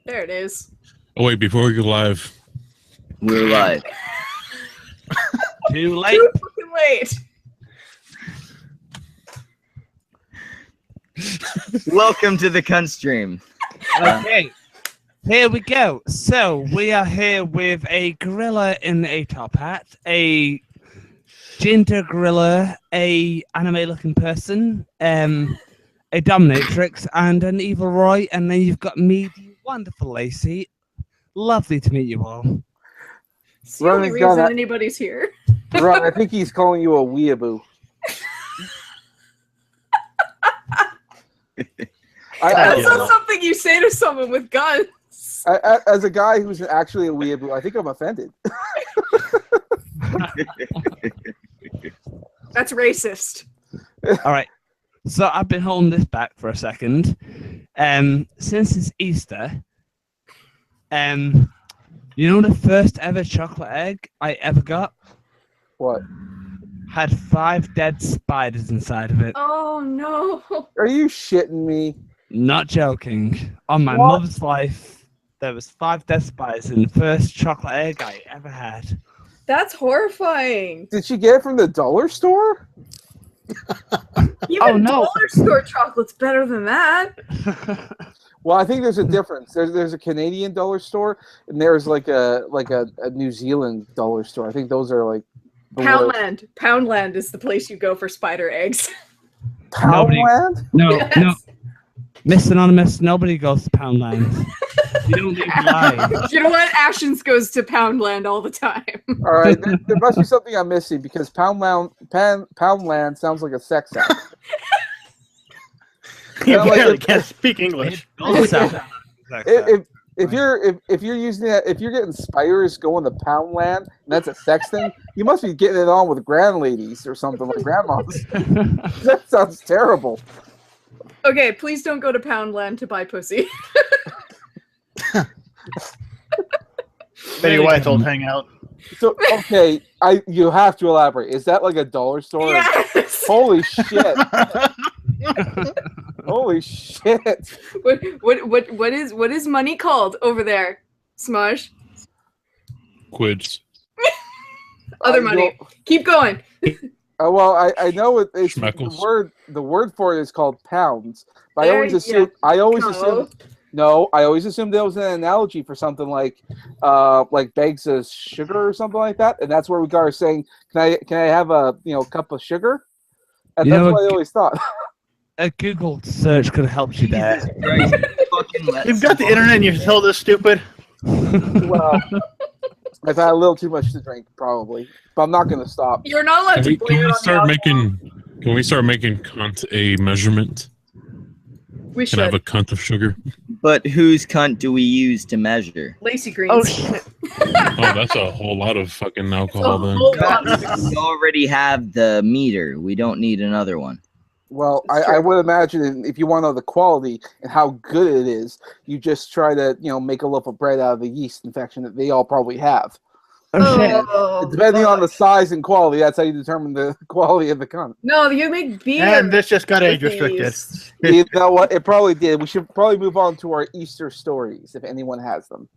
There it is. Oh wait, before we go live, We're live. Too late. Too fucking late. Welcome to the cunt stream. Okay, here we go. So we are here with a gorilla in a top hat, a ginger gorilla, a anime-looking person, a dominatrix, and an evil Roy. And then you've got me, the wonderful Lacey. Lovely to meet you all. It's the only reason anybody's here. Ron, I think he's calling you a weeaboo. That's not something you say to someone with guns. As a guy who's actually a weeaboo, I think I'm offended. That's racist. All right. So I've been holding this back for a second. Since it's Easter, you know the first ever chocolate egg I ever got? What? Had 5 dead spiders inside of it. Oh no. Are you shitting me? Not joking. On my mother's life, there was 5 dead spiders in the first chocolate egg I ever had. That's horrifying. Did she get it from the dollar store? Even dollar store chocolate's better than that. Well, I think there's a difference. There's a Canadian dollar store, and there's like a New Zealand dollar store. I think those are like Poundland. Poundland is the place you go for spider eggs. Poundland? No, Yes. no. Miss Anonymous, nobody goes to Poundland. You don't need to lie. You know what? Ashens goes to Poundland all the time. All right, there must be something I'm missing because Poundland sounds like a sex act. You barely can't speak English. If you're using that, if you're getting spiders going to Poundland, and that's a sex thing, you must be getting it on with grand ladies or something like grandmas. That sounds terrible. Okay, please don't go to Poundland to buy pussy. Your wife's old hangout. So okay, you have to elaborate. Is that like a dollar store? Yes. Holy shit! Holy shit! What is money called over there, Smudge? quids. Other money. Keep going. Well, I know it's the word for it is called pounds. But I always assume that was an analogy for something like bags of sugar or something like that, and that's where we got saying, "Can I have a cup of sugar?" And that's what I always thought. A Google search could have helped you there. You've got the internet and you're still this stupid. Well, I've had a little too much to drink, probably, but I'm not going to stop. You're not allowed to blame it on Can we start making cunt a measurement? We should. Can I have a cunt of sugar? But whose cunt do we use to measure? Lacey Greens. Oh shit! Oh, that's a whole lot of fucking alcohol then. We already have the meter. We don't need another one. Well, I would imagine if you want to know the quality and how good it is, you just try to make a loaf of bread out of the yeast infection that they all probably have. Depending on the size and quality, that's how you determine the quality of the cunt. No, you make beer. And this just got age restricted. You know what? It probably did. We should probably move on to our Easter stories, if anyone has them.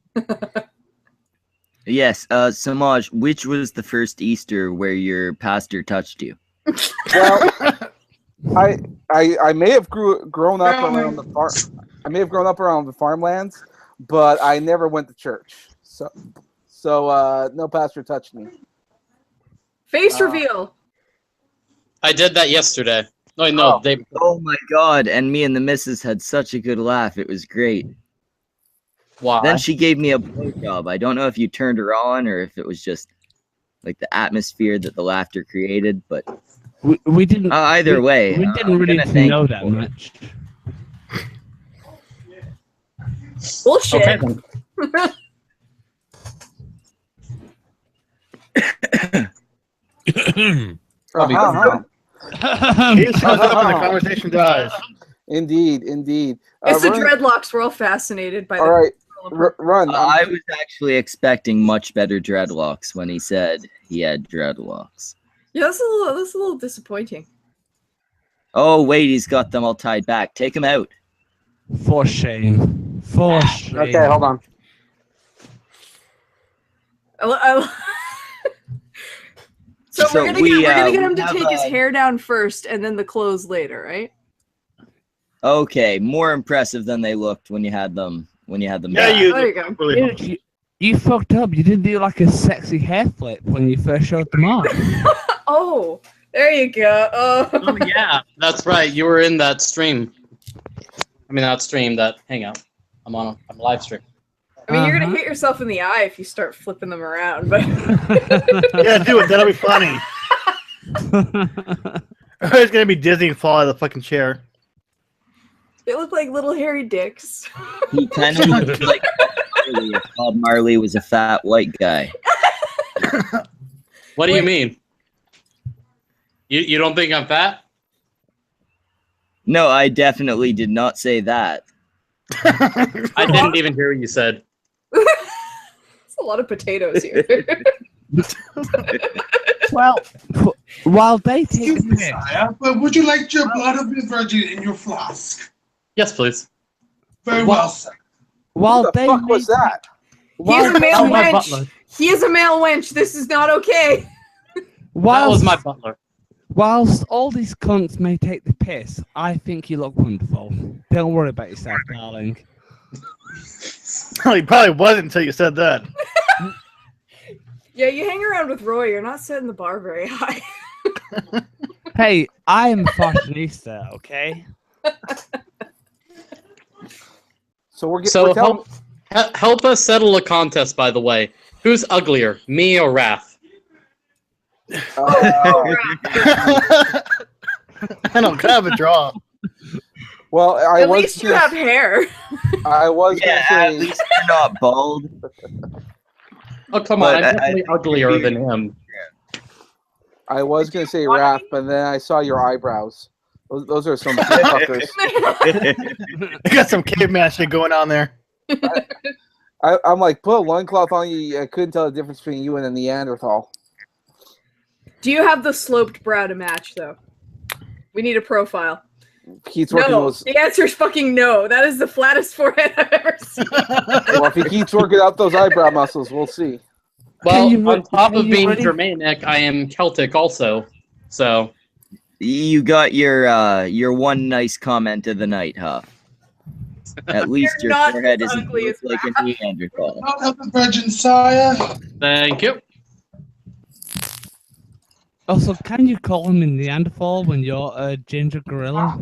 Yes, Samaj, which was the first Easter where your pastor touched you? Well, I may have grown up around the farm. I may have grown up around the farmlands, but I never went to church. So no pastor touched me. Face reveal. I did that yesterday. Oh my god, and me and the missus had such a good laugh. It was great. Why? Then she gave me a blowjob. I don't know if you turned her on or if it was just like the atmosphere that the laughter created, but we didn't. Either way, we didn't really know that much. Bullshit. Okay, then. He shuts up and the conversation dies. Indeed. It's the dreadlocks. We're all fascinated by all right. Run. I was actually expecting much better dreadlocks when he said he had dreadlocks. Yeah, that's a little disappointing. Oh wait, he's got them all tied back. Take him out. For shame. For shame. Okay, hold on. So So we're gonna we, get him we to have, take his hair down first, and then the clothes later, right? Okay, more impressive than they looked when you had them. Yeah, back. you. There you go. Really Dude, you fucked up. You didn't do like a sexy hair flip when you first showed them off. Oh, there you go. Oh Oh, yeah, that's right. You were in that stream. I mean, not stream. That hangout. I'm live stream. I mean, you're gonna hit yourself in the eye if you start flipping them around, but Yeah, do it. That'll be funny. It's gonna be Disney and fall out of the fucking chair. they look like little hairy dicks. He kind of looked like Bob Marley if Bob Marley was a fat white guy. What do you mean? You don't think I'm fat? No, I definitely did not say that. I didn't even hear what you said. It's a lot of potatoes here. Well, while they take Excuse the me, piss, sire, but would you like your blood of the virgin in your flask? Yes, please. Very What? well, sir. while What the they fuck was make- that? He's a male Oh, my wench. butler. He is a male wench. This is not okay. That whilst, was my butler. whilst all these cunts may take the piss, I think you look wonderful. Don't worry about yourself, darling. Well, he probably wasn't until you said that. Yeah, you hang around with Roy. You're not setting the bar very high. Hey, I am a fashionista, okay? So we're So we're telling- help us settle a contest. By the way, who's uglier, me or Raph? I don't have a draw. well, I At was least you gonna- have hair. I was Yeah, gonna at say, least you're not bald. Oh come But on, I'm I definitely think uglier you- than him. I was gonna say Raph, but then I saw your eyebrows. Those are some fuckers. I got some caveman shit going on there. I'm like, put a loincloth on you. I couldn't tell the difference between you and a Neanderthal. Do you have the sloped brow to match, though? We need a profile. Keith's working No, those. the answer is fucking no. That is the flattest forehead I've ever seen. Well, if he keeps working out those eyebrow muscles, we'll see. Well, you on top can of you being really- Germanic, I am Celtic also. So You got your one nice comment of the night, Huff. At least You're your not forehead as isn't ugly look as like a Neanderthal. Blood of the virgin, sire. thank you. Also, can you call him a Neanderthal when you're a ginger gorilla?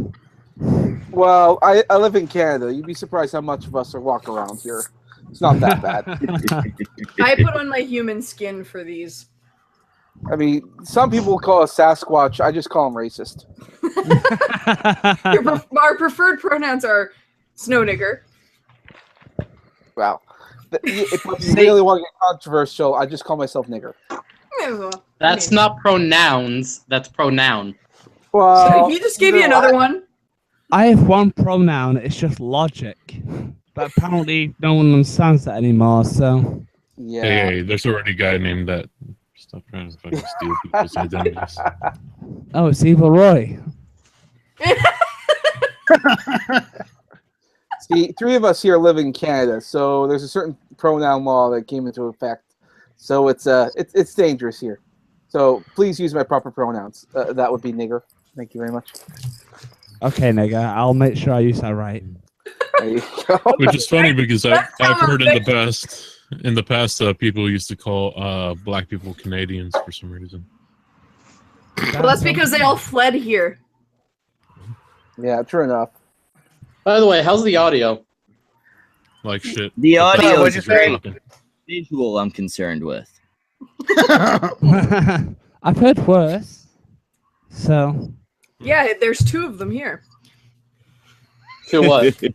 Well, I live in Canada. You'd be surprised how much of us are walking around here. It's not that bad. I put on my human skin for these. I mean, some people will call us Sasquatch. I just call them racist. Our preferred pronouns are snow nigger. Wow. If you really want to get controversial, I just call myself nigger. That's not pronouns. That's pronoun. Well, So he just gave you another one. I have one pronoun, it's just logic. But apparently no one understands that anymore, so... Yeah. Hey, there's already a guy named that. Stop trying to fucking steal people's identities. Oh, it's Evil Roy. See, three of us here live in Canada, so there's a certain pronoun law that came into effect. So it's dangerous here. So please use my proper pronouns. That would be nigger. Thank you very much. Okay, nigga, I'll make sure I use that right. There you go. Which is funny because I've That's heard in the how past, people used to call black people Canadians for some reason. Well, that's because they all fled here. Yeah, true enough. By the way, how's the audio? Like shit. The audio what'd is you say? great. Visual I'm concerned with. I've heard worse. So... Yeah, there's two of them here. To what? Two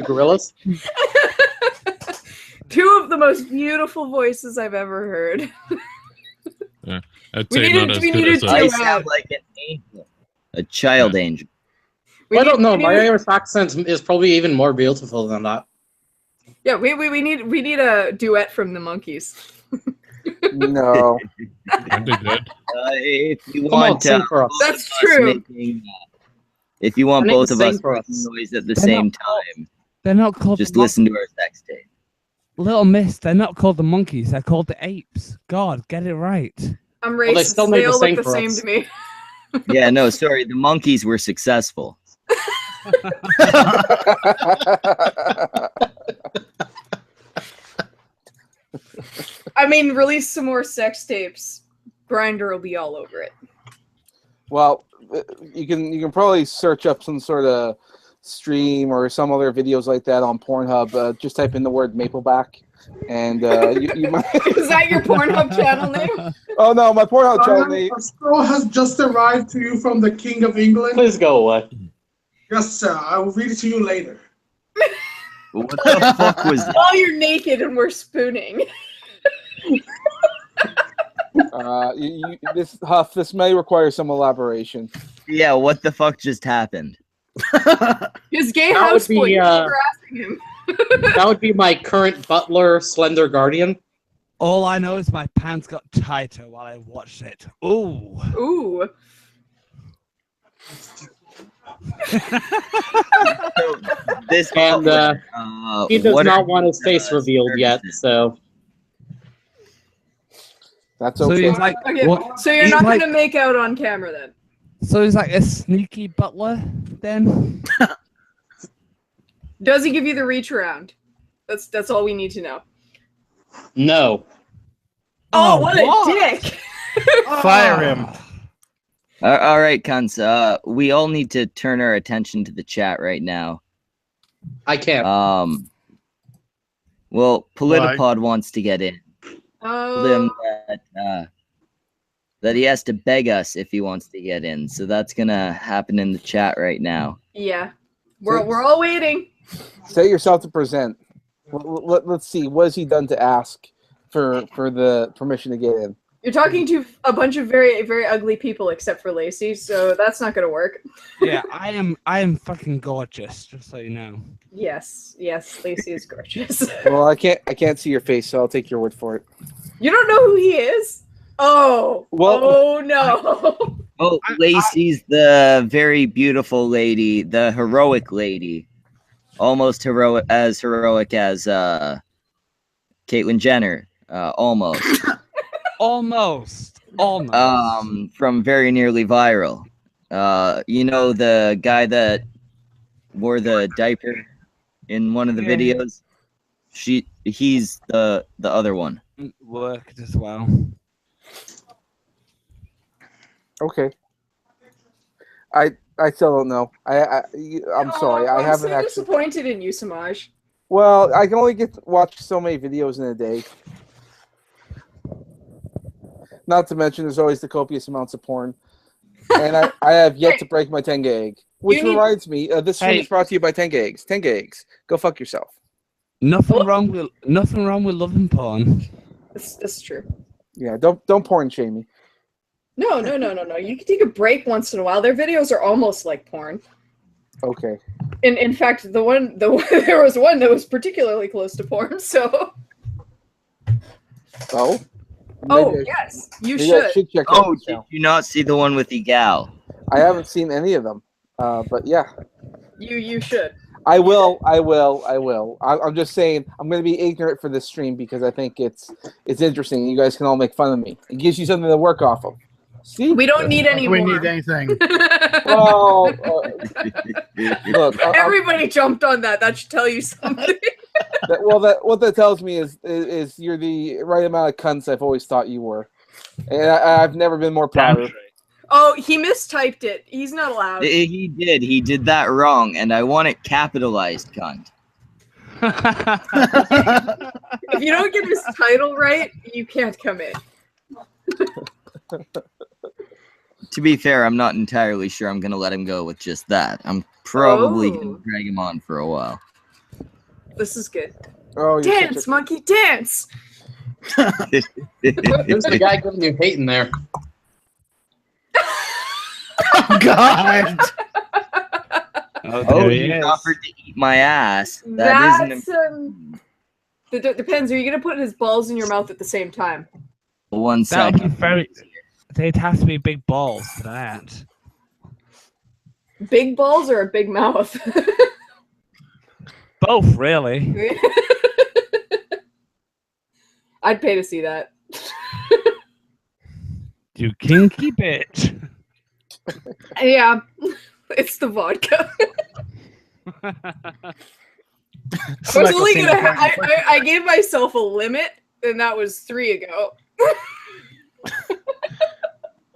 gorillas? Two of the most beautiful voices I've ever heard. I'd We say needed- not as we good needed as to- I us. sound like an angel. A child angel. I don't know. My need- Irish accent is probably even more beautiful than that. Yeah, we need a duet from the Monkeys. No. Aren't they dead? If you Come on, want sing for us. That's us true. making If you want I need both to of sing us for making us. noise at the They're same not called- time, They're not called just the listen to our sex tape. Little Miss, they're not called the monkeys, they're called the apes. God, get it right. I'm Well, they racist. still They need to all look sing the for same us. to me. Yeah, no, sorry. The monkeys were successful. I mean, release some more sex tapes. Grinder will be all over it. Well, you can probably search up some sort of stream or some other videos like that on Pornhub. Just type in the word Mapleback, and you might. Is that your Pornhub channel name? Oh no, my Pornhub channel name. A scroll has just arrived to you from the King of England. Please go away. Yes, sir. I will read it to you later. What the fuck was that? While you're naked and we're spooning. This Huff. This may require some elaboration. Yeah, what the fuck just happened? His gay That would houseboy be, is harassing him. That would be my current butler, Slender Guardian. All I know is my pants got tighter while I watched it. Ooh. Ooh. So, this And he does what not are want his face revealed yet, services? so That's So okay. he's like, Okay, what? so you're He's not like- gonna make out on camera then? So he's like a sneaky butler, then? Does he give you the reach around? That's all we need to know. no. Oh, what a dick! Fire him. All right, cunts. We all need to turn our attention to the chat right now. I can't. Well, Politipod wants to get in. Told him Oh, that he has to beg us if he wants to get in. So that's gonna happen in the chat right now. yeah. We're all waiting. Set yourself to present. Let's see. What has he done to ask for the permission to get in? You're talking to a bunch of very, very ugly people, except for Lacey, so that's not gonna work. Yeah, I am fucking gorgeous, just so you know. Yes, Lacey is gorgeous. Well, I can't see your face, so I'll take your word for it. You don't know who he is? Oh, Well- oh no. Oh, Lacey's the very beautiful lady, the heroic lady, almost heroic as Caitlyn Jenner, almost. Almost. From Very Nearly Viral. You know the guy that wore the diaper in one of the Yeah. videos? He's the other one. Worked as well. Okay. I still don't know. I'm sorry. I I'm haven't so actually. disappointed in you, Samaj. Well, I can only watch so many videos in a day. Not to mention, there's always the copious amounts of porn, and I have yet to break my Tenga egg. Which You need- reminds me, this stream Hey. is brought to you by Tenga eggs. Tenga eggs. Go fuck yourself. Nothing wrong with loving porn. That's true. Yeah, don't porn shame me. No. You can take a break once in a while. Their videos are almost like porn. Okay. In fact, there was one that was particularly close to porn. So, Oh. oh Maybe I- yes, you maybe I should. check out Oh, this did now. you not see the one with the gal? I haven't seen any of them, but yeah, You should. I will. I'm just saying I'm going to be ignorant for this stream because I think it's interesting. You guys can all make fun of me. It gives you something to work off of. See? We don't need any We more. need anything. Well, look. Everybody jumped on that. That should tell you something. What that tells me is you're the right amount of cunts I've always thought you were, and I've never been more proud of. Oh, he mistyped it. He's not allowed. He did. He did that wrong, and I want it capitalized, cunt. If you don't get his title right, you can't come in. To be fair, I'm not entirely sure I'm going to let him go with just that. I'm probably Oh. going to drag him on for a while. This is good. Oh, you're Dance, such a- monkey, dance. Who's the guy giving you hate in there? Oh, God. Oh, Oh, there he he is. offered to eat my ass. That That's isn't depends. Are you gonna put his balls in your mouth at the same time? one That would be second. very. They'd have to be big balls for that. Big balls or a big mouth? Both, really. I'd pay to see that. You kinky bitch. Yeah, it's the vodka. I gave myself a limit, and that was 3 ago.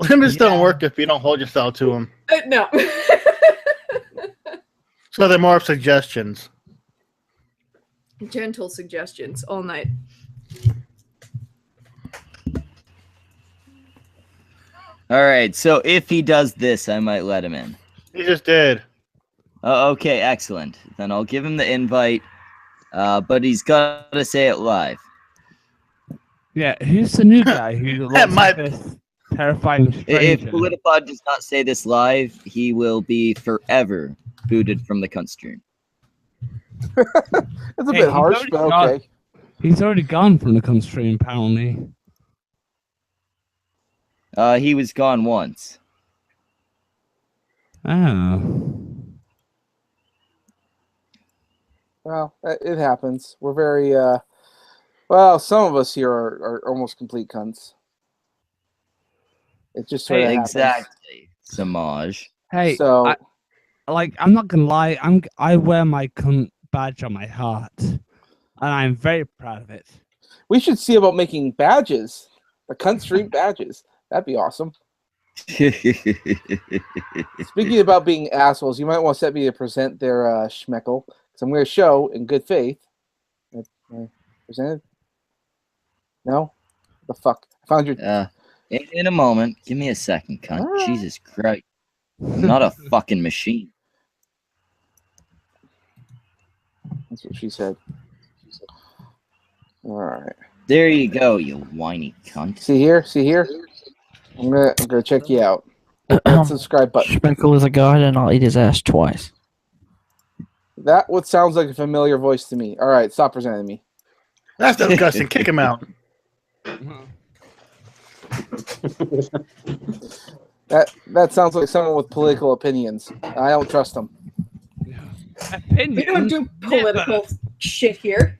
Limits don't work if you don't hold yourself to them. No. So they're more of suggestions. Gentle suggestions all night. All right, so if he does this, I might let him in. He just did. Oh, okay, excellent. Then I'll give him the invite, but he's got to say it live. Yeah, who's the new guy who looks like this terrifying stranger? If Politipod does not say this live, he will be forever booted from the cunt stream. It's a bit harsh, but okay. He's already gone from the cunt stream, apparently. He was gone once. Oh. Well, it happens. We're very, well, some of us here are almost complete cunts. It just sort of happens. Exactly, Samaj. Hey, So, I'm not gonna lie. I wear my cunt badge on my heart, and I'm very proud of it. we should see about making badges. The cunt stream badges. That'd be awesome. Speaking about being assholes, you might want to set me to present their schmeckle. Because I'm going to show, in good faith. Presented? No? The fuck? I found your... In a moment. Give me a second, cunt. Jesus Christ. I'm not a fucking machine. That's what she said. Alright. There you go, you whiny cunt. See here? See here? I'm gonna check you out. Hit that subscribe button. Schmeckle is a god, and I'll eat his ass twice. That what sounds like a familiar voice to me. Alright, stop presenting me. That's disgusting. Kick him out. That sounds like someone with political opinions. I don't trust them. We don't do political shit here.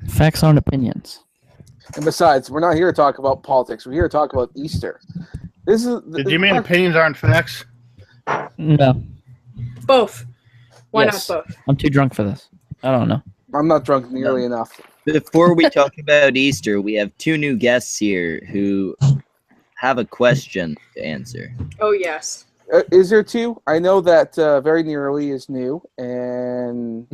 Facts aren't opinions. And besides, we're not here to talk about politics. We're here to talk about Easter. This is. Did you mean opinions aren't facts? No. Both. Why Yes. not both? I'm too drunk for this. I don't know. I'm not drunk nearly enough. Before we talk about Easter, we have 2 new guests here who have a question to answer. Oh, yes. Is there 2? I know that Very Nearly is new, and...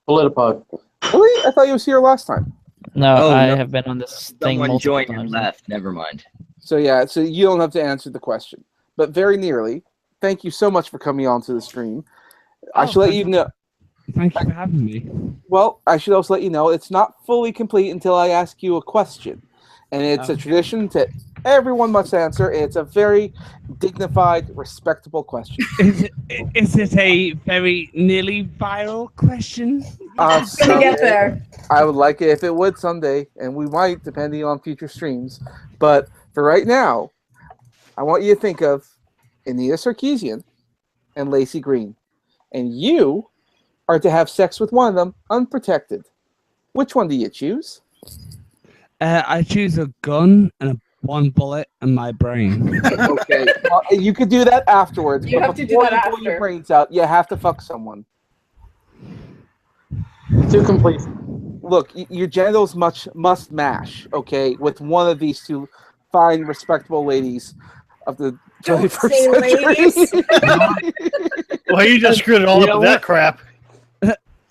Politipod. Really? I thought he was here last time. No, I have been on this thing Someone multiple joined and times. left. Never mind. So yeah, so you don't have to answer the question. But Very Nearly, thank you so much for coming on to the stream. I should let you know... Thank you for having me. Well, I should also let you know it's not fully complete until I ask you a question. And it's a tradition that everyone must answer. And it's a very dignified, respectable question. Is it a very nearly viral question? It's gonna get there. I would like it if it would someday, and we might, depending on future streams. But for right now, I want you to think of Anita Sarkeesian and Lacey Green. And you are to have sex with one of them unprotected. Which one do you choose? I choose a gun and one bullet in my brain. Okay, you could do that afterwards. You but have to do before that you blow your after. brains out, you have to fuck someone. Too complete. Look, your genitals must mash, okay, with one of these 2 fine, respectable ladies of the 21st say century. Well, you just screwed it all up with that crap.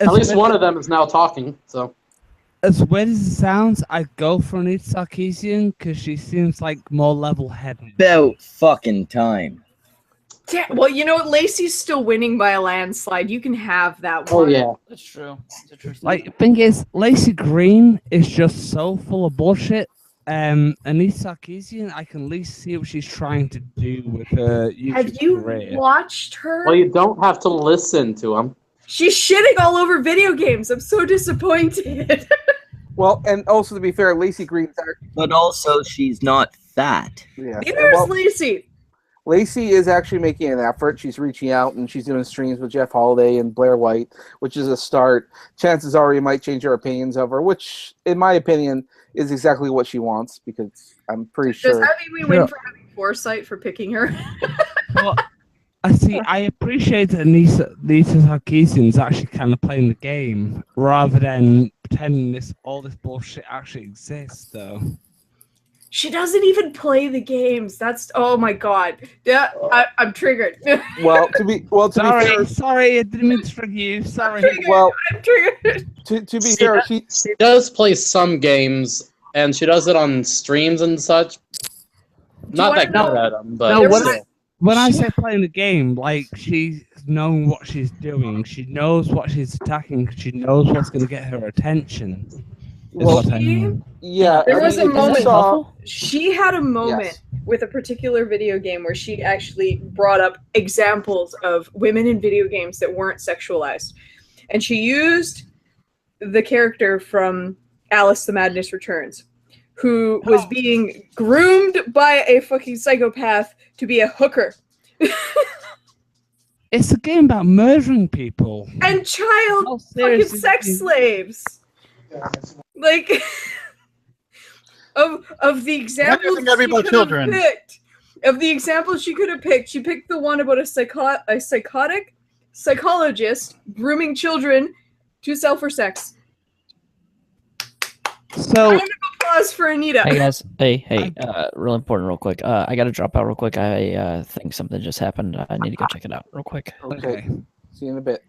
At least one of them is now talking, so. As weird as it sounds, I'd go for Anita Sarkeesian because she seems like more level-headed. About fucking time. Yeah, well, you know what? Lacey's still winning by a landslide. You can have that one. Oh, yeah. That's true. Like, the thing is, Lacey Green is just so full of bullshit. Anita Sarkeesian, I can at least see what she's trying to do with her YouTube Have you career. watched her? Well, you don't have to listen to him. She's shitting all over video games. I'm so disappointed. Well, and also to be fair, Lacey Green's But also, she's not fat. yeah. Neither is Lacey. Lacey is actually making an effort. She's reaching out and she's doing streams with Jeff Holiday and Blair White, which is a start. Chances are we might change our opinions of her, which, in my opinion, is exactly what she wants, because I'm pretty sure. Does that mean we win for having foresight for picking her? Well, I appreciate that Lisa Sarkeesian's actually kind of playing the game rather than pretending all this bullshit actually exists, though. She doesn't even play the games. That's oh my god. Yeah, I'm triggered. Well, to be fair, sorry, I didn't mean to trigger you. Sorry. I'm triggered. To be fair, she does play some games, and she does it on streams and such. Not that good at them, but when I say playing the game, like she's known what she's doing, she knows what she's attacking, she knows what's going to get her attention. Well, what I mean. Yeah, there was a moment. She had a moment Yes. with a particular video game where she actually brought up examples of women in video games that weren't sexualized, and she used the character from Alice: The Madness Returns, who was being groomed by a fucking psychopath to be a hooker. It's a game about murdering people and child fucking sex slaves. Like of the examples she could have picked, of the examples she could have picked, she picked the one about a psychotic psychologist grooming children to sell for sex. So, round of applause for Anita. Hey guys, hey, real important, real quick. I gotta drop out real quick. I think something just happened. I need to go check it out real quick. Okay. See you in a bit.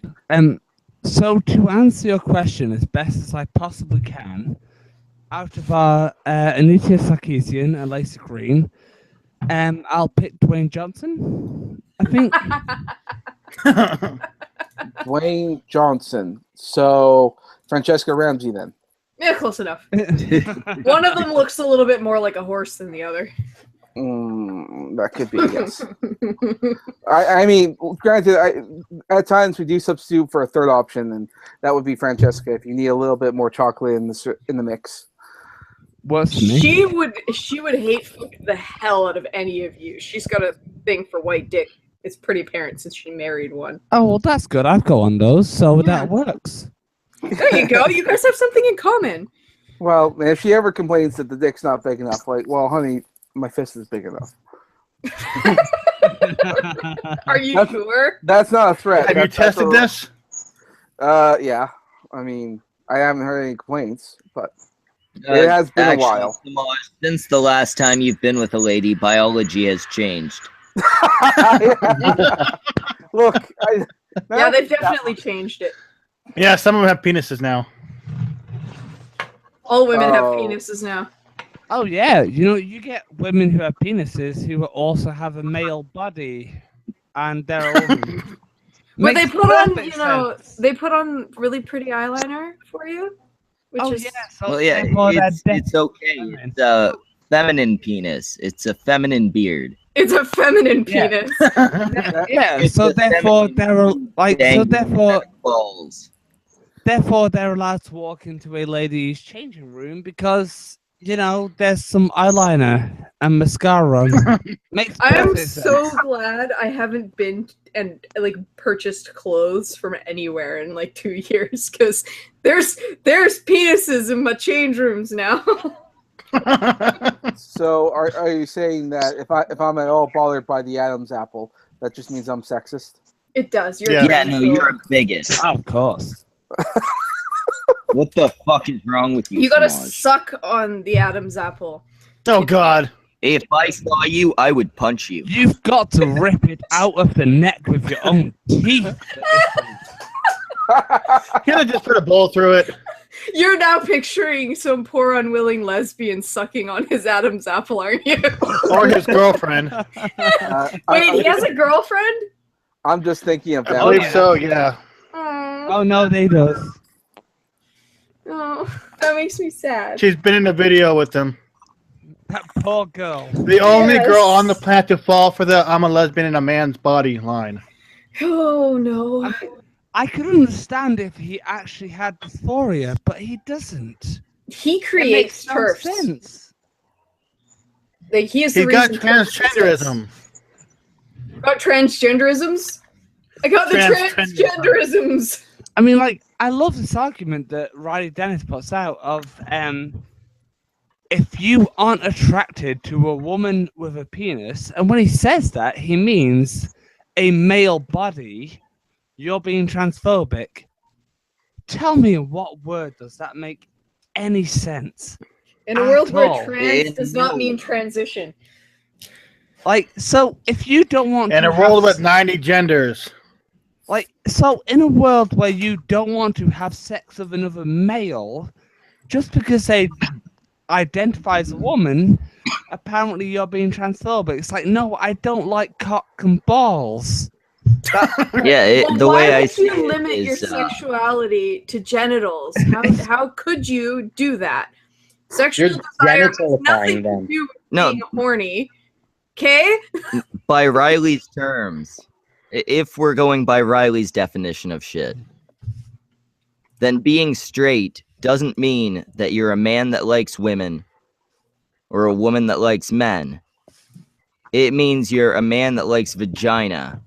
So to answer your question as best as I possibly can, out of our Anita Sarkeesian and Lacey Green, I'll pick Dwayne Johnson, I think. Dwayne Johnson. So Francesca Ramsey then. Yeah, close enough. One of them looks a little bit more like a horse than the other. That could be, yes. I mean, granted, at times we do substitute for a third option, and that would be Francesca if you need a little bit more chocolate in the mix. She would hate the hell out of any of you. She's got a thing for white dick. It's pretty apparent since she married one. Oh, well, that's good. I've got one of those, so that works. There you go. You guys have something in common. Well, if she ever complains that the dick's not big enough, like, well, honey, my fist is big enough. Are you sure? That's not a threat. Have you tested this? Yeah. I mean, I haven't heard any complaints, but it has been a while. Since the last time you've been with a lady, biology has changed. Look, yeah, they've definitely changed it. Yeah, some of them have penises now. All women have penises now. Oh yeah, you get women who have penises who also have a male body, and they're all. But they put on, they put on really pretty eyeliner for you. Which is, well, yeah, it's okay. It's a feminine penis. It's a feminine beard. It's a feminine penis. Yeah. So therefore, they're like. So therefore. Balls. Therefore, they're allowed to walk into a ladies' changing room because, there's some eyeliner and mascara on. I am so glad I haven't been and purchased clothes from anywhere in 2 years, because there's penises in my change rooms now. So are you saying that if I'm at all bothered by the Adam's apple, that just means I'm sexist? It does. You're a bigot. Of course. What the fuck is wrong with you? You gotta suck on the Adam's apple. Oh God! If I saw you, I would punch you. You've got to rip it out of the neck with your own teeth. Can't I just put a bowl through it? You're now picturing some poor unwilling lesbian sucking on his Adam's apple, aren't you? Or his girlfriend. Wait, he has a girlfriend? I'm just thinking of that. I believe so, yeah. Oh no, they do. Oh, that makes me sad. She's been in a video with them. That poor girl. The only girl on the planet to fall for the "I'm a lesbian in a man's body" line. Oh no. I could understand if he actually had dysphoria, but he doesn't. He creates turfs. Sense. He's got transgenderism. Got transgenderisms? I got the transgenderisms. I mean, like, I love this argument that Riley Dennis puts out of if you aren't attracted to a woman with a penis, and when he says that, he means a male body, you're being transphobic. Tell me in what word does that make any sense? In a world where trans does not mean transition. Like, so if you don't want in to a world with 90 genders. Like, so in a world where you don't want to have sex with another male, just because they identify as a woman, apparently you're being transphobic. It's like, no, I don't like cock and balls. Yeah, the way I see it, limit your sexuality to genitals? How could you do that? Sexual desire has nothing to do with being horny. Okay? By Riley's terms, if we're going by Riley's definition of shit, then being straight doesn't mean that you're a man that likes women or a woman that likes men. It means you're a man that likes vagina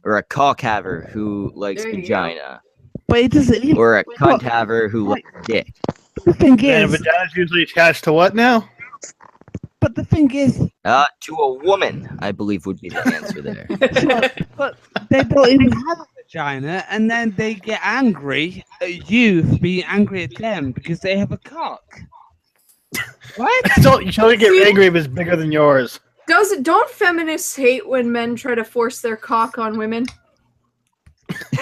or a cockhaver who likes vagina. But it doesn't. Or a cunt-haver who likes dick. The thing is, and vagina's usually attached to what now? But the thing is, to a woman, I believe would be the answer there. but they don't even have a vagina, and then they get angry at you for being angry at them because they have a cock. What? You should only get angry if it's bigger than yours. Don't feminists hate when men try to force their cock on women?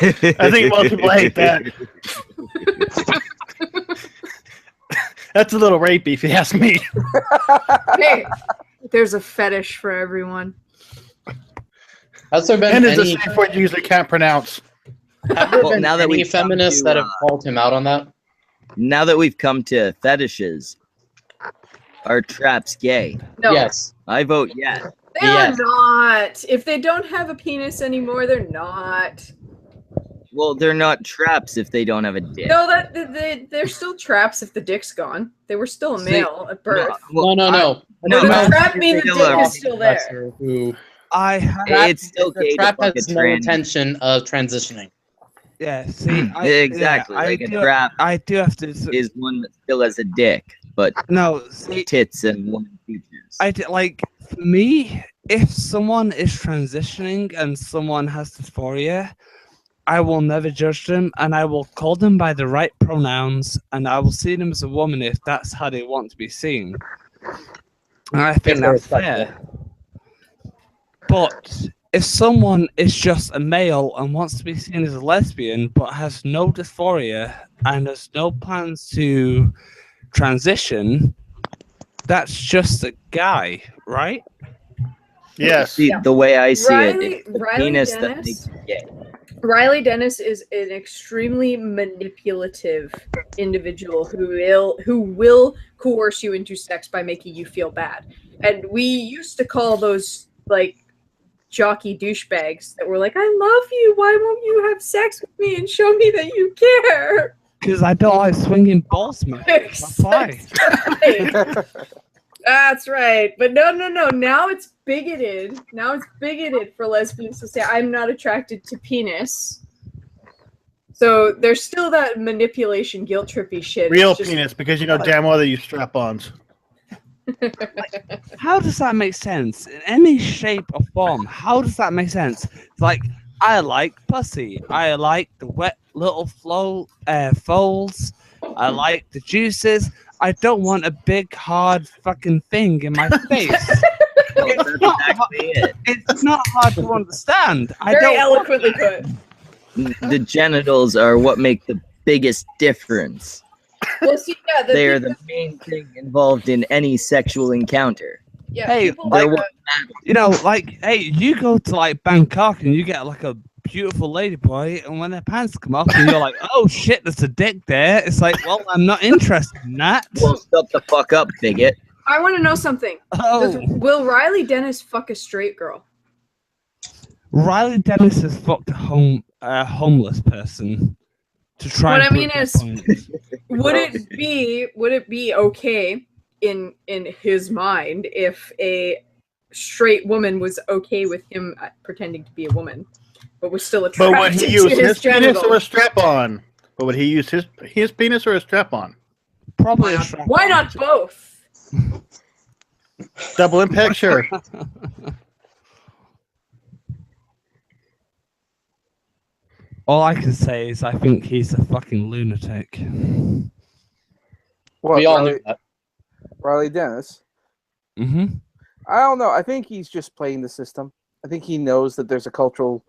I think most people hate that. That's a little rapey, if you ask me. Hey, there's a fetish for everyone. Has there been and there's any... a safe word you usually can't pronounce. Have there been any feminists that have called him out on that? Now that we've come to fetishes, are traps gay? No. Yes. I vote yes. They are not. If they don't have a penis anymore, they're not. Well, they're not traps if they don't have a dick. No, they're still traps if the dick's gone. They were still a male at birth. No. No, the trap means the dick is still there. It's still gay. The trap has no intention of transitioning. Yeah, see, exactly. Like a trap I do have to. Is one that still has a dick, but no, see, tits and woman features. Like, for me, if someone is transitioning and someone has dysphoria, I will never judge them, and I will call them by the right pronouns, and I will see them as a woman if that's how they want to be seen. And I think that's fair. But if someone is just a male and wants to be seen as a lesbian, but has no dysphoria and has no plans to transition, that's just a guy, right? Yes. See, the way I see it, it's the Riley penis Dennis, that makes you gay. Riley Dennis is an extremely manipulative individual who will coerce you into sex by making you feel bad. And we used to call those like jockey douchebags that were like, "I love you. Why won't you have sex with me and show me that you care?" Because I don't like swinging balls, man. That's why. That's right. But no. Now it's bigoted. Now it's bigoted for lesbians to say, I'm not attracted to penis. So there's still that manipulation, guilt trippy shit. Real penis, because you know damn well they use strap-ons. How does that make sense? In any shape or form, how does that make sense? It's like, I like pussy. I like the wet little folds. I like the juices. I don't want a big, hard fucking thing in my face. It's not hard to understand. Very eloquently put. The genitals are what make the biggest difference. Well, see, yeah, they are the main thing involved in any sexual encounter. Yeah, hey, like, you know, like, hey, you go to like Bangkok and you get like a beautiful lady boy, and when their pants come off, and you're like, "Oh shit, there's a dick there." It's like, well, I'm not interested in that. Well, stop the fuck up, bigot. I want to know something. Oh. Will Riley Dennis fuck a straight girl? Riley Dennis has fucked a homeless person to try. What I mean is, would it be okay in his mind if a straight woman was okay with him pretending to be a woman, but was still But attracted would he to use his his penis genitals. or a strap-on? But would he use his penis or a strap-on? Probably a Why not both? Double impact, sure. All I can say is I think he's a fucking lunatic. What, We all Riley, knew that. Riley Dennis? Mm-hmm. I don't know. I think he's just playing the system. I think he knows that there's a cultural,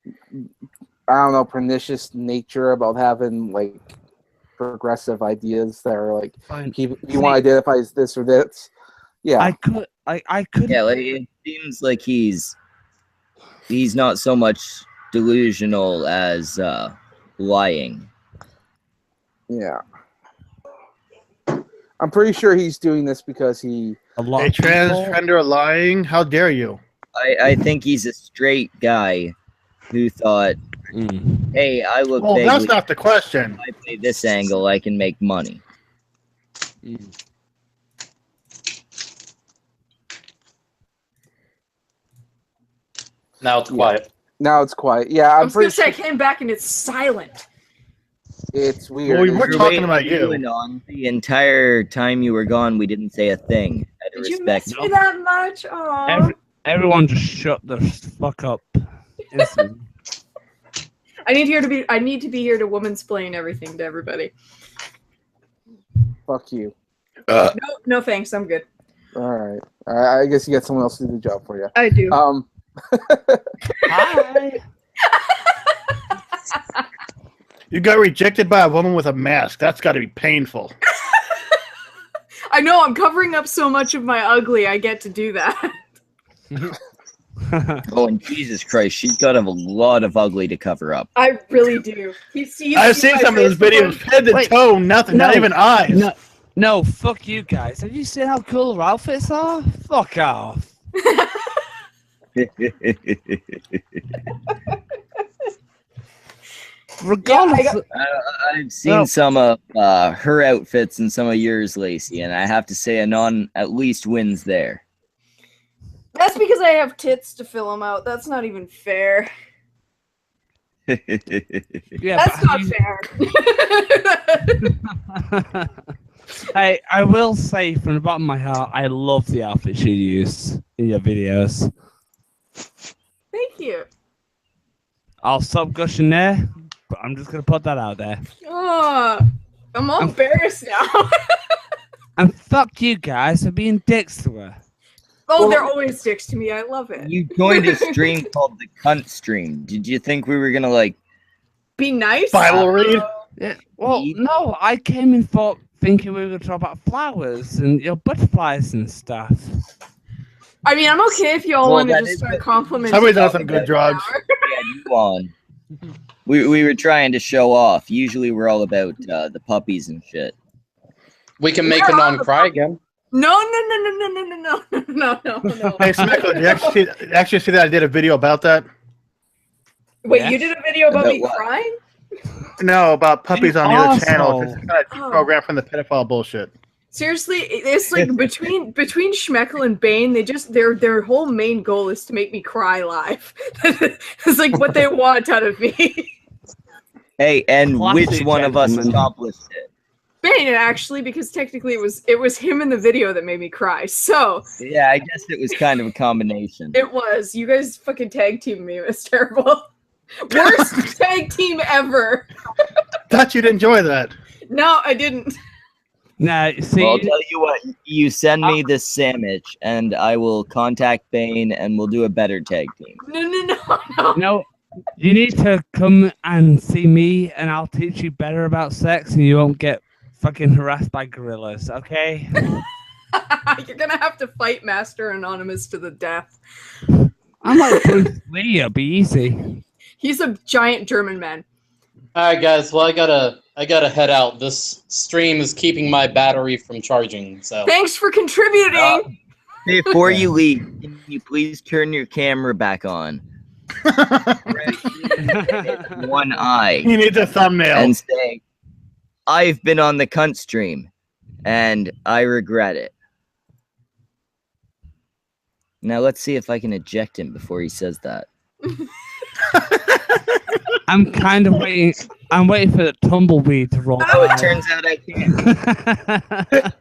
I don't know, pernicious nature about having like progressive ideas that are like, you want to identify as this or this. Yeah. I could. Yeah, like it seems like he's not so much delusional as lying. Yeah. I'm pretty sure he's doing this because he... A transgender lying? How dare you? I think he's a straight guy who thought, hey, I look Well, vaguely, that's not the question. if I play this angle, I can make money. Now it's quiet. Now it's quiet. Yeah, I I'm was gonna pretty say I sure came back and it's silent. it's weird. Well, we were It's- talking about you. On the entire time you were gone, we didn't say a thing. Out of Did you respect. miss me that much? Aww. Everyone just shut the fuck up. I need to be here to womansplain everything to everybody. Fuck you. No thanks, I'm good. All right. I guess you got someone else to do the job for you. I do. Hi. You got rejected by a woman with a mask. That's got to be painful. I know, I'm covering up so much of my ugly, I get to do that. Oh, and Jesus Christ, she's got a lot of ugly to cover up. I really do. I've seen some of those videos, head to toe, nothing, not even eyes. No, fuck you guys. Have you seen how cool her outfits are? Fuck off. Regardless, I've seen some of her outfits and some of yours, Lacey, and I have to say Anon at least wins there. That's because I have tits to fill them out. That's not even fair. yeah, That's not fair. I will say from the bottom of my heart, I love the outfits you use in your videos. Thank you. I'll stop gushing there, but I'm just gonna put that out there. Oh, I'm all embarrassed now. And fuck you guys for being dicks to her. Oh, they're always dicks to me. I love it. You joined a stream called the Cunt Stream. Did you think we were gonna like be nice? Bible read? Yeah. Well, no, I came in thinking we were gonna talk about flowers and butterflies and stuff. I mean, I'm okay if y'all want to just start complimenting. Somebody's on some good drugs. you on? We were trying to show off. Usually we're all about the puppies and shit. We can make Anon cry again. No. Hey, Smeckler, did you actually see that I did a video about that? Wait, you did a video about me what? crying? No, about puppies on the other channel. asshole. It's kind of program from the pedophile bullshit. Seriously, it's like between Schmeckel and Bane, they just their whole main goal is to make me cry live. It's like what they want out of me. Hey, and Classy which one of us gentleman. accomplished it? Bane, actually, because technically it was him in the video that made me cry. So Yeah, I guess it was kind of a combination. it was. You guys fucking tag teamed me. It was terrible. Worst tag team ever. Thought you'd enjoy that. No, I didn't. Nah, see, Well, I'll tell you what, you send me this sandwich, and I will contact Bane, and we'll do a better tag team. No. no, you need to come and see me, and I'll teach you better about sex, and you won't get fucking harassed by gorillas, okay? You're gonna have to fight Master Anonymous to the death. I'm like Bruce Lee, it'll be easy. He's a giant German man. All right, guys. Well, I gotta head out. This stream is keeping my battery from charging. So Thanks for contributing. Before you leave, can you please turn your camera back on? One eye. You need the thumbnail. And say, I've been on the cunt stream, and I regret it. Now let's see if I can eject him before he says that. I'm kind of waiting. I'm waiting for the tumbleweed to roll. Oh, it turns out I can't.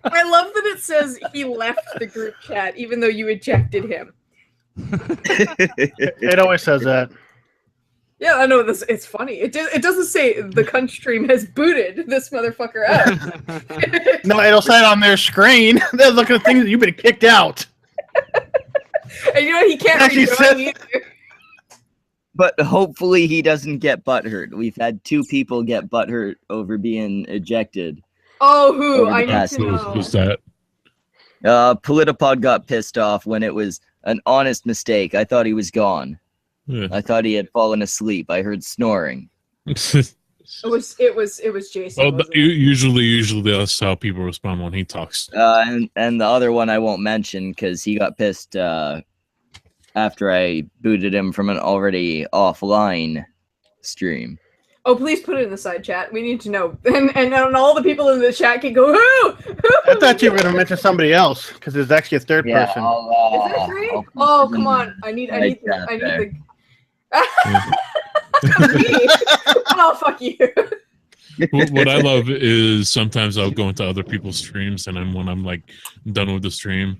I love that it says he left the group chat even though you ejected him. It always says that. Yeah, I know this. It's funny. It doesn't say the cunt stream has booted this motherfucker out. No, it'll say it on their screen. They're looking at things that you've been kicked out. And you know he can't Actually rejoin either. But hopefully he doesn't get butthurt. We've had 2 people get butthurt over being ejected. Oh, who? Over the I need past to know. Who's that? Politipod got pissed off when it was an honest mistake. I thought he was gone. Yeah. I thought he had fallen asleep. I heard snoring. It was Jason. Well, wasn't it? usually that's how people respond when he talks. And the other one I won't mention because he got pissed after I booted him from an already offline stream. Oh, please put it in the side chat. We need to know. And all the people in the chat can go, who? I thought you were going to mention somebody else because it's actually a third Yeah, person. Is that three? Oh, come on. I need the. Me? Oh, fuck you. What I love is sometimes I'll go into other people's streams, and then when I'm like done with the stream,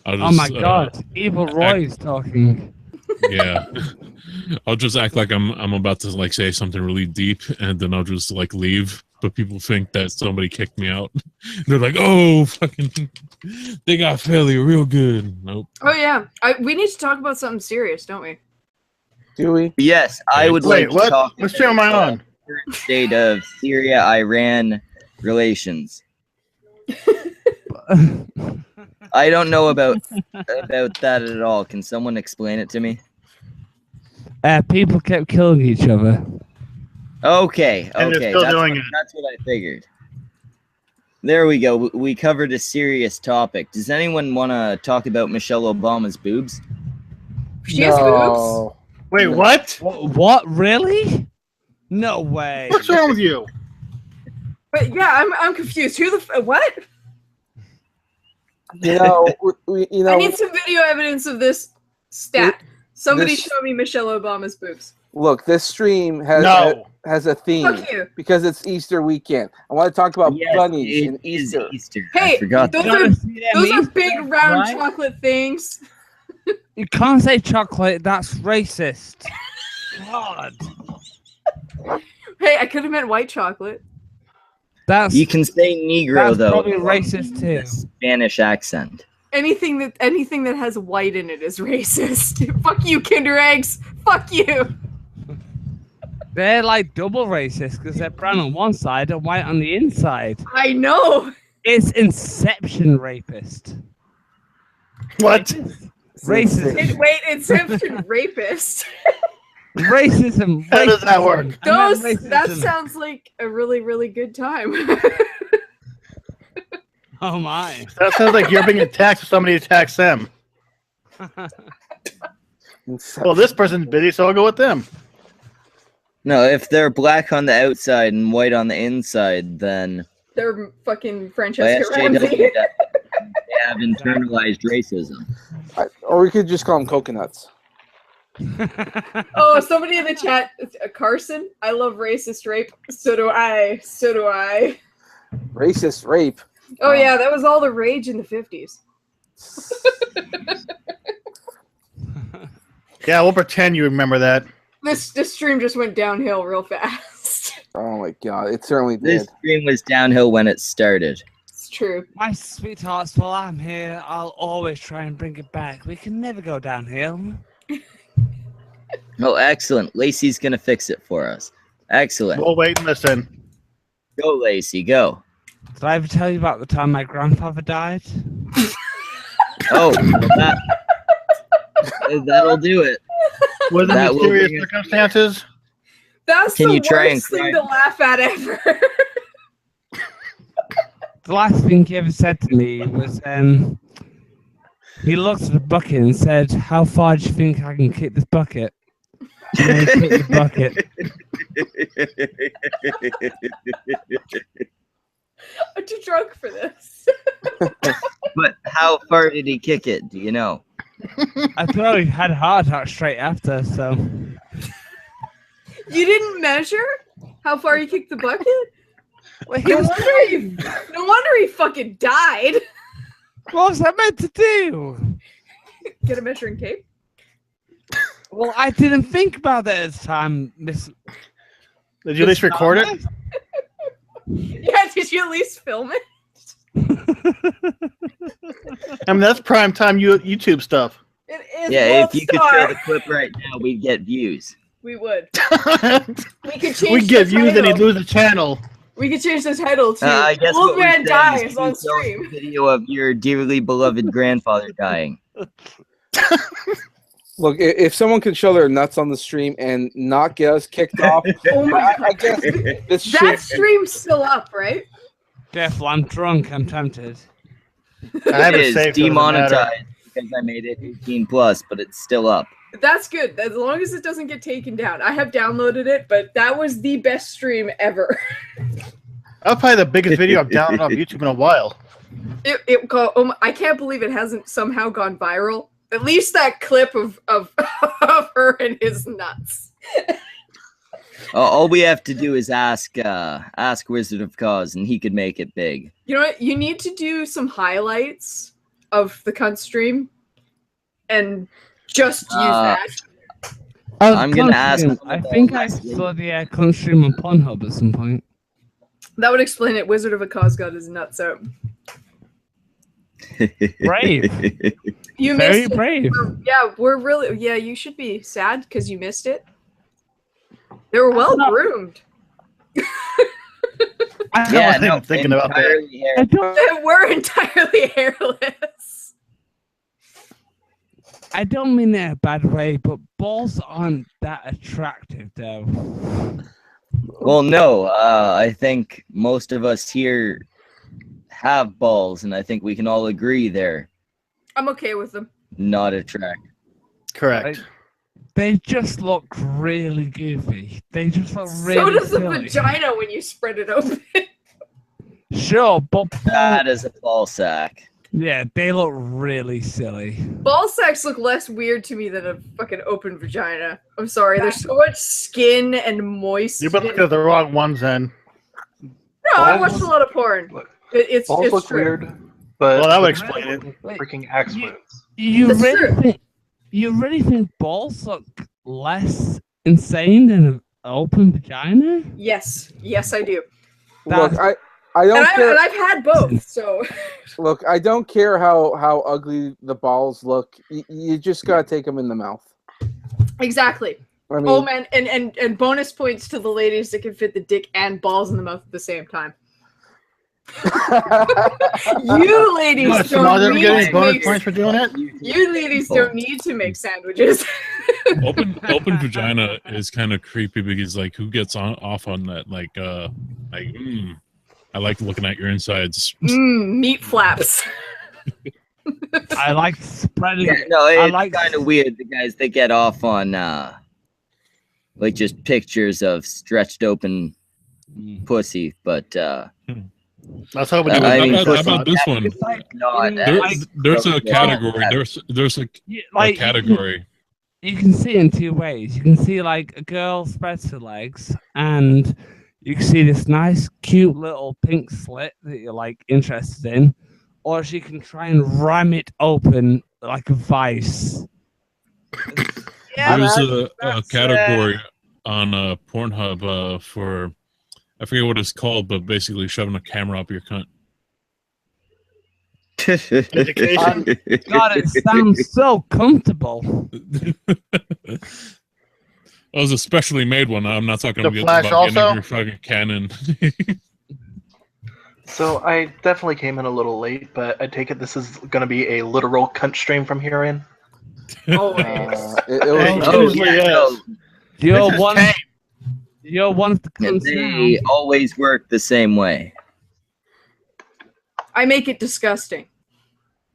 I'll just, Oh my god, Evil Roy's talking. Yeah, I'll just act like I'm about to like say something really deep, and then I'll just like leave. But people think that somebody kicked me out. They're like, "Oh, fucking, they got fairly real good." Nope. Oh yeah, we need to talk about something serious, don't we? Do we? Yes, I would like to what? talk What stream am I on? the current state of Syria-Iran relations. I don't know about that at all. Can someone explain it to me? People kept killing each other. Okay, And they're okay, still doing it. that's what I figured. There we go. We covered a serious topic. Does anyone want to talk about Michelle Obama's boobs? She has boobs. Wait, what? What? Really? No way. What's wrong with you? But yeah, I'm confused. Who the what? You know, I need some video evidence of this stat. Somebody this- show me Michelle Obama's boobs. Look, this stream has No. has a theme Fuck you. because it's Easter weekend. I want to talk about Yes, bunnies it and is Easter. Easter. Hey, I forgot those that. are big round right? chocolate things. You can't say chocolate. That's racist. God. Hey, I could have meant white chocolate. That's You can say Negro that's though. probably racist too. Spanish accent. Anything that has white in it is racist. Fuck you, Kinder Eggs. Fuck you. They're like double racist because they're brown on one side and white on the inside. I know. It's Inception rapist. What? Racist. Wait, Inception rapist. Racism. How does that work? Those. Racism. That sounds like a really, really good time. Oh my. That sounds like you're being attacked if somebody attacks them. Well, this person's busy, so I'll go with them. No, if they're black on the outside and white on the inside, then They're fucking by Francesca SJW, Ramsey. they have internalized racism. Or we could just call them coconuts. Oh, somebody in the chat, Carson. I love racist rape. So do I. So do I. Racist rape. Oh yeah, that was all the rage in the 50s. Yeah, we'll pretend you remember that. This stream just went downhill real fast. Oh my god, it certainly This did. stream was downhill when it started. It's true. My sweethearts, while I'm here, I'll always try and bring it back. We can never go downhill. Oh, excellent. Lacey's going to fix it for us. Excellent. We'll wait and listen. Go, Lacey, go. Did I ever tell you about the time my grandfather died? Oh, well, that'll do it. Was it That will mysterious bring us- circumstances? That's Can the you try and worst thing cry? to laugh at ever. The last thing he ever said to me was, he looked at the bucket and said, "How far do you think I can kick this bucket?" And then he kicked the bucket. I'm too drunk for this. But how far did he kick it? Do you know? I probably had a heart attack straight after, so. You didn't measure how far you kicked the bucket? Well, No wonder he fucking died. What was that meant to do? Get a measuring tape? Well, I didn't think about that at the time, Miss. Did you at least record it? Yeah, did you at least film it? I mean, that's prime time YouTube stuff. It is. Yeah, World if you could Star. show the clip right now, we'd get views. We would. We could change We'd get the views and title. he'd lose the channel. We could change the title to I guess Old what we're Man saying is Dies you on show a stream. video of your dearly beloved grandfather dying. Look, if someone could show their nuts on the stream and not get us kicked off, Oh my I guess this That shit. stream's still up, right? Jeff, I'm drunk. I'm tempted. I have It it is saved. So it doesn't matter. demonetized because I made it 18 plus, but it's still up. That's good. As long as it doesn't get taken down. I have downloaded it, but that was the best stream ever. That's probably the biggest video I've downloaded off YouTube in a while. I can't believe it hasn't somehow gone viral. At least that clip of her and his nuts. All we have to do is ask Wizard of Cause, and he could make it big. You know what? You need to do some highlights of the cunt stream and just use that. I'm gonna ask. I think I saw the cunt stream on Pornhub at some point. That would explain it. Wizard of a Cause got his nuts out. Brave. You Very missed it. brave. We're really. Yeah, you should be sad because you missed it. They were well groomed. Yeah, I wasn't thinking about that. They were entirely hairless. I don't mean that in a bad way, but balls aren't that attractive, though. Well, no, I think most of us here have balls, and I think we can all agree they're I'm okay with them. not attractive. Correct. They just look really goofy. They just look really So does the silly. vagina when you spread it open. Sure, but That is a ball sack. yeah, they look really silly. Ball sacks look less weird to me than a fucking open vagina. I'm sorry. There's so much skin and moist. You're looking at the wrong ones then. No, I watched a lot of porn. It's Balls look true. weird, but Well, that would explain it. freaking axe wounds. You That's true. really think balls look less insane than an open vagina? Yes, I do. Look, That- I don't care. And I've had both, so Look, I don't care how ugly the balls look. You just gotta take them in the mouth. exactly. I mean, Oh man, and bonus points to the ladies that can fit the dick and balls in the mouth at the same time. You ladies What, some other don't need getting to bonus make. points for doing it? You ladies don't need to make sandwiches. Open vagina is kind of creepy because like who gets off on that I like looking at your insides. Meat flaps. I like spreading. Yeah, no, I it's like kind of weird. The guys that get off on like just pictures of stretched open pussy, but I was hoping you I would mean, how pussy- about this one? not There's a category. There's a like category. you can see it in two ways. You can see like a girl spreads her legs, and you can see this nice, cute little pink slit that you're like interested in, or she can try and ram it open like a vice. There's a that's, category on Pornhub for I forget what it's called, but basically shoving a camera up your cunt. Education. God, it sounds so comfortable. That was a specially made one. I'm not talking The about Flash getting also? your fucking Canon. So I definitely came in a little late, but I take it this is going to be a literal cunt stream from here in. Always. it was, Oh, Usually, yeah, yes. no, You're This is one. tame. You're one of the cunts they now. always work the same way. I make it disgusting.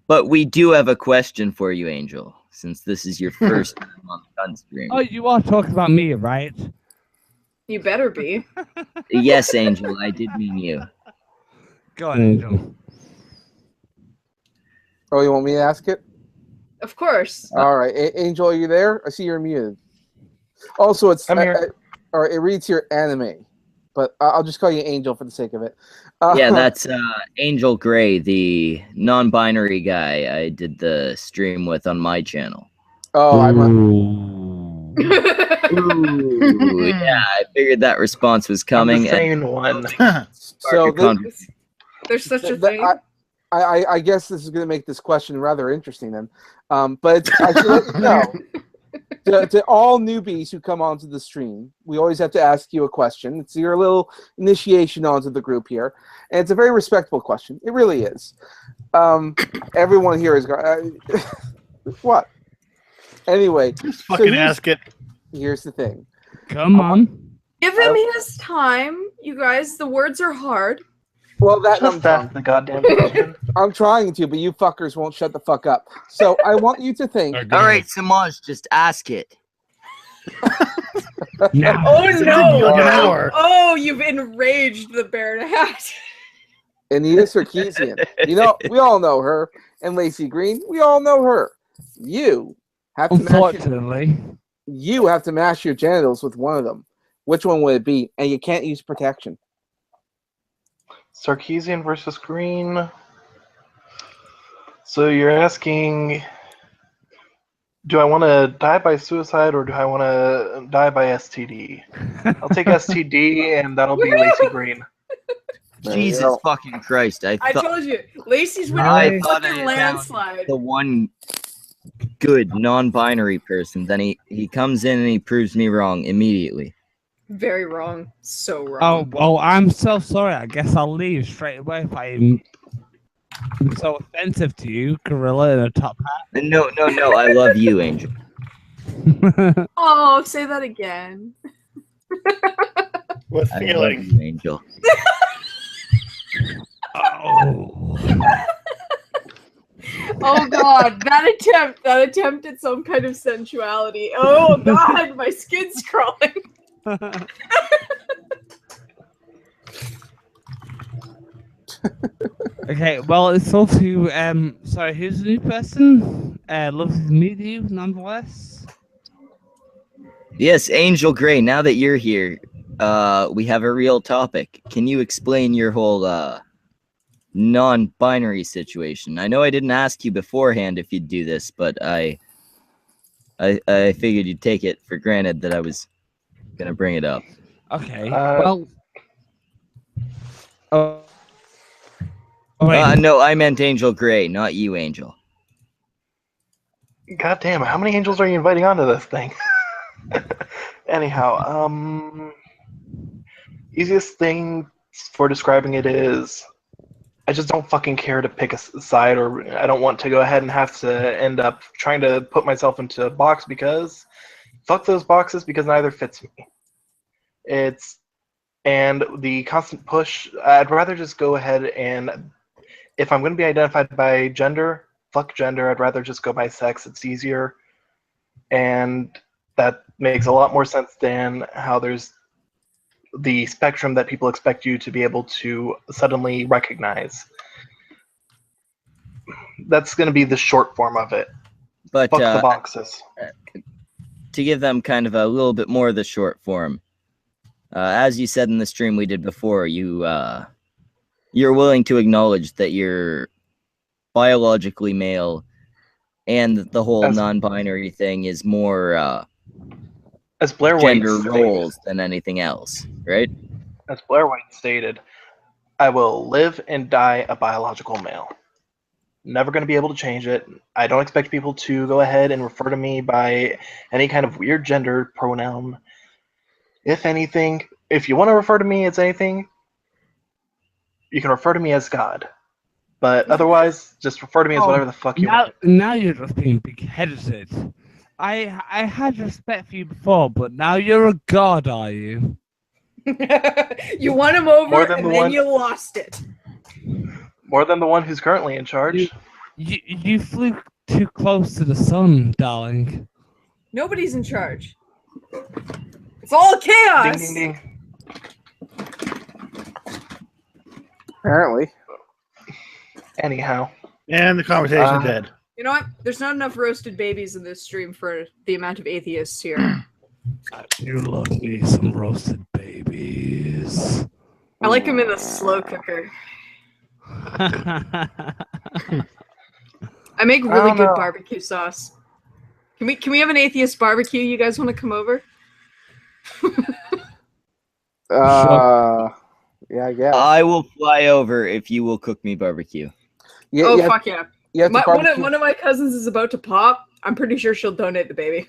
But we do have a question for you, Angel, since this is your first time on the gun stream. Oh, you are talking about me, right? You better be. Yes, Angel, I did mean you. Go on, Angel. oh, you want me to ask it? Of course. All right, Angel, are you there? I see you're muted. Also, it's I'm here. all right. It reads here anime, but I'll just call you Angel for the sake of it. Yeah, that's Angel Gray, the non-binary guy I did the stream with on my channel. Oh, I'm. Ooh, yeah, I figured that response was coming. I'm the sane one. So there's such a thing. I guess this is going to make this question rather interesting then. But I should let you know, to all newbies who come onto the stream, we always have to ask you a question. It's your little initiation onto the group here. And it's a very respectful question. It really is. Everyone here is going, what? Anyway. Just fucking ask it. Here's the thing. Come on. Give him his time, you guys. The words are hard. Well, that's the goddamn question. I'm trying to, but you fuckers won't shut the fuck up. So I want you to think. All right, Samaj, just ask it. Oh no! Oh, you've enraged the bear in a hat. Anita Sarkeesian. You know, we all know her. And Lacey Green, we all know her. You have to you have to mash your genitals with one of them. Which one would it be? And you can't use protection. Sarkeesian versus Green. So you're asking, do I want to die by suicide or do I want to die by STD? I'll take STD and that'll be Lacey Green. Jesus fucking Christ. I told you. Lacey's winning a fucking landslide. The one good non-binary person, then he comes in and he proves me wrong immediately. Very wrong. So wrong. Oh, I'm so sorry. I guess I'll leave straight away if I'm so offensive to you, gorilla in a top hat. No, I love you, Angel. Oh, say that again. What I feeling? love you, Angel. Oh God, that attempt at some kind of sensuality. Oh God, my skin's crawling. Okay, well, it's all to sorry, who's the new person? Lovely to meet you, nonetheless. Yes, Angel Gray, now that you're here, we have a real topic. Can you explain your whole non-binary situation? I know I didn't ask you beforehand if you'd do this, but I figured you'd take it for granted that I was gonna bring it up. Okay. Well. No, I meant Angel Gray, not you, Angel. God damn, how many angels are you inviting onto this thing? Anyhow, easiest thing for describing it is I just don't fucking care to pick a side, or I don't want to go ahead and have to end up trying to put myself into a box because fuck those boxes because neither fits me. And the constant push, I'd rather just go ahead and if I'm going to be identified by gender, fuck gender, I'd rather just go by sex. It's easier. And that makes a lot more sense than how there's the spectrum that people expect you to be able to suddenly recognize. That's going to be the short form of it. But fuck the boxes. To give them kind of a little bit more of the short form, as you said in the stream we did before, you're willing to acknowledge that you're biologically male, and the whole non-binary thing is more as Blair White gender roles than anything else, right? As Blair White stated, I will live and die a biological male. Never going to be able to change it. I don't expect people to go ahead and refer to me by any kind of weird gender pronoun. If anything, if you want to refer to me as anything, you can refer to me as God. But otherwise, just refer to me as whatever the fuck you want. Now you're just being big-headed. I had respect for you before, but now you're a god, are you? You won him over, and then you lost it. More than the one who's currently in charge. You flew too close to the sun, darling. Nobody's in charge. It's all chaos! Ding, ding, ding. Apparently. Anyhow. And the conversation's dead. You know what? There's not enough roasted babies in this stream for the amount of atheists here. You love me some roasted babies. I like them in the slow cooker. I make really good barbecue sauce. Can we have an atheist barbecue? You guys want to come over? Yeah, I guess. I will fly over if you will cook me barbecue. Yeah, oh, fuck yeah. One of my cousins is about to pop. I'm pretty sure she'll donate the baby.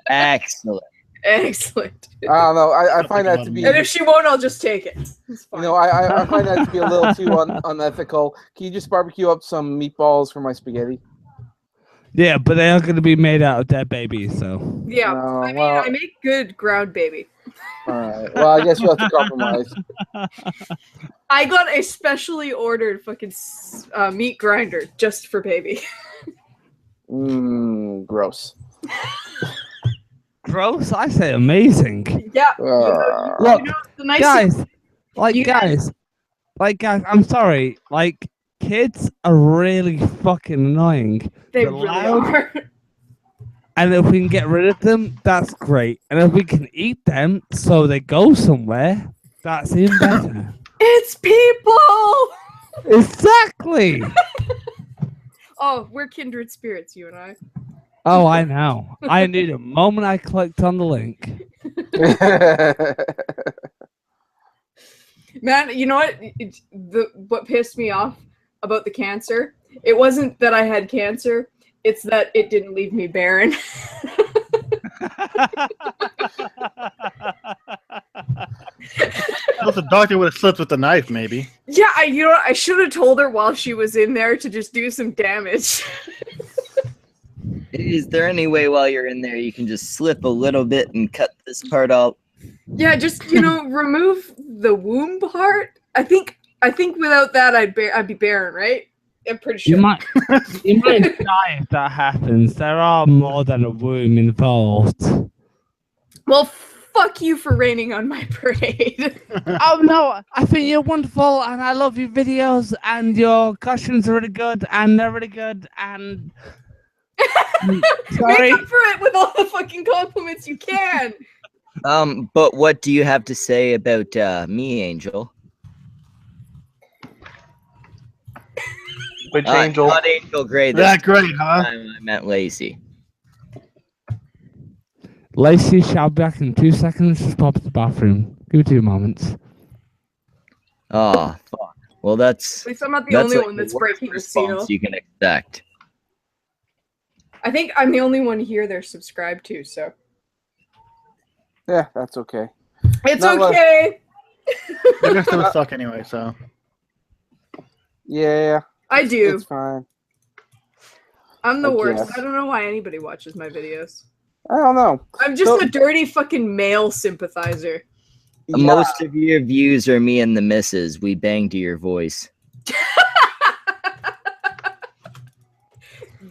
Excellent. Excellent. I don't know. I find that to be. And if she won't, I'll just take it. It's fine. You know, I find that to be a little too unethical. Can you just barbecue up some meatballs for my spaghetti? Yeah, but they are going to be made out of dead babies, so. Yeah, I make good ground baby. All right. Well, I guess we'll have to compromise. I got a specially ordered fucking meat grinder just for baby. Gross. Gross? I say amazing. Yeah. Look, guys, I'm sorry. Like, kids are really fucking annoying. They They're really loud, are. and if we can get rid of them, that's great. And if we can eat them so they go somewhere, that's even better. It's people! Exactly! Oh, we're kindred spirits, you and I. Oh, I know. I knew the moment I clicked on the link. Man, you know what? What pissed me off about the cancer? It wasn't that I had cancer. It's that it didn't leave me barren. Well, the doctor would have slipped with the knife, maybe. Yeah, I should have told her while she was in there to just do some damage. Is there any way while you're in there you can just slip a little bit and cut this part out? Yeah, just remove the womb part. I think without that I'd be barren, right? I'm pretty sure. You might die if that happens. There are more than a womb involved. Well, fuck you for raining on my parade. Oh no, I think you're wonderful and I love your videos and your costumes are really good and they're really good and sorry. Make up for it with all the fucking compliments you can. But what do you have to say about me, Angel? Which Angel? Not Angel Grey. That great, huh? I meant Lacey. Lacey shall be back in 2 seconds. Just pop to the bathroom. Give me 2 moments. Oh, fuck. Well, that's. At least I'm not the only one that's breaking the seal. You can expect. I think I'm the only one here they're subscribed to, so. Yeah, that's okay. It's okay. I guess they would suck anyway, so. Yeah. I do. It's fine. I'm the worst. guess. I don't know why anybody watches my videos. I don't know. I'm just a dirty fucking male sympathizer. Yeah. Most of your views are me and the missus. We bang to your voice.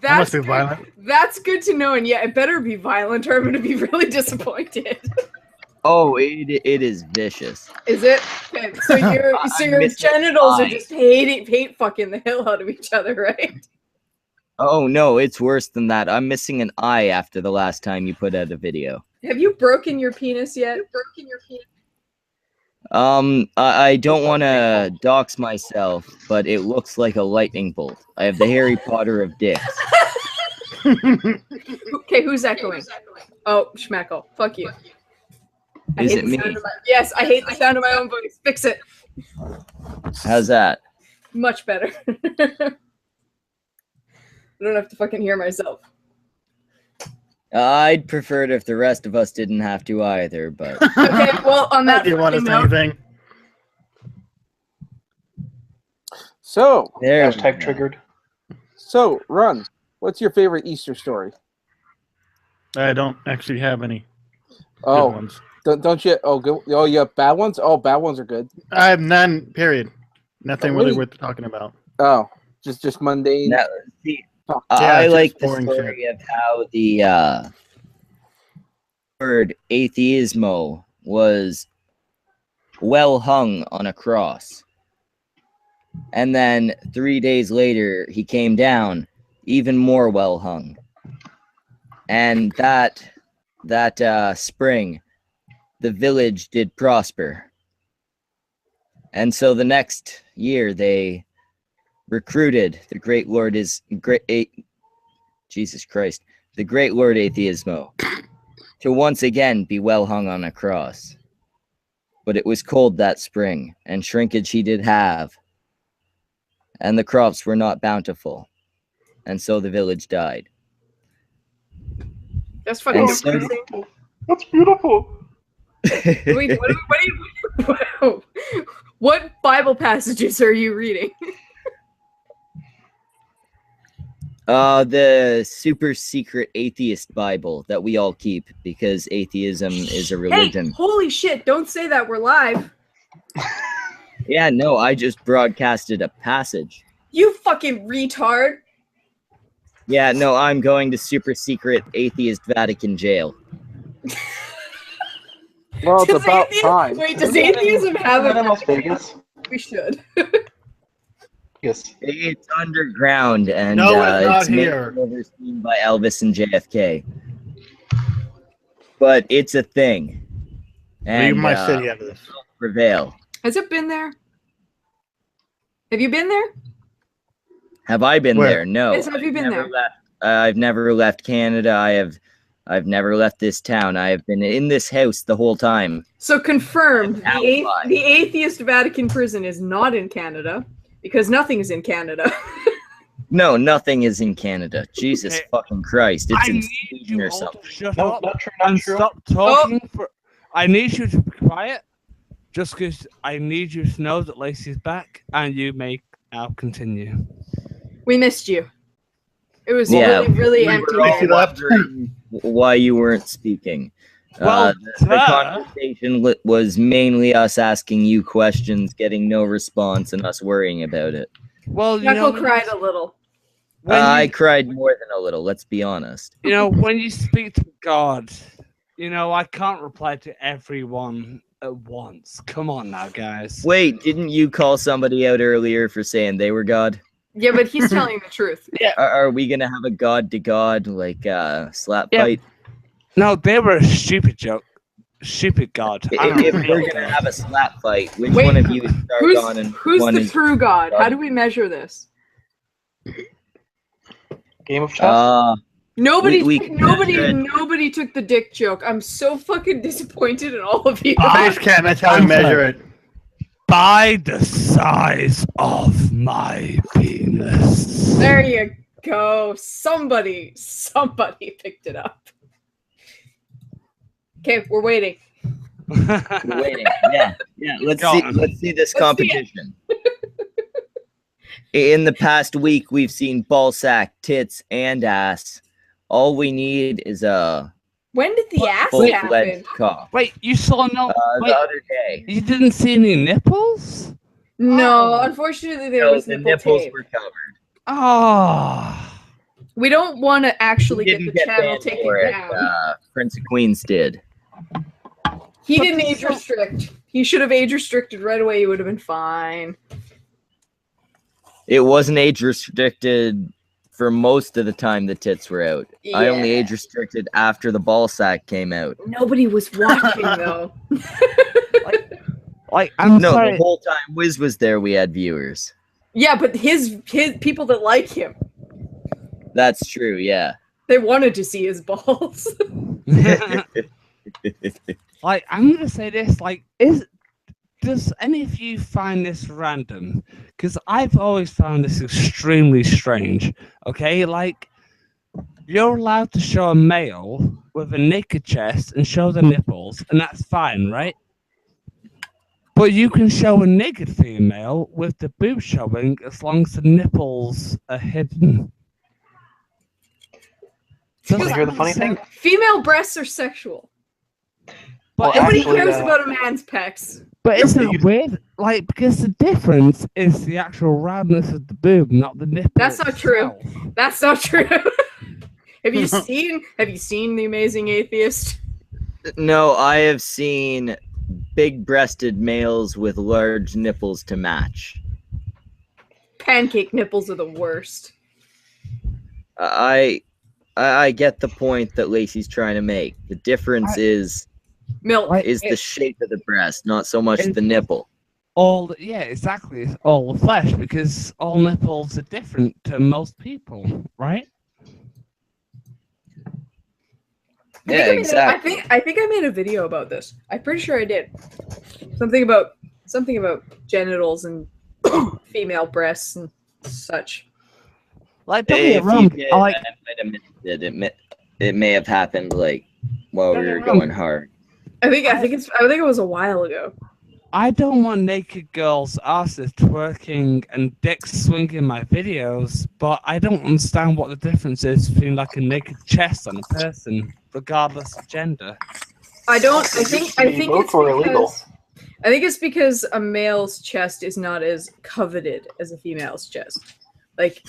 That must be violent. That's good to know, and yeah, it better be violent or I'm going to be really disappointed. Oh, it is vicious. Is it? Okay, so your genitals are just hate fucking the hell out of each other, right? Oh no, it's worse than that. I'm missing an eye after the last time you put out a video. Have you broken your penis yet? I don't want to dox myself, but it looks like a lightning bolt. I have the Harry Potter of dicks. Okay, who's echoing? Oh, Schmeckle. Fuck you. Is it me? Yes, I hate the sound of my own voice. Fix it. How's that? Much better. I don't have to fucking hear myself. I'd prefer it if the rest of us didn't have to either, but... Okay, well, on that you want to say note... anything? So... There Hashtag triggered. So, Run, what's your favorite Easter story? I don't actually have any Oh, good ones. Don't you? Oh, good. Oh, you have bad ones? Oh, bad ones are good. I have none, period. Nothing really Really? worth talking about. Oh, just mundane. Now, see, Oh, I it's like just the boring story of how the word atheismo was well hung on a cross. And then 3 days later, he came down, even more well hung. And that spring, the village did prosper. And so the next year, they recruited the great Lord Jesus Christ, the great Lord Atheismo, to once again be well hung on a cross. But it was cold that spring, and shrinkage he did have, and the crops were not bountiful, and so the village died. That's fucking And so- depressing. That's beautiful. Wait, what Bible passages are you reading? The super secret atheist Bible that we all keep because atheism is a religion. Hey, holy shit, don't say that, we're live. Yeah, no, I just broadcasted a passage. You fucking retard. Yeah, no, I'm going to super secret atheist Vatican jail. Well, it's Does about athe- time. Wait, does atheism have Isn't that in a Las Vegas? We should. Yes. It's underground, and No, it's not mainly here. overseen by Elvis and JFK. But it's a thing. And Leave my city out of this. prevail. Has it been there? Have you been there? Have I been Where? there? No. Yes, have you been there? I've never left Canada. I've never left this town. I have been in this house the whole time. So confirmed, Alibi. the atheist Vatican prison is not in Canada because nothing is in Canada. No, nothing is in Canada. Jesus Okay. fucking Christ. It's I in need Sweden you or all something. to shut No, up not true, not and true. stop talking for. I need you to be quiet, just because I need you to know that Lacey's back, and you may now continue. We missed you. It was Yeah, really, really we empty. were all here. wondering why you weren't speaking. Well, The conversation was mainly us asking you questions, getting no response, and us worrying about it. Well, you Knuckle know, cried a little. when I you, cried more than a little, let's be honest. you know, when you speak to God, you know, I can't reply to everyone at once. Come on now, guys. Wait, didn't you call somebody out earlier for saying they were God? Yeah, but he's telling the truth. Are we gonna have a God to God like slap Yeah. fight? No, they were a stupid joke. Stupid God. If we're gonna have a slap fight, which Wait, one of you is Sargon and Who's one the is true God? How do we measure this? Game of chess. Nobody, we can nobody, measure it. nobody took the dick joke. I'm so fucking disappointed in all of you. Face cam, that's how we measure it. By the size of my penis. There you go. Somebody picked it up. Okay, we're waiting. We're waiting. Yeah. Let's Go see. on. Let's see this Let's see it. competition. In the past week, we've seen ball sack, tits, and ass. All we need is a When did the ass full-fledged happen? cock. Wait, you saw no? The Wait, other day, you didn't see any nipples? No, Oh. unfortunately there no, was the nipple nipples tape. were covered. Oh. We don't want to actually We get the didn't get channel banned taken for it. down. Prince of Queens did. He But didn't this age is so- restrict. He should have age restricted right away. He would have been fine. It wasn't age restricted for most of the time the tits were out. I only Yeah. age restricted after the ball sack came out. Nobody was watching though. Like, I'm No, sorry. the whole time Wiz was there, we had viewers. Yeah, but his people that like him, That's true, yeah. they wanted to see his balls. Like, I'm gonna say this. Like, does any of you find this random? Because I've always found this extremely strange. Okay, like, you're allowed to show a male with a naked chest and show the nipples, and that's fine, right? But you can show a naked female with the boob showing as long as the nipples are hidden. Want to hear the funny thing? Female breasts are sexual. But Well, Nobody actually, cares about a man's pecs. But isn't it weird? Like, because the difference is the actual roundness of the boob, not the nipple. That's not true. itself. That's not true. Have you seen The Amazing Atheist? No, I have seen big-breasted males with large nipples to match. Pancake nipples are the worst. I get the point that Lacey's trying to make. The difference is Milk. the shape of the breast, not so much the nipple. Yeah, exactly. It's all the flesh, because all nipples are different to most people, right? Yeah, exactly. I think I made a video about this. I'm pretty sure I did. Something about genitals and female breasts and such. Like, don't get wrong. I might have missed it. It may have happened like while we were going hard. I think it was a while ago. I don't want naked girls' asses twerking and dicks swinging my videos, but I don't understand what the difference is between like a naked chest on a person, regardless of gender. I think both are illegal. I think it's because a male's chest is not as coveted as a female's chest. Like,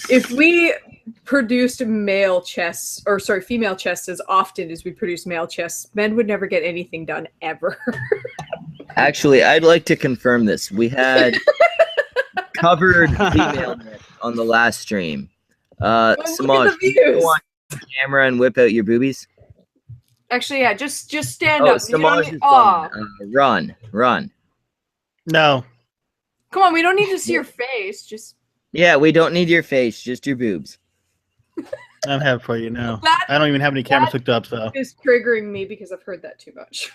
if we produced female chests as often as we produce male chests, men would never get anything done ever. Actually, I'd like to confirm this. We had covered female nips on the last stream. Samaj, can you go on camera and whip out your boobies? Actually, yeah, just stand up. Samaj is run. No. Come on, we don't need to see your face. Just yeah, we don't need your face, just your boobs. I don't have it for you now. I don't even have any cameras hooked up, so. It's triggering me because I've heard that too much.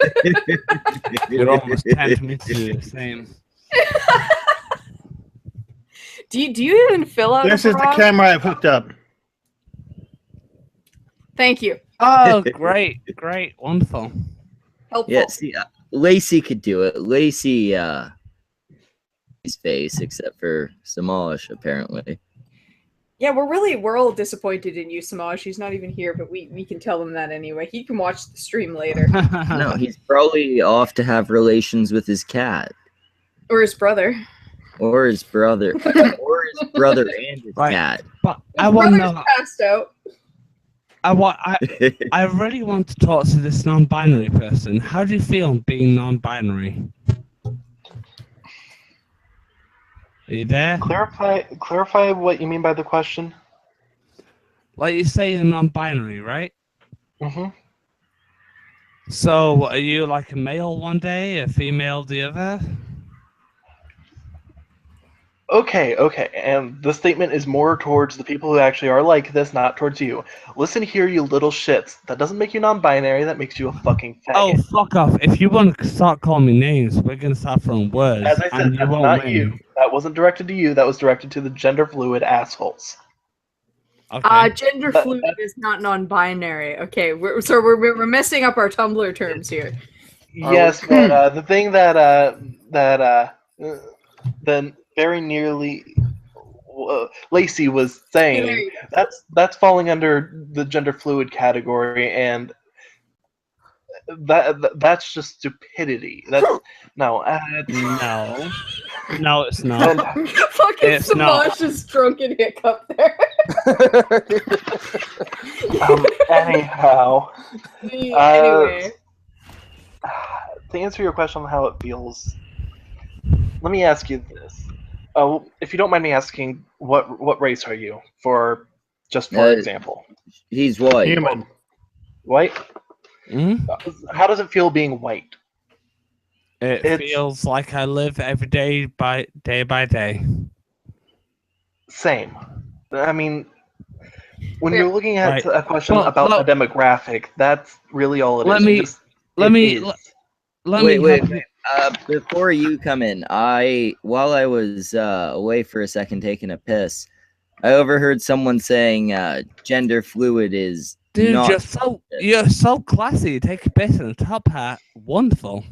It almost tempted me to do the same. Do you even fill out? This is the camera I've hooked up. Thank you. Oh, great, wonderful. Helpful. Yeah, see, Lacey could do it. Lacey, his face, except for Samaj, apparently. Yeah, we're all disappointed in you, Samaj. He's not even here, but we can tell him that anyway. He can watch the stream later. No, he's probably off to have relations with his cat. Or his brother. Or his brother. Or his brother and his cat. But I want to know. Passed out. I really want to talk to this non-binary person. How do you feel being non-binary? Are you there? Clarify what you mean by the question. Like you say, you're non-binary, right? Mm-hmm. So, are you like a male one day, a female the other? Okay, and the statement is more towards the people who actually are like this, not towards you. Listen here, you little shits. That doesn't make you non-binary, that makes you a fucking faggot. Oh, fuck off. If you want to start calling me names, we're going to start throwing words. As I said, that's not you. That wasn't directed to you, that was directed to the gender-fluid assholes. Okay. Gender fluid is not non-binary. Okay, we're messing up our Tumblr terms here. Yes, but the thing that then very nearly Lacey was saying, that's falling under the gender fluid category, and that's just stupidity. That's no, it's not. Fucking Samaj is drunken hiccup there. Anyhow, anyway, to answer your question on how it feels, let me ask you this. If you don't mind me asking, what race are you? For example, he's white. Human. White. Mm? How does it feel being white? It feels like I live every day by day. Same. I mean, when you're looking at a question about a demographic, that's really all it is. Let me. Wait. Before you come in, while I was away for a second taking a piss, I overheard someone saying gender fluid is Dude, not... you're so classy. You take a piss in a top hat. Wonderful.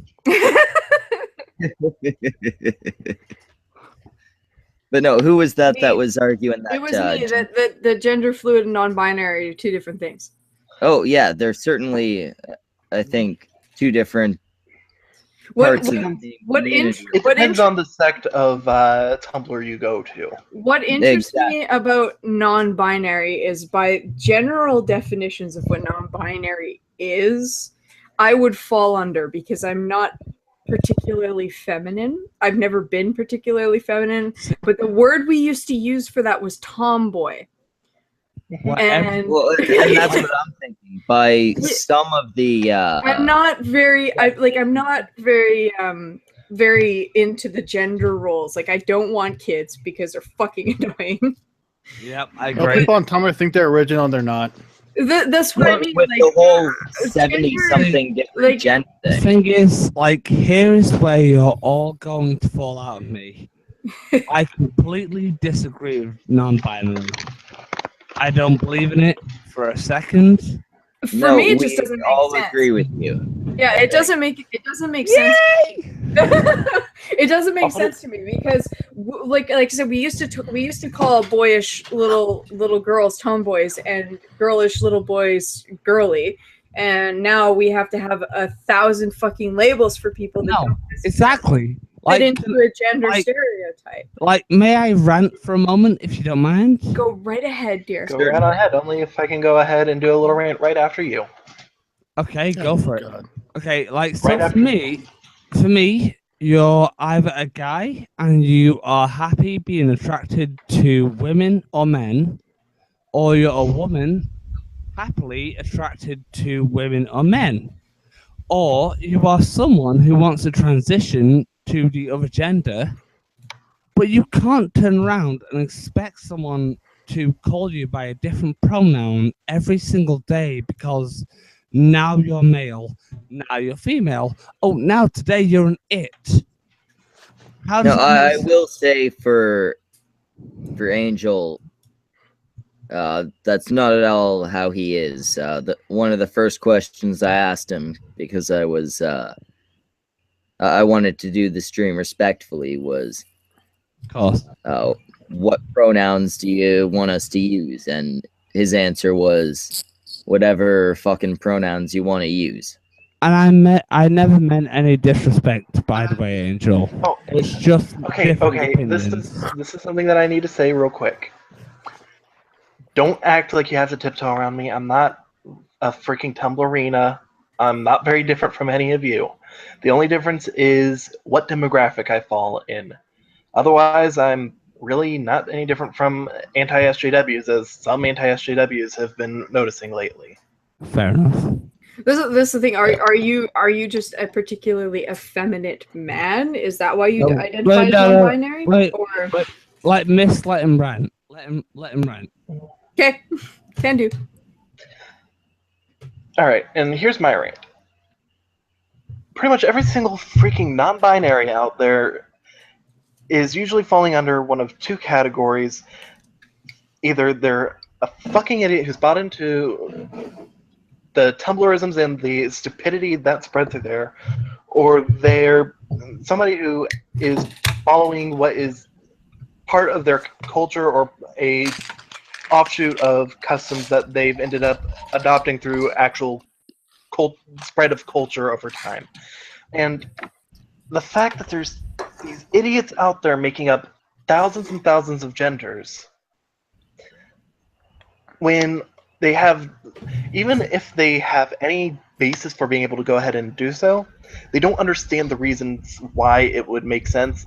But no, who was that was arguing that? It was me. That the gender fluid and non-binary are two different things. Oh yeah, they're certainly, I think, two different parts of the community. It depends on the sect of Tumblr you go to. What interests me about non-binary is, by general definitions of what non-binary is, I would fall under, because I'm not particularly feminine. I've never been particularly feminine, but the word we used to use for that was tomboy. And well, and that's what I'm thinking. By some of the, I'm not very very into the gender roles. Like, I don't want kids because they're fucking annoying. Yep, I Well, agree. people on Tumblr think they're original, and they're not. That's what I mean. With Like, the whole 70-something different like, gender The thing. thing is, like, here is where you're all going to fall out of me. I completely disagree with non-binary. I don't believe in it for a second. For me, it just doesn't make all sense. agree with you. Yeah, it doesn't make sense. It doesn't make sense to me because, like I said, we used to call boyish little girls tomboys and girlish little boys girly, and now we have to have 1,000 fucking labels for people that don't Exactly. fit into a gender stereotype. Like, may I rant for a moment, if you don't mind? Go right ahead, dear. Go right on ahead. Only if I can go ahead and do a little rant right after you. Okay, go for it. Okay, like, so Right after for me, you're either a guy and you are happy being attracted to women or men, or you're a woman happily attracted to women or men, or you are someone who wants to transition to the other gender, but you can't turn around and expect someone to call you by a different pronoun every single day because now you're male, now you're female. Oh, now today you're an it. How does No, that make I sense? will say for Angel, that's not at all how he is. One of the first questions I asked him, because I was I wanted to do the stream respectfully, was, what pronouns do you want us to use? And his answer was, whatever fucking pronouns you want to use. And I never meant any disrespect, by the way, Angel. Oh, it's just okay. opinions. This is something that I need to say real quick. Don't act like you have to tiptoe around me. I'm not a freaking Tumblerina. I'm not very different from any of you. The only difference is what demographic I fall in. Otherwise, I'm really not any different from anti-SJWs, as some anti-SJWs have been noticing lately. Fair enough. This is the thing. Are you just a particularly effeminate man? Is that why you identify as non-binary? Wait, Or like, Miss, let him rant. Let him rant. okay, can do. All right, and here's my rant. Pretty much every single freaking non-binary out there is usually falling under one of two categories. Either they're a fucking idiot who's bought into the Tumblrisms and the stupidity that spread through there, or they're somebody who is following what is part of their culture or a offshoot of customs that they've ended up adopting through actual spread of culture over time. And the fact that there's these idiots out there making up thousands and thousands of genders, when they have, even if they have any basis for being able to go ahead and do so, they don't understand the reasons why it would make sense,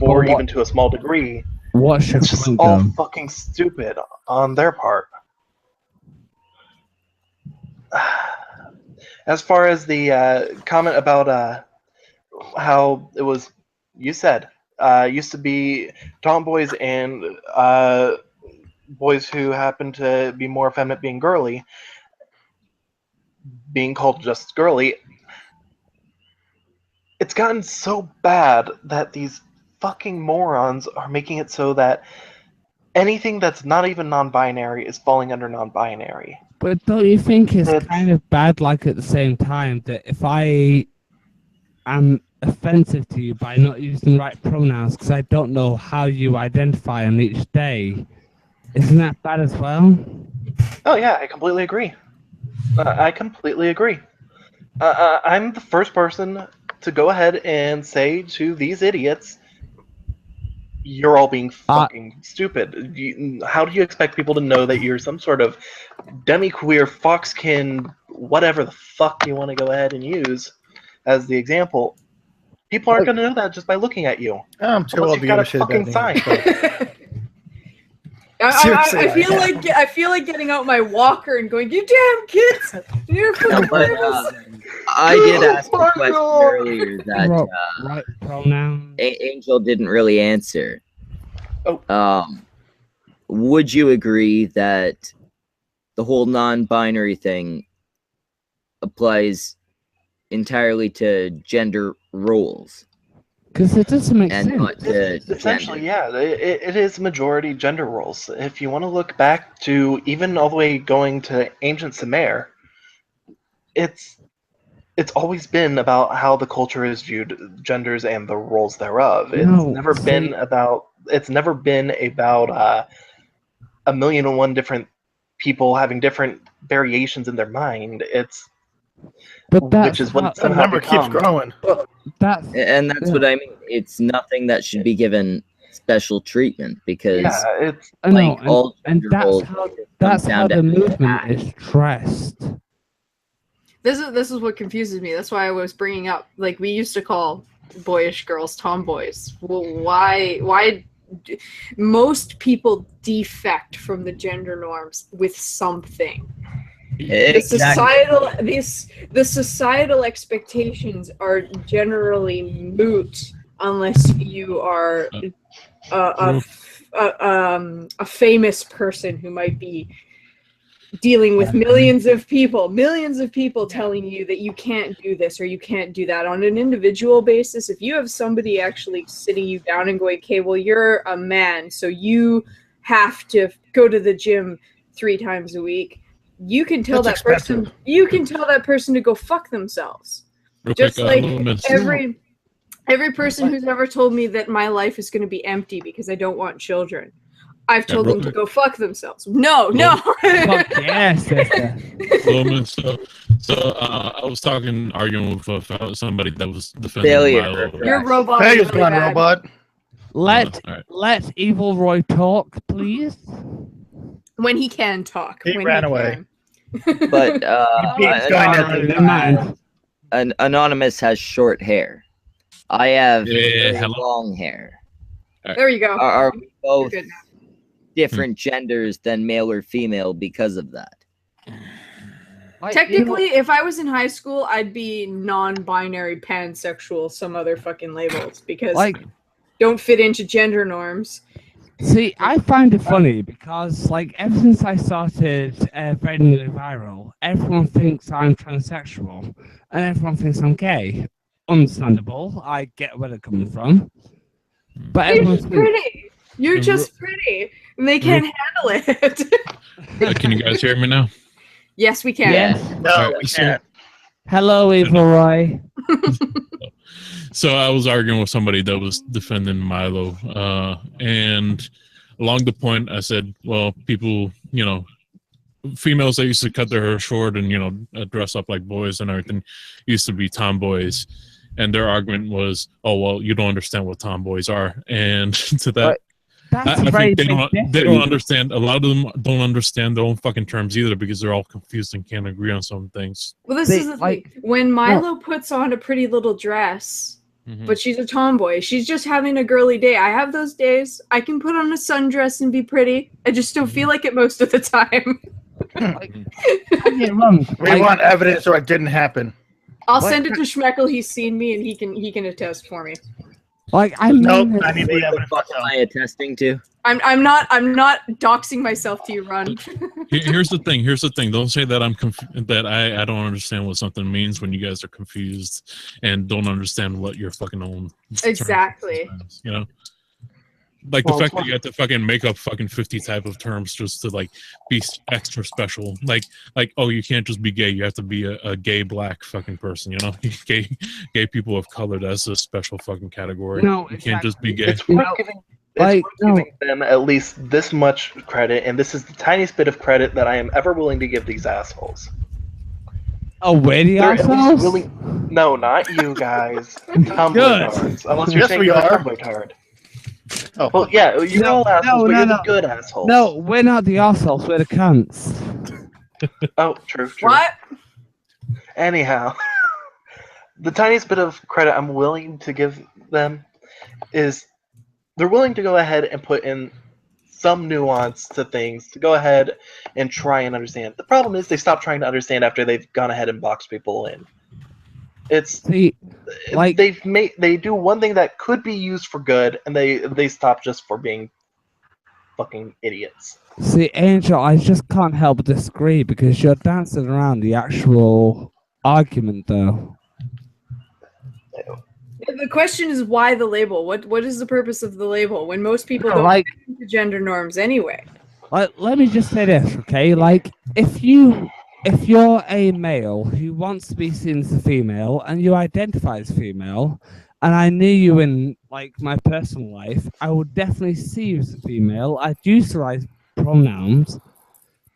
or even to a small degree. What's your It's just point, all though? fucking stupid on their part. As far as the comment about how it was, you said, used to be tomboys and boys who happen to be more effeminate being girly, being called just girly. It's gotten so bad that these fucking morons are making it so that anything that's not even non-binary is falling under non-binary. But don't you think it's kind of bad, like, at the same time, that if I am offensive to you by not using the right pronouns because I don't know how you identify on each day, isn't that bad as well? Oh yeah, I completely agree. I completely agree. I'm the first person to go ahead and say to these idiots, you're all being fucking stupid. How do you expect people to know that you're some sort of demi-queer, foxkin, whatever the fuck you want to go ahead and use as the example, People aren't going to know that just by looking at you. I'm too Unless old to you've got give a a shit about fucking any of sign. this. I feel like getting out my walker and going, "You damn kids! You're fucking But I did ask a question earlier that right pronoun. Angel didn't really answer. Oh. Would you agree that the whole non-binary thing applies entirely to gender roles? Because it doesn't make and sense. not to Essentially, gender. yeah, it is majority gender roles. If you want to look back to even all the way going to ancient Sumer, it's always been about how the culture is viewed, genders and the roles thereof. It's never been about a million and one different people having different variations in their mind. Which is what the number keeps growing. That's what I mean. It's nothing that should be given special treatment because it's like all and gender that's roles how comes down to the movement is dressed. This is what confuses me. That's why I was bringing up, like, we used to call boyish girls tomboys. Well, why most people defect from the gender norms with something. Exactly. The societal expectations are generally moot unless you are a famous person who might be dealing with millions of people telling you that you can't do this or you can't do that. On an individual basis, if you have somebody actually sitting you down and going, okay, well, you're a man, so you have to go to the gym 3 times a week, you can tell that person to go fuck themselves. Just like every person who's ever told me that my life is going to be empty because I don't want children, I've told them to go fuck themselves. No. Fuck yes, sister. I was arguing with somebody that was defending Failure. Milo. Your robot. Failure's gone, robot. Let Evil Roy talk, please. When he can talk. He ran away. But Anonymous has short hair. I have long hair. There you go. Are we both different genders than male or female because of that? Technically, if I was in high school, I'd be non-binary, pansexual, some other fucking labels because don't fit into gender norms. See, I find it funny because, like, ever since I started very nearly viral, everyone thinks I'm transsexual and everyone thinks I'm gay. Understandable. I get where they're coming from. But you're just pretty. You're just pretty. And they can't handle it. Can you guys hear me now? Yes, we can. Yes. No, we can't. Hello, Evil Roy. So I was arguing with somebody that was defending Milo, and along the point, I said, well, people, females that used to cut their hair short and, dress up like boys and everything used to be tomboys. And their argument was, oh, well, you don't understand what tomboys are. And to that, I think they don't understand. A lot of them don't understand their own fucking terms either because they're all confused and can't agree on some things. Well, this is the thing. When Milo puts on a pretty little dress, but she's a tomboy, she's just having a girly day. I have those days. I can put on a sundress and be pretty. I just don't feel like it most of the time. We want evidence or it didn't happen. I'll send it to Schmeckel. He's seen me and he can attest for me. I need the evidence. What am I attesting to? I'm not doxing myself to you, Ron. Here's the thing. Don't say that I don't understand what something means when you guys are confused and don't understand what your fucking own exactly. Like the fact that you have to fucking make up fucking 50 type of terms just to like be extra special. Like oh, you can't just be gay. You have to be a gay black fucking person. Gay people of color. That's a special fucking category. No, you can't just be gay. It's worth giving them at least this much credit, and this is the tiniest bit of credit that I am ever willing to give these assholes. Oh, where the assholes? No, not you guys. Tumblr unless you're saying you're a Tumblr tard. Oh. Well, yeah, you're all assholes, but you're the good assholes. No, we're not the assholes, we're the cunts. Oh, true. What? Anyhow, the tiniest bit of credit I'm willing to give them is they're willing to go ahead and put in some nuance to things to go ahead and try and understand. The problem is they stop trying to understand after they've gone ahead and boxed people in. It's they do one thing that could be used for good, and they stop just for being fucking idiots. See, Angel, I just can't help but disagree because you're dancing around the actual argument, though. The question is why the label? What is the purpose of the label when most people don't like fit into gender norms anyway? Let me just say this, okay? Like, if you're a male who wants to be seen as a female and you identify as female, and I knew you in like my personal life, I would definitely see you as a female. I'd utilize pronouns,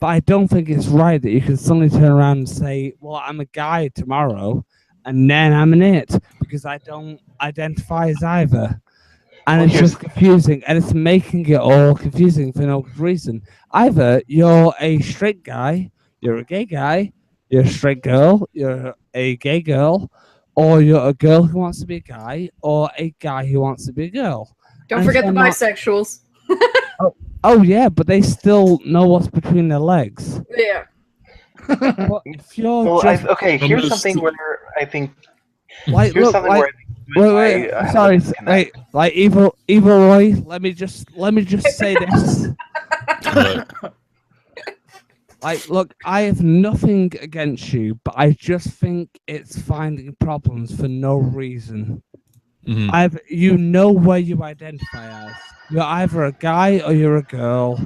but I don't think it's right that you can suddenly turn around and say, "Well, I'm a guy tomorrow," and then I'm an it because I don't identify as either. And it's just confusing, and it's making it all confusing for no reason. Either you're a straight guy, you're a gay guy, you're a straight girl, you're a gay girl, or you're a girl who wants to be a guy, or a guy who wants to be a girl. Don't forget the bisexuals. Oh yeah, but they still know what's between their legs. Yeah. But if you're here's something where I think. Like, here's look, something like, where I sorry, wait, like Evil Roy. Let me just say this. Like, look, I have nothing against you, but I just think it's finding problems for no reason. Mm-hmm. You know where you identify as. You're either a guy or you're a girl.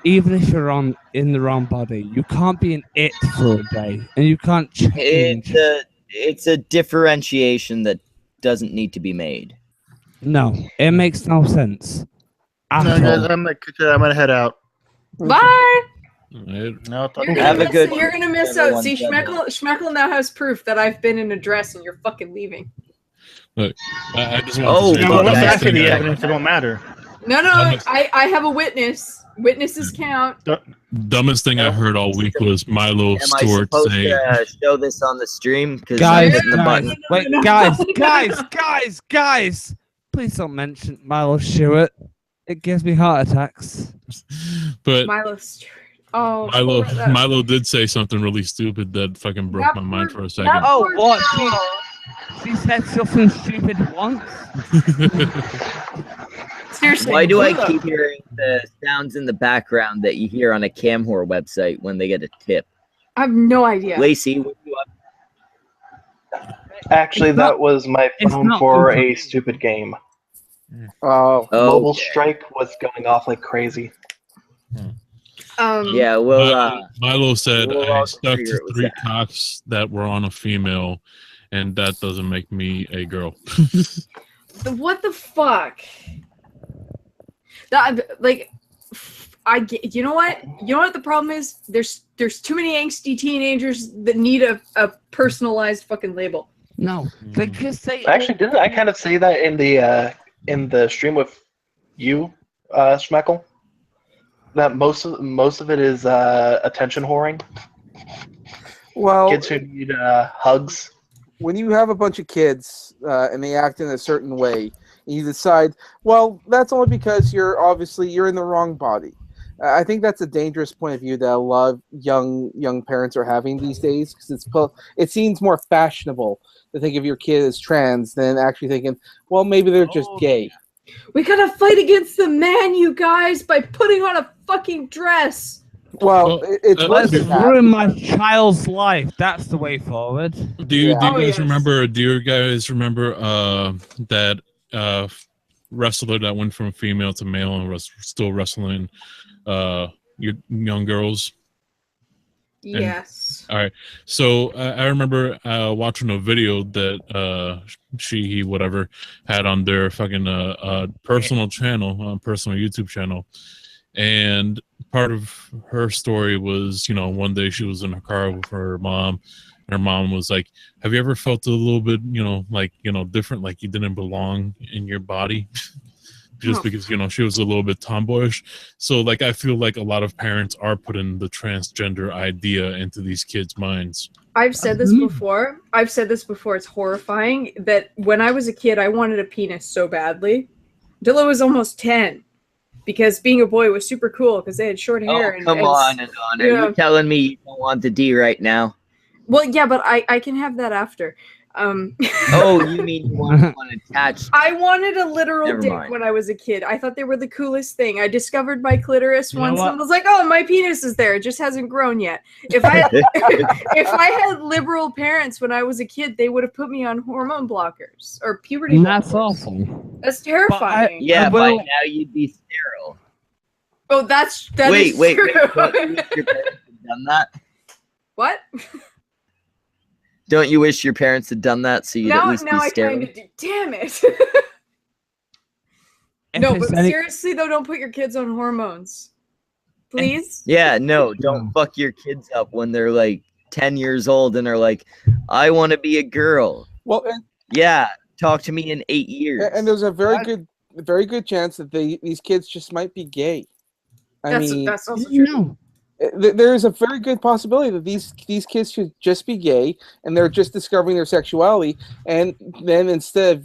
Even if you're in the wrong body, you can't be an it for a day, and you can't change. It's a differentiation that doesn't need to be made. No, it makes no sense. No, guys, I'm gonna head out. Bye. No, You're gonna miss out. See, Schmeckle now has proof that I've been in a dress, and you're fucking leaving. Look, I just want to say well, after the evidence, it won't matter. No, I have a witness. Witnesses count. Dumbest thing I heard all week was Milo Stewart say. To show this on the stream? Guys, Guys, guys, please don't mention Milo Stewart. It gives me heart attacks. But Milo Stewart. Oh, Milo did say something really stupid that fucking broke my mind for a second. Oh, what? She said something stupid once. Seriously, why do I keep hearing the sounds in the background that you hear on a Camhor website when they get a tip? I have no idea. Lacey, what you up? Actually, that was my phone for a stupid game. Mobile Strike was going off like crazy. Yeah, well, Milo said I stuck to 3 cocks that were on a female, and that doesn't make me a girl. What the fuck? That, like, you know what? You know what the problem is? There's too many angsty teenagers that need a personalized fucking label. No, because they actually didn't. I kind of say that in the stream with you, Schmeckle. That most of it is attention whoring. Well, kids who need hugs. When you have a bunch of kids and they act in a certain way, and you decide, well, that's only because you're in the wrong body. I think that's a dangerous point of view that a lot of young parents are having these days, because it seems more fashionable to think of your kid as trans than actually thinking, well, maybe they're just gay. We gotta fight against the man, you guys, by putting on a fucking dress. Well, it's let's ruin my child's life. That's the way forward. Do you guys remember? Do you guys remember that wrestler that went from female to male and was still wrestling young girls? Yes. All right. So I remember watching a video that he whatever had on their fucking personal channel, personal YouTube channel, and part of her story was, one day she was in her car with her mom, and her mom was like, "Have you ever felt a little bit, different, like you didn't belong in your body?" just because she was a little bit tomboyish. So like I feel like a lot of parents are putting the transgender idea into these kids' minds. I've said this before. It's horrifying that when I was a kid, I wanted a penis so badly. Until I was almost 10. Because being a boy was super cool because they had short hair. Oh, come on. Are you telling me you don't want the D right now? Well, yeah, but I can have that after. Oh, you mean you want one attached? I wanted a literal dick when I was a kid. I thought they were the coolest thing. I discovered my clitoris once and was like, "Oh, my penis is there. It just hasn't grown yet." If I had liberal parents when I was a kid, they would have put me on hormone blockers or puberty blockers. That's awful. That's terrifying. By now you'd be sterile. Oh, that is wait, true. Don't you wish your parents had done that? What? Don't you wish your parents had done that so you'd at least be sterile? Now I kind of do. Damn it. No, but seriously though, don't put your kids on hormones. Please? Yeah, no, don't fuck your kids up when they're like 10 years old and are like, I want to be a girl. Well, yeah, talk to me in 8 years. And there's a very good chance that these kids just might be gay. That's also true. There is a very good possibility that these kids should just be gay and they're just discovering their sexuality, and then instead of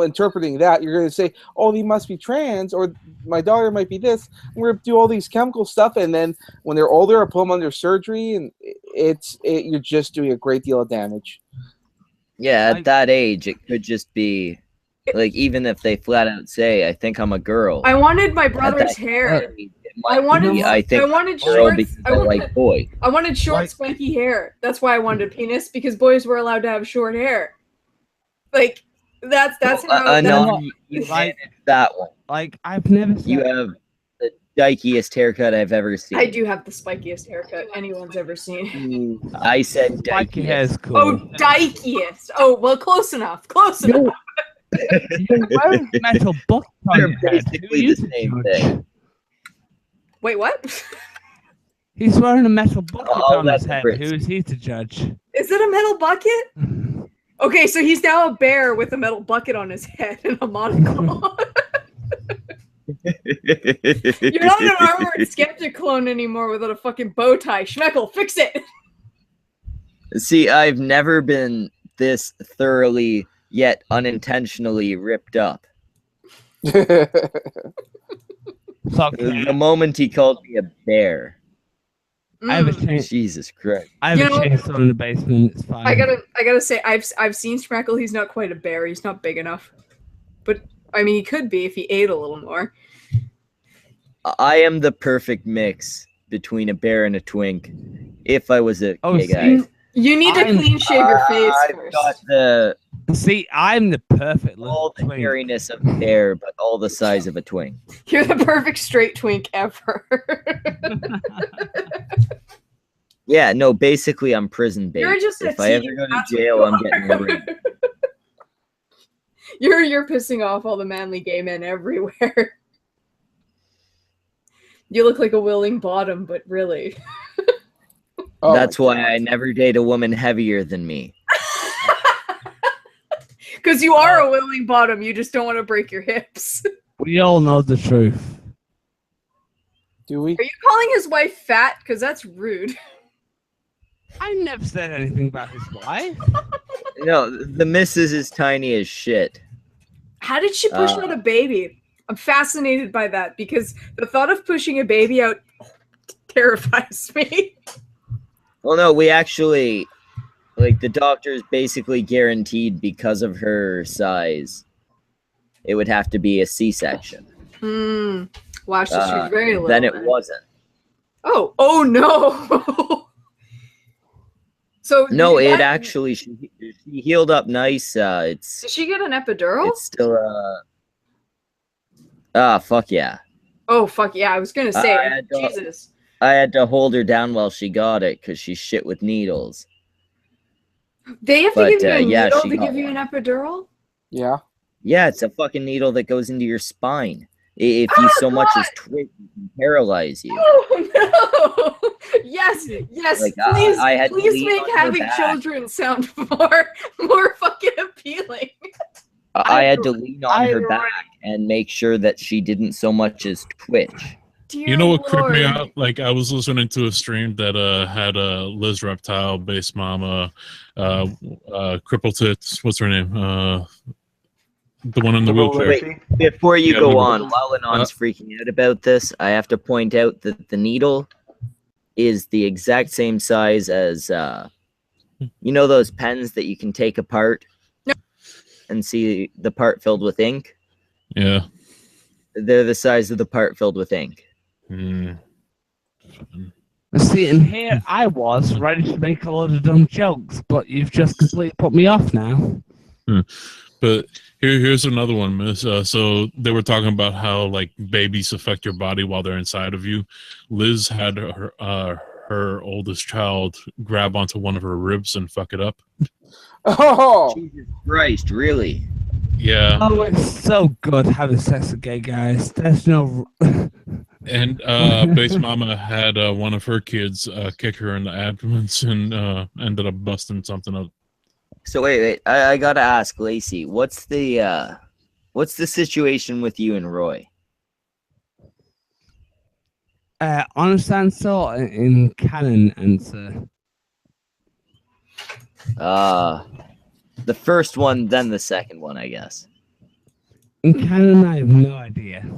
interpreting that, you're going to say, oh, they must be trans, or my daughter might be this, and we're going to do all these chemical stuff, and then when they're older I'll put them under surgery, and you're just doing a great deal of damage. Yeah, at that age it could just be like, even if they flat out say, I think I'm a girl. I wanted my brother's hair. I wanted short, spiky hair. That's why I wanted a penis, because boys were allowed to have short hair. Like that's how. You like that one. Like I've never seen. You have the dykiest haircut I've ever seen. I do have the spikiest haircut anyone's ever seen. I said spiky hair is cool. Oh, dykiest. Oh, well, close enough. Close enough. You're wearing metal bucket on your head. Basically the same thing. Wait, what? He's wearing a metal bucket on his head. Who is he to judge? Is it a metal bucket? Okay, so he's now a bear with a metal bucket on his head and a monocle. You're not an armored skeptic clone anymore without a fucking bow tie. Schmeckle, fix it! See, I've never been this thoroughly yet unintentionally ripped up. The moment he called me a bear. I have a chainsaw. Jesus Christ! I have a chainsaw in the basement. It's fine. I gotta say, I've seen Schmeckle. He's not quite a bear. He's not big enough, but I mean, he could be if he ate a little more. I am the perfect mix between a bear and a twink. If I was a gay guy, you need to clean shave your face first. Got the. See, I'm the perfect all the hairiness of a bear, but all the size of a twink. You're the perfect straight twink ever. Yeah, no, basically I'm prison bait. You're just if I ever go to jail, I'm getting raped. You're pissing off all the manly gay men everywhere. You look like a willing bottom, but really. That's why I never date a woman heavier than me. Because you are a willing bottom, you just don't want to break your hips. We all know the truth. Do we? Are you calling his wife fat? Because that's rude. I never said anything about his wife. No, the missus is tiny as shit. How did she push out a baby? I'm fascinated by that, because the thought of pushing a baby out terrifies me. Well, no, we actually... Like, the doctor's basically guaranteed, because of her size, it would have to be a C-section. Wow, she's very little. Then it wasn't. Oh no! So no, it actually, she healed up nice. Did she get an epidural? It's still fuck yeah. Oh, fuck yeah, I was gonna say, Jesus. I had to hold her down while she got it, because she's shit with needles. They have to give you a needle to give you an epidural? Yeah. Yeah, it's a fucking needle that goes into your spine. If you so much as twitch, it can paralyze you. Oh no! Yes, like, please make having children sound more fucking appealing. I had to lean on her back and make sure that she didn't so much as twitch. Dear You know what creeped me Lord. out? Like I was listening to a stream that had Liz Reptile, Base Mama, Cripple Tits. What's her name? The one in the wheelchair. Wait, before you Yeah, go the- on, while Anon's freaking out about this, I have to point out that the needle is the exact same size as you know those pens that you can take apart and see the part filled with ink? Yeah. They're the size of the part filled with ink. See, and here I was ready to make a lot of dumb jokes, but you've just completely put me off now. But here's another one, Miss. So they were talking about how like babies affect your body while they're inside of you. Liz had her oldest child grab onto one of her ribs and fuck it up. Oh, Jesus Christ, really? Yeah. Oh, it's so good having sex with gay guys. There's no. And Base Mama had one of her kids kick her in the abdomen and ended up busting something up. So wait, I gotta ask Lacey, what's the situation with you and Roy? Honest answer in canon answer. The first one, then the second one, I guess. In canon, I have no idea.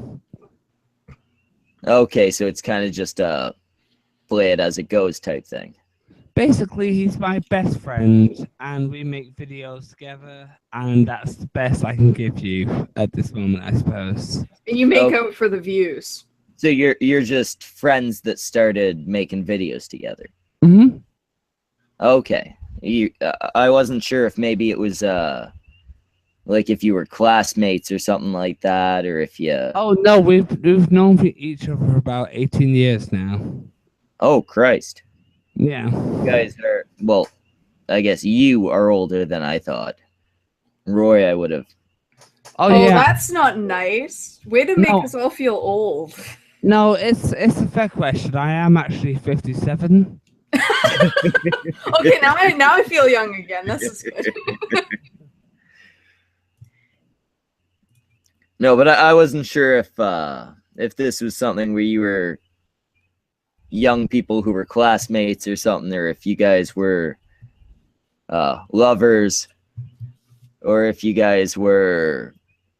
Okay, so it's kind of just a play it as it goes type thing. Basically, he's my best friend, and we make videos together, and that's the best I can give you at this moment, I suppose. And you make out for the views. So you're just friends that started making videos together. Mm-hmm. Okay. I wasn't sure if maybe it was like if you were classmates or something like that, or if you. Oh no, we've known each other for about 18 years now. Oh Christ. Yeah. You guys are, well, I guess you are older than I thought. Roy, I would have. Oh Oh, yeah. that's not nice. Way to make us all feel old. No, it's a fair question. I am actually 57. Okay, now I feel young again. This is good. No, but I wasn't sure if this was something where you were young people who were classmates or something, or if you guys were lovers, or if you guys were.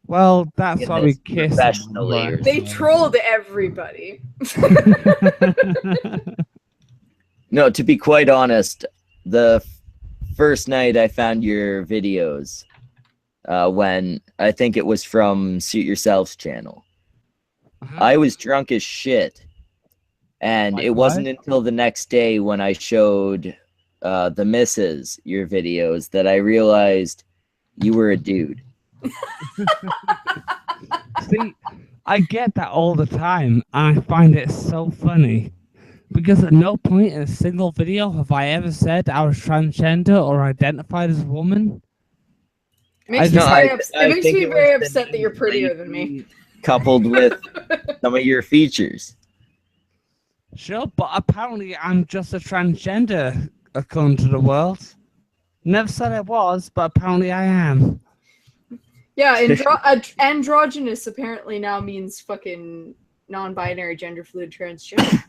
Well, that's why we kissed. Professionally. They trolled everybody. No, to be quite honest, the first night I found your videos, when I think it was from Suit Yourselves channel, I was drunk as shit. And it wasn't until the next day when I showed the missus your videos that I realized you were a dude. See, I get that all the time, and I find it so funny. Because at no point in a single video have I ever said I was transgender or identified as a woman. It makes me very upset that you're prettier than me. Coupled with some of your features. Sure, but apparently I'm just a transgender according to the world. Never said I was, but apparently I am. Yeah, androgynous apparently now means fucking non-binary, gender fluid, transgender.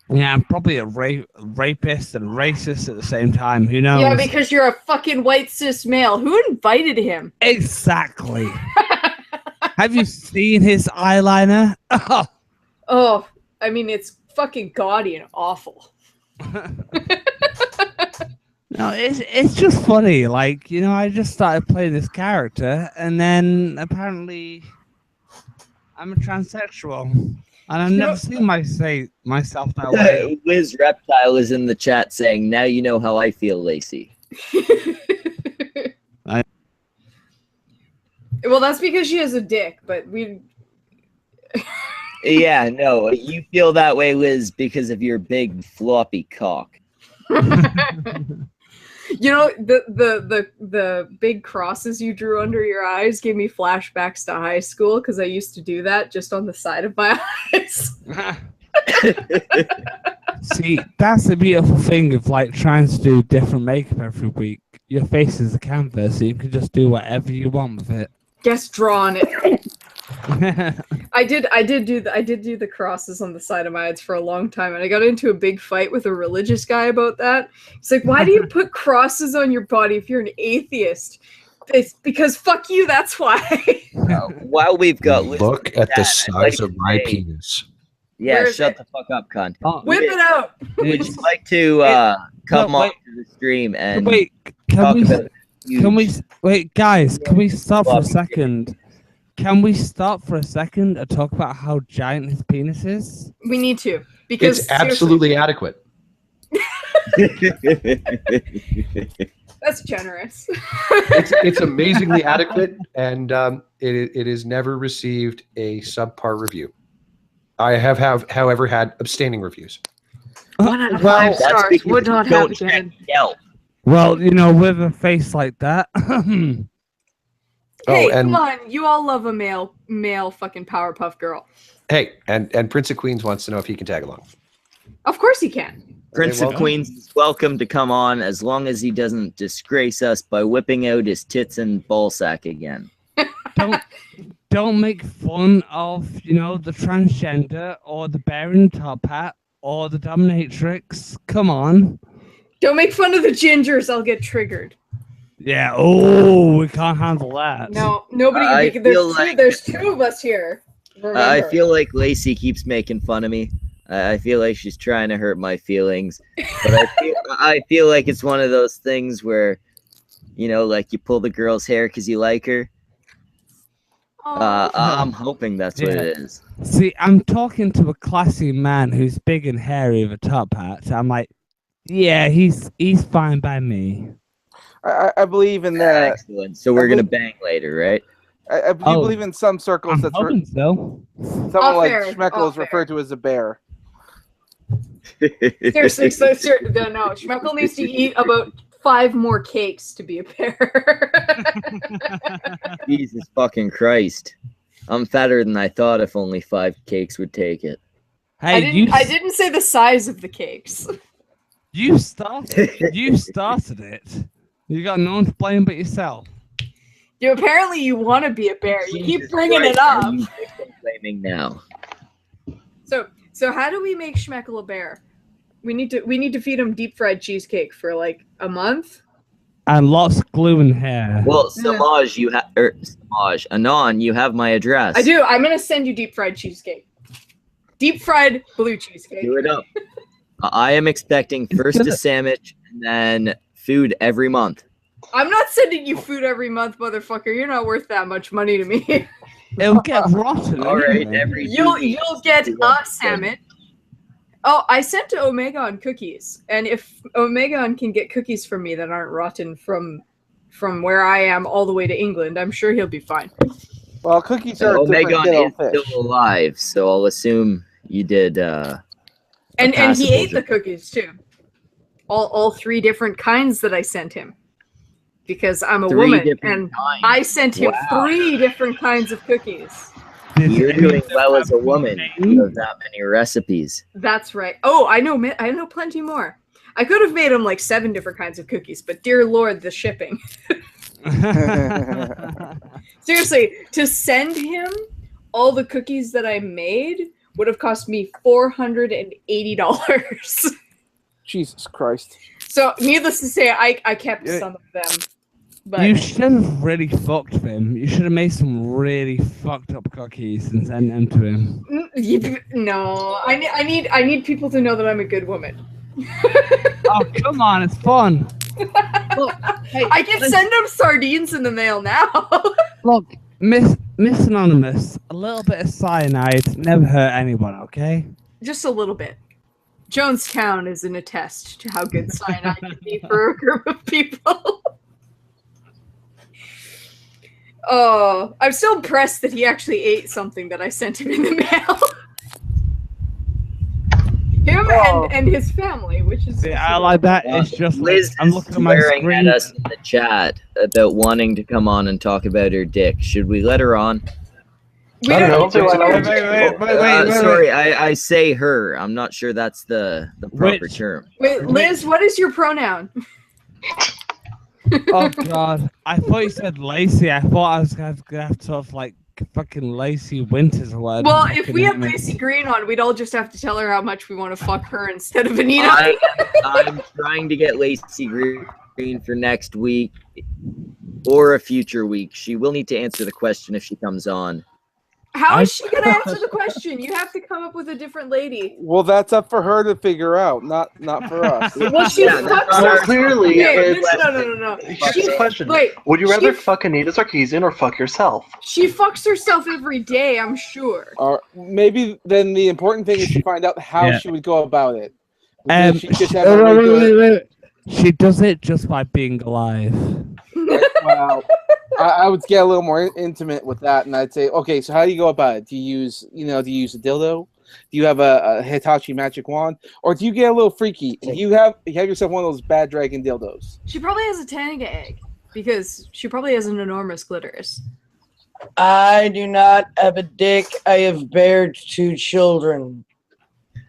Yeah, I'm probably a rapist and racist at the same time. Who knows? Yeah, because you're a fucking white cis male. Who invited him? Exactly. Have you seen his eyeliner? Oh, I mean, it's fucking gaudy and awful. No, it's just funny. Like, you know, I just started playing this character, and then apparently I'm a transsexual. And I've never seen myself that way. Liz Reptile is in the chat saying, "Now you know how I feel, Lacey." Well, that's because she has a dick, but we. Yeah, no, you feel that way, Liz, because of your big floppy cock. You know, the big crosses you drew under your eyes gave me flashbacks to high school because I used to do that just on the side of my eyes. See, that's the beautiful thing of like trying to do different makeup every week. your face is a canvas, so you can just do whatever you want with it. Guess draw on it. I did do the crosses on the side of my heads for a long time, and I got into a big fight with a religious guy about that. He's like, "Why do you put crosses on your body if you're an atheist?" It's because fuck you. That's why. While we've got look at the size of my penis. Yeah, shut the fuck up, cunt. Whip it out. Would you like to come on to the stream and wait? Can we guys? Can we stop for a second? Can we stop for a second and talk about how giant his penis is? We need to, because it's absolutely adequate. That's generous. It's amazingly adequate, and it has never received a subpar review. I have however, had abstaining reviews. 1 out of 5 stars would not have again. Well, you know, with a face like that. Hey, come on! You all love a male fucking Powerpuff Girl. Hey, and Prince of Queens wants to know if he can tag along. Of course he can. Prince of Queens is welcome to come on as long as he doesn't disgrace us by whipping out his tits and ballsack again. Don't make fun of, you know, the transgender or the bear in top hat or the dominatrix. Come on. Don't make fun of the gingers. I'll get triggered. Yeah. Oh, we can't handle that. No, nobody can be. There's two of us here. I feel like Lacey keeps making fun of me. I feel like she's trying to hurt my feelings, but I feel like it's one of those things where, you know, like you pull the girl's hair because you like her. I'm hoping that's what it is. See, I'm talking to a classy man who's big and hairy with a top hat. So I'm like, yeah, he's fine by me. I believe in that. Excellent. So we're gonna bang later, right? I believe in some circles that's so. Someone like Schmeckle is referred to as a bear. Seriously, no. Schmeckle needs to eat about 5 more cakes to be a bear. Jesus fucking Christ! I'm fatter than I thought. If only 5 cakes would take it. Hey, I didn't say the size of the cakes. You started it. You got no one to blame but yourself. Apparently you want to be a bear. You keep bringing it up. Blaming now. So how do we make Schmeckle a bear? We need to feed him deep fried cheesecake for like a month. And lots of glue and hair. Well, Samaj, Anon, you have my address. I do. I'm gonna send you deep fried cheesecake. Deep fried blue cheesecake. Do it up. I am expecting first a sandwich and then food every month. I'm not sending you food every month, motherfucker. You're not worth that much money to me. It'll get rotten. All right, you'll get a sandwich. Oh, I sent to Omegon cookies, and if Omegon can get cookies from me that aren't rotten from where I am all the way to England, I'm sure he'll be fine. Well, cookies are Omegon is still alive, so I'll assume you did. And he ate the cookies too. All 3 different kinds that I sent him. Because I'm a woman, and I sent him 3 different kinds of cookies. You're doing well as a woman. You have that many recipes. That's right. Oh, I know plenty more. I could have made him like 7 different kinds of cookies, but dear Lord, the shipping. Seriously, to send him all the cookies that I made would have cost me $480. Jesus Christ. So, needless to say, I kept some of them. But you should have really fucked him. You should have made some really fucked up cookies and sent them to him. No, I need people to know that I'm a good woman. Oh, come on, it's fun. Look, hey, I can send them sardines in the mail now. Look, Miss Anonymous, a little bit of cyanide never hurt anyone, okay? Just a little bit. Jonestown is an attest to how good cyanide can be for a group of people. Oh, I'm still impressed that he actually ate something that I sent him in the mail. Him and his family, which is... Yeah, I like that. It's just Liz I'm looking at my screen. At us in the chat about wanting to come on and talk about her dick. Should we let her on? I don't know. Sorry, I say her. I'm not sure that's the proper term. Wait, Liz, what is your pronoun? Oh god, I thought you said Lacey. I thought I was gonna have to have like fucking Lacey Winters or whatever. Well, if we had Lacey Green on, we'd all just have to tell her how much we want to fuck her instead of Anita. I'm trying to get Lacey Green for next week or a future week. She will need to answer the question if she comes on. How is she gonna answer the question? You have to come up with a different lady. Well, that's up for her to figure out, not for us. Well, she fucks Well, her. clearly, Okay, it's no. here's She, the question: wait, would you rather she- fuck Anita Sarkeesian or fuck yourself? She fucks herself every day, I'm sure. Or maybe then the important thing is to find out how she would go about it. Would she just have a regular... She does it just by being alive. Wow. I would get a little more intimate with that, and I'd say, okay, so how do you go about it? Do you use a dildo? Do you have a Hitachi magic wand, or do you get a little freaky and you have yourself one of those bad dragon dildos? She probably has a tanga egg because she probably has an enormous clitoris. I do not have a dick. I have bared 2 children.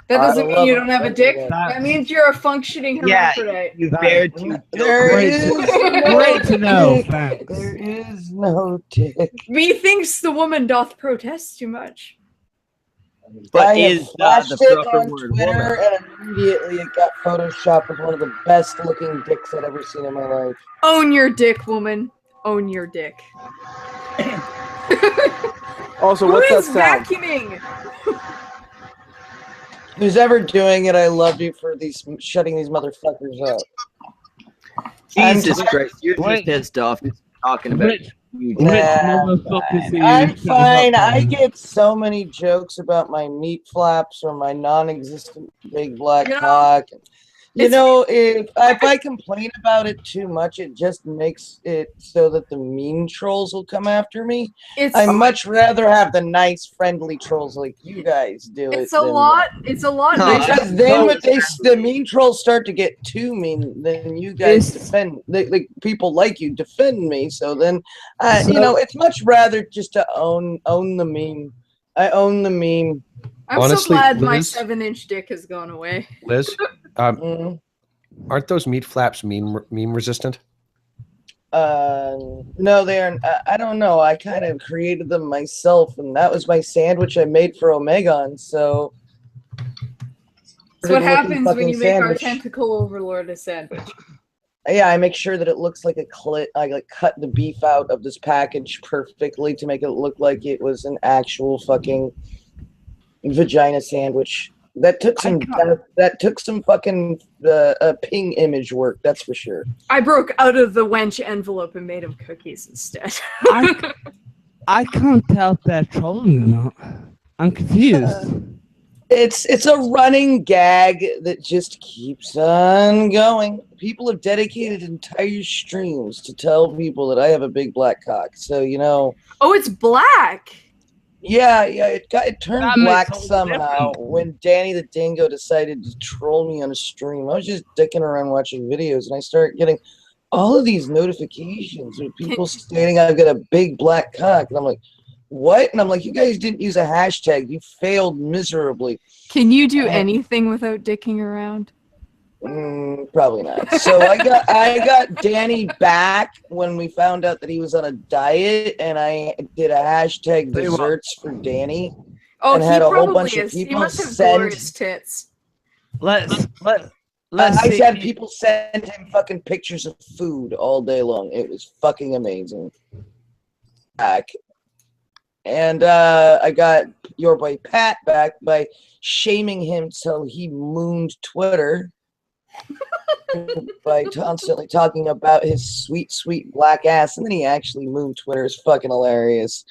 That doesn't mean you don't have a dick. That- That means you're a functioning hermaphrodite. You bared 2 There is no Great to know. dick. Thanks. There is no dick. Methinks the woman doth protest too much. But I have is flashed the it proper on word Twitter, woman? and immediately it got photoshopped with one of the best looking dicks I've ever seen in my life. Own your dick, woman. Own your dick. Also, Who what's that is sound? vacuuming? Who's ever doing it, I love you for shutting these motherfuckers up. Jesus Christ, you're just pissed off talking about it. I'm fine. I get so many jokes about my meat flaps or my non-existent big black cock. You know, if I complain about it too much, it just makes it so that the mean trolls will come after me. I much rather have the nice, friendly trolls like you guys do it. It's a lot. It's a lot. Because then when the mean trolls start to get too mean, then you guys defend, like people like you defend me. So then, it's much rather just to own the meme. I own the meme. I'm Honestly, so glad my Liz- 7-inch dick has gone away. Liz, aren't those meat flaps meme resistant? No, they are. I don't know. I kind of created them myself, and that was my sandwich I made for Omegon. So That's what happens when you make our sandwich. tentacle overlord a sandwich. Yeah, I make sure that it looks like a clit. I like cut the beef out of this package perfectly to make it look like it was an actual fucking vagina sandwich. That took some fucking ping image work. That's for sure. I broke out of the wench envelope and made him cookies instead. I can't tell if they're trolling or not. I'm confused. It's a running gag that just keeps on going. People have dedicated entire streams to tell people that I have a big black cock. So Oh, it's black. Yeah, it turned That black makes all the somehow difference. when Danny the Dingo decided to troll me on a stream. I was just dicking around watching videos, and I started getting all of these notifications with people stating I've got a big black cock, and I'm like, what? And I'm like, you guys didn't use a hashtag. You failed miserably. Can you do anything without dicking around? Probably not. So I got Danny back when we found out that he was on a diet, and I did a hashtag desserts for Danny. Oh, and he had a whole probably bunch is. of He people must have send. glorious tits. Let's I see. had people send him fucking pictures of food all day long. It was fucking amazing. Back. And I got your boy Pat back by shaming him till he mooned Twitter by constantly talking about his sweet, sweet black ass. And then he actually mooned Twitter. It's fucking hilarious.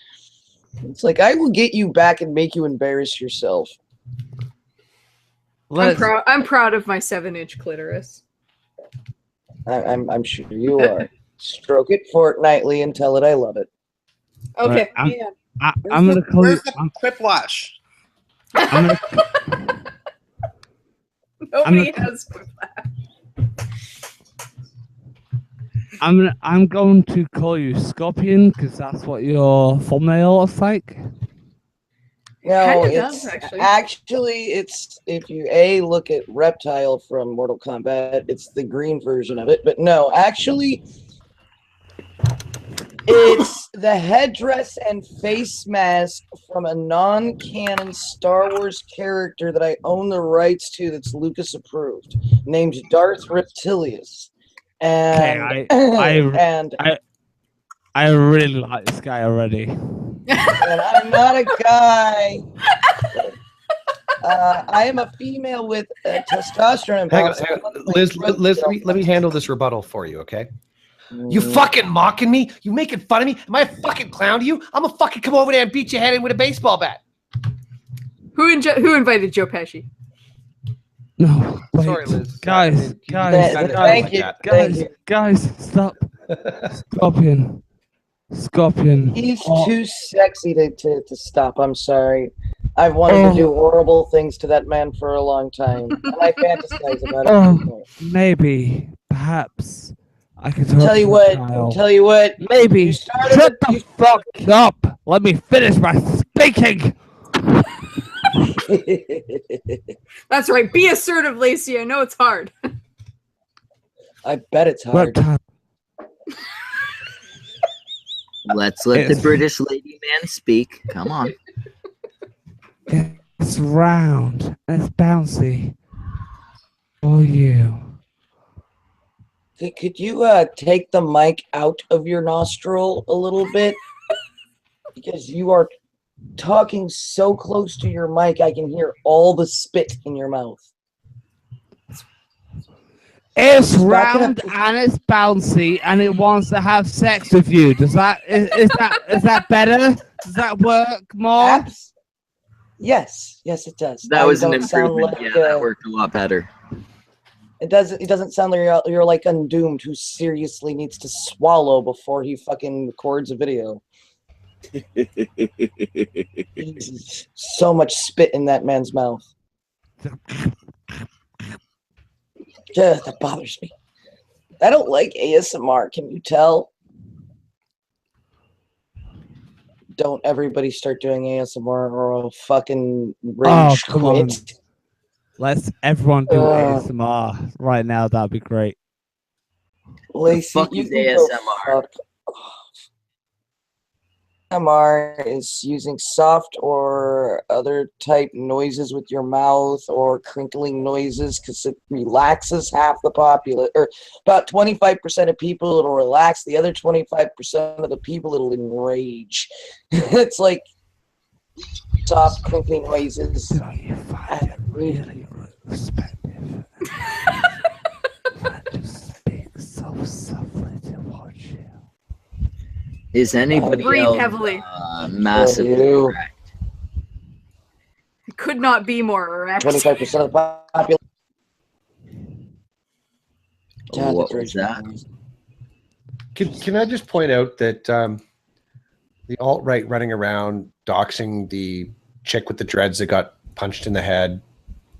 It's like, I will get you back and make you embarrass yourself. I'm proud of my 7-inch clitoris. I'm sure you are. Stroke it fortnightly and tell it I love it. Okay. Right, yeah. I'm gonna call you. Where's the quiplash? I'm gonna, Nobody I'm- has. I'm going to call you Scorpion because that's what your thumbnail looks like. No, Kinda it's does, actually. actually it's if you look at Reptile from Mortal Kombat, it's the green version of it. But no, actually, It's the headdress and face mask from a non-canon Star Wars character that I own the rights to that's Lucas approved, named Darth Reptilius. And I really like this guy already. And I'm not a guy. I am a female with testosterone. Hang on. Liz, let me handle this rebuttal for you, okay? You fucking mocking me? You making fun of me? Am I a fucking clown to you? I'm gonna fucking come over there and beat your head in with a baseball bat. Who invited Joe Pesci? No, wait. Sorry, Liz. Guys, Thank guys, stop. Scorpion. He's too sexy to stop. I'm sorry. I've wanted to do horrible things to that man for a long time. And I fantasize about it. Maybe, perhaps, I could Tell you what. Maybe. Shut the fuck up. Let me finish my speaking. That's right. Be assertive, Lacey. I know it's hard. I bet it's hard. Let's let the British lady man speak. Come on. It's round and it's bouncy. For you. Could you take the mic out of your nostril a little bit? Because you are talking so close to your mic, I can hear all the spit in your mouth. It's round and it's bouncy and it wants to have sex with you. Is that better? Does that work more? Yes, it does. That was an improvement. Like, that worked a lot better. It doesn't sound like you're like Undoomed, who seriously needs to swallow before he fucking records a video. So much spit in that man's mouth. That bothers me. I don't like ASMR. Can you tell? Don't everybody start doing ASMR or I'll fucking rage quit. Let's everyone do ASMR right now. That'd be great. Lacey, the fuck is ASMR? ASMR is using soft or other type noises with your mouth or crinkling noises because it relaxes half the population, or about 25% of people it'll relax, the other 25% of the people it'll enrage. It's like soft crinkling noises. Do you find it really respectful? I just speak so softly to watch you. Is anybody Breathe else heavily. massively erect? It could not be more erect. 25% of the population. What was that? Can I just point out that the alt-right running around doxing the chick with the dreads that got punched in the head,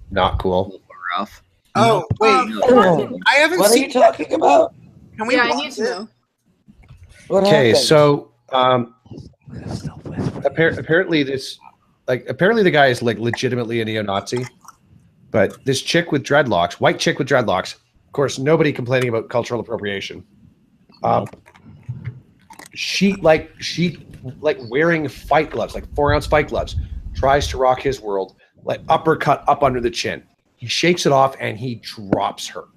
not cool. Rough. Oh, wait. I haven't What are seen you talking about? Can we I watch need to it? know. Okay, happened? so apparently the guy is like legitimately a neo-Nazi, but this chick with dreadlocks, white chick with dreadlocks, of course, nobody complaining about cultural appropriation. She wearing fight gloves, like 4-ounce fight gloves, tries to rock his world, like uppercut up under the chin. He shakes it off and he drops her.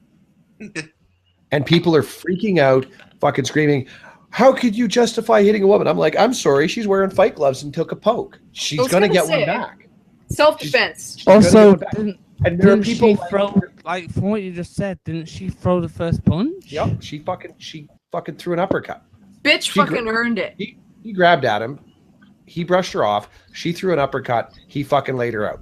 And people are freaking out, fucking screaming, how could you justify hitting a woman? I'm like, I'm sorry, she's wearing fight gloves and took a poke. She's going to get one back. Self-defense. Also, didn't she throw, like, from what you just said, didn't she throw the first punch? Yep, she fucking threw an uppercut. Bitch fucking earned it. He grabbed at him. He brushed her off. She threw an uppercut. He fucking laid her out.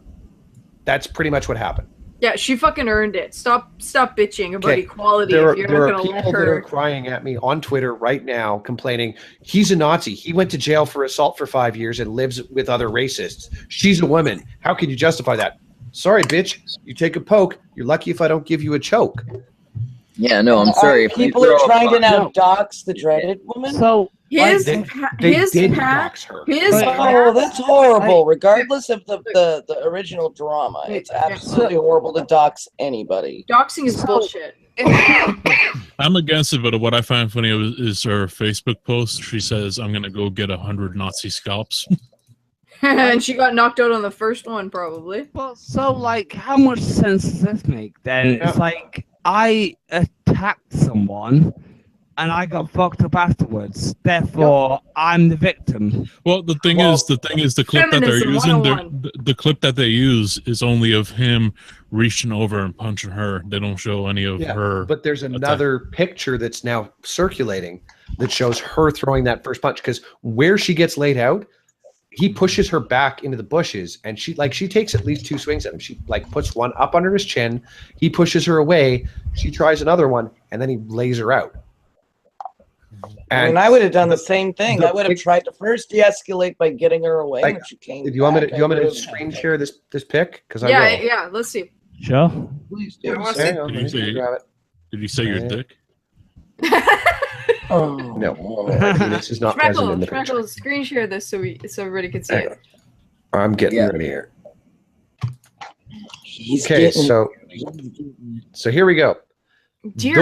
That's pretty much what happened. Yeah, she fucking earned it. Stop bitching about equality There if you're are not going to let people that are her. crying at me on Twitter right now, complaining he's a Nazi. He went to jail for assault for 5 years and lives with other racists. She's a woman. How can you justify that? Sorry, bitch. You take a poke. You're lucky if I don't give you a choke. Yeah, no, I'm sorry. If People are trying to now dox the dreaded woman. So His They his did path, dox her. his Oh, that's horrible. Like, Regardless of the original drama, it's absolutely horrible to dox anybody. doxing is bullshit. I'm against it, but what I find funny is her Facebook post. She says, "I'm gonna go get 100 Nazi scalps." And she got knocked out on the first one, probably. Well, so like, how much sense does this make then? Yeah. It's like I attacked someone and I got fucked up afterwards. Therefore, I'm the victim. Well, the thing is, the clip that they're Feminism using, 101. the clip that they use is only of him reaching over and punching her. They don't show any of her. But there's another picture that's now circulating that shows her throwing that first punch, because where she gets laid out, he pushes her back into the bushes, and she takes at least 2 swings at him. She like puts one up under his chin. He pushes her away. She tries another one, and then he lays her out. And I would have done the same thing. I would have tried to first de-escalate by getting her away when she came. Do you want me to screen share this pic? Because I will. Yeah. Let's see. Sure. Please do. Did you say your dick? No, this is not present in the picture. Schmeckle, screen share this so everybody can see it. I'm getting ready here. He's Okay, getting- so here we go. Dear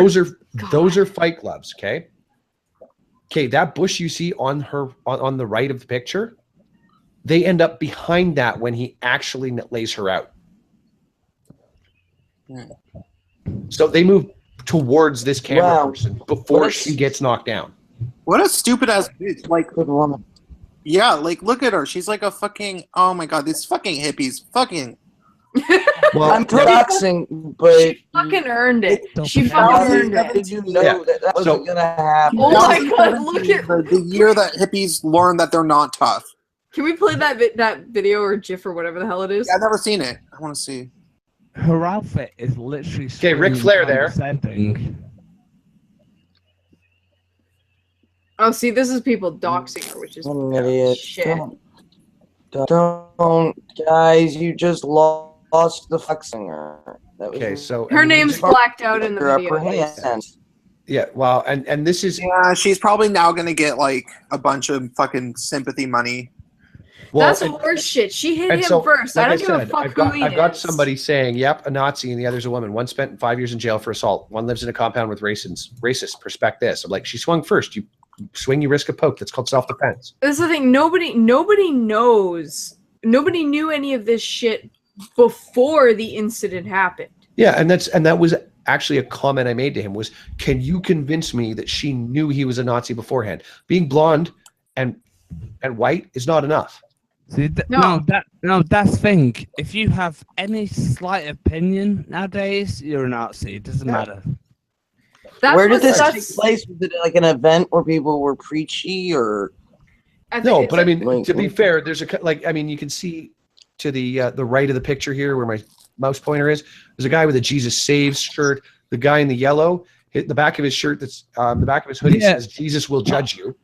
Those are fight gloves. Okay, that bush you see on the right of the picture, they end up behind that when he actually lays her out. So they move towards this camera person before she gets knocked down. What a stupid ass bitch! Like, good woman. Yeah, like look at her. She's like a fucking. Oh my god, these fucking hippies, fucking. Well, I'm doxing, but she fucking earned it. She fucking earned it. Did you know that wasn't gonna happen? Oh my god! Look at the year that hippies learned that they're not tough. Can we play that video or GIF or whatever the hell it is? Yeah, I've never seen it. I want to see. Her outfit is literally. Okay, Ric Flair there. Oh, see, this is people doxing her, which is I'm an idiot. shit. Don't, guys! You just lost the fuck singer. Okay, so Her name's blacked out in the Your video. upper hand. Yeah, well, and this is she's probably now gonna get like a bunch of fucking sympathy money. well, That's horse shit. She hit and him so, first. like I don't give a said, fuck who he I've got is. somebody saying, "Yep, a Nazi," and the other's a woman. One spent 5 years in jail for assault. One lives in a compound with racists. Respect this. I'm like, she swung first. You swing, you risk a poke. That's called self-defense. This is the thing. Nobody knows. Nobody knew any of this shit before the incident happened. Yeah, and that was actually a comment I made to him was, can you convince me that she knew he was a Nazi beforehand? Being blonde and white is not enough. See, no, that's the thing. If you have any slight opinion nowadays, you're a Nazi. It doesn't matter. Where did this take place? Was it like an event where people were preachy, or? No, but I mean, to be fair, there's you can see to the right of the picture here where my mouse pointer is. There's a guy with a Jesus Saves shirt. The guy in the yellow, the back of his shirt, the back of his hoodie says, "Jesus will judge you."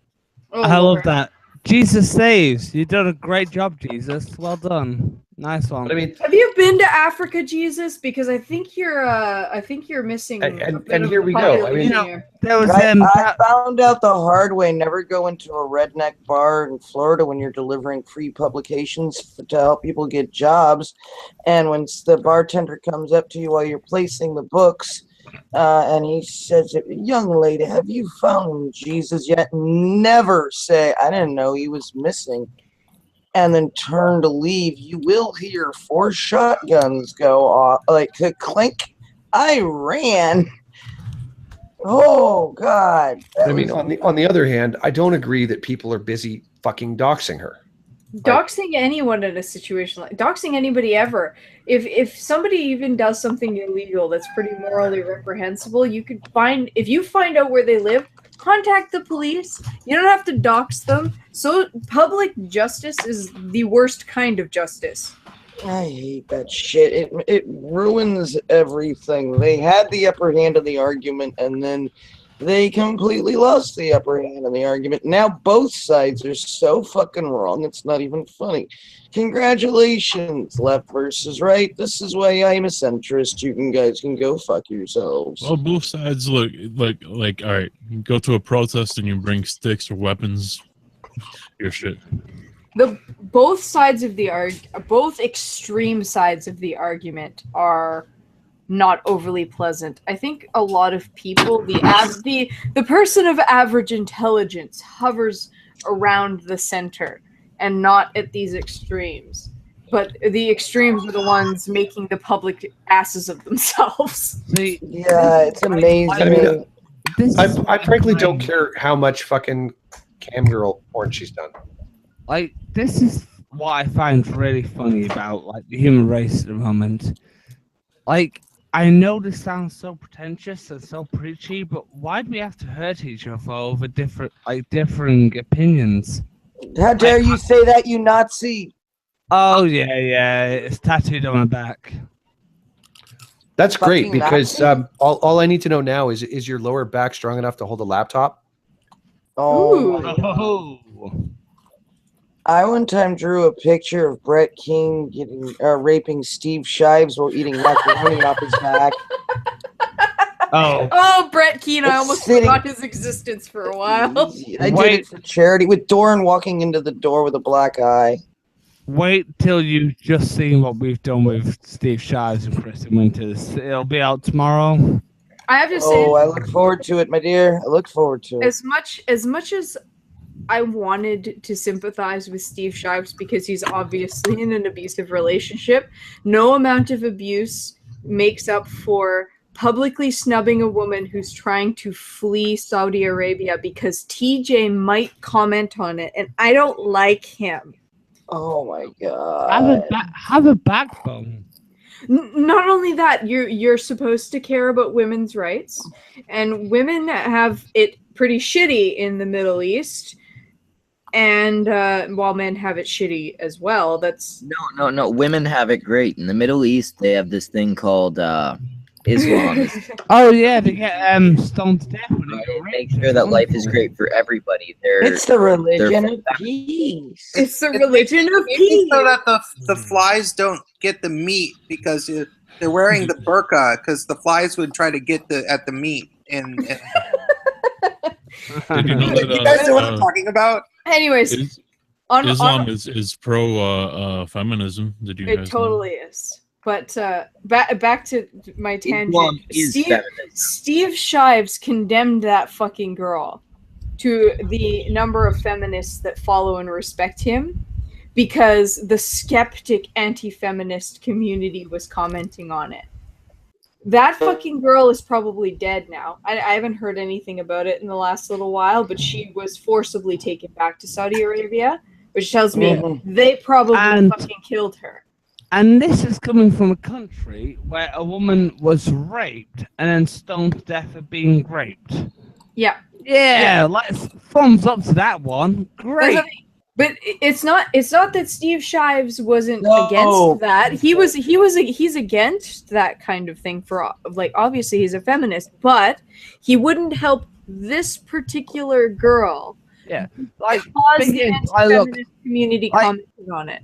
Oh, I love that. Jesus saves. You did a great job, Jesus. Well done. Nice one. But I mean, have you been to Africa, Jesus? Because I think you're missing. And here we go. I mean, there was I found out the hard way. Never go into a redneck bar in Florida when you're delivering free publications to help people get jobs. And when the bartender comes up to you while you're placing the books, and he says, "Young lady, have you found Jesus yet?" Never say, "I didn't know he was missing," and then turn to leave. You will hear 4 shotguns go off, like clink. I ran. Oh God! I mean, on the other hand, I don't agree that people are busy fucking doxing her. Doxing anyone in a situation like doxing anybody ever. If somebody even does something illegal that's pretty morally reprehensible, if you find out where they live, contact the police. You don't have to dox them. So public justice is the worst kind of justice. I hate that shit. It ruins everything. They had the upper hand of the argument, and then they completely lost the upper hand in the argument. Now both sides are so fucking wrong, it's not even funny. Congratulations, left versus right. This is why I'm a centrist. You guys can go fuck yourselves. Well, both sides look like all right. You go to a protest and you bring sticks or weapons. Your shit. Both sides of the both extreme sides of the argument are not overly pleasant. I think a lot of people, the person of average intelligence hovers around the center and not at these extremes. But the extremes are the ones making the public asses of themselves. Yeah, it's amazing. I mean, I frankly don't care how much fucking cam girl porn she's done. Like, this is what I find really funny about like the human race at the moment. Like, I know this sounds so pretentious and so preachy, but why do we have to hurt each other over differing opinions? How dare you say that, you Nazi? Oh yeah, it's tattooed on my back. That's great Fucking because Nazi? all I need to know now is your lower back strong enough to hold a laptop? Oh, my God. Oh. I one time drew a picture of Brett King raping Steve Shives while eating macaroni off his back. Oh, Brett Keane! I almost Sitting- forgot his existence for a while. I did it for charity with Doran walking into the door with a black eye. Wait till you've just seen what we've done with Steve Shives and Preston Winters. It'll be out tomorrow. I have to say, Oh, I look forward to it, my dear. I look forward to it. as much as I wanted to sympathize with Steve Shives because he's obviously in an abusive relationship, no amount of abuse makes up for publicly snubbing a woman who's trying to flee Saudi Arabia because TJ might comment on it, and I don't like him. Oh my God. Have a backbone. Not only that, you're supposed to care about women's rights, and women have it pretty shitty in the Middle East, and while men have it shitty as well. That's No. Women have it great in the Middle East. They have this thing called Islam. Oh yeah, they get stoned to death when they Make sure that life is great for everybody. It's the religion of peace. It's the religion of peace. So that the flies don't get the meat because they're wearing the burqa because the flies would try to get at the meat. And Did you know that, you guys know what I'm talking about? Anyways, Islam is pro feminism. Did you it guys totally is. But back to my Islam tangent. is feminism. Steve Shives condemned that fucking girl to the number of feminists that follow and respect him because the skeptic anti-feminist community was commenting on it. That fucking girl is probably dead now. I haven't heard anything about it in the last little while, but she was forcibly taken back to Saudi Arabia, which tells me they probably fucking killed her. And this is coming from a country where a woman was raped and then stoned to death for being raped. Yeah. Yeah, let's thumbs up to that one. Great. But it's not that Steve Shives wasn't against that. He's against that kind of thing for like obviously he's a feminist, but he wouldn't help this particular girl. Yeah. Like because the anti-feminist community commented on it.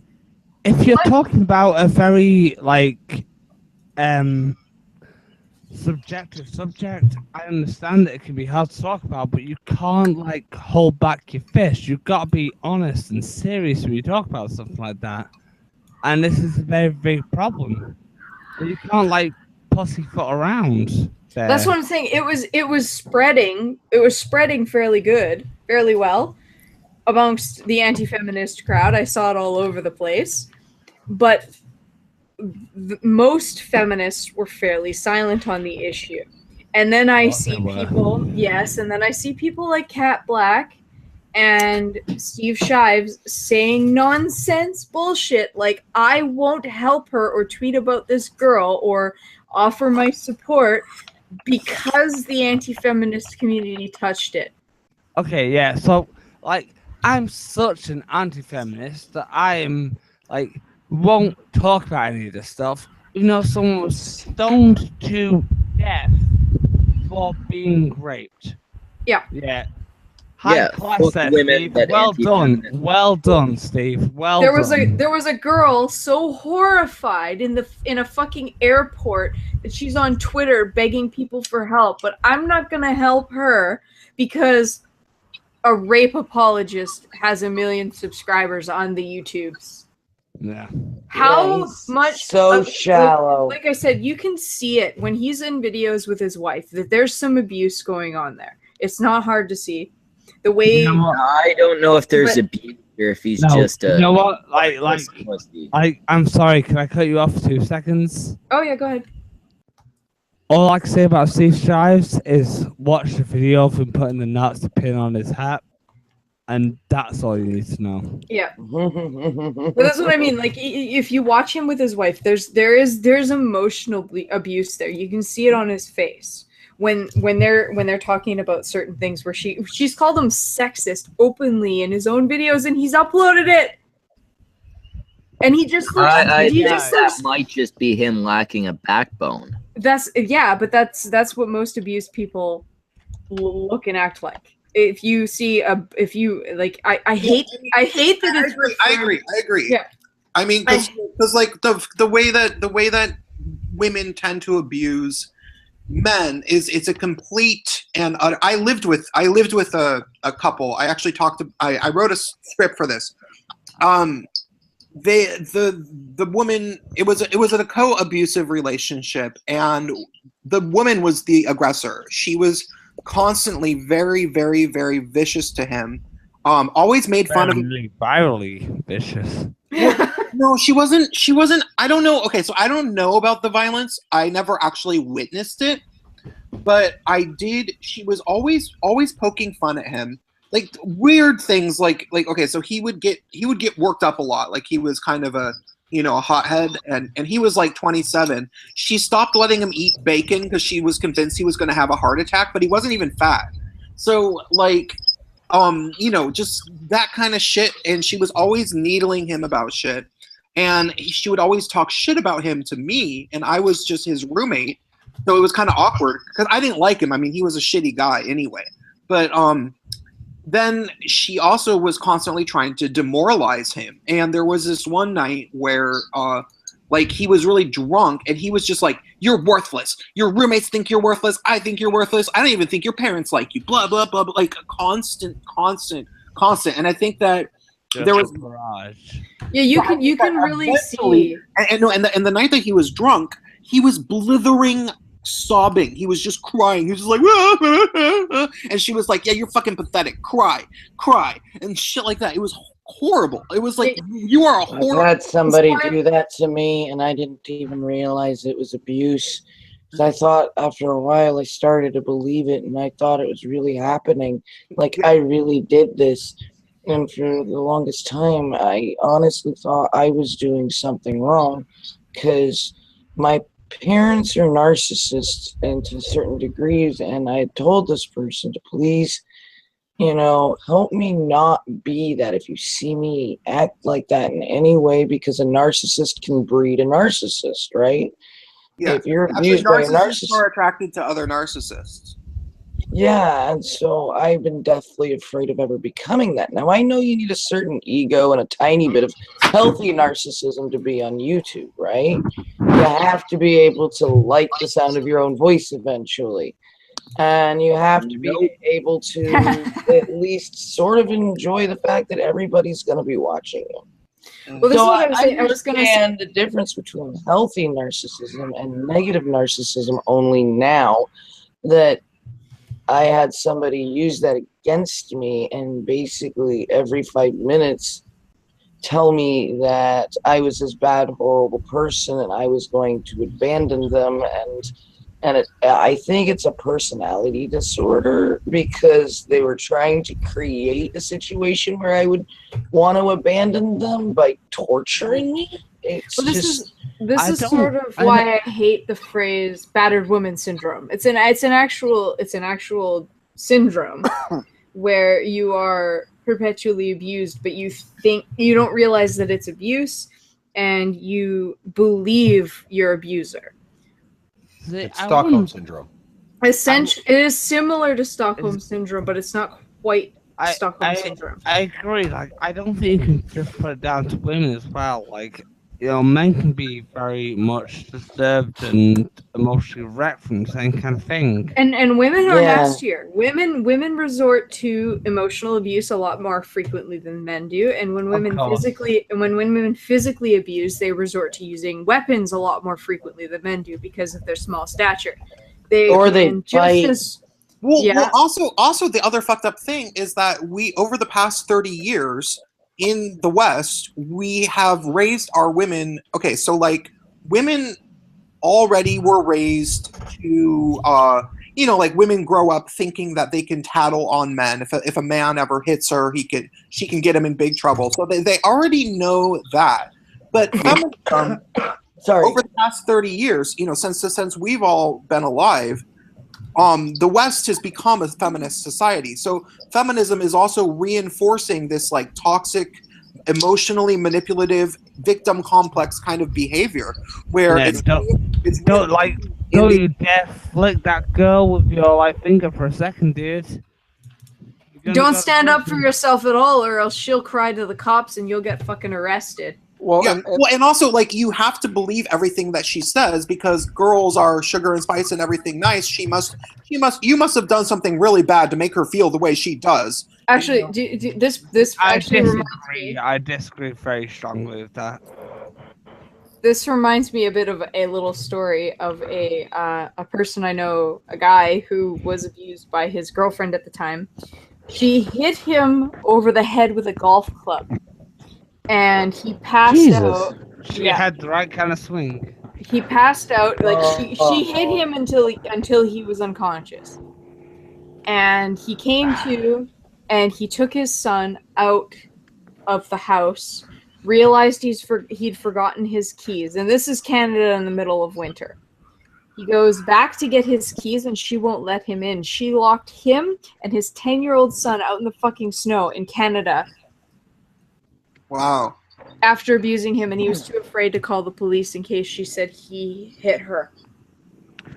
If you're talking about a very subjective subject, I understand that it can be hard to talk about, but you can't hold back your fist. You've got to be honest and serious when you talk about something like that. And this is a very big problem. You can't pussyfoot around there. That's what I'm saying. It was spreading fairly well amongst the anti-feminist crowd. I saw it all over the place. But most feminists were fairly silent on the issue. And then I see people, and then I see people like Kat Black and Steve Shives saying nonsense bullshit like, I won't help her or tweet about this girl or offer my support because the anti-feminist community touched it. Okay, yeah, so, I'm such an anti-feminist that I'm, won't talk about any of this stuff. You know, someone was stoned to death for being raped. Yeah. Yeah. High class fuck there, women Steve. that Well done. anti-feminist. Well done, Steve. Well There was done. a girl so horrified in a fucking airport that she's on Twitter begging people for help, but I'm not gonna help her because a rape apologist has 1 million subscribers on the YouTubes. Yeah. How he's much so shallow. Like I said, you can see it when he's in videos with his wife that there's some abuse going on there. It's not hard to see. The way I don't know if there's But- abuse or if he's No, just a. you know what? I'm sorry. Can I cut you off for 2 seconds? Oh yeah, go ahead. All I can say about Steve Strives is watch the video of him putting the Nazi pin on his hat, and that's all you need to know. Yeah. But that's what I mean. Like, if you watch him with his wife, there's emotional abuse there. You can see it on his face when they're talking about certain things where she's called him sexist openly in his own videos, and he's uploaded it. And he just looks. That might just be him lacking a backbone. But that's what most abused people look and act like. If you see I hate that I agree. Yeah. I mean, because like the way that women tend to abuse men is it's a complete and I lived with a couple. I actually I wrote a script for this. The woman, it was a co-abusive relationship, and the woman was the aggressor. She was constantly very, very, very vicious to him. Always made fun of him. Virally vicious. No, she wasn't. I don't know. Okay, so I don't know about the violence. I never actually witnessed it, but I did. She was always poking fun at him, like weird things. Like okay, so he would get worked up a lot. Like he was kind of a hothead, and he was like 27. She stopped letting him eat bacon because she was convinced he was going to have a heart attack, but he wasn't even fat. So like, just that kind of shit. And she was always needling him about shit, and she would always talk shit about him to me, and I was just his roommate, so it was kind of awkward because I didn't like him. I mean, he was a shitty guy anyway. But then she also was constantly trying to demoralize him. And there was this one night where like he was really drunk and he was just like, "You're worthless. Your roommates think you're worthless. I think you're worthless. I don't even think your parents like you." Blah, blah, blah, blah. Like constant. And I think that there was barrage. Yeah, you can really see. And the night that he was drunk, he was blithering, sobbing. He was just crying. He was just like, "Ah, ah, ah, ah." And she was like, "Yeah, you're fucking pathetic. Cry," and shit like that. It was horrible. It was like, you are a horrible. I had somebody do that to me, and I didn't even realize it was abuse. Because I thought after a while I started to believe it, and I thought it was really happening. Like I really did this. And for the longest time, I honestly thought I was doing something wrong, because my parents are narcissists and to certain degrees, and I told this person to please, help me not be that. If you see me act like that in any way, because a narcissist can breed a narcissist, right? Yeah. If you're abused by a narcissists narcissist, are attracted to other narcissists. yeah, and so I've been deathly afraid of ever becoming that. Now, I know you need a certain ego and a tiny bit of healthy narcissism to be on YouTube, right? You have to be able to like the sound of your own voice eventually. And you have to be able to at least sort of enjoy the fact that everybody's going to be watching you. Well, this is what I was saying. I was going to say the difference between healthy narcissism and negative narcissism only now that I had somebody use that against me, and basically every 5 minutes tell me that I was this bad, horrible person and I was going to abandon them. And I think it's a personality disorder, because they were trying to create a situation where I would want to abandon them by torturing me. This is sort of why I hate the phrase "battered woman syndrome." It's an actual syndrome where you are perpetually abused, but you don't realize that it's abuse, and you believe your abuser. It's Stockholm syndrome. Essentially, it is similar to Stockholm Syndrome, but it's not quite Stockholm Syndrome. I agree. Like, I don't think you can just put it down to women as well. Like, men can be very much disturbed and emotionally wrecked from the same kind of thing. And women are nastier. Women resort to emotional abuse a lot more frequently than men do. And when women physically abuse, they resort to using weapons a lot more frequently than men do because of their small stature. They fight. Well, also the other fucked up thing is that we, over the past 30 years in the West, we have raised our women. Okay, so like women already were raised to, like women grow up thinking that they can tattle on men. If a man ever hits her, she can get him in big trouble. So they already know that. But feminism, over the past 30 years, since we've all been alive, the West has become a feminist society. So feminism is also reinforcing this like toxic, emotionally manipulative, victim complex kind of behavior, where don't you dare flick that girl with your finger for a second, dude. Don't stand up for yourself at all, or else she'll cry to the cops and you'll get fucking arrested. And also, like, you have to believe everything that she says because girls are sugar and spice and everything nice. You must have done something really bad to make her feel the way she does. Actually, this actually reminds me. I disagree very strongly with that. This reminds me a bit of a little story of a person I know, a guy who was abused by his girlfriend at the time. She hit him over the head with a golf club. And he passed out. She had the right kind of swing. He passed out. Like she hit him until he was unconscious. And he came to, and he took his son out of the house. Realized he'd forgotten his keys, and this is Canada in the middle of winter. He goes back to get his keys, and she won't let him in. She locked him and his 10-year-old son out in the fucking snow in Canada. Wow. After abusing him, and he was too afraid to call the police in case she said he hit her.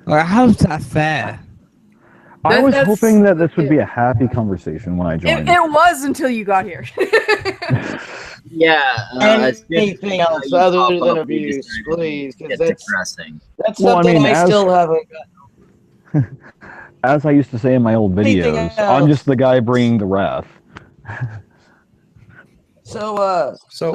Well, how's that fair? I was hoping that this would be a happy conversation when I joined. It was until you got here. Anything else other than abuse, please, because that's depressing. That's something I still haven't got. As I used to say in my old videos, I'm just the guy bringing the wrath. So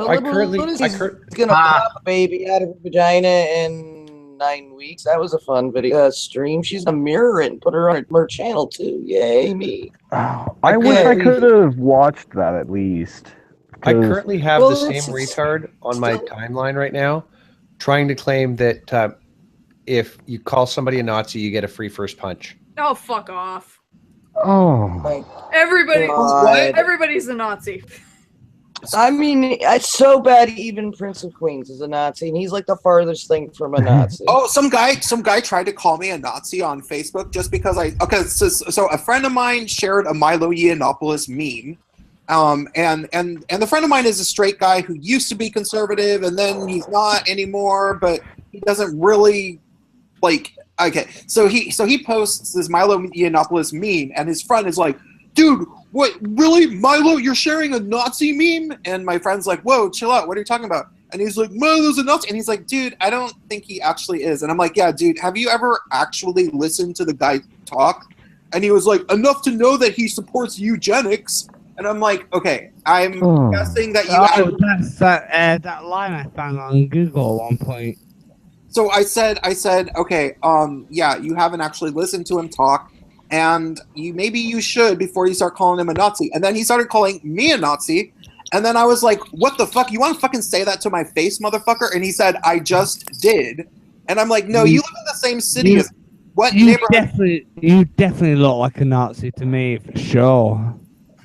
I currently gonna pop a baby out of her vagina in 9 weeks. That was a fun video stream. She's gonna mirror it and put her on her channel too. Yay me! I wish I could have watched that at least. I currently have the same retard on my timeline right now, trying to claim that if you call somebody a Nazi, you get a free first punch. Oh, fuck off! Oh, everybody's a Nazi. I mean, it's so bad. Even Prince of Queens is a Nazi, and he's like the farthest thing from a Nazi. Oh, some guy tried to call me a Nazi on Facebook just because so a friend of mine shared a Milo Yiannopoulos meme, and the friend of mine is a straight guy who used to be conservative, and then he's not anymore, but he doesn't really like. Okay, so he posts this Milo Yiannopoulos meme, and his friend is like, dude, what, really? Milo, you're sharing a Nazi meme? And my friend's like, whoa, chill out. What are you talking about? And he's like, Milo's a Nazi. And he's like, dude, I don't think he actually is. And I'm like, yeah, dude, have you ever actually listened to the guy talk? And he was like, enough to know that he supports eugenics. And I'm like, okay, I'm guessing that you... that's that line I found on Google at one point. So I said, okay, yeah, you haven't actually listened to him talk. And maybe you should before you start calling him a Nazi. And then he started calling me a Nazi. And then I was like, what the fuck? You want to fucking say that to my face, motherfucker? And he said, I just did. And I'm like, no, you live in the same city as what neighborhood? You definitely look like a Nazi to me, for sure.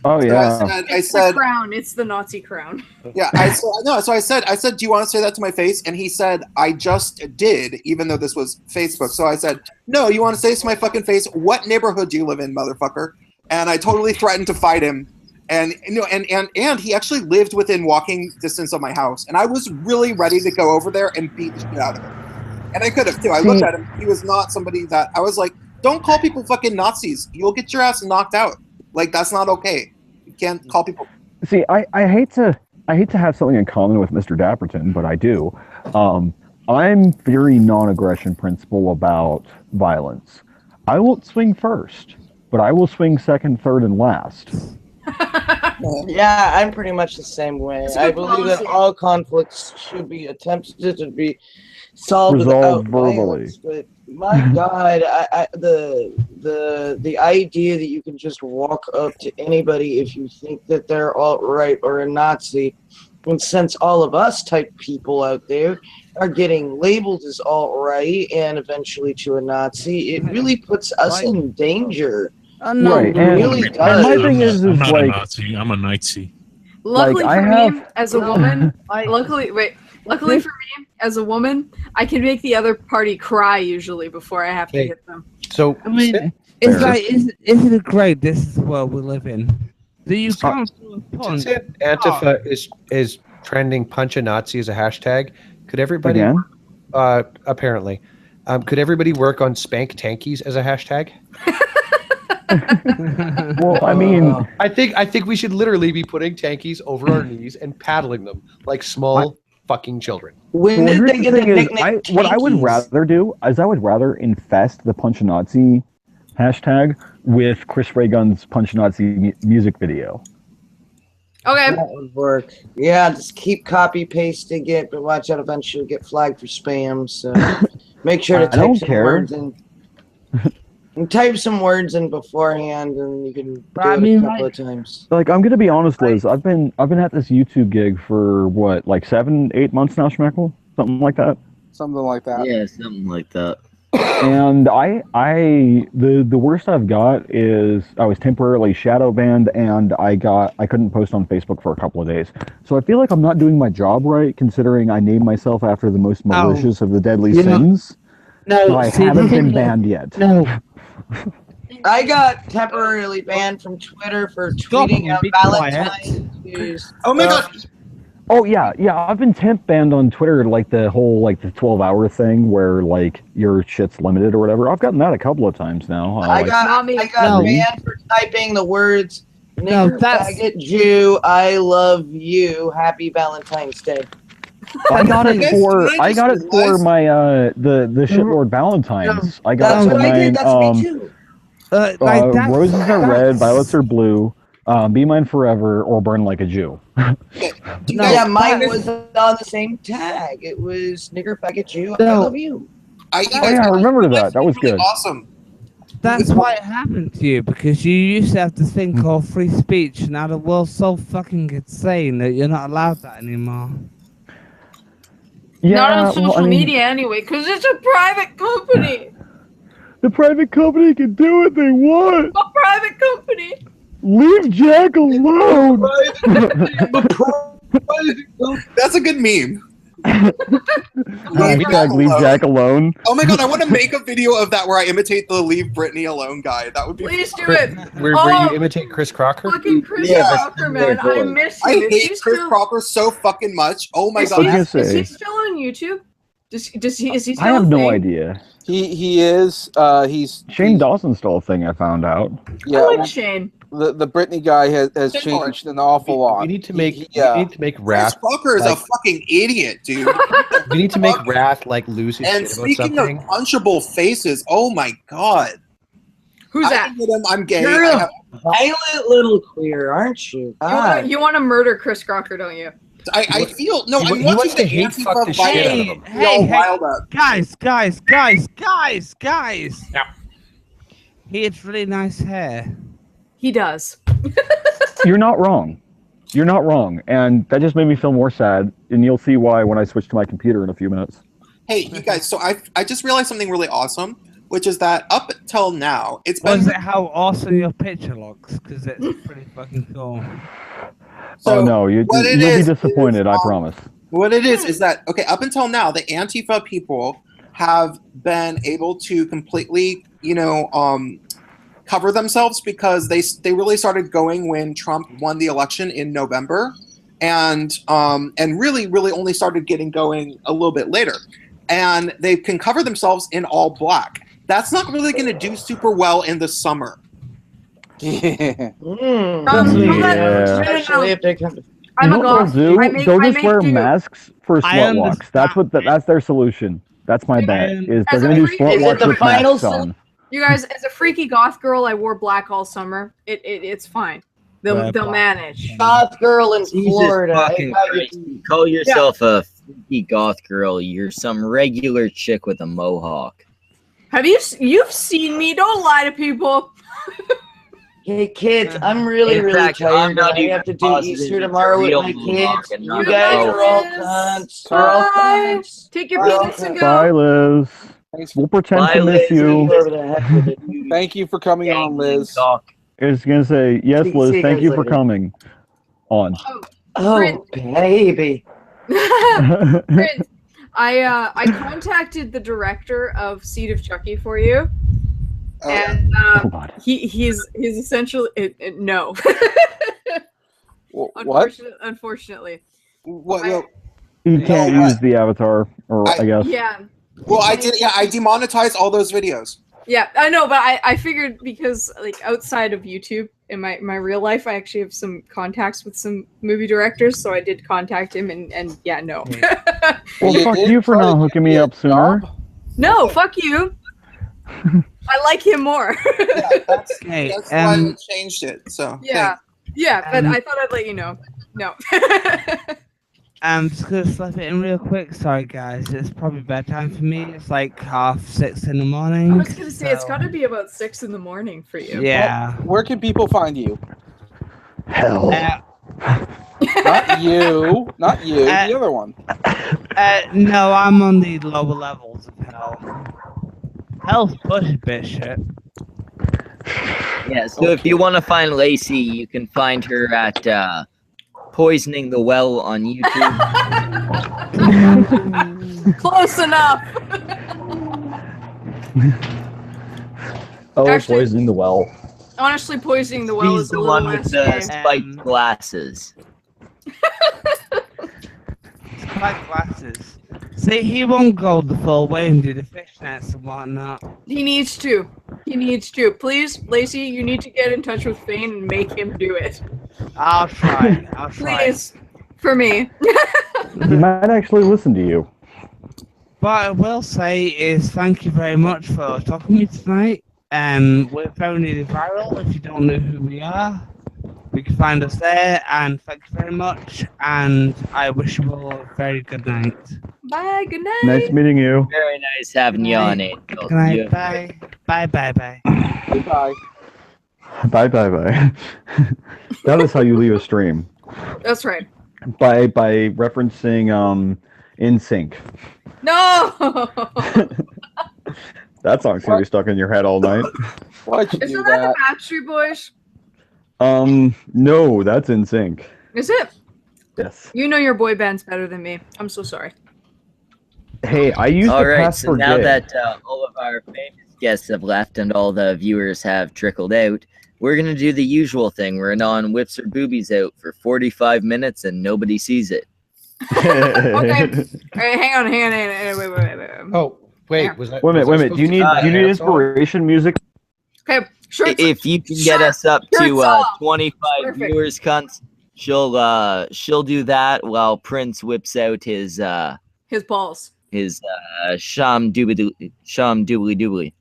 Oh yeah. I said the crown. It's the Nazi crown. Yeah, So I said, do you want to say that to my face? And he said, I just did, even though this was Facebook. So I said, no, you want to say this to my fucking face? What neighborhood do you live in, motherfucker? And I totally threatened to fight him. And and he actually lived within walking distance of my house. And I was really ready to go over there and beat the shit out of him. And I could have too. I looked at him. He was not somebody that I was like, don't call people fucking Nazis. You'll get your ass knocked out. Like, that's not okay. You can't call people. See, I hate to have something in common with Mr. Dapperton, but I do. I'm very non-aggression principle about violence. I won't swing first, but I will swing second, third, and last. Yeah, I'm pretty much the same way. I believe that all conflicts should be attempted to be solved without Resolved verbally. violence. But my God, the idea that you can just walk up to anybody if you think that they're alt-right or a Nazi, and since all of us type people out there are getting labeled as alt-right and eventually to a Nazi, it really puts us in danger. No, right, it really does. And my thing is I'm not like, a Nazi. I'm a Nazi. Luckily Like, for me, as a woman, luckily for me, as a woman, I can make the other party cry usually before I have to hit them. So I mean, it's like, isn't it great? This is the world we live in. Do you come to a point? Since Antifa is trending "punch a Nazi" as a hashtag, could everybody apparently could everybody work on "spank tankies" as a hashtag? well, I mean, I think we should literally be putting tankies over our knees and paddling them like small fucking children. When well, did here's they the get the thing is, nickname what I would Tankies? rather do is I would rather infest the Punch a Nazi hashtag with Chris Ray Gun's Punch a Nazi music video. Okay. That would work. Yeah, just keep copy pasting it, but watch out, eventually get flagged for spam. So make sure to I type don't some care. words in. And type some words in beforehand, and you can do I it mean, a couple of times. Like, I'm gonna be honest, Liz. I've been at this YouTube gig for what, like 7-8 months now, Schmeckle? Something like that. Something like that. Yeah, something like that. And the worst I've got is I was temporarily shadow banned, and I couldn't post on Facebook for a couple of days. So I feel like I'm not doing my job right, considering I named myself after the most malicious of the deadly sins. No, but I haven't been banned yet. No. I got temporarily banned from Twitter for Stop tweeting it, out be Valentine's Day. Oh my god! Oh yeah. I've been temp banned on Twitter, like the whole the 12-hour thing where like your shit's limited or whatever. I've gotten that a couple of times now. I got banned for typing the words "nigger, faggot, Jew, I love you, happy Valentine's Day." I got it for my the shitlord Valentine's. I got it for mine. Roses are red, violets are blue. Be mine forever, or burn like a Jew. Yeah, mine was on the same tag. It was "nigger, faggot, Jew, I love you." I remember that. That was good. Awesome. That's why it happened to you, because you used to have this thing called free speech. Now the world's so fucking insane that you're not allowed that anymore. Yeah, Not on social media anyway, because it's a private company. The private company can do what they want. A private company. Leave Jack alone. That's a good meme. Hashtag leave Jack alone. Oh my god, I want to make a video of that where I imitate the "Leave Britney Alone" guy. That would be. Please do it. Where you imitate Chris Crocker? Fucking Chris Crocker, man. I miss I him. hate Chris Crocker so fucking much. Oh my god. Is he still on YouTube? Is he still I have a no thing? idea. He is. He's Shane Dawson's still a thing. I found out. Yeah, I like Shane. The Britney guy has changed an awful lot. We need to make Chris Wrath. Crocker is a fucking idiot, dude. We need to make Wrath lose his And shit about speaking something. of punchable faces, oh my god. Who's that? I'm gay. You're I a have- violent little queer, aren't you? You want to murder Chris Crocker, don't you? I feel no. He I want wants you to to hate Antifa fuck the shit out of violence. him. Hey, wild up. guys. He has really nice hair. He does. You're not wrong. You're not wrong, and that just made me feel more sad. And you'll see why when I switch to my computer in a few minutes. Hey, you guys. So I just realized something really awesome, which is that up until now, it's been. Was it how awesome your picture looks? Because it's pretty fucking cool. Oh no, you'll what it be is disappointed. I promise. What it is that okay? Up until now, the Antifa people have been able to completely, cover themselves because they really started going when Trump won the election in November, and really only started getting going a little bit later, and they can cover themselves in all black. that's not really going to do super well in the summer. Yeah. Especially if they come to I'm a You know what goth. they'll do? I make, They'll I just make wear do. masks for I slut walks. That's understand. that's their solution. That's my bet. Is they're As a gonna do freak- slut Is it walks the with final masks on. You guys, as a freaky goth girl, I wore black all summer. It's fine. They'll manage. goth girl in Jesus Florida. fucking Christ. You call yourself a freaky goth girl. You're some regular chick with a mohawk. Have you've seen me? Don't lie to people. Hey kids, I'm really In fact, tired. I'm not I even have to do positive Easter it's a tomorrow with real my mohawk kids. and You not a guys bow. are all cunts. You're all Bye. cunts. Take your You're all peanuts and cunts. go. Bye, Liz. We'll pretend Bye, to miss Liz. you. Whoever the heck with it. Thank you for coming on, Liz. I was gonna say yes, See Liz. you Thank guys you for later. coming on. Oh, baby. Prince, I contacted the director of Seed of Chucky for you, and he's essentially no. What? Unfortunately. What? You can't use the avatar, or I guess. Yeah. Well, I did. Yeah, I demonetized all those videos. Yeah, I know, but I figured because like outside of YouTube in my real life, I actually have some contacts with some movie directors, so I did contact him, and yeah, no. Well, fuck you for not hooking me up sooner. No, fuck you. I like him more. That's Hey, why I changed it. So yeah, yeah, but I thought I'd let you know. No. I'm just gonna slip it in real quick. Sorry, guys. It's probably bedtime for me. It's like 6:30 in the morning. I was gonna say it's got to be about 6 in the morning for you. Yeah. Where can people find you? Hell. Not you. Not you. The other one. No, I'm on the lower levels of hell. Hell's push bitch shit. Yeah, so if you want to find Lacey, you can find her at Poisoning the Well on YouTube. Close enough. Oh, Actually- poisoning the well. Honestly, poisoning the well She's is the a little one with less the gay. spiked glasses. Spike glasses. See, he won't go the full way and do the fishnets and whatnot. He needs to. He needs to. Please, Lacey, you need to get in touch with Fane and make him do it. I'll try. I'll try. Please. For me. He might actually listen to you. What I will say is thank you very much for talking to me tonight. We're very nearly viral. If you don't know who we are, you can find us there. And thank you very much. And I wish you all a very good night. Bye. Good night. Nice meeting you. Very nice having you on, Angel. Good night. Bye. Bye. Bye. Bye. Goodbye. Bye, bye, bye. That is how you leave a stream. That's right. By referencing In Sync. No. That song's gonna be stuck in your head all night. Why'd you Isn't do that that? the Backstreet Boys? No, that's In Sync. Is it? Yes. You know your boy bands better than me. I'm so sorry. Hey, I used All to right, pass so for now gay. that all of our famous guests have left and all the viewers have trickled out, we're going to do the usual thing. We're on whips her boobies out for 45 minutes and nobody sees it. Okay. All right, hang on. Wait. Oh, wait. Was that? Wait a minute. Do you need Yeah, inspiration music? Okay. Shirts. If you can get us up Shirts to off. 25 Perfect. viewers, cunts, she'll do that while Prince whips out his balls. His sham doobly doobly.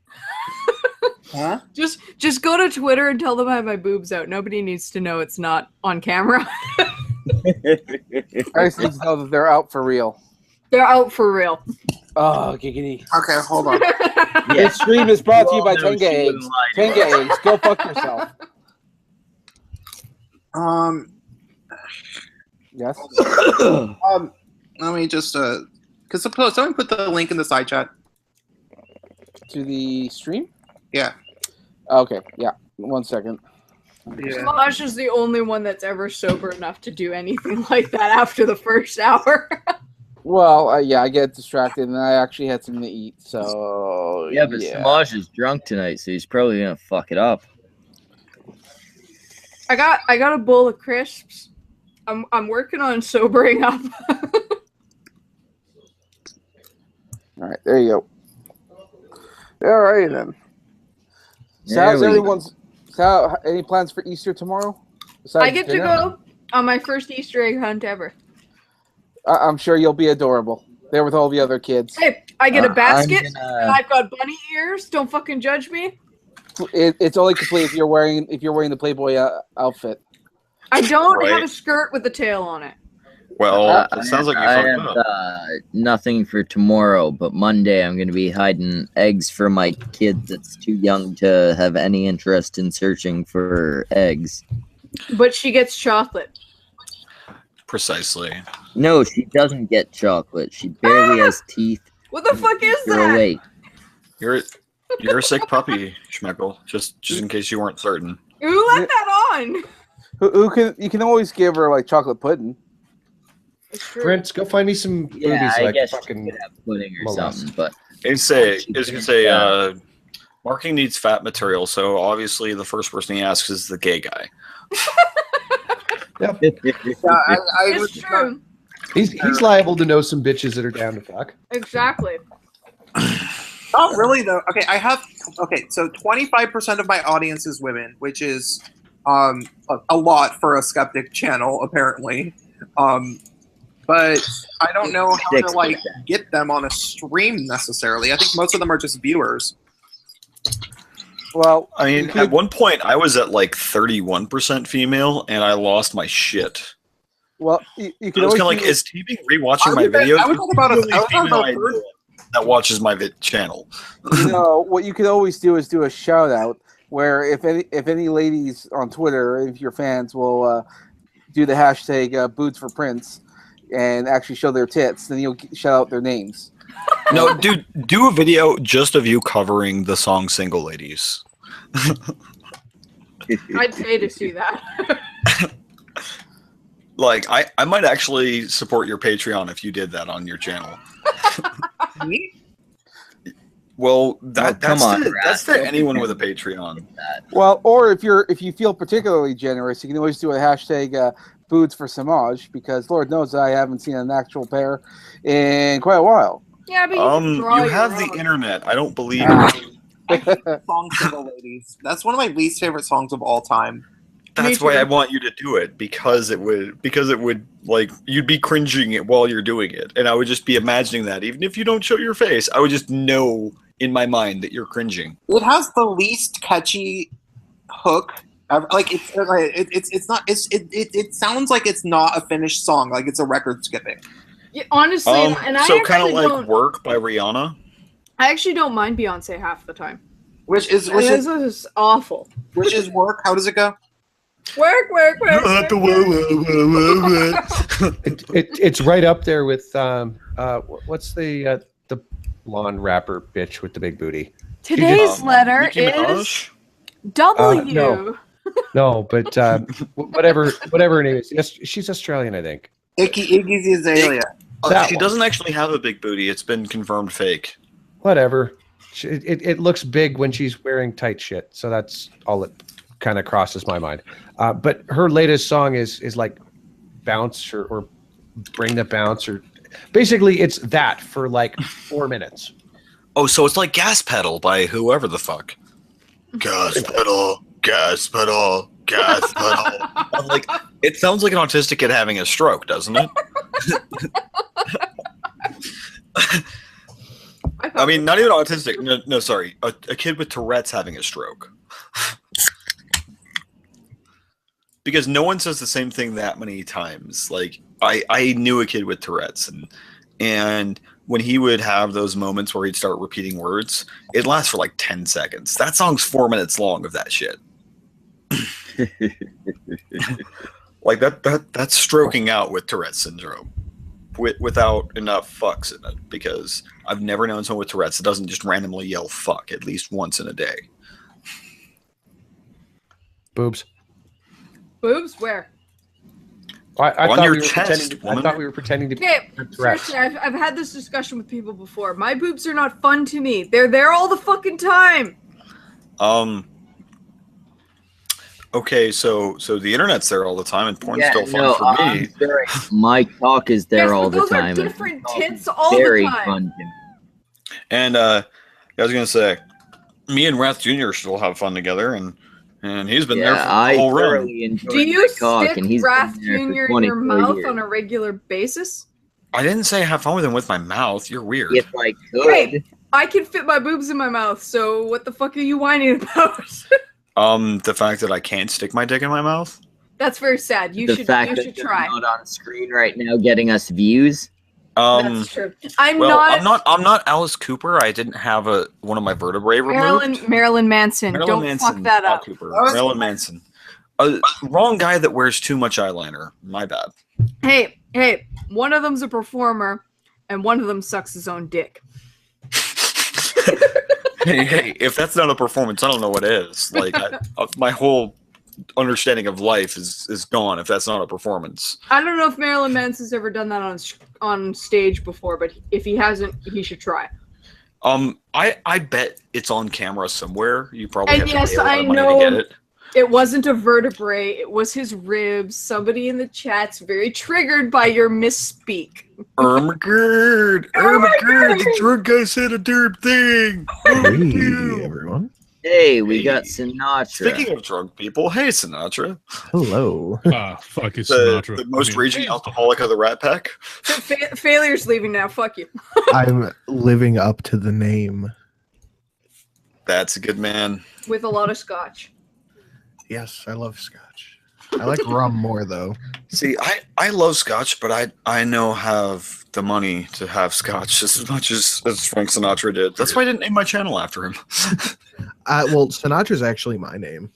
Huh? Just go to Twitter and tell them I have my boobs out. Nobody needs to know it's not on camera. I just need to know that they're out for real. They're out for real. Oh, giggity. Okay, hold on. This stream is brought to you by You all know Tenga she Eggs. wouldn't lie to Tenga us. Eggs. Go fuck yourself. Yes. Let me just because someone put the link in the side chat. To the stream? Yeah. Okay, yeah. 1 second. Smosh is the only one that's ever sober enough to do anything like that after the first hour. Well, yeah, I get distracted, and I actually had something to eat, so... Yeah, but Samaj is drunk tonight, so he's probably gonna fuck it up. I got a bowl of crisps. I'm working on sobering up. All right, there you go. All right then. So There how's we everyone's? Any plans for Easter tomorrow? I Besides get to dinner? go on my first Easter egg hunt ever. I'm sure you'll be adorable there with all the other kids. Hey, I get a basket I'm and I've got bunny ears. Don't fucking judge me. It's only complete if you're wearing the Playboy outfit. I don't have Right. a skirt with a tail on it. Well, it sounds like you I fucked have up. nothing for tomorrow, but Monday I'm going to be hiding eggs for my kid that's too young to have any interest in searching for eggs. But she gets chocolate. Precisely. No, she doesn't get chocolate. She barely has teeth. What the fuck is You're that? awake. You're a sick puppy, Schmeckle. Just in case you weren't certain. Who let that on? You can always give her like chocolate pudding. Prince, go find me some Yeah, boobies I like guess fucking you could have pudding or molest. something, but Marking needs fat material, so obviously the first person he asks is the gay guy. Yep. It's true. He's liable to know some bitches that are down to fuck. Exactly. Not really though. Okay, so 25% of my audience is women, which is a lot for a skeptic channel apparently. But I don't know how to like get them on a stream necessarily. I think most of them are just viewers. Well, I mean, at one point I was at like 31% female, and I lost my shit. Well, you I can was always kind of like, is TB rewatching my videos? I was talking about that watches my channel. What you could always do is do a shout out where if any ladies on Twitter, if your fans will do the hashtag boots for Prince and actually show their tits, then you'll shout out their names. No, dude, do a video just of you covering the song "Single Ladies." I'd pay to see that. Like, I might actually support your Patreon if you did that on your channel. Well, that's to anyone with a Patreon. Well, or if you feel particularly generous, you can always do a hashtag boots for Samaj, because Lord knows I haven't seen an actual pair in quite a while. Yeah, but you have the internet. I don't believe Song Single Ladies. That's one of my least favorite songs of all time. That's why I want you to do it, because it would like, you'd be cringing it while you're doing it, and I would just be imagining that even if you don't show your face, I would just know in my mind that you're cringing. It has the least catchy hook. Like it sounds like it's not a finished song. Like it's a record skipping. Yeah, honestly, and I so kind of actually like don't. "Work" by Rihanna. I actually don't mind Beyonce half the time. Which is awful. Which is "Work." How does it go? Work. It's right up there with what's the blonde rapper bitch with the big booty? Today's letter Nicki is Minaj? W. No, but whatever her name is. Yes, she's Australian, I think. Iggy Azalea. She doesn't actually have a big booty. It's been confirmed fake. Whatever. It looks big when she's wearing tight shit. So that's all that kind of crosses my mind. But her latest song is like bounce or bring the bounce, or basically it's that for like 4 minutes. Oh, so it's like Gas Pedal by whoever the fuck. Gas pedal, gas pedal, gas pedal. I'm like, it sounds like an autistic kid having a stroke, doesn't it? I mean, not even autistic. No, sorry. A kid with Tourette's having a stroke. Because no one says the same thing that many times. Like, I knew a kid with Tourette's, and when he would have those moments where he'd start repeating words, it lasts for like 10 seconds. That song's 4 minutes long of that shit. Like that's stroking out with Tourette's syndrome without enough fucks in it, because I've never known someone with Tourette's that doesn't just randomly yell fuck at least once in a day. Boobs. Boobs? Where? I On thought your we were chest, pretending. I thought we were pretending to. Okay, seriously, I've had this discussion with people before. My boobs are not fun to me. They're there all the fucking time. Okay, so the internet's there all the time, and porn's still fun for me. My cock is there Yes, all but the those are time. different tits all Very the time. fun. And I was gonna say, Me and Wrath Jr. still have fun together, and he's been there Yeah, for the I whole run. thoroughly enjoyed Do you my cock, stick and he's Wrath been there Jr. for in your 24 mouth years. on a regular basis? I didn't say have fun with him with my mouth. You're weird. If I could. Hey, I can fit my boobs in my mouth, so what the fuck are you whining about? The fact that I can't stick my dick in my mouth. That's very sad. You The should fact you that should they're try. not on screen right now getting us views. That's true. I'm well, not I'm not Alice Cooper. I didn't have one of my vertebrae removed. Marilyn Manson. Marilyn Don't Manson, fuck that not up. Cooper. Marilyn Manson. Wrong guy that wears too much eyeliner. My bad. Hey, one of them's a performer, and one of them sucks his own dick. hey, if that's not a performance, I don't know what is. Like, my whole understanding of life is gone if that's not a performance. I don't know if Marilyn Manson's ever done that on stage before, but if he hasn't, he should try. I bet it's on camera somewhere. You probably And have yes, to pay a lot I of money know to get it. it wasn't a vertebrae, it was his ribs. Somebody in the chat's very triggered by your misspeak. Ermagerd, the drunk guy said a derp thing. Hey, everyone. Hey, we got Sinatra. Speaking of drunk people, hey Sinatra. Hello. Fuck is The Sinatra. most raging alcoholic of the Rat Pack. Failure's leaving now, fuck you. I'm living up to the name. That's a good man. With a lot of scotch. Yes, I love scotch. I like rum more though. See, I love scotch, but I know have the money to have scotch just as much as Frank Sinatra did. That's why I didn't name my channel after him. Well, Sinatra's actually my name.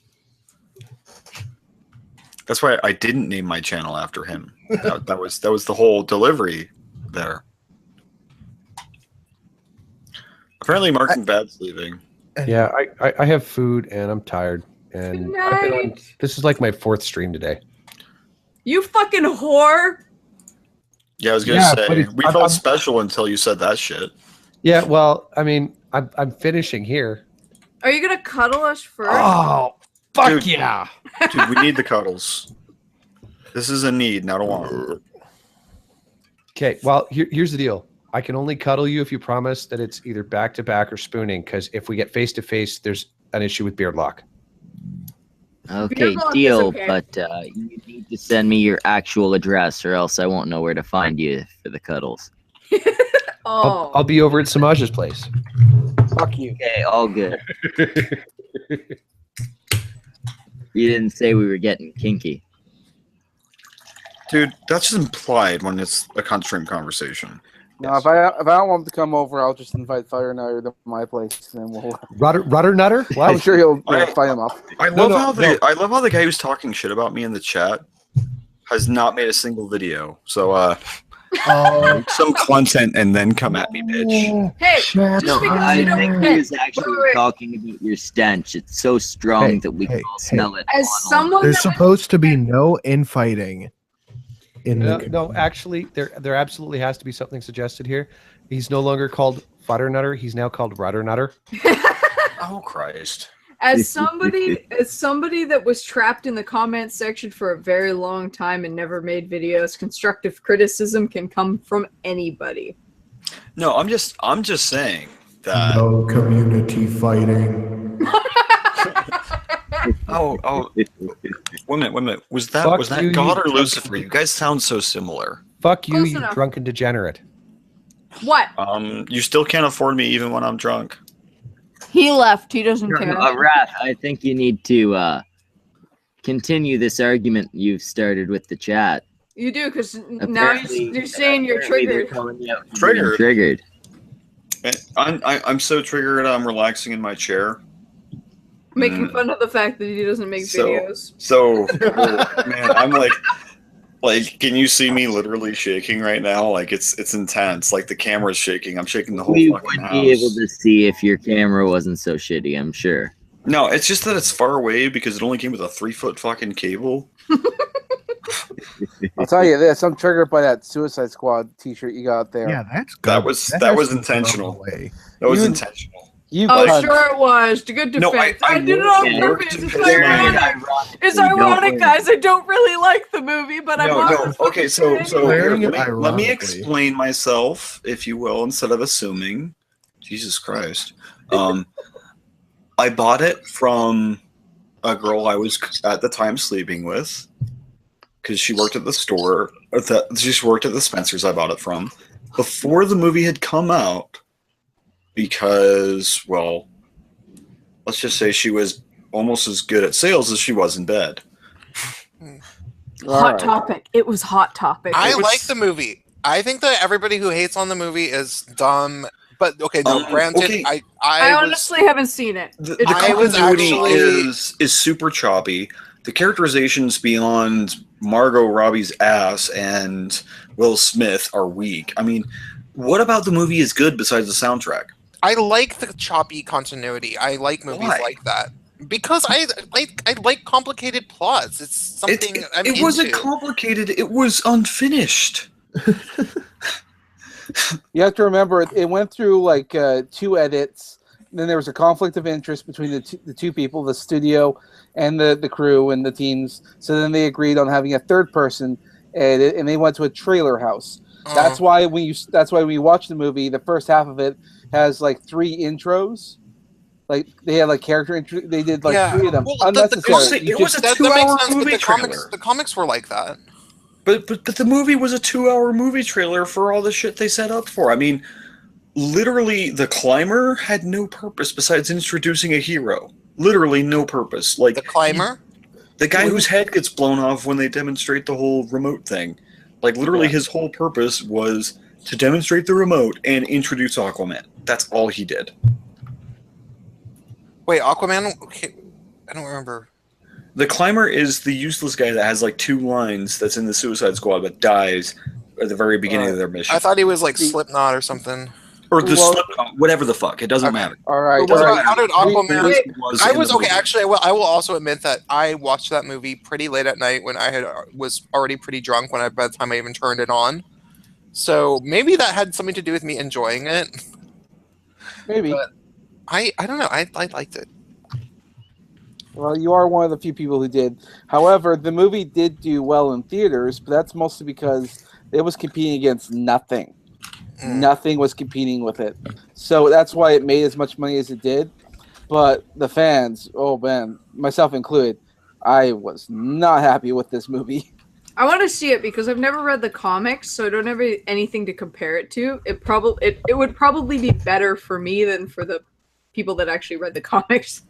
That's why I didn't name my channel after him. That was the whole delivery there. Apparently, Mark and Bad's leaving. Yeah, I have food and I'm tired. And I've been on, this is like my 4th stream today. You fucking whore! Yeah, I was gonna say we felt special until you said that shit. Yeah, well, I mean, I'm finishing here. Are you gonna cuddle us first? Oh, fuck Dude, yeah! Dude, we need the cuddles. This is a need, not a want. Okay, well, here's the deal. I can only cuddle you if you promise that it's either back to back or spooning. Because if we get face to face, there's an issue with beard lock. Okay, deal, but you need to send me your actual address or else I won't know where to find you for the cuddles. I'll be over at Samaj's place. Fuck you. Okay, all good. You didn't say we were getting kinky. Dude, that's just implied when it's a stream conversation. No, if I don't want him to come over, I'll just invite Fire Nutter to my place, and then we'll. Rudder Nutter? What? I'm sure he'll fight him up. I love how the guy who's talking shit about me in the chat has not made a single video. So make some content and then come at me, bitch. Hey, no, I think he was actually talking about your stench. It's so strong that we can all smell it. As someone There's supposed to be no infighting. No, actually, there absolutely has to be something suggested here. He's no longer called Fodder Nutter. He's now called Rudder Nutter. Oh Christ! As somebody that was trapped in the comment section for a very long time and never made videos, constructive criticism can come from anybody. No, I'm just saying that. No community fighting. Oh, wait a minute. Was that you, God you or Lucifer? You guys sound so similar. Fuck you, Close you enough. drunken degenerate. What? You still can't afford me even when I'm drunk. He left. He doesn't care. Wrath, I think you need to continue this argument you've started with the chat. You do, because now you're saying you're They're triggered. calling you out for being triggered. I'm so triggered. I'm relaxing in my chair. Making fun of the fact that he doesn't make videos. So, man, I'm like, can you see me literally shaking right now? Like it's intense. Like the camera's shaking. I'm shaking the whole We fucking would house. be able to see if your camera wasn't so shitty, I'm sure. No, it's just that it's far away because it only came with a 3-foot fucking cable. I'll tell you this: I'm triggered by that Suicide Squad T-shirt you got there. Yeah, that's That was intentional. That was intentional. Sure it was. To good defense. I did it on purpose. It's ironic. It's ironic, guys. I don't really like the movie, but I'm Okay, so Very here, let me ironically. explain myself, if you will, instead of assuming. Jesus Christ. I bought it from a girl I was at the time sleeping with because she worked at the store. She worked at the Spencer's I bought it from before the movie had come out because, well, let's just say she was almost as good at sales as she was in bed. Hot Topic. It was Hot Topic. I like the movie. I think that everybody who hates on the movie is dumb. But okay, no, granted, okay. I honestly haven't seen it. The It's continuity is super choppy. The characterizations beyond Margot Robbie's ass and Will Smith are weak. I mean, what about the movie is good besides the soundtrack? I like the choppy continuity. I like movies like that because I like complicated plots. It's something it wasn't complicated. It was unfinished. You have to remember, it went through like 2 edits. Then there was a conflict of interest between the two people, the studio and the crew and the teams. So then they agreed on having a third person edit, and they went to a trailer house. That's why when you watch the movie, the first half of it has like 3 intros. Like they had like character intro. They did like 3 of them. Well, unnecessary. It was a 2-hour movie the trailer. The comics were like that. But the movie was a 2-hour movie trailer for all the shit they set up for. I mean, literally, the climber had no purpose besides introducing a hero. Literally no purpose. Like the climber, the guy whose head gets blown off when they demonstrate the whole remote thing. Like literally, his whole purpose was to demonstrate the remote and introduce Aquaman. That's all he did. Wait, Aquaman? Okay, I don't remember. The climber is the useless guy that has like 2 lines that's in the Suicide Squad but dies at the very beginning of their mission. I thought he was like Slipknot or something. Or the Slipknot, whatever the fuck. It doesn't matter. All right. How did Aquaman? I was okay. movie. Actually, I will also admit that I watched that movie pretty late at night when I was already pretty drunk by the time I even turned it on. So maybe that had something to do with me enjoying it. Maybe. But I don't know. I liked it. Well, you are one of the few people who did. However, the movie did do well in theaters, but that's mostly because it was competing against nothing. Nothing was competing with it. So that's why it made as much money as it did. But the fans, oh man, myself included, I was not happy with this movie. I want to see it because I've never read the comics, so I don't have anything to compare it to. It would probably be better for me than for the people that actually read the comics.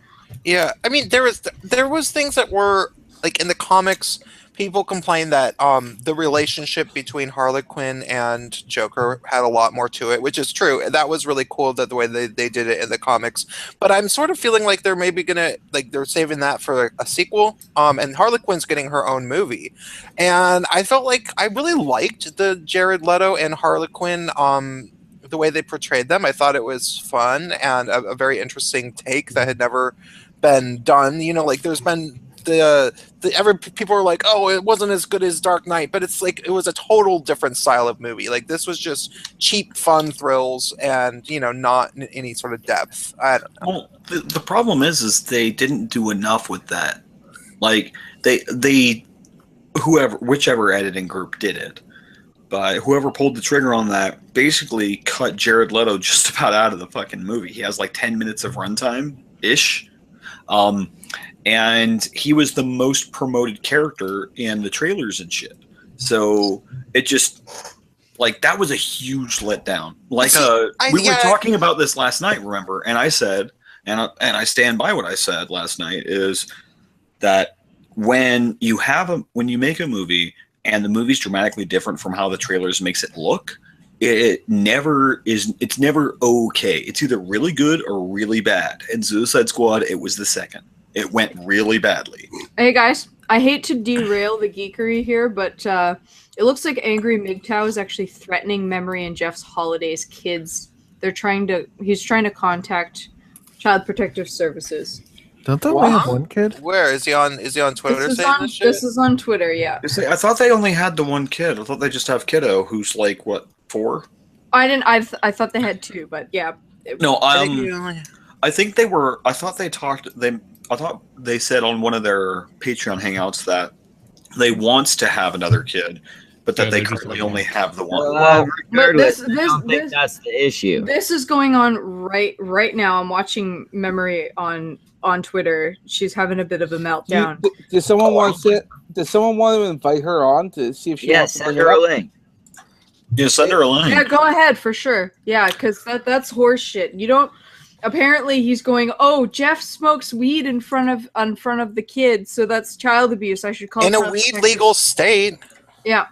Yeah, I mean there was things that were like in the comics. People complained that the relationship between Harley Quinn and Joker had a lot more to it, which is true. That was really cool that the way they did it in the comics. But I'm sort of feeling like they're maybe gonna they're saving that for a sequel. And Harley Quinn's getting her own movie, and I felt like I really liked the Jared Leto and Harley Quinn. The way they portrayed them, I thought it was fun and a very interesting take that had never been done. You know, like there's been people are like, oh, it wasn't as good as Dark Knight, but it's like it was a total different style of movie. Like this was just cheap, fun thrills, and not any sort of depth. I don't know. Well, the problem is they didn't do enough with that. Like whichever editing group did it, but whoever pulled the trigger on that basically cut Jared Leto just about out of the fucking movie. He has like 10 minutes of runtime ish. And he was the most promoted character in the trailers and shit. So it just that was a huge letdown. We were talking about this last night, remember? And I said, and I stand by what I said last night, is that when you make a movie and the movie's dramatically different from how the trailers makes it look, it's never okay. It's either really good or really bad. And Suicide Squad, it was the second. It went really badly. Hey guys, I hate to derail the geekery here, but it looks like Angry MGTOW is actually threatening Memory and Jeff's Holidays kids. He's trying to contact Child Protective Services. Don't they only have one kid? Where is he on? Is he on Twitter saying this shit? This is on Twitter, yeah. I thought they only had the one kid. I thought they just have Kiddo, who's like what, 4? I thought they had 2, but yeah. No, I think they were. I thought they said on one of their Patreon hangouts that they want to have another kid, but that Yeah, they they're just currently like- only have the one. Well, But regardless, I don't think that's the issue. This is going on right now. I'm watching Memory on Twitter. She's having a bit of a meltdown. Does someone want to invite her on to see if she wants to send bring her it a up? link. Yeah, send her a link. Yeah, go ahead for sure. Yeah, because that's horse shit. You don't. Apparently, he's going. Oh, Jeff smokes weed in front of the kids, so that's child abuse. I should call In a Child weed Protective- legal state. Yeah,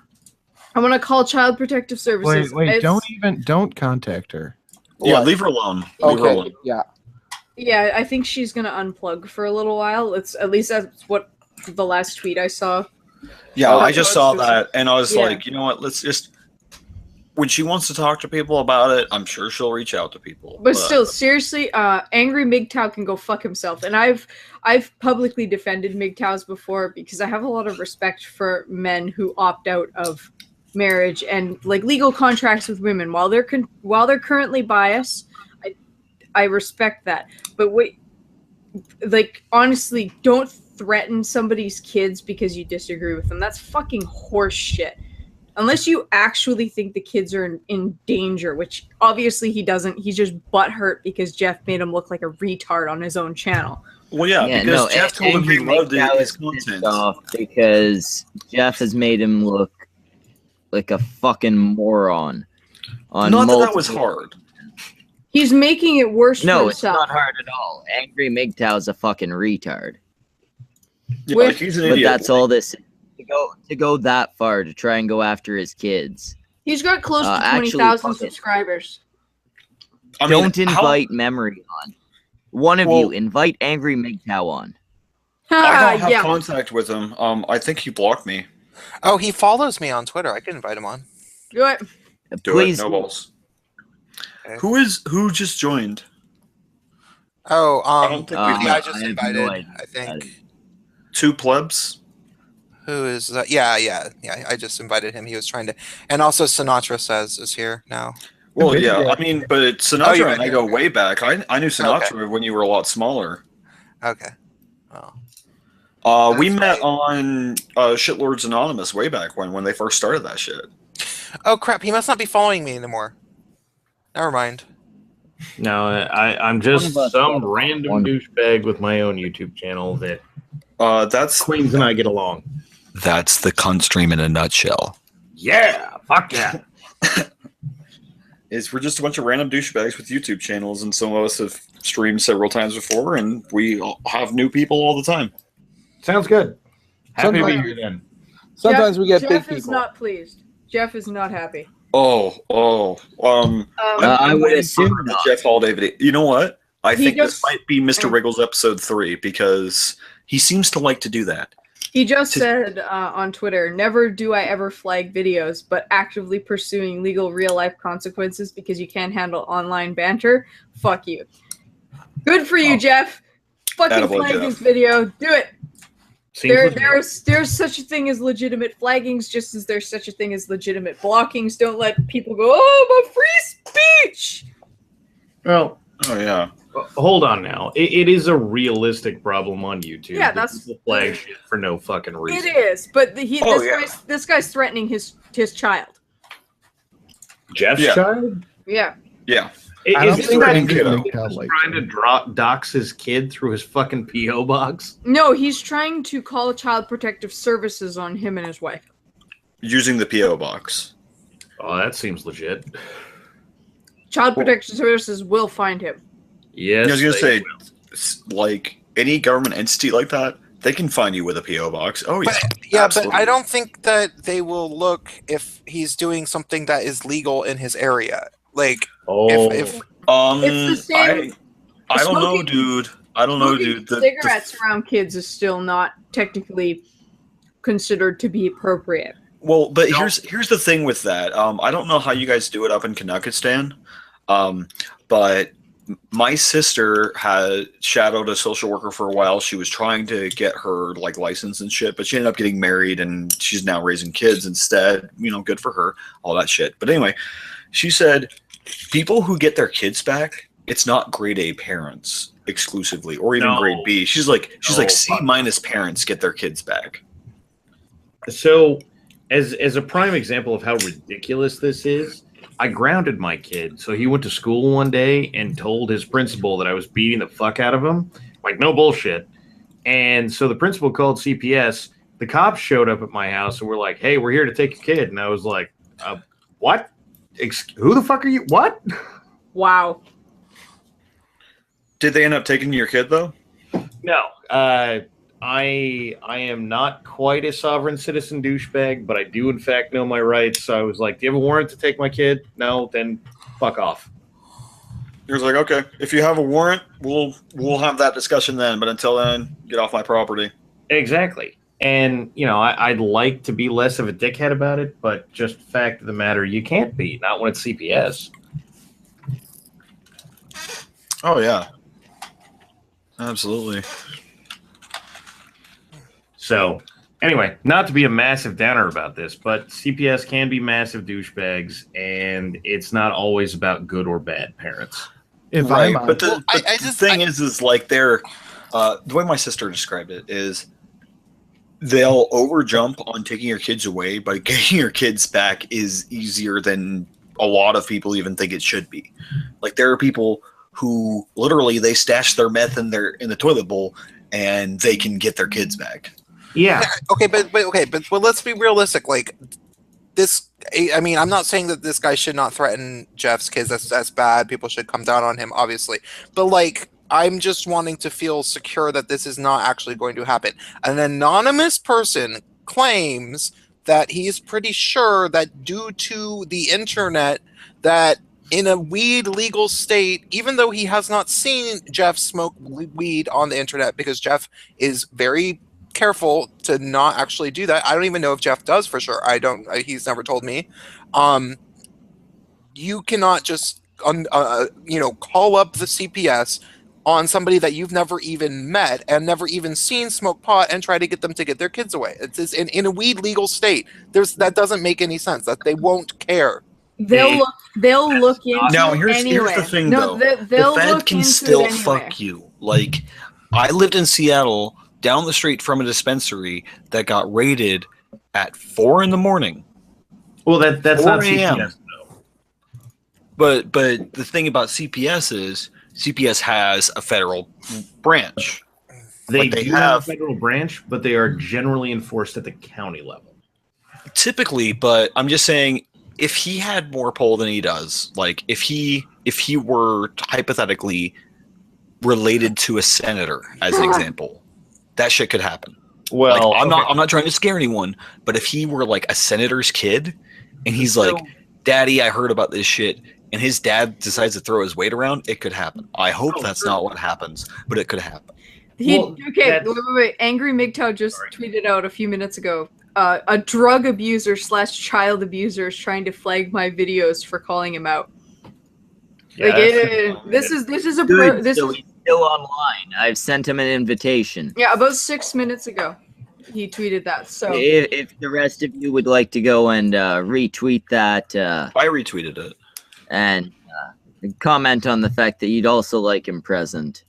I'm gonna call Child Protective Services. Wait, It's- don't contact her. Yeah, leave her alone. Leave her Okay. alone. Yeah. Yeah, I think she's gonna unplug for a little while. It's at least that's what the last tweet I saw. Yeah, I That's just what saw it's just- that, and I was Yeah. like, you know what? Let's just. When she wants to talk to people about it, I'm sure she'll reach out to people. But still, seriously, angry MGTOW can go fuck himself. And I've publicly defended MGTOWs before because I have a lot of respect for men who opt out of marriage and like legal contracts with women while they're currently biased. I respect that. But wait, like honestly, don't threaten somebody's kids because you disagree with them. That's fucking horse shit. Unless you actually think the kids are in danger, which obviously he doesn't. He's just butthurt because Jeff made him look like a retard on his own channel. Well, yeah, because Jeff told him he loved his content. Off because Jeff has made him look like a fucking moron. On Not that that was multiple- hard. He's making it worse for No, it's himself. not hard at all. Angry MGTOW's a fucking retard. Yeah, like, he's an but idiot. that's all this to go that far to try and go after his kids. He's got close to Actually, 20,000 fuck it. subscribers. I mean, Don't invite Memory on. One of Well- you invite Angry MGTOW on. I don't have yeah. contact with him. I think he blocked me. Oh, he follows me on Twitter. I can invite him on. Do it. Do it, no balls. Who just joined? Oh, I don't think we've I met. just I have invited. no idea I think. Two plebs. Who is that? Yeah. I just invited him. He was trying to, and also Sinatra says is here now. Well, yeah, I mean, but Sinatra Oh, you're and I right. go way back. I knew Sinatra when you were a lot smaller. Okay. Oh. We met on Shitlords Anonymous way back when they first started that shit. Oh crap! He must not be following me anymore. Never mind. No, I'm just some random douchebag with my own YouTube channel that that's Queens and I get along. That's the cunt stream in a nutshell. Yeah, fuck yeah. We're just a bunch of random douchebags with YouTube channels, and some of us have streamed several times before, and we all have new people all the time. Sounds good. Happy to be Sometimes- here then. Sometimes we get Jeff big is people. not pleased. Jeff is not happy. I I'm would waiting assume for the not. Jeff Holiday video. You know what? I He think this just- might be Mr. Wriggles episode 3 because he seems to like to do that. He just said on Twitter, never do I ever flag videos, but actively pursuing legal real-life consequences because you can't handle online banter. Fuck you. Good for you, Jeff. Fucking Attaboy, flag Jeff. this video. Do it. Seems legit. There's such a thing as legitimate flaggings, just as there's such a thing as legitimate blockings. Don't let people go, oh, my free speech. Well, Oh yeah. hold on now. It is a realistic problem on YouTube. Yeah, that that's- people flag shit for no fucking reason. It is, but Oh, yeah. this guy's threatening his child. Jeff's Yeah. child? Yeah. Yeah. I don't Is think that Angry kid MGTOW likes trying to dox his kid through his fucking PO box? No, he's trying to call Child Protective Services on him and his wife. Using the PO box. Oh, that seems legit. Child Protection Services will find him. Yes. I was gonna they say, will. like any government entity like that, they can find you with a PO box. Oh yeah. Yeah, Absolutely. but I don't think that they will look if he's doing something that is legal in his area. Like, if It's the same- I don't know, smoking- dude. I don't know, Smoking dude. cigarettes around kids is still not technically considered to be appropriate. Well, but here's the thing with that. I don't know how you guys do it up in Canuckistan, but my sister had shadowed a social worker for a while. She was trying to get her like license and shit, but she ended up getting married and she's now raising kids instead. You know, good for her, all that shit. But anyway, she said people who get their kids back, it's not grade A parents exclusively, or even No. grade B. She's like No. C- parents get their kids back. So, as a prime example of how ridiculous this is, I grounded my kid. So he went to school one day and told his principal that I was beating the fuck out of him. Like, no bullshit. And so the principal called CPS. The cops showed up at my house and were like, hey, we're here to take your kid. And I was like, what? Who the fuck are you? What? Wow. Did they end up taking your kid, though? No. I am not quite a sovereign citizen douchebag, but I do in fact know my rights. So I was like, do you have a warrant to take my kid? No, then fuck off. He was like, okay, if you have a warrant, we'll have that discussion then. But until then, get off my property. Exactly. And, you know, I'd like to be less of a dickhead about it, but just fact of the matter, you can't be, not when it's CPS. Oh, yeah. Absolutely. So, anyway, not to be a massive downer about this, but CPS can be massive douchebags, and it's not always about good or bad parents. Right, but the thing is like they're the way my sister described it is they'll overjump on taking your kids away, but getting your kids back is easier than a lot of people even think it should be. Like there are people who literally they stash their meth in the toilet bowl and they can get their kids back. Yeah. Okay, but let's be realistic. Like this, I mean, I'm not saying that this guy should not threaten Jeff's kids. That's bad. People should come down on him, obviously. But like, I'm just wanting to feel secure that this is not actually going to happen. An anonymous person claims that he's pretty sure that due to the internet, that in a weed legal state, even though he has not seen Jeff smoke weed on the internet, because Jeff is very careful to not actually do that. I don't even know if Jeff does for sure. He's never told me. You cannot just call up the CPS on somebody that you've never even met and never even seen smoke pot and try to get them to get their kids away. It's in a weed legal state. That doesn't make any sense. That they won't care. They'll look into Now, it here's anyway. the thing, No, though. they'll The Fed look can into still it anyway. fuck you. Like, I lived in Seattle, down the street from a dispensary that got raided at 4 in the morning. Well, that's 4 not a.m. CPS, though. But the thing about CPS is CPS has a federal branch. They Like, do have a federal branch, but they are generally enforced at the county level. Typically, but I'm just saying, if he had more pull than he does, like if he were hypothetically related to a senator, as an example, that shit could happen. Well, like, I'm not trying to scare anyone, but if he were like a senator's kid, and he's like, "Daddy, I heard about this shit," and his dad decides to throw his weight around, it could happen. I hope that's not what happens, but it could happen. Wait. Angry MGTOW just tweeted out a few minutes ago. A drug abuser / child abuser is trying to flag my videos for calling him out. Yeah, this is a Good, this so is he's still online. I've sent him an invitation. yeah, about 6 minutes ago he tweeted that. So If the rest of you would like to go and retweet that, I retweeted it, and comment on the fact that you'd also like him present.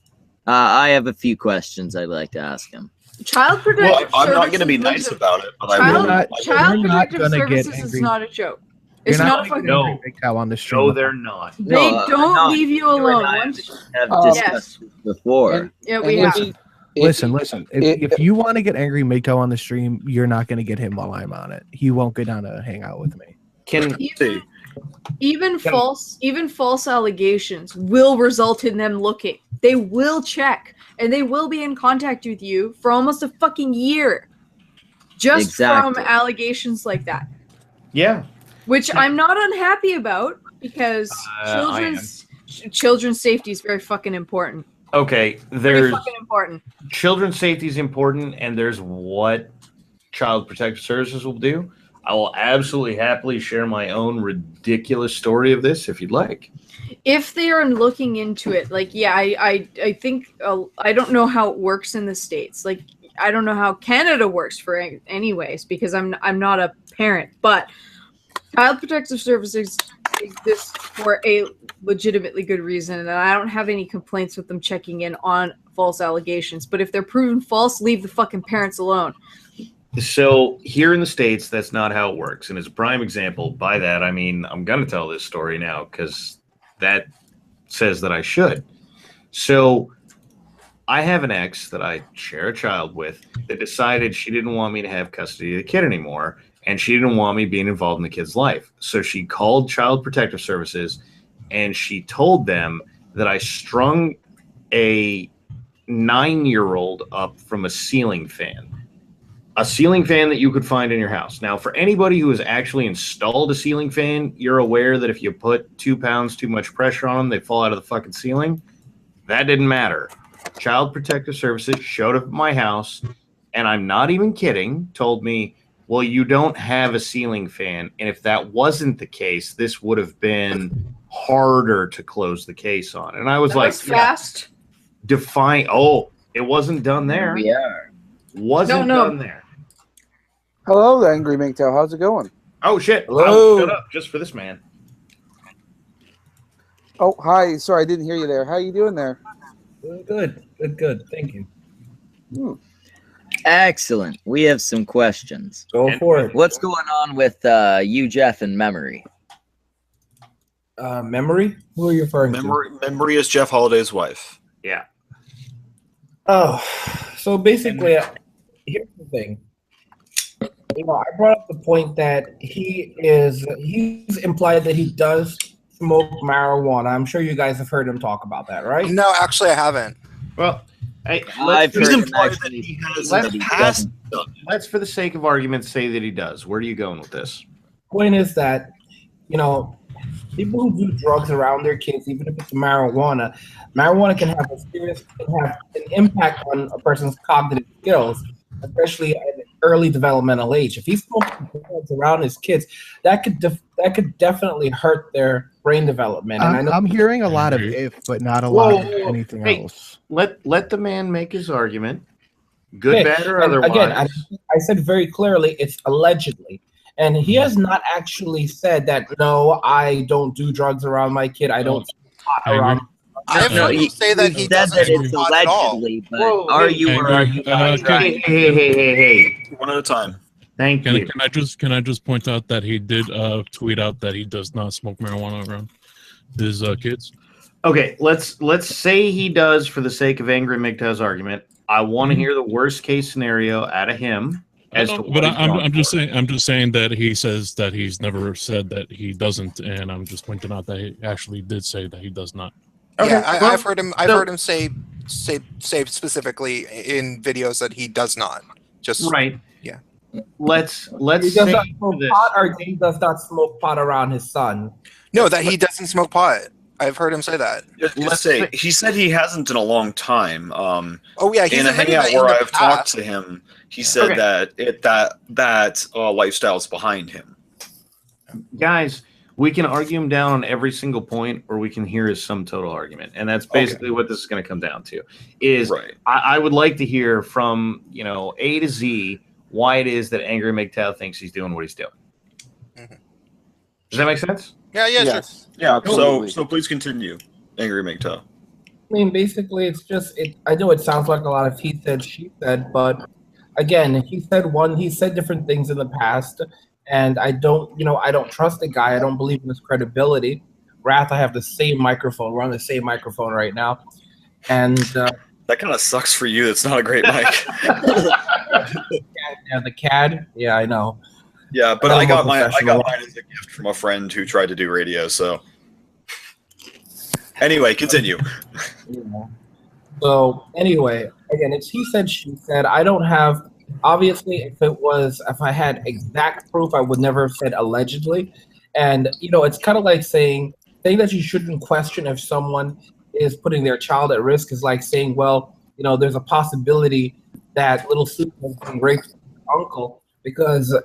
I have a few questions I'd like to ask him. Child Protective I'm not going to Services be is nice a- about it, but I will. Child You're not Protective gonna get Services is angry. not a joke. You're It's not a fucking. no. On the stream. No, they're not. They don't leave you alone. Once Have yes. discussed this before. Yeah, we have. Listen. If you want to get Angry MGTOW on the stream, you're not going to get him while I'm on it. He won't go down to hang out with me. Even false allegations will result in them looking. They will check, and they will be in contact with you for almost a fucking year, just from Exactly. allegations like that. Yeah. Which I'm not unhappy about, because children's safety is very fucking important. Okay, Very there's fucking important. children's safety is important, and there's what Child Protective Services will do. I will absolutely happily share my own ridiculous story of this if you'd like. If they are looking into it, like, yeah, I think I don't know how it works in the States. Like, I don't know how Canada works for anyways, because I'm not a parent, but Child Protective Services exist for a legitimately good reason, and I don't have any complaints with them checking in on false allegations. But if they're proven false, leave the fucking parents alone. So here in the States, that's not how it works. And as a prime example, by that, I mean, I'm going to tell this story now because that says that I should. So I have an ex that I share a child with that decided she didn't want me to have custody of the kid anymore. And she didn't want me being involved in the kid's life. So she called Child Protective Services and she told them that I strung a 9-year-old up from a ceiling fan. A ceiling fan that you could find in your house. Now, for anybody who has actually installed a ceiling fan, you're aware that if you put 2 pounds too much pressure on them, they fall out of the fucking ceiling. That didn't matter. Child Protective Services showed up at my house, and I'm not even kidding, told me, well, you don't have a ceiling fan. And if that wasn't the case, this would have been harder to close the case on. And I was That like, was fast. define. Oh, it wasn't done there. We are. Wasn't done there. Hello, the Angry MGTOW. How's it going? Oh, shit. Hello. Shut up just for this man. Oh, hi. Sorry, I didn't hear you there. How you doing there? Good. Thank you. Excellent. We have some questions. Go for it. What's going on with you, Jeff, and Memory? Memory? Who are you referring to? Memory is Jeff Holliday's wife. Yeah. Oh, so basically, here's the thing. I brought up the point that he's implied that he does smoke marijuana. I'm sure you guys have heard him talk about that, right? No, actually, I haven't. Well, I've heard him actually. Let's, for the sake of argument, say that he does. Where are you going with this? Point is that, people who do drugs around their kids, even if it's marijuana can have an impact on a person's cognitive skills, especially at an early developmental age. If he's smoking drugs around his kids, that could definitely hurt their brain development. And I know I'm hearing a lot of if, but not a lot of anything else. Let the man make his argument. Good, bad, or otherwise. Again, I said very clearly it's allegedly. And he has not actually said that, no, I don't do drugs around my kid. I don't pot around. I've heard him say that he doesn't said that do it's pot at all. allegedly, but are you or are you not trying? Hey. One at a time. Thank you. Can I just point out that he did tweet out that he does not smoke marijuana around his kids? Okay, let's say he does for the sake of Angry MGTOW's argument. I want to hear the worst case scenario out of him. I'm just saying that he says that he's never said that he doesn't, and I'm just pointing out that he actually did say that he does not. Okay, yeah, I've heard him say specifically in videos that he does not. Just right. Yeah. Let's he does say not smoke pot, or he does not smoke pot around his son. No, that he doesn't smoke pot. I've heard him say that. Let's say he said he hasn't in a long time. Oh yeah, he's in a hangout where I've talked to him, he said that lifestyle's behind him. Guys, we can argue him down on every single point, or we can hear his sum total argument, and that's basically what this is going to come down to. Is I would like to hear from A to Z why it is that Angry MGTOW thinks he's doing what he's doing. Does that make sense? Yeah, Sure. Yeah. Totally. So please continue, Angry MGTOW. I mean, basically, it's just I know it sounds like a lot of he said, she said, but again, he said different things in the past, and I don't trust the guy. I don't believe in his credibility. Wrath, I have the same microphone. We're on the same microphone right now, and that kind of sucks for you. It's not a great mic. Yeah, the CAD. Yeah, I know. Yeah, but I got mine as a gift from a friend who tried to do radio. So anyway, continue. So anyway, again, it's he said, she said. I don't have. Obviously, if I had exact proof, I would never have said allegedly. And it's kind of like saying that you shouldn't question if someone is putting their child at risk is like saying, well, there's a possibility that little Susan has been raped by her uncle because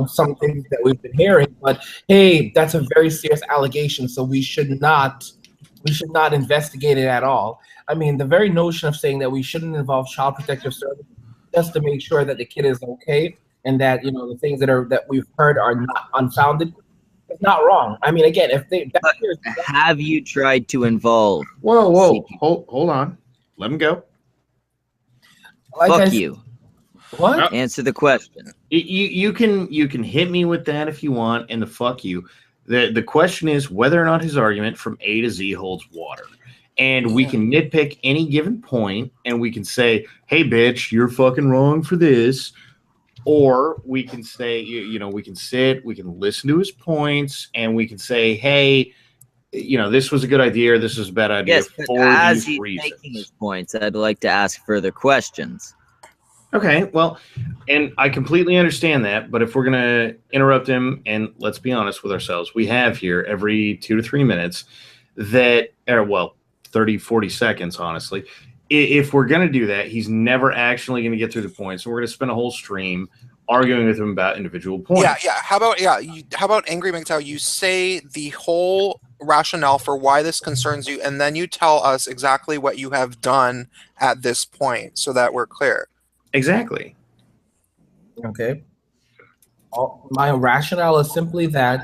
some things that we've been hearing. But hey, that's a very serious allegation, so we should not investigate it at all. I mean, the very notion of saying that we shouldn't involve Child Protective Services just to make sure that the kid is okay and that the things that we've heard are not unfounded. It's not wrong. I mean, again, have you tried to involve? Whoa, hold on, let him go. Fuck you. What? Answer the question. You can hit me with that if you want, and the fuck you. The question is whether or not his argument from A to Z holds water. And we can nitpick any given point, and we can say, hey, bitch, you're fucking wrong for this. Or we can say, we can sit, we can listen to his points, and we can say, hey, this was a good idea, or this was a bad idea for as these he's reasons. making his points, I'd like to ask further questions. Okay, well, and I completely understand that, but if we're going to interrupt him, and let's be honest with ourselves, we have here every 2 to 3 minutes that, 30, 40 seconds, honestly. If we're going to do that, he's never actually going to get through the points, and we're going to spend a whole stream arguing with him about individual points. How about Angry MGTOW? You say the whole rationale for why this concerns you, and then you tell us exactly what you have done at this point, so that we're clear. Exactly. Okay. My rationale is simply that,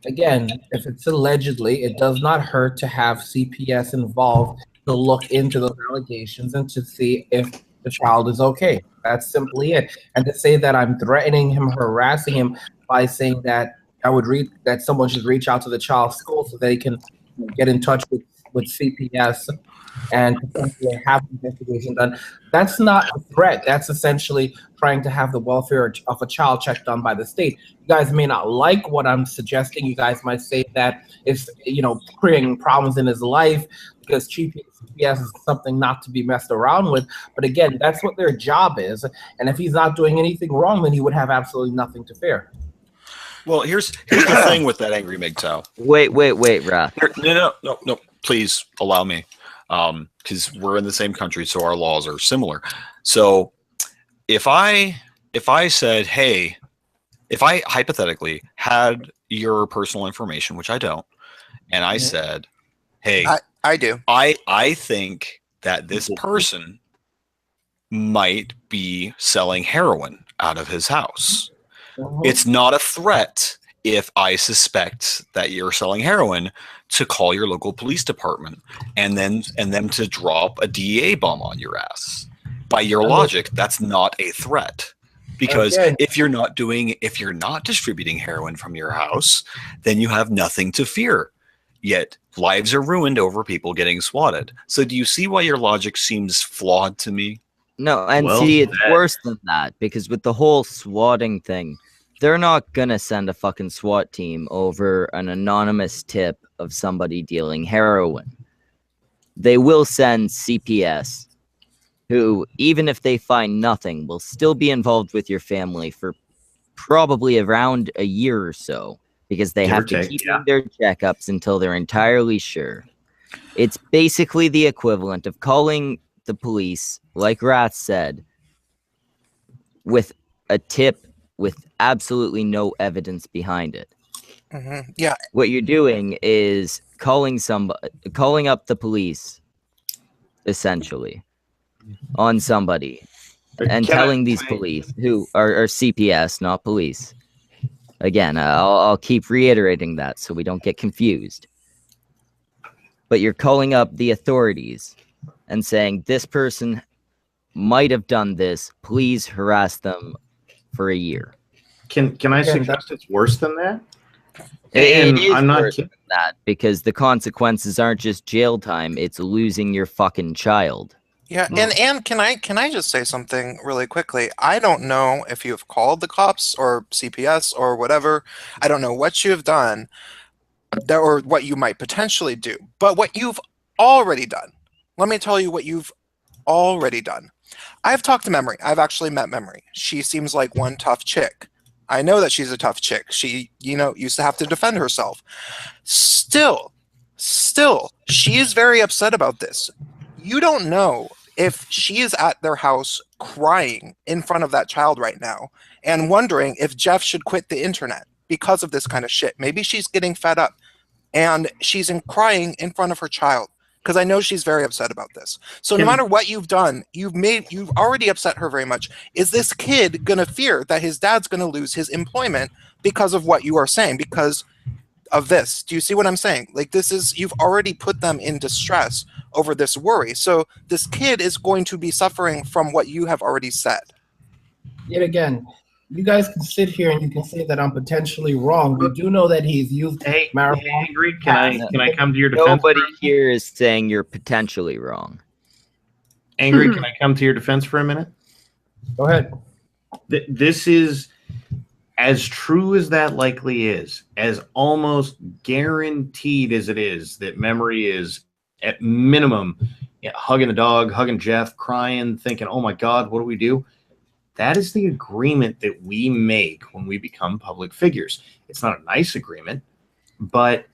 again, if it's allegedly, it does not hurt to have CPS involved to look into those allegations and to see if the child is okay. That's simply it. And to say that I'm threatening him, harassing him by saying that that someone should reach out to the child's school so they can get in touch with CPS and potentially have the investigation done. That's not a threat. That's essentially trying to have the welfare of a child checked on by the state. You guys may not like what I'm suggesting. You guys might say that it's creating problems in his life because CPS is something not to be messed around with. But again, that's what their job is. And if he's not doing anything wrong, then he would have absolutely nothing to fear. Well, here's the thing with that Angry MGTOW. Wait, Wrath. No. Please allow me. Because we're in the same country, so our laws are similar. So if I said, hey, if I hypothetically had your personal information, which I don't, and I said, hey, I do. I think that this person might be selling heroin out of his house. It's not a threat if I suspect that you're selling heroin to call your local police department and them to drop a DEA bomb on your ass. By your logic, that's not a threat. Because if you're not distributing heroin from your house, then you have nothing to fear. Yet lives are ruined over people getting swatted. So do you see why your logic seems flawed to me? No, and it's worse than that, because with the whole swatting thing, they're not gonna send a fucking SWAT team over an anonymous tip of somebody dealing heroin. They will send CPS, who, even if they find nothing, will still be involved with your family for probably around a year or so, because they have to keep doing their checkups until they're entirely sure. It's basically the equivalent of calling the police, like Wrath said, with a tip with absolutely no evidence behind it. Yeah. What you're doing is calling up the police, essentially, on somebody, and telling these police, who are CPS, not police. Again, I'll keep reiterating that so we don't get confused. But you're calling up the authorities and saying, this person might have done this, please harass them for a year. Can I suggest it's worse than that? It is worse than that, because the consequences aren't just jail time, it's losing your fucking child. Yeah, and can I just say something really quickly? I don't know if you've called the cops or CPS or whatever. I don't know what you have done or what you might potentially do. But what you've already done, let me tell you what you've already done. I've talked to Memory. I've actually met Memory. She seems like one tough chick. I know that she's a tough chick. She, used to have to defend herself. Still, she is very upset about this. You don't know if she is at their house crying in front of that child right now and wondering if Jeff should quit the internet because of this kind of shit. Maybe she's getting fed up and she's crying in front of her child, because I know she's very upset about this. So no matter what you've done, you've already upset her very much. Is this kid going to fear that his dad's going to lose his employment because of what you are saying, because of this? Do you see what I'm saying? Like, you've already put them in distress over this worry. So this kid is going to be suffering from what you have already said. yet again, you guys can sit here and you can say that I'm potentially wrong. We do know that he's used marijuana. Angry, can I come to your defense? Nobody here is saying you're potentially wrong. Angry, can I come to your defense for a minute? Go ahead. This is as true as that likely is, as almost guaranteed as it is that memory is at minimum hugging the dog, hugging Jeff, crying, thinking, oh my God, what do we do? That is the agreement that we make when we become public figures. It's not a nice agreement, but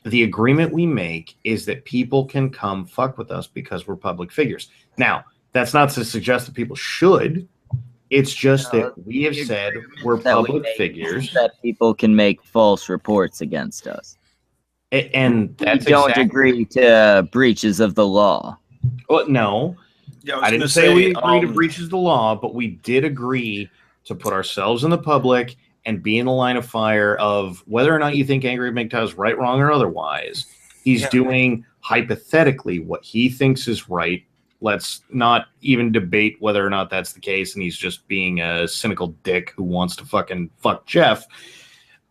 the agreement we make is that people can come fuck with us because we're public figures. Now, that's not to suggest that people should. It's just that we have said we're public figures. That people can make false reports against us. And that's we don't agree to breaches of the law. Well, no. Yeah, I didn't say we agreed to breaches of the law, but we did agree to put ourselves in the public and be in the line of fire of whether or not you think Angry MGTOW is right, wrong, or otherwise. He's doing hypothetically what he thinks is right. Let's not even debate whether or not that's the case, and he's just being a cynical dick who wants to fucking fuck Jeff,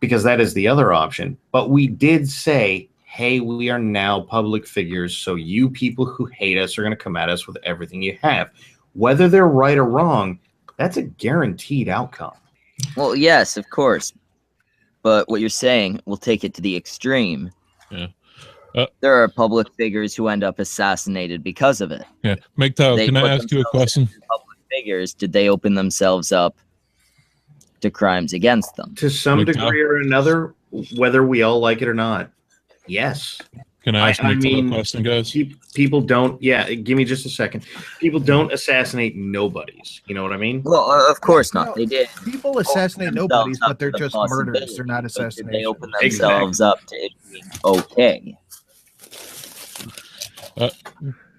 because that is the other option. But we did say, hey, we are now public figures, so you people who hate us are going to come at us with everything you have. Whether they're right or wrong, that's a guaranteed outcome. Well, yes, of course. But what you're saying, we'll take it to the extreme. Yeah. There are public figures who end up assassinated because of it. Yeah. MGTOW, can I ask you a question? Public figures, did they open themselves up to crimes against them? To some degree or another, whether we all like it or not. Yes. Can I ask MGTOW a question, guys? People don't, give me just a second. People don't assassinate nobodies. You know what I mean? Well, of course not. They did. People assassinate nobodies, but they're just murders. They're not assassinations. They open themselves up to it being okay.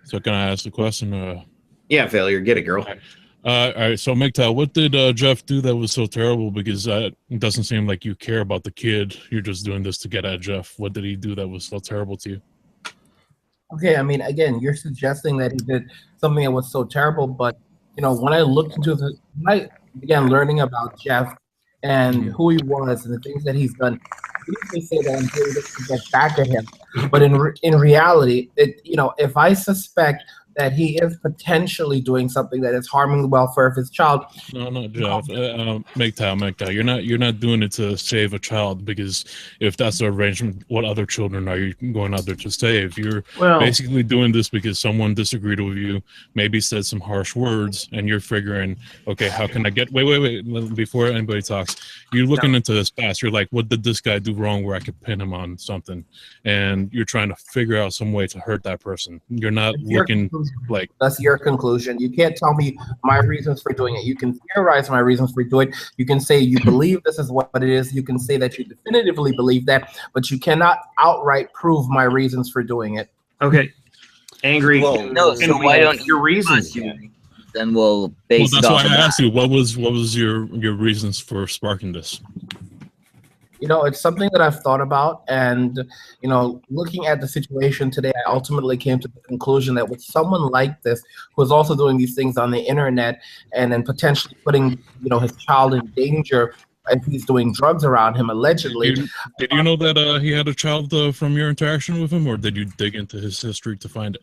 So can I ask a question? Yeah, failure. Get it, girl. All right. So MGTOW, what did Jeff do that was so terrible? Because it doesn't seem like you care about the kid. You're just doing this to get at Jeff. What did he do that was so terrible to you? Okay, I mean, again, you're suggesting that he did something that was so terrible, but when I looked into when I began learning about Jeff and who he was and the things that he's done, I usually say that I'm doing this to get back at him. But in reality, if I suspect that he is potentially doing something that is harming the welfare of his child. No, Jeff. MGTOW. You're not doing it to save a child, because if that's the arrangement, what other children are you going out there to save? You're basically doing this because someone disagreed with you, maybe said some harsh words, and you're figuring, okay, how can I get? Wait. Before anybody talks, you're looking into his past. You're like, what did this guy do wrong where I could pin him on something? And you're trying to figure out some way to hurt that person. You're not looking. Like, that's your conclusion. You can't tell me my reasons for doing it. You can theorize my reasons for doing it. You can say you believe this is what it is. You can say that you definitively believe that, but you cannot outright prove my reasons for doing it. Okay. Angry. Well, no, so why don't your reasons? Then we'll base it that's off why I of asked that. you. What was your reasons for sparking this? It's something that I've thought about, and looking at the situation today, I ultimately came to the conclusion that with someone like this, who is also doing these things on the internet, and then potentially putting his child in danger if he's doing drugs around him, allegedly. Did you know that he had a child from your interaction with him, or did you dig into his history to find it?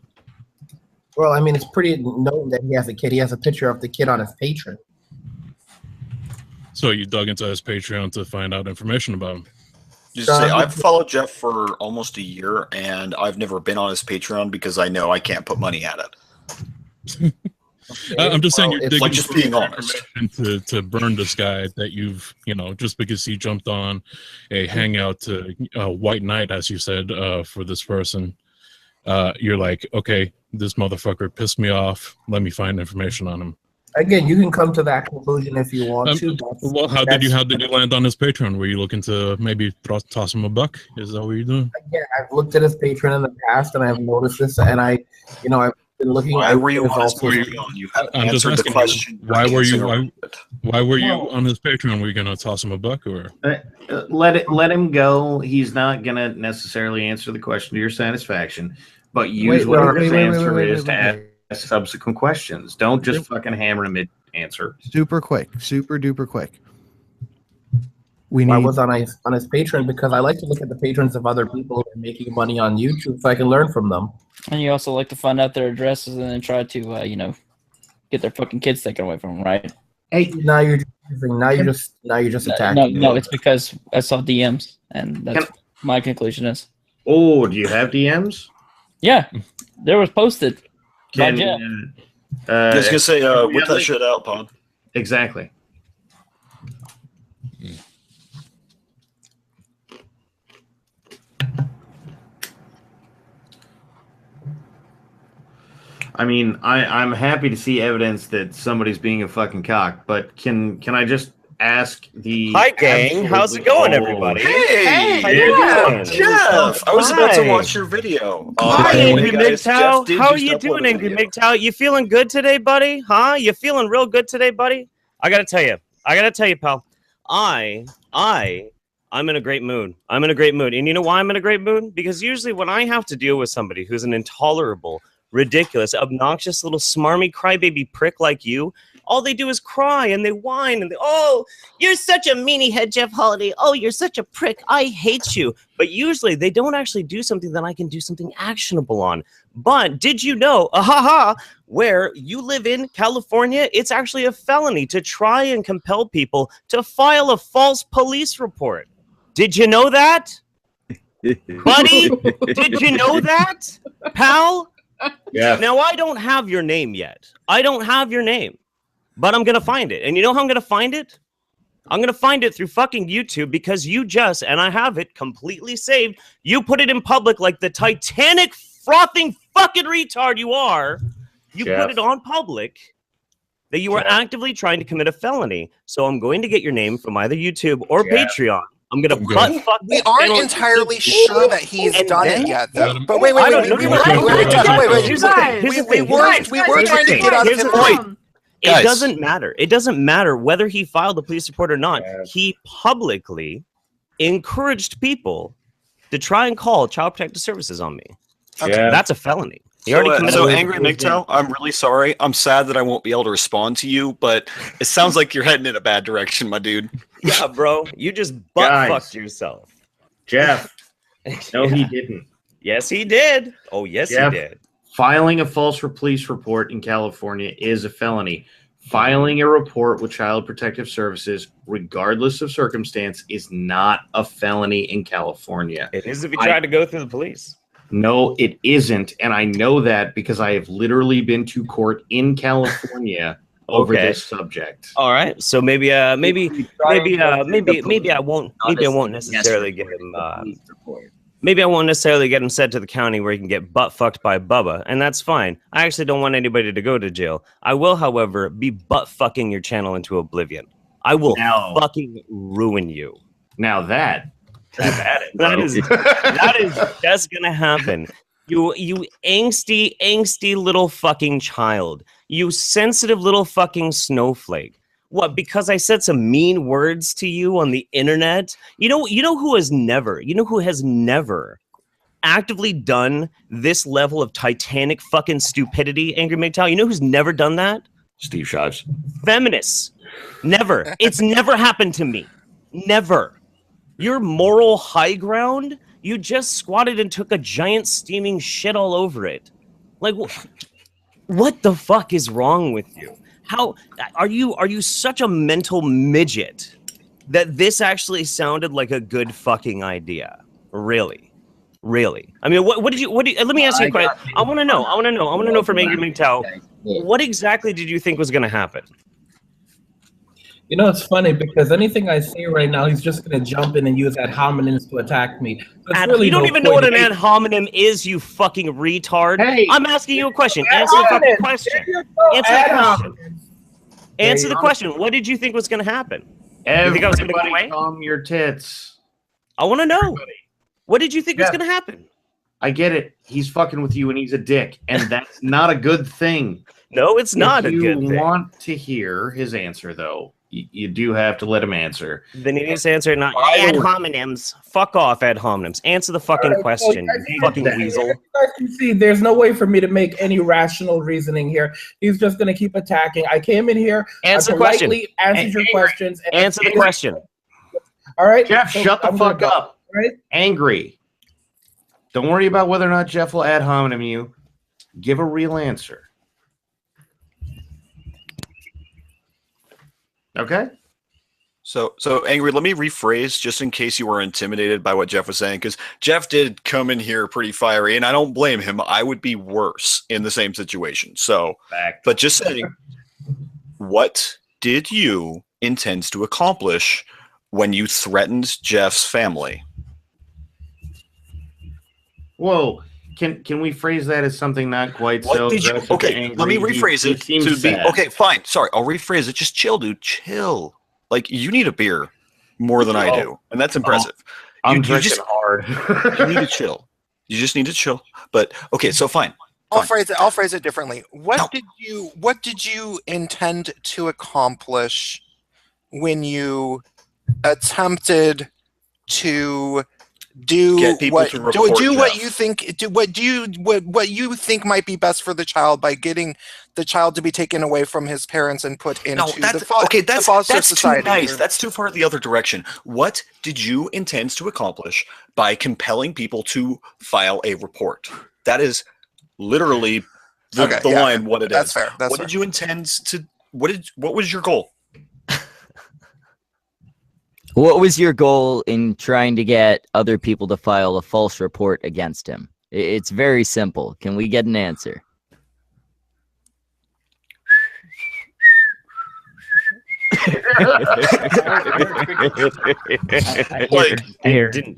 Well, I mean, it's pretty known that he has a kid. He has a picture of the kid on his Patreon. So you dug into his Patreon to find out information about him. Just say, I've followed Jeff for almost a year, and I've never been on his Patreon because I know I can't put money at it. I'm just saying, you're digging like just being honest to burn this guy that you've, just because he jumped on a hangout to White Knight, as you said, for this person. You're like, okay, this motherfucker pissed me off. Let me find information on him. Again, you can come to that conclusion if you want to. Well, how did you land on his Patreon? Were you looking to maybe toss him a buck? Is that what you're doing? Again, I've looked at his Patreon in the past, and I've noticed this, and I've been looking. Why at were you on his Patreon? You have I'm just answered the asking question. you, why were you on his Patreon? Were you gonna toss him a buck, or let him go? He's not gonna necessarily answer the question to your satisfaction, but use whatever his answer is to ask subsequent questions. Don't just fucking hammer him answer. Super quick, super duper quick. I was on his Patreon because I like to look at the patrons of other people who are making money on YouTube so I can learn from them. And you also like to find out their addresses and then try to, get their fucking kids taken away from them, right? Hey, now you're just attacking. No, it's because I saw DMs, and that's my conclusion is. Oh, do you have DMs? Yeah, there was posted. by Jeff. I was gonna say, whip that shit out, Pod. Exactly. I mean, I'm happy to see evidence that somebody's being a fucking cock, but can I just ask the Hi, gang. How's it going, everybody? Hey, How you doing? Jeff. I was about to watch your video. Hi, by the way, Angry guys, Jeff MGTOW. did How are just you upload doing, a Angry video. MGTOW? You feeling good today, buddy? Huh? You feeling real good today, buddy? I gotta tell you, pal. I'm in a great mood. I'm in a great mood. And you know why I'm in a great mood? Because usually when I have to deal with somebody who's an intolerable, ridiculous, obnoxious little smarmy crybaby prick like you, all they do is cry and they whine and oh, you're such a meanie head, Jeff Holiday. Oh, you're such a prick. I hate you. But usually they don't actually do something that I can do something actionable on. But did you know, where you live in California, it's actually a felony to try and compel people to file a false police report. Did you know that? Buddy, did you know that? Pal? Yeah. Now, I don't have your name yet. I don't have your name. But I'm going to find it. And you know how I'm going to find it? I'm going to find it through fucking YouTube because you just, and I have it completely saved, you put it in public like the Titanic frothing fucking retard you are. You put it on public that you are actively trying to commit a felony. So I'm going to get your name from either YouTube or Patreon. I'm going to butt fuck. We aren't entirely sure that he's done it yet, though. But wait, We were trying to get out of his point. It doesn't matter. It doesn't matter whether he filed a police report or not. He publicly encouraged people to try and call Child Protective Services on me. That's a felony. He already committed So a- Angry MGTOW, I'm really sorry. I'm sad that I won't be able to respond to you, but it sounds like you're heading in a bad direction, my dude. Yeah, bro. You just butt fucked yourself. Jeff. No, he didn't. Yes, he did. Oh, yes, Jeff, he did. Filing a false police report in California is a felony. Filing a report with Child Protective Services, regardless of circumstance, is not a felony in California. It is if you try to go through the police. No, it isn't. And I know that because I have literally been to court in California over this subject. All right. So maybe I won't necessarily get him maybe I won't necessarily get him sent to the county where he can get butt fucked by Bubba, and that's fine. I actually don't want anybody to go to jail. I will, however, be butt fucking your channel into oblivion. I will fucking ruin you. Now that that is just gonna happen. You angsty little fucking child. You sensitive little fucking snowflake. What? Because I said some mean words to you on the internet? You know who has never actively done this level of Titanic fucking stupidity, Angry MGTOW? You know who's never done that? Steve Shives. Feminists. Never. It's never happened to me. Never. Your moral high ground, you just squatted and took a giant steaming shit all over it. Like, what the fuck is wrong with you? How are you such a mental midget that this actually sounded like a good fucking idea? Really? I mean, what did you let me ask you a question. I want to know from Angry MGTOW, what exactly did you think was going to happen? You know, it's funny because anything I say right now, he's just going to jump in and use ad hominems to attack me. You don't even know what an ad hominem is, you fucking retard. Hey, I'm asking you a question. Answer the fucking question. Answer the question. What did you think was going to happen? You think I was going to go away? Calm your tits. I want to know. What did you think was going to happen? I get it. He's fucking with you and he's a dick. And that's not a good thing. No, it's not a good thing. If you want to hear his answer, though, you do have to let him answer. Then he needs to answer not ad hominems. Fuck off, ad hominems. Answer the fucking question, you fucking weasel. You guys can see there's no way for me to make any rational reasoning here. He's just going to keep attacking. I came in here. Answer the I question. politely answered your questions. And Answer the question. All right, Jeff, shut the fuck up. Right? Angry. Don't worry about whether or not Jeff will ad hominem you. Give a real answer. Okay. So Angry, let me rephrase just in case you were intimidated by what Jeff was saying, because Jeff did come in here pretty fiery, and I don't blame him. I would be worse in the same situation. So, but just saying, what did you intend to accomplish when you threatened Jeff's family? Whoa. Can we phrase that as something not quite so aggressive? Okay, let me rephrase it to be okay. Fine, sorry, I'll rephrase it. Just chill, dude. Chill. Like you need a beer more than I do, and that's impressive. I'm drinking hard. You need to chill. You just need to chill. But okay, so fine. I'll phrase it differently. What did you intend to accomplish when you attempted to do what you think might be best for the child by getting the child to be taken away from his parents and put into the foster society? Too nice. That's too far the other direction. What did you intend to accomplish by compelling people to file a report? That is literally the line. What it is. That's fair. What did you intend to? What was your goal? What was your goal in trying to get other people to file a false report against him? It's very simple. Can we get an answer? Didn't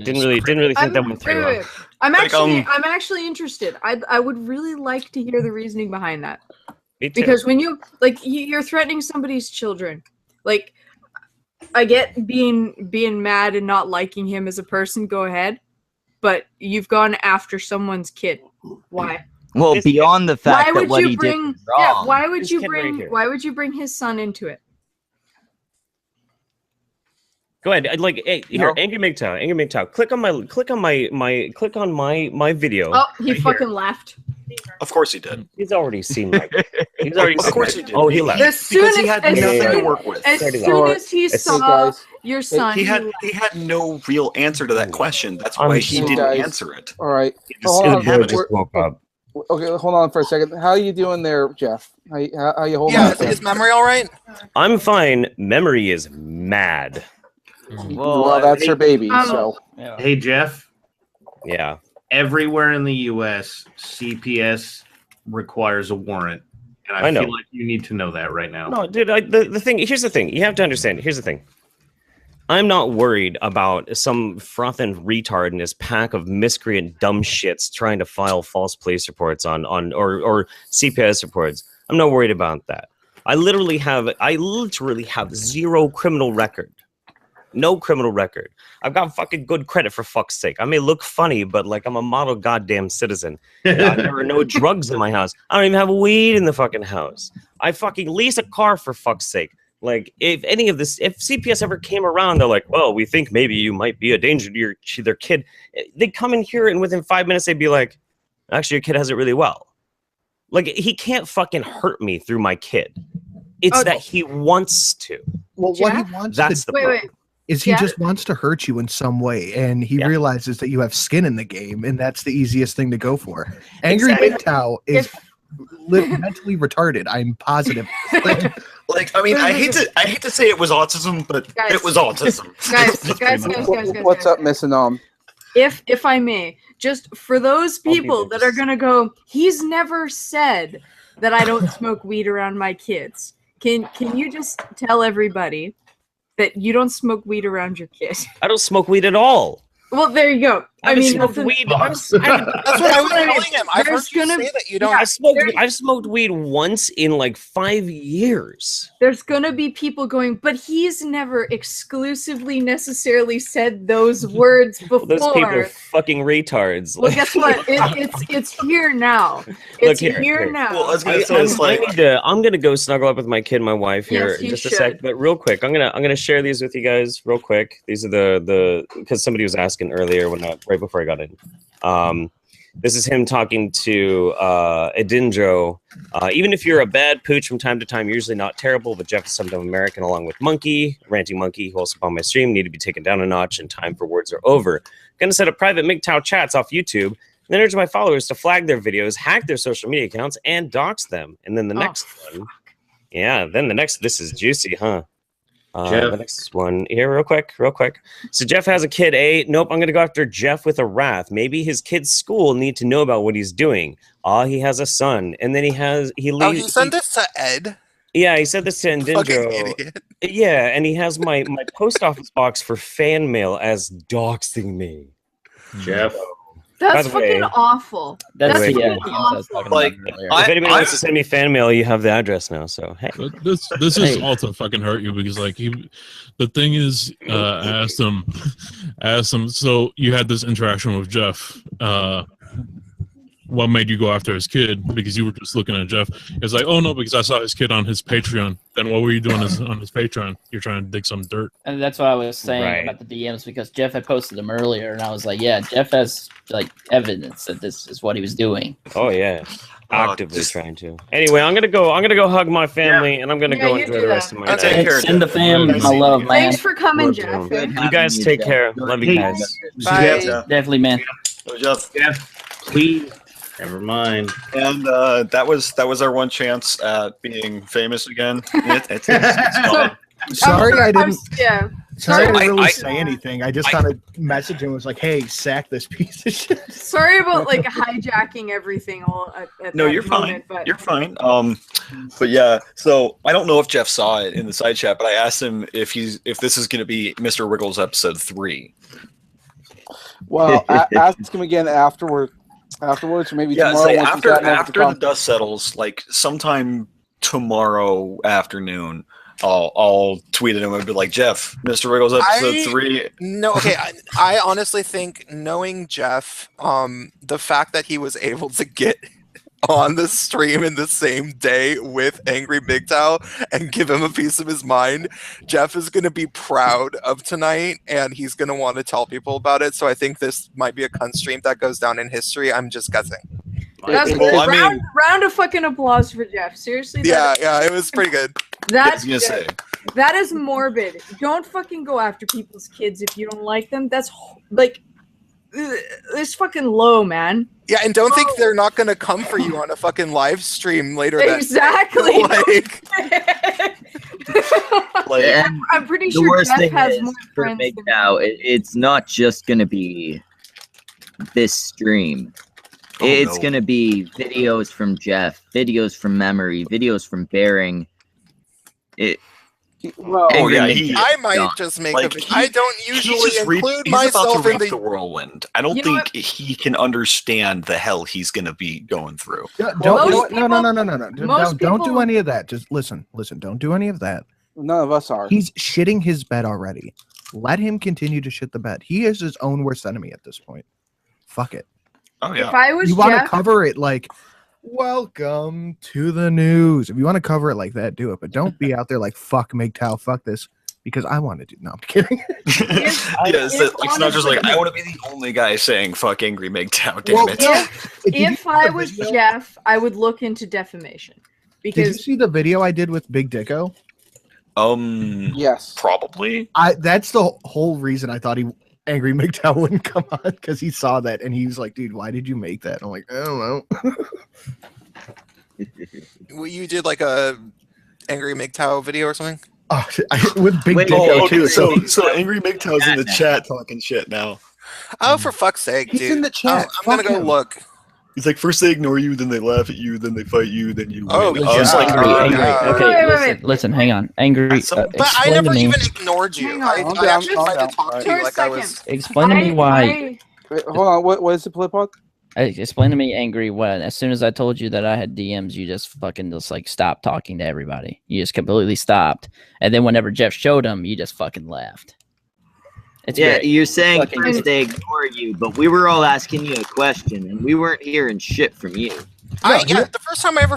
really think that went through. Wait. I'm actually interested. I would really like to hear the reasoning behind that. Me too. Because when you're threatening somebody's children, like I get being mad and not liking him as a person. Go ahead, but you've gone after someone's kid. Why? Well, beyond the fact that what he did was wrong. Yeah, why would you bring his son into it? Go ahead. Here, Angry MGTOW. Click on my video. Oh, he fucking left. Of course he did. He's already seen my. He's already. Of course he did. Oh, he left. Because he had nothing to work with. As soon as he saw your son, he had no real answer to that question. That's why he didn't answer it. All right. Just woke up. Okay, hold on for a second. How are you doing there, Jeff? How you holding? Yeah, is memory all right? I'm fine. Memory is mad. Well, that's her baby. So. Hey, Jeff. Yeah. Everywhere in the U.S., CPS requires a warrant, and I know. feel like you need to know that right now. No, dude. The thing. Here's the thing. You have to understand. Here's the thing. I'm not worried about some frothing retard and his pack of miscreant dumb shits trying to file false police reports or CPS reports. I'm not worried about that. I literally have zero criminal record. No criminal record. I've got fucking good credit, for fuck's sake. I may look funny, but like I'm a model goddamn citizen. There are no drugs in my house. I don't even have weed in the fucking house. I fucking lease a car, for fuck's sake. Like, if CPS ever came around, they're like, well, we think maybe you might be a danger to their kid. They'd come in here and within 5 minutes, they'd be like, actually, your kid has it really well. Like, he can't fucking hurt me through my kid. It's that he wants to. Well, what he wants That's to the problem. is he just wants to hurt you in some way, and he realizes that you have skin in the game, and that's the easiest thing to go for. Angry MGTOW is mentally retarded. I'm positive. Like, I mean, I hate to say it was autism, but it was autism. Guys. What's up, Miss Anom? If I may, just for those people that are gonna go, he's never said that I don't smoke weed around my kids. Can you just tell everybody that you don't smoke weed around your kid? I don't smoke weed at all. Well, there you go. I mean, smoked that's weed. That's what I was telling him. I've heard There's you gonna- say that you don't. I've smoked weed once in like 5 years. There's gonna be people going, but he's never exclusively necessarily said those words before. Those people are fucking retards. Well, guess what? It's here now. It's Look here now. Well, I was gonna say, it's like, I'm gonna go snuggle up with my kid and my wife here Yes, in you just a should. sec. But real quick, I'm gonna share these with you guys real quick. These are the because somebody was asking earlier right before I got in. This is him talking to Edindro. Even if you're a bad pooch from time to time, you're usually not terrible, but Jeff is something American along with Monkey, Ranting Monkey, who also on my stream, need to be taken down a notch and time for words are over. Gonna set up private MGTOW chats off YouTube, and then urge my followers to flag their videos, hack their social media accounts, and dox them. And then the next one, this is juicy, huh? The next one here, real quick. So Jeff has a kid. Nope, I'm gonna go after Jeff with a wrath. Maybe his kid's school need to know about what he's doing. He has a son, and then he sent this to Ed. Yeah, he said this to Fucking Ndindro. idiot. Yeah, and he has my post office box for fan mail as doxing me. Jeff. By That's the way- fucking awful. That's By the way, fucking awful. Like, if anybody wants to send me fan mail, you have the address now. So hey, This is all to fucking hurt you because like the thing is, I asked him. So you had this interaction with Jeff. What made you go after his kid? Because you were just looking at Jeff. It's like, oh no, because I saw his kid on his Patreon. Then what were you doing on his Patreon? You're trying to dig some dirt. And that's what I was saying Right. about the DMs because Jeff had posted them earlier, and I was like, yeah, Jeff has like evidence that this is what he was doing. oh yeah, actively trying to. Anyway, I'm gonna go hug my family, and I'm gonna go you enjoy do the rest of that. my Take day. care, Send the Jeff. fam my love, man. Thanks for coming, Jeff. You guys take care. Love you guys. Bye. Definitely, man. So Jeff. Please. Never mind. And that was our one chance at being famous again. It's gone. Sorry, I didn't. Yeah. Sorry, I didn't really I- say anything. I just kind of messaged him and was like, "Hey, sack this piece of shit." Sorry about like hijacking everything all at No, that you're moment, fine. But You're fine. But yeah, so I don't know if Jeff saw it in the side chat, but I asked him if this is going to be Mr. Wiggles episode 3. Well, ask him again afterwards, or maybe Yeah, tomorrow. say once he's after gotten over the after the dust settles, like sometime tomorrow afternoon, I'll tweet at him and be like, Jeff, Mr. Wiggles episode 3. No, okay. I honestly think, knowing Jeff, the fact that he was able to get on the stream in the same day with Angry MGTOW and give him a piece of his mind, Jeff is going to be proud of tonight, and he's going to want to tell people about it. So I think this might be a cunt stream that goes down in history. I'm just guessing. that's Well, I mean- round of fucking applause for Jeff. Seriously. Yeah, it was pretty good. That's I was gonna say. that is morbid. Don't fucking go after people's kids if you don't like them. That's like it's fucking low, man. Yeah, and don't think they're not going to come for you on a fucking live stream later. Exactly. Like, And I'm pretty the sure worst Jeff thing has is more for friends than MGTOW, it's not just going to be this stream. It's no. going to be videos from Jeff, videos from Memory, videos from Bearing. Well, Oh yeah, I might just make like, I don't usually include myself in the the whirlwind. I don't You know think he can understand the hell he's gonna be going through. Don't, Most no, most don't do people- any of that. Just listen. Don't do any of that. none of us are. He's shitting his bed already. Let him continue to shit the bed. He is his own worst enemy at this point. Fuck it. Oh If I was You want to Jeff, cover it like, welcome to the news. If you want to cover it like that, do it. But don't be out there like, fuck MGTOW, fuck this, because I want to do. No, I'm kidding. It's not just like I want to be the only guy saying "fuck angry MGTOW." Damn it! if I was Jeff, I would look into defamation Did you because see the video I did with Big Dicko? Yes, probably. That's the whole reason I thought Angry MGTOW wouldn't come on, because he saw that and he was like, "Dude, why did you make that?" And I'm like, "I don't know." Well, you did like a Angry MGTOW video or something? Oh, with Big Wait, Dicko okay, too. so Angry MGTOW's in the chat talking shit now. Oh, for fuck's sake, He's dude. in the chat. I'm gonna Fuck go him. look. He's like, first they ignore you, then they laugh at you, then they fight you, then you. Oh, win. yeah. I was like, Angry. Okay, wait. listen, hang on. Angry. But I Explain never to me. even ignored you. Hang I on. actually tried to talk to For you a like I was. second. Explain to me why. Wait, hold on. What is the Flipod? Explain to me, Angry, when as soon as I told you that I had DMs, you just fucking just like stopped talking to everybody. You just completely stopped. And then whenever Jeff showed them, you just fucking laughed. It's yeah, great. you're saying Fucking first they ignore you, but we were all asking you a question, and we weren't hearing shit from you. The first time I ever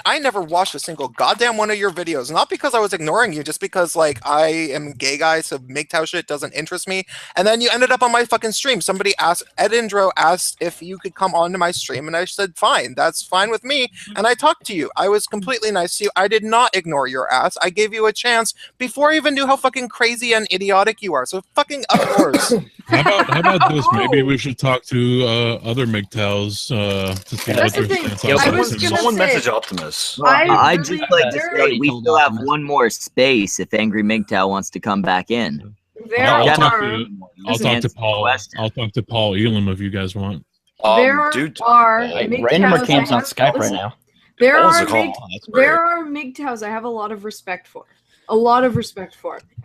I never watched a single goddamn one of your videos. Not because I was ignoring you, just because like I am a gay guy, so MGTOW shit doesn't interest me. And then you ended up on my fucking stream. Somebody asked, Ed Indro asked if you could come onto my stream, and I said, fine, that's fine with me. And I talked to you. I was completely nice to you. I did not ignore your ass. I gave you a chance before I even knew how fucking crazy and idiotic you are. So fucking up yours. How about this? Maybe we should talk to other MGTOWs to see what their stance on Someone message Optimus. I'd just like to say we still have one more space if Angry MGTOW wants to come back in. I'll talk to Paul. I'll talk to Paul Elam if you guys want. There are Random Cam's on Skype right now. There are MGTOWs I have a lot of respect for.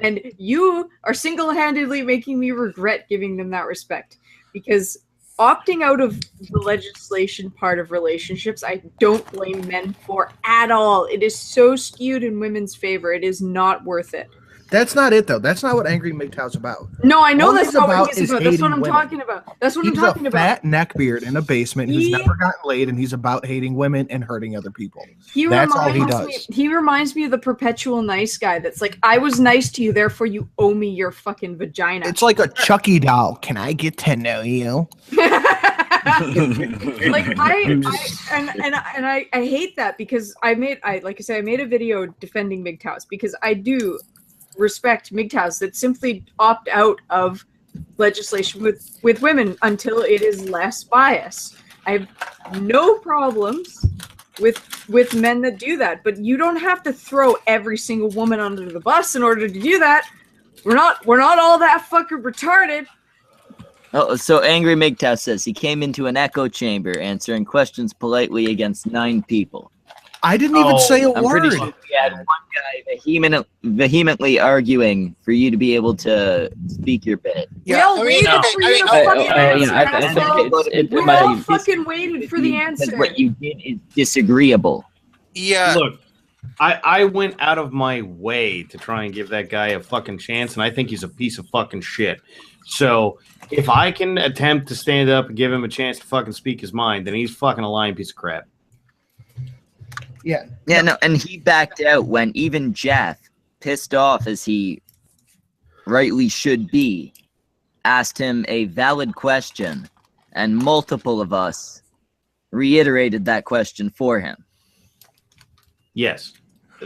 And you are single-handedly making me regret giving them that respect. Because opting out of the legislation part of relationships, I don't blame men for at all. It is so skewed in women's favor. It is not worth it. That's not it, though. That's not what Angry MGTOW's about. No, I know All that's he's not what about he's is about. That's what hating I'm women. talking about. That's what I'm talking He's a about. fat neckbeard in a basement who's never gotten laid, and he's about hating women and hurting other people. That's all he does. He reminds me of the perpetual nice guy that's like, I was nice to you, therefore you owe me your fucking vagina. It's like a Chucky doll. Can I get to know you? Like I hate that because I made a video defending MGTOWs because I do respect MGTOWs that simply opt out of legislation with women until it is less bias. I have no problems with men that do that, but you don't have to throw every single woman under the bus in order to do that. We're not all that fucking retarded. Oh, so Angry MGTOW says he came into an echo chamber answering questions politely against 9 people. I didn't even say a I'm word. pretty sure we had one guy vehemently arguing for you to be able to speak your bit. We all waited for you to fucking answer. We all fucking waited for the answer. What you did is disagreeable. Yeah. Look, I went out of my way to try and give that guy a fucking chance, and I think he's a piece of fucking shit. So if I can attempt to stand up and give him a chance to fucking speak his mind, then he's fucking a lying piece of crap. Yeah. Yeah, no, and he backed out when even Jeff, pissed off as he rightly should be, asked him a valid question, and multiple of us reiterated that question for him. Yes.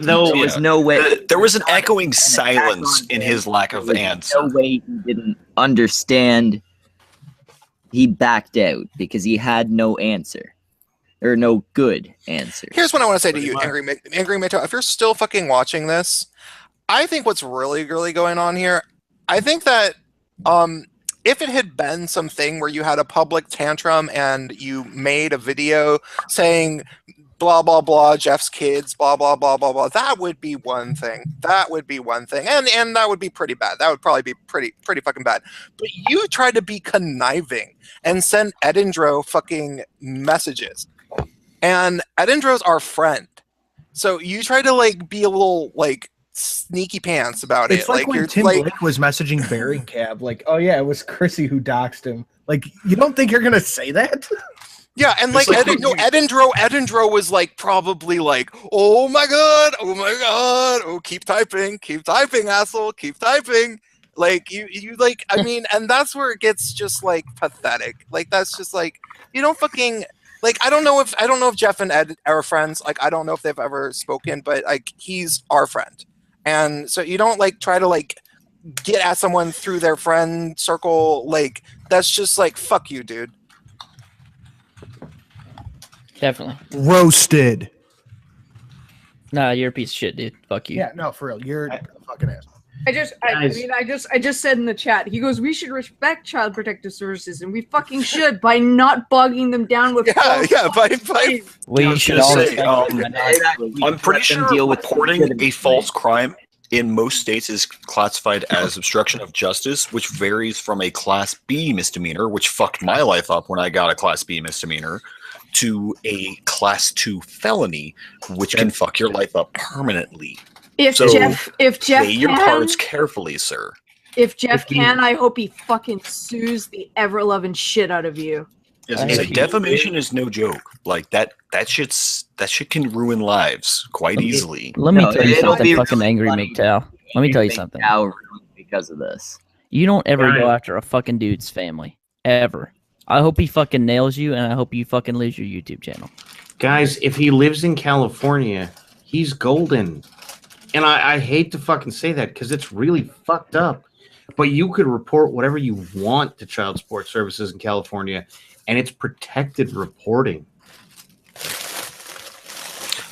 No, there was no way. There was an echoing silence in his lack of answer. No way he didn't understand. He backed out because he had no answer. Or no good answer. Here's what I want to say to you, Angry MGTOW. If you're still fucking watching this, I think what's really, really going on here, I think that if it had been something where you had a public tantrum and you made a video saying blah, blah, blah, Jeff's kids, blah, blah, blah, blah, blah, that would be one thing. That would be one thing. And that would be pretty bad. That would probably be pretty fucking bad. But you tried to be conniving and send Ed Indro fucking messages. And Edindro's our friend. So you try to like be a little like sneaky pants about It's it. like when you're Tim Blake was messaging Bearing Cab, like, oh yeah, it was Chrissy who doxed him. Like, you don't think you're gonna say that? Yeah, and like Edindro was like probably like, oh my god, oh keep typing, asshole, keep typing. Like you like, I mean, and that's where it gets just like pathetic. Like that's just like, you don't fucking like, I don't know if Jeff and Ed are friends. Like, I don't know if they've ever spoken, but like, he's our friend. And so you don't like try to like get at someone through their friend circle. Like, that's just like, fuck you, dude. Definitely. Roasted. Nah, you're a piece of shit, dude. Fuck you. Yeah, no, for real. You're a fucking ass. I just said in the chat, he goes, we should respect Child Protective Services, and we fucking should by not bogging them down with we should all say, I'm pretty sure reporting a false crime in most states is classified as obstruction of justice, which varies from a Class B misdemeanor, which fucked my life up when I got a Class B misdemeanor, to a Class 2 felony, which can fuck your life up permanently. If So Jeff play your can, cards carefully, sir. if Jeff can, I hope he fucking sues the ever-loving shit out of you. As I say, defamation is no joke. Like that shit can ruin lives quite easily. Let me tell you it'll something, be fucking really angry funny MGTOW. Let me tell you something. Because of this. You don't ever go Right. after a fucking dude's family. Ever. I hope he fucking nails you, and I hope you fucking lose your YouTube channel. Guys, if he lives in California, he's golden. And I hate to fucking say that because it's really fucked up. But you could report whatever you want to child support services in California, and it's protected reporting.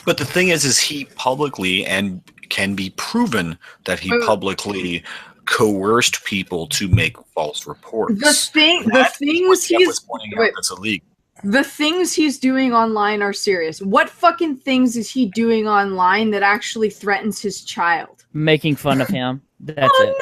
But the thing is he publicly and can be proven that he publicly coerced people to make false reports. The things Jeff he's was pointing out that's illegal. the things he's doing online are serious. What fucking things is he doing online that actually threatens his child? Making fun of him. That's it.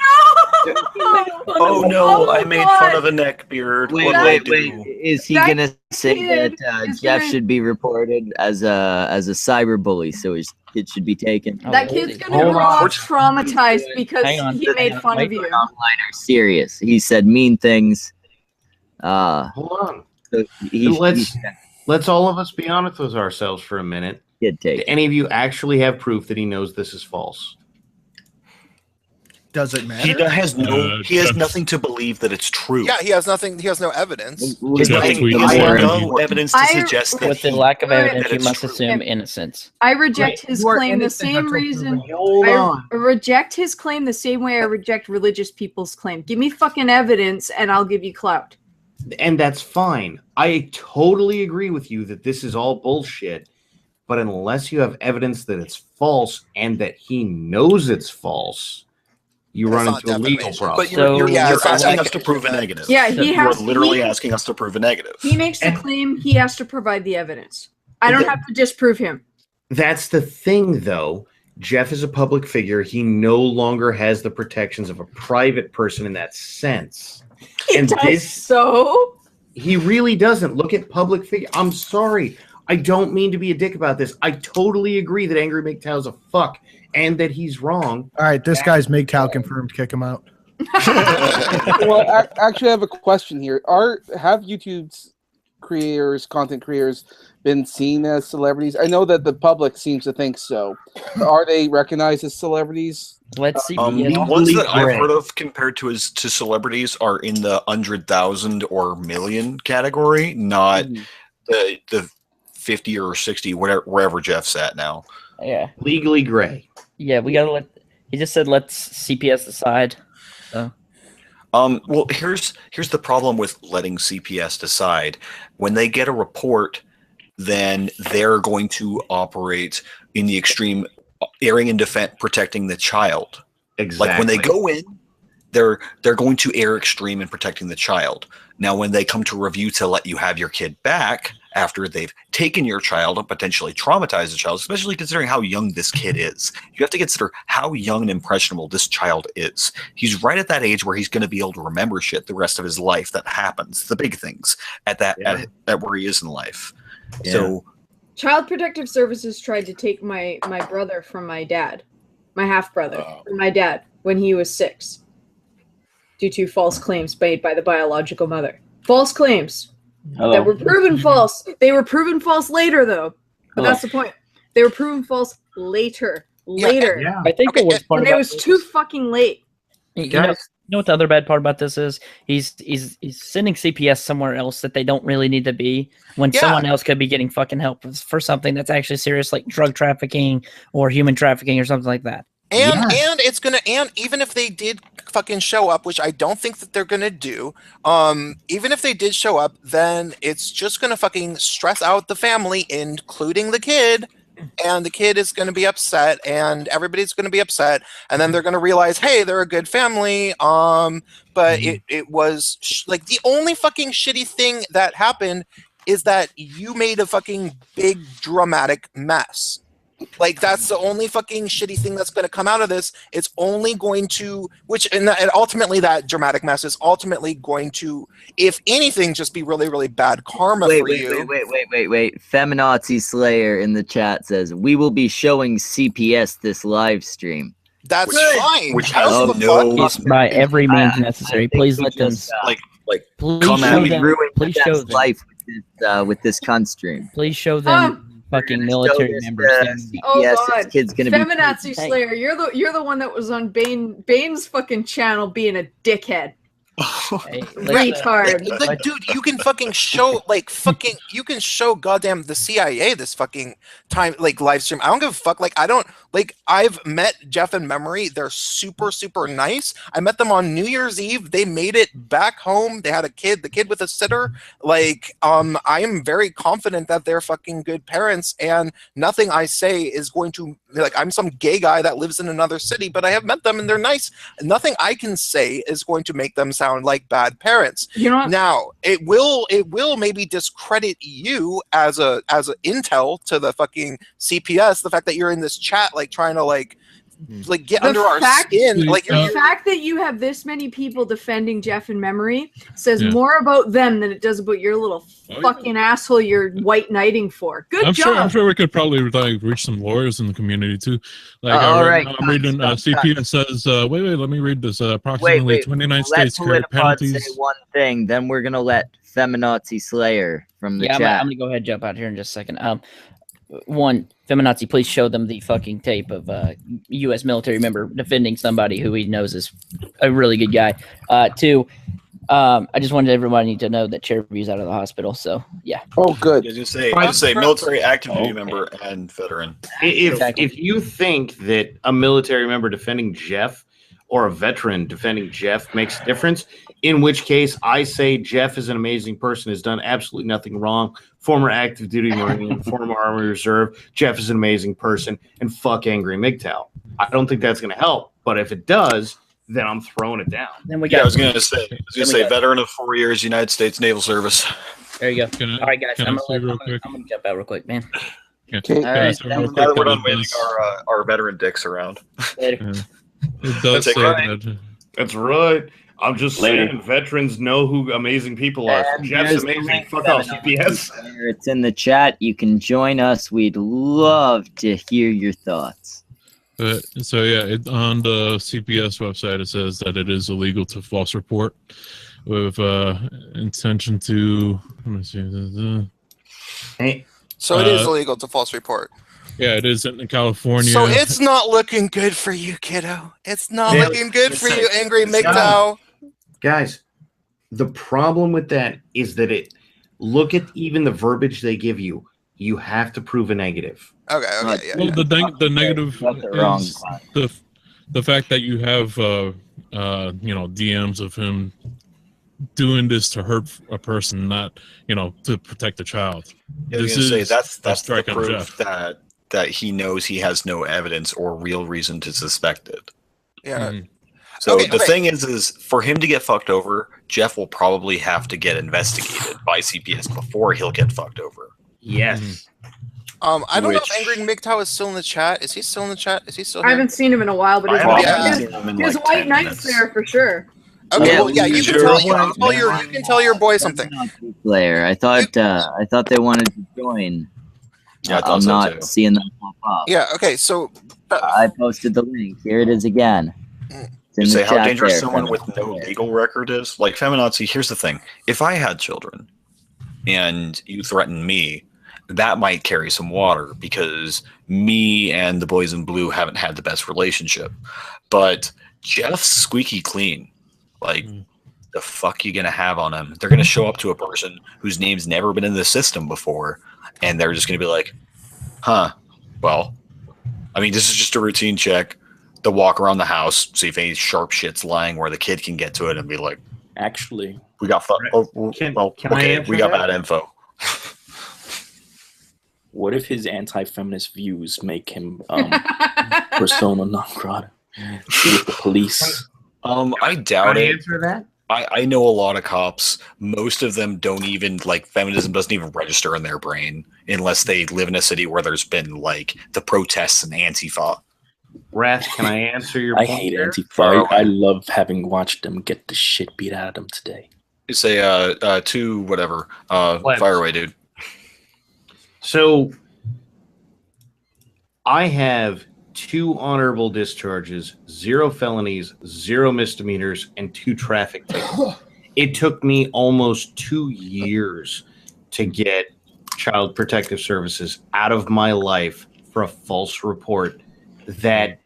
Oh no, I made fun of a neck beard. Wait, What do I do? Is he That gonna say kid that is Jeff gonna- should be reported as a cyber bully, so his kid should be taken? That kid's gonna grow up traumatized because he made fun of you. Online are serious. He said mean things. Hold on. So Let's all of us be honest with ourselves for a minute. Kid take. Do any of you actually have proof that he knows this is false? Does it matter? He has nothing to believe that it's true. Yeah, he has nothing. He has no evidence. There's no evidence to suggest that With the lack of evidence, that you it's must true. assume innocence. I reject Right. his You are claim the innocent same until reason. proven. Hold on. I reject his claim the same way I reject religious people's claim. Give me fucking evidence and I'll give you clout. And that's fine. I totally agree with you that this is all bullshit. But unless you have evidence that it's false and that he knows it's false, you run into a legal problem. But you're asking us to prove a negative. Yeah, he You're has- literally he- asking us to prove a negative. He makes the claim, he has to provide the evidence. I don't have to disprove him. That's the thing, though. Jeff is a public figure. He no longer has the protections of a private person in that sense. So he really doesn't. Look at public figure. I'm sorry. I don't mean to be a dick about this. I totally agree that Angry MGTOW is a fuck and that he's wrong. All right, this guy's MGTOW confirmed. Kick him out. Well, actually, I have a question here. Have YouTube's content creators, been seen as celebrities? I know that the public seems to think so. Are they recognized as celebrities? Let's see. The ones that I've heard of compared to celebrities are in the 100,000 or million category, not the 50 or 60, wherever Jeff's at now. Yeah. Legally gray. Yeah, we gotta let. He just said let's CPS decide. So. Well, here's the problem with letting CPS decide. When they get a report, then they're going to operate in the extreme, erring in defense, protecting the child. Exactly. Like when they go in, they're going to err extreme in protecting the child. Now, when they come to review to let you have your kid back after they've taken your child and potentially traumatized the child, especially considering how young this kid is, you have to consider how young and impressionable this child is. He's right at that age where he's going to be able to remember shit the rest of his life that happens, the big things at where he is in life. Yeah. So Child Protective Services tried to take my brother from my dad, my half brother from my dad when he was 6, due to false claims made by the biological mother. False claims that were proven false. They were proven false later, though. But that's the point. They were proven false later. Yeah. I think it was part and about it was too fucking late. You know what the other bad part about this is? He's sending CPS somewhere else that they don't really need to be when someone else could be getting fucking help for something that's actually serious, like drug trafficking or human trafficking or something like that. And it's gonna, and even if they did fucking show up, which I don't think that they're gonna do, even if they did show up, then it's just gonna fucking stress out the family, including the kid, and the kid is gonna be upset, and everybody's gonna be upset, and then they're gonna realize, hey, they're a good family, but it was like the only fucking shitty thing that happened is that you made a fucking big dramatic mess. Like, that's the only fucking shitty thing that's going to come out of this. It's only going to, and ultimately that dramatic mess is ultimately going to, if anything, just be really, really bad karma for you. Wait. Feminazi Slayer in the chat says, we will be showing CPS this live stream. That's fine. Which I don't has give a no... fuck. By every means necessary. Please let them. Please come show at me, them. ruin Please Jeff's show them. life with this cunt stream. Please show them fucking military members. Oh Yes, god, this kid's gonna be Feminazi Slayer, you're the one that was on Bane's fucking channel being a dickhead. Retard. Like, dude, you can fucking show, you can show goddamn the CIA this fucking time, live stream. I don't give a fuck. I've met Jeff and Memory. They're super, super nice. I met them on New Year's Eve. They made it back home. They had the kid with a sitter. I am very confident that they're fucking good parents, and nothing I say is going to, I'm some gay guy that lives in another city, but I have met them and they're nice. Nothing I can say is going to make them sound like bad parents. You know what? Now, it will maybe discredit you as a intel to the fucking CPS, the fact that you're in this chat trying to get under our skin. The fact that you have this many people defending Jeff and Memory says Yeah. more about them than it does about your little fucking asshole you're white knighting for. Good job. I'm sure we could probably reach some lawyers in the community too. All right, I'm reading. CPS says, wait, let me read this. Approximately 29 states carry Let penalties. say one thing, then we're gonna let Feminazi Slayer from the Yeah, chat. I'm gonna go ahead and jump out here in just a second. One, Feminazi, please show them the fucking tape of a U.S. military member defending somebody who he knows is a really good guy. Two, I just wanted everybody to know that Cherokree's out of the hospital. So yeah. Oh, good. I was gonna say military active duty member and veteran. If you think that a military member defending Jeff or a veteran defending Jeff makes a difference, in which case I say Jeff is an amazing person, has done absolutely nothing wrong. Former active duty Marine, former Army Reserve. Jeff is an amazing person, and fuck Angry MGTOW. I don't think that's going to help, but if it does, then I'm throwing it down. Then we Yeah, got. I was gonna say veteran of 4 years, United States Naval Service. There you go. All right, guys, I'm gonna jump out real quick, man. Okay. All right. Now that we're done waving our veteran dicks around. Later. It does say that. That's right. I'm just Later. saying, veterans know who amazing people are. And Jeff's there's the amazing. link Fuck to off, the CPS. It's in the chat. You can join us. We'd love to hear your thoughts. So yeah, on the CPS website it says that it is illegal to false report with intention to. Let me see. So it is illegal to false report. Yeah, it is in California. So it's not looking good for you, kiddo. It's not Yeah, looking good for listen, you, Angry listen. MGTOW. Guys, the problem with that is that look at even the verbiage they give you. You have to prove a negative. Okay, yeah. Well, the negative wrong is the fact that you have DMs of him doing this to hurt a person, not to protect a child. I was gonna say that's the strike on proof Jeff. that he knows he has no evidence or real reason to suspect it. Yeah. So the thing is for him to get fucked over, Jeff will probably have to get investigated by CPS before he'll get fucked over. Yes. I don't know if Angry MGTOW is still in the chat. Is he still in the chat? Is he still here? I haven't seen him in a while, but his white knight's there for sure. Okay, well, yeah, you can tell your boy something. Slayer, I thought they wanted to join. Yeah, I'm not seeing them pop up. Yeah, okay, so I posted the link. Here it is again. It's in You the say how chat dangerous there, someone with Feminazi no legal record is. Like feminazi, here's the thing: if I had children, and you threaten me, that might carry some water because me and the boys in blue haven't had the best relationship. But Jeff's squeaky clean. Like, the fuck you gonna have on him? They're gonna show up to a person whose name's never been in the system before, and they're just gonna be like, huh, well, I mean, this is just a routine check. They'll walk around the house, see if any sharp shit's lying where the kid can get to it and be like, actually, we got we got bad info. What if his anti-feminist views make him persona non grata with the police? I doubt it. Answer that. I know a lot of cops. Most of them don't even like feminism doesn't even register in their brain unless they live in a city where there's been like the protests and Antifa. Wrath, can I answer your I point hate there? Antifa. I love having watched them get the shit beat out of them today. It's a two whatever. Fire away, dude. So I have 2 honorable discharges, 0 felonies, 0 misdemeanors, and 2 traffic tickets. It took me almost 2 years to get Child Protective Services out of my life for a false report that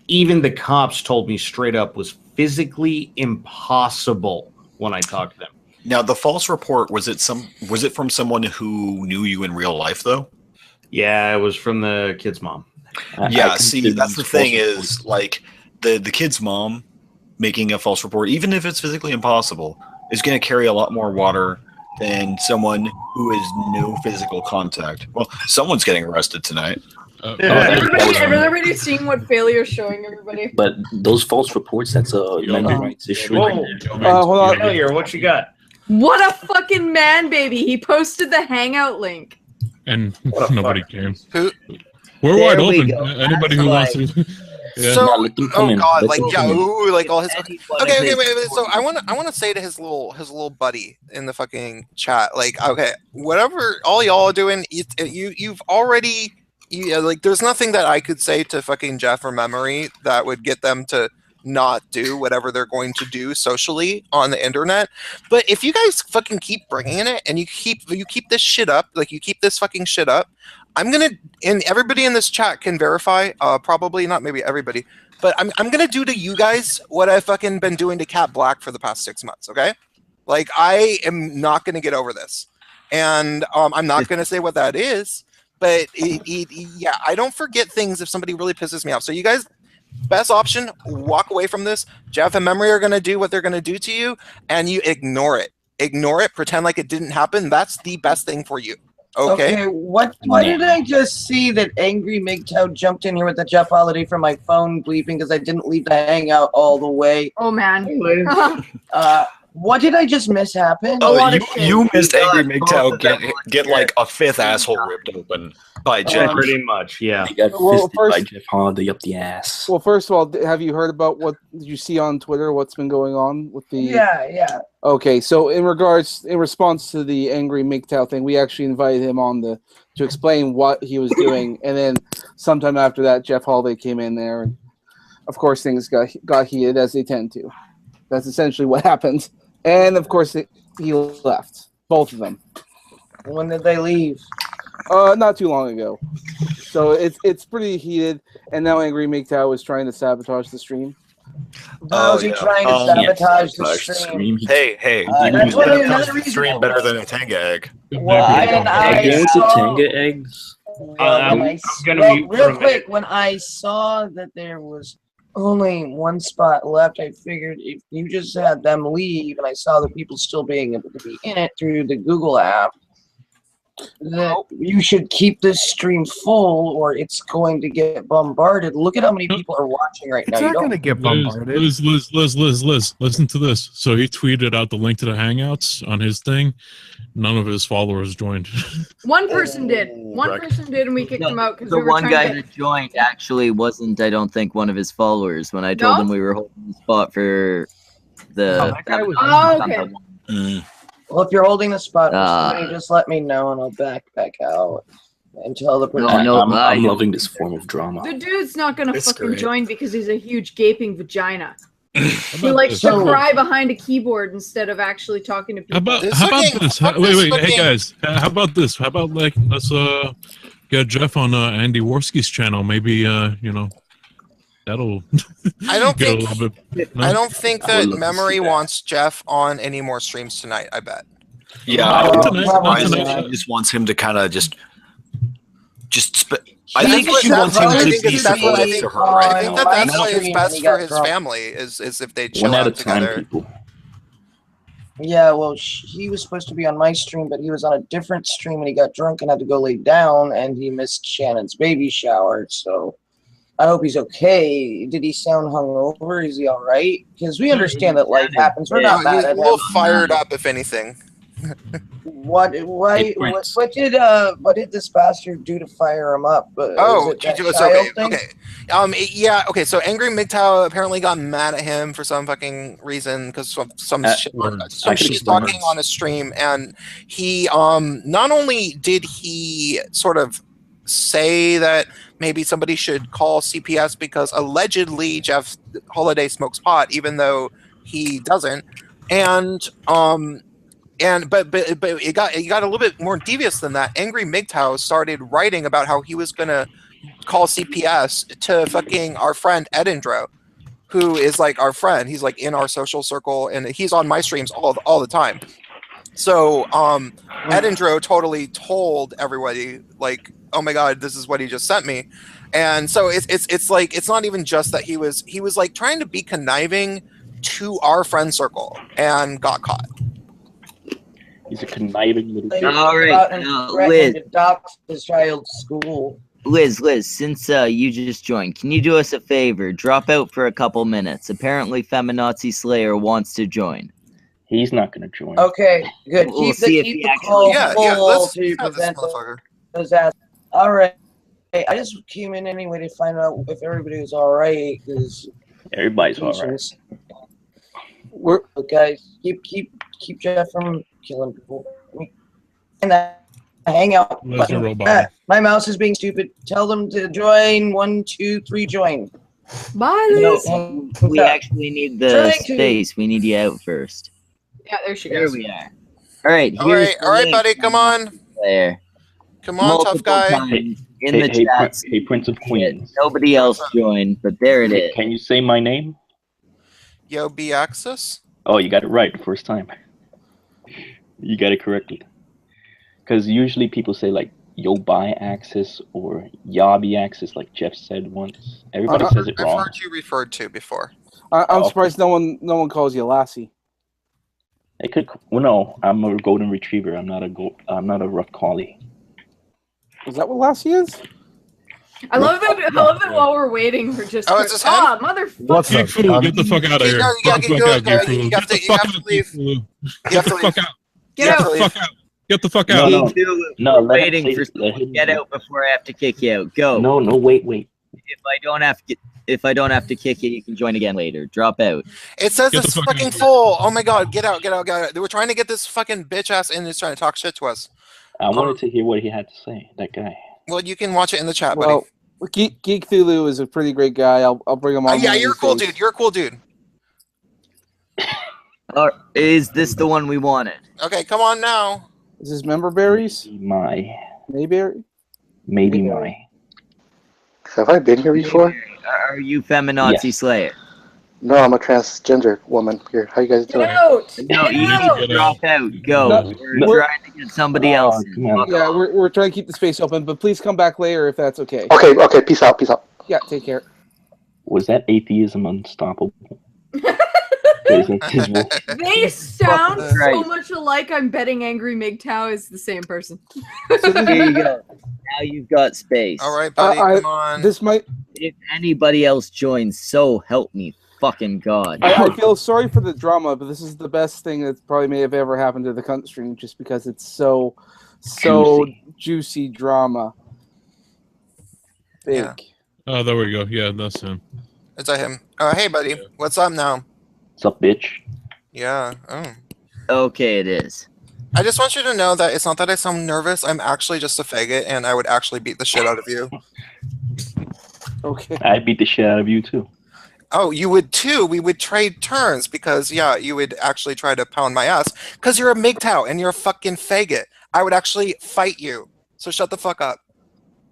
even the cops told me straight up was physically impossible when I talked to them. Now, the false report was it from someone who knew you in real life though? Yeah, it was from the kid's mom. Yeah, see, that's the thing is like the kid's mom making a false report, even if it's physically impossible, is going to carry a lot more water than someone who has no physical contact. Well, someone's getting arrested tonight. Everybody's seeing what failure's showing everybody. But those false reports, that's a men's rights issue. Whoa. Hold on. Failure, what you got? What a fucking man, baby! He posted the Hangout link. And nobody came. Who? We're There wide we open. go. Anybody who wants to. Yeah. So, come in. God, Let like them yeah, come in. ooh, like all his. Okay, wait. So I want to say to his little buddy in the fucking chat, like, okay, whatever all y'all are doing, you've already, like, there's nothing that I could say to fucking Jeff or Memory that would get them to not do whatever they're going to do socially on the internet. But if you guys fucking keep bringing it and you keep this shit up, like you keep this fucking shit up, I'm gonna, and everybody in this chat can verify, probably not maybe everybody, but I'm gonna do to you guys what I've fucking been doing to Cat Black for the past 6 months, okay? Like, I am not gonna get over this. And I'm not gonna say what that is, but yeah, I don't forget things if somebody really pisses me off. So you guys, best option, walk away from this. Jeff and Memory are gonna do what they're gonna do to you, and you ignore it. Ignore it, pretend like it didn't happen. That's the best thing for you. Okay. What did I just see that Angry MGTOW jumped in here with the Jeff Holiday from my phone bleeping because I didn't leave the Hangout all the way? Oh man. What did I just miss happen? Oh, you missed Angry MGTOW get like a 5th asshole ripped open by Jeff. Pretty much, yeah. He got fisted by Jeff Holiday up the ass. Well, first of all, have you heard about what you see on Twitter? What's been going on with the? Yeah. Okay, so in response to the Angry MGTOW thing, we actually invited him on to explain what he was doing, and then sometime after that, Jeff Holiday came in there, and of course things got heated as they tend to. That's essentially what happened, and of course he left, both of them. When did they leave? Not too long ago. So it's pretty heated, and now Angry MGTOW is trying to sabotage the stream. How is he trying to sabotage the stream? Hey, that's what another the stream better than a Tenga egg. Well, Tenga eggs. Real quick, when I saw that there was only one spot left, I figured if you just had them leave, and I saw the people still being able to be in it through the Google app, that you should keep this stream full or it's going to get bombarded. Look at how many people are watching right now. It's not going to get bombarded. Liz, listen to this. So he tweeted out the link to the Hangouts on his thing. None of his followers joined. One person did. One person did, and we kicked him out because The we were one trying guy to... that joined actually wasn't, I don't think, one of his followers when I told him we were holding the spot for the... okay. Well, if you're holding the spot for somebody, just let me know and I'll back out and tell the person. I'm loving this form of drama. The dude's not gonna It's fucking great. join because he's a huge gaping vagina. He likes to cry behind a keyboard instead of actually talking to people. How about this? Wait, hey guys, how about this? How about like let's get Jeff on Andy Worski's channel? Maybe that'll. I don't get think. a little bit, no? I don't think that Memory wants Jeff on any more streams tonight. I bet. Yeah, I just wants him to kind of just. I think she wants him to be supportive to her right I think now. that's why it's best for his family is if they chill out together. Yeah, well, he was supposed to be on my stream, but he was on a different stream and he got drunk and had to go lay down, and he missed Shannon's baby shower. So I hope he's okay. Did he sound hungover? Is he all right? Because we Yeah, understand he that life sounded happens. We're dead. not mad He's a at little him. fired up, if anything. What? Why? Hey, What Prince. What did this bastard do to fire him up? Is Oh, it that so, child okay, thing? okay. Yeah, okay, so Angry MGTOW apparently got mad at him for some fucking reason because some shit, some shit talking on a stream, and he not only did he sort of say that maybe somebody should call CPS because allegedly Jeff Holiday smokes pot, even though he doesn't, and but it got a little bit more devious than that. Angry MGTOW started writing about how he was gonna call CPS to fucking our friend Edindro, who is like our friend. He's like in our social circle, and he's on my streams all the time. So Edindro totally told everybody like, oh my god, this is what he just sent me. And so it's like it's not even just that he was like trying to be conniving to our friend circle and got caught. He's a conniving little They bitch. All right, got him threatening Liz. to dox his child's school. Liz, since you just joined, can you do us a favor? Drop out for a couple minutes. Apparently, Feminazi Slayer wants to join. He's not going to join. Okay, good. We'll Keep see if keep he the actually- call Yeah, full let's to have this prevent motherfucker. those ass. All right. Hey, I just came in anyway to find out if everybody was all right. Because Everybody's all right. We're guys. Keep Jeff from killing people. And hang out. Liz, a robot. My mouse is being stupid. Tell them to join. 1, 2, 3, join. Bye, Liz. We actually need the Trying to- space. We need you out first. Yeah, there she There goes. we are. All right, All here's right, the all right, link. buddy, come on. There. Come on, Multiple tough guy. times in Hey, the hey, chat. hey, Prince of Queens. Nobody else joined, but there it is. Can you say my name? Yo, B Axis. Oh, you got it right the first time. You got it corrected. Because usually people say like yo bi axis or yabi axis, like Jeff said once. Everybody says it I've wrong. heard you referred to before. I'm surprised no one calls you Lassie. It could. Well, no, I'm a golden retriever. I'm not a rough collie. Is that what Lassie is? I love that while we're waiting, we're just Oh, is this him? motherfucker. What's up, Fool? Get the fuck out of here. Get the fuck out, Geek Fool. You Get have the to fuck out, leave. Geek Fool. You Get have the to fuck leave. out. You Get have the to fuck leave. out. Get the fuck out. Geek Dude, No, we're let him waiting say- for let someone to him- get out before I have to kick you out. Go. No, wait. If I don't have to kick you, you can join again later. Drop out. It says Get the it's fuck fucking out. full. Oh my god, get out. They were trying to get this fucking bitch ass in. He's trying to talk shit to us. I wanted to hear what he had to say. That guy. Well, you can watch it in the chat, buddy. Well, Geek Thulu is a pretty great guy. I'll bring him on. Yeah, one of you're a these cool days. dude. You're a cool dude. Is this the one we wanted? Okay, come on now. Is this member berries? Mayberry? Maybe my. Have I been here before? Are you Feminazi Yes. Slayer? No, I'm a transgender woman here. How you guys doing? No, you need to drop out. Go. No, we're trying to get somebody else. in. Yeah, we're trying to keep the space open, but please come back later if that's okay. Okay, peace out. Yeah, take care. Was that atheism unstoppable? Is that his voice? They sound so Right. much alike. I'm betting Angry MGTOW is the same person. Here you go. Now you've got space. All right, buddy, come on. This might. If anybody else joins, so help me fucking God. I feel sorry for the drama, but this is the best thing that probably may have ever happened to the cunt stream, just because it's so juicy drama. Big. Yeah. Oh, there we go. Yeah, that's him. Is that him? Hey, buddy. What's up now? What's up, bitch? Yeah. Oh. Okay, it is. I just want you to know that it's not that I sound nervous. I'm actually just a faggot, and I would actually beat the shit out of you. Okay. I beat the shit out of you too. Oh, you would too. We would trade turns because, yeah, you would actually try to pound my ass because you're a MGTOW and you're a fucking faggot. I would actually fight you. So shut the fuck up.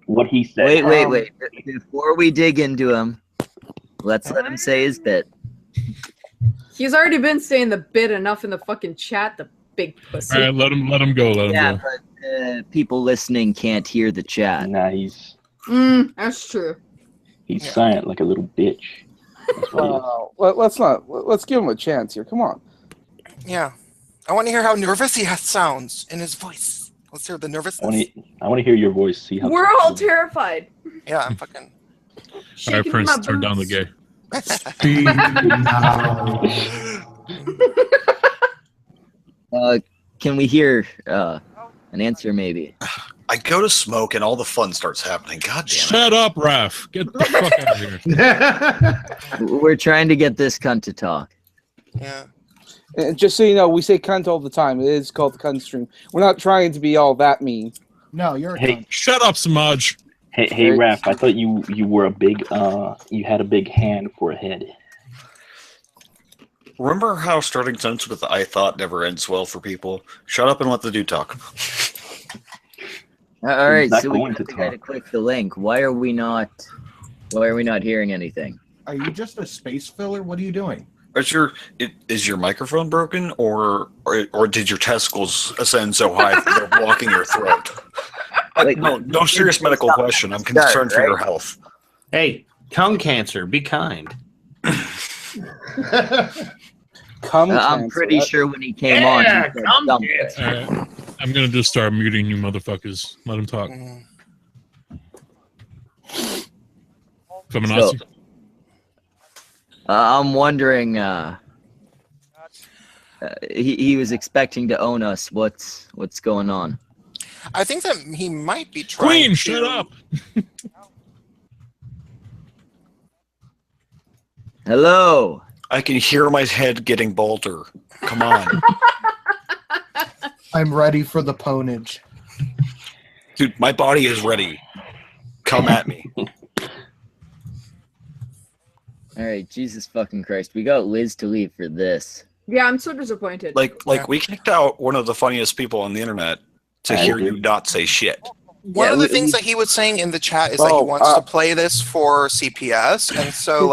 What he said. Wait. Before we dig into him, let's let him say his bit. He's already been saying the bit enough in the fucking chat, the big pussy. All right, let him go. Let him Yeah, go. but people listening can't hear the chat. Nah, he's That's true. silent like a little bitch. That's what he is. Let's give him a chance here. Come on. Yeah. I want to hear how nervous he sounds in his voice. Let's hear the nervousness. I want to hear your voice. See how. We're all terrified. Yeah, I'm fucking. All right, Prince, turn down the gay. Can we hear an answer, maybe? I go to smoke and all the fun starts happening. God damn it. Shut up, Raph. Get the fuck out of here. We're trying to get this cunt to talk. Yeah. And just so you know, we say cunt all the time. It is called the cunt stream. We're not trying to be all that mean. No, you're a Hey, shut up, Samaj. Hey, Raph, I thought you were a big you had a big hand for a head. Remember how starting sentence with I thought never ends well for people? Shut up and let the dude talk. All right, not so we going have to to try to talk. click the link. Why are we not hearing anything? Are you just a space filler? What are you doing? Is your microphone broken, or did your testicles ascend so high that they're blocking your throat? No serious medical question. I'm concerned for your health. Hey, tongue cancer. Be kind. I'm pretty sure when he came on, he said something. I'm gonna just start muting you motherfuckers. Let him talk. Feminazi. I'm wondering. He was expecting to own us. What's going on? I think that he might be trying. Queen, to... shut up. Hello. I can hear my head getting bolder. Come on. I'm ready for the ponage. Dude, my body is ready. Come at me. All right, Jesus fucking Christ. We got Liz to leave for this. Yeah, I'm so disappointed. We kicked out one of the funniest people on the internet to hear you not say shit. One of the things that he was saying in the chat is that he wants to play this for CPS, and so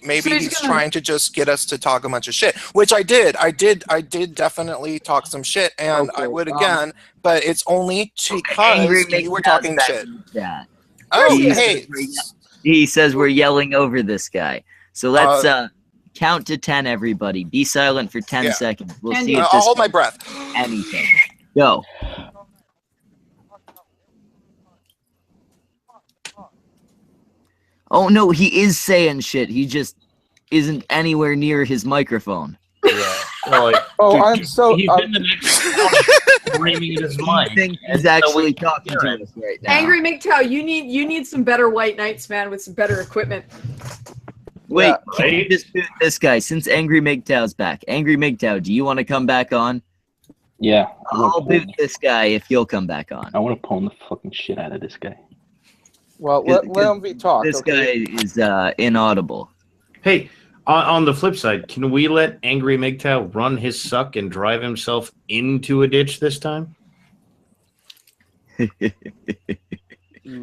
maybe So he's trying to just get us to talk a bunch of shit, which I did definitely talk some shit, and I would again, but it's only because you were talking shit. Oh, hey. He says we're yelling over this guy. So let's count to 10, everybody. Be silent for 10 seconds. We'll see if this I'll hold my breath. Anything. Go. Oh no, he is saying shit. He just isn't anywhere near his microphone. Yeah. Well, I'm so. He's in the next screaming at his mic. He's actually talking to us right now. Angry MGTOW, you need some better white knights, man, with some better equipment. Wait, can you just do this guy? Since Angry MGTOW's back. Angry MGTOW, do you want to come back on? Yeah. I'll boot this guy if you'll come back on. I want to pwn the fucking shit out of this guy. Well, let him be talked. This guy is inaudible. Hey, on the flip side, can we let Angry MGTOW run his suck and drive himself into a ditch this time? All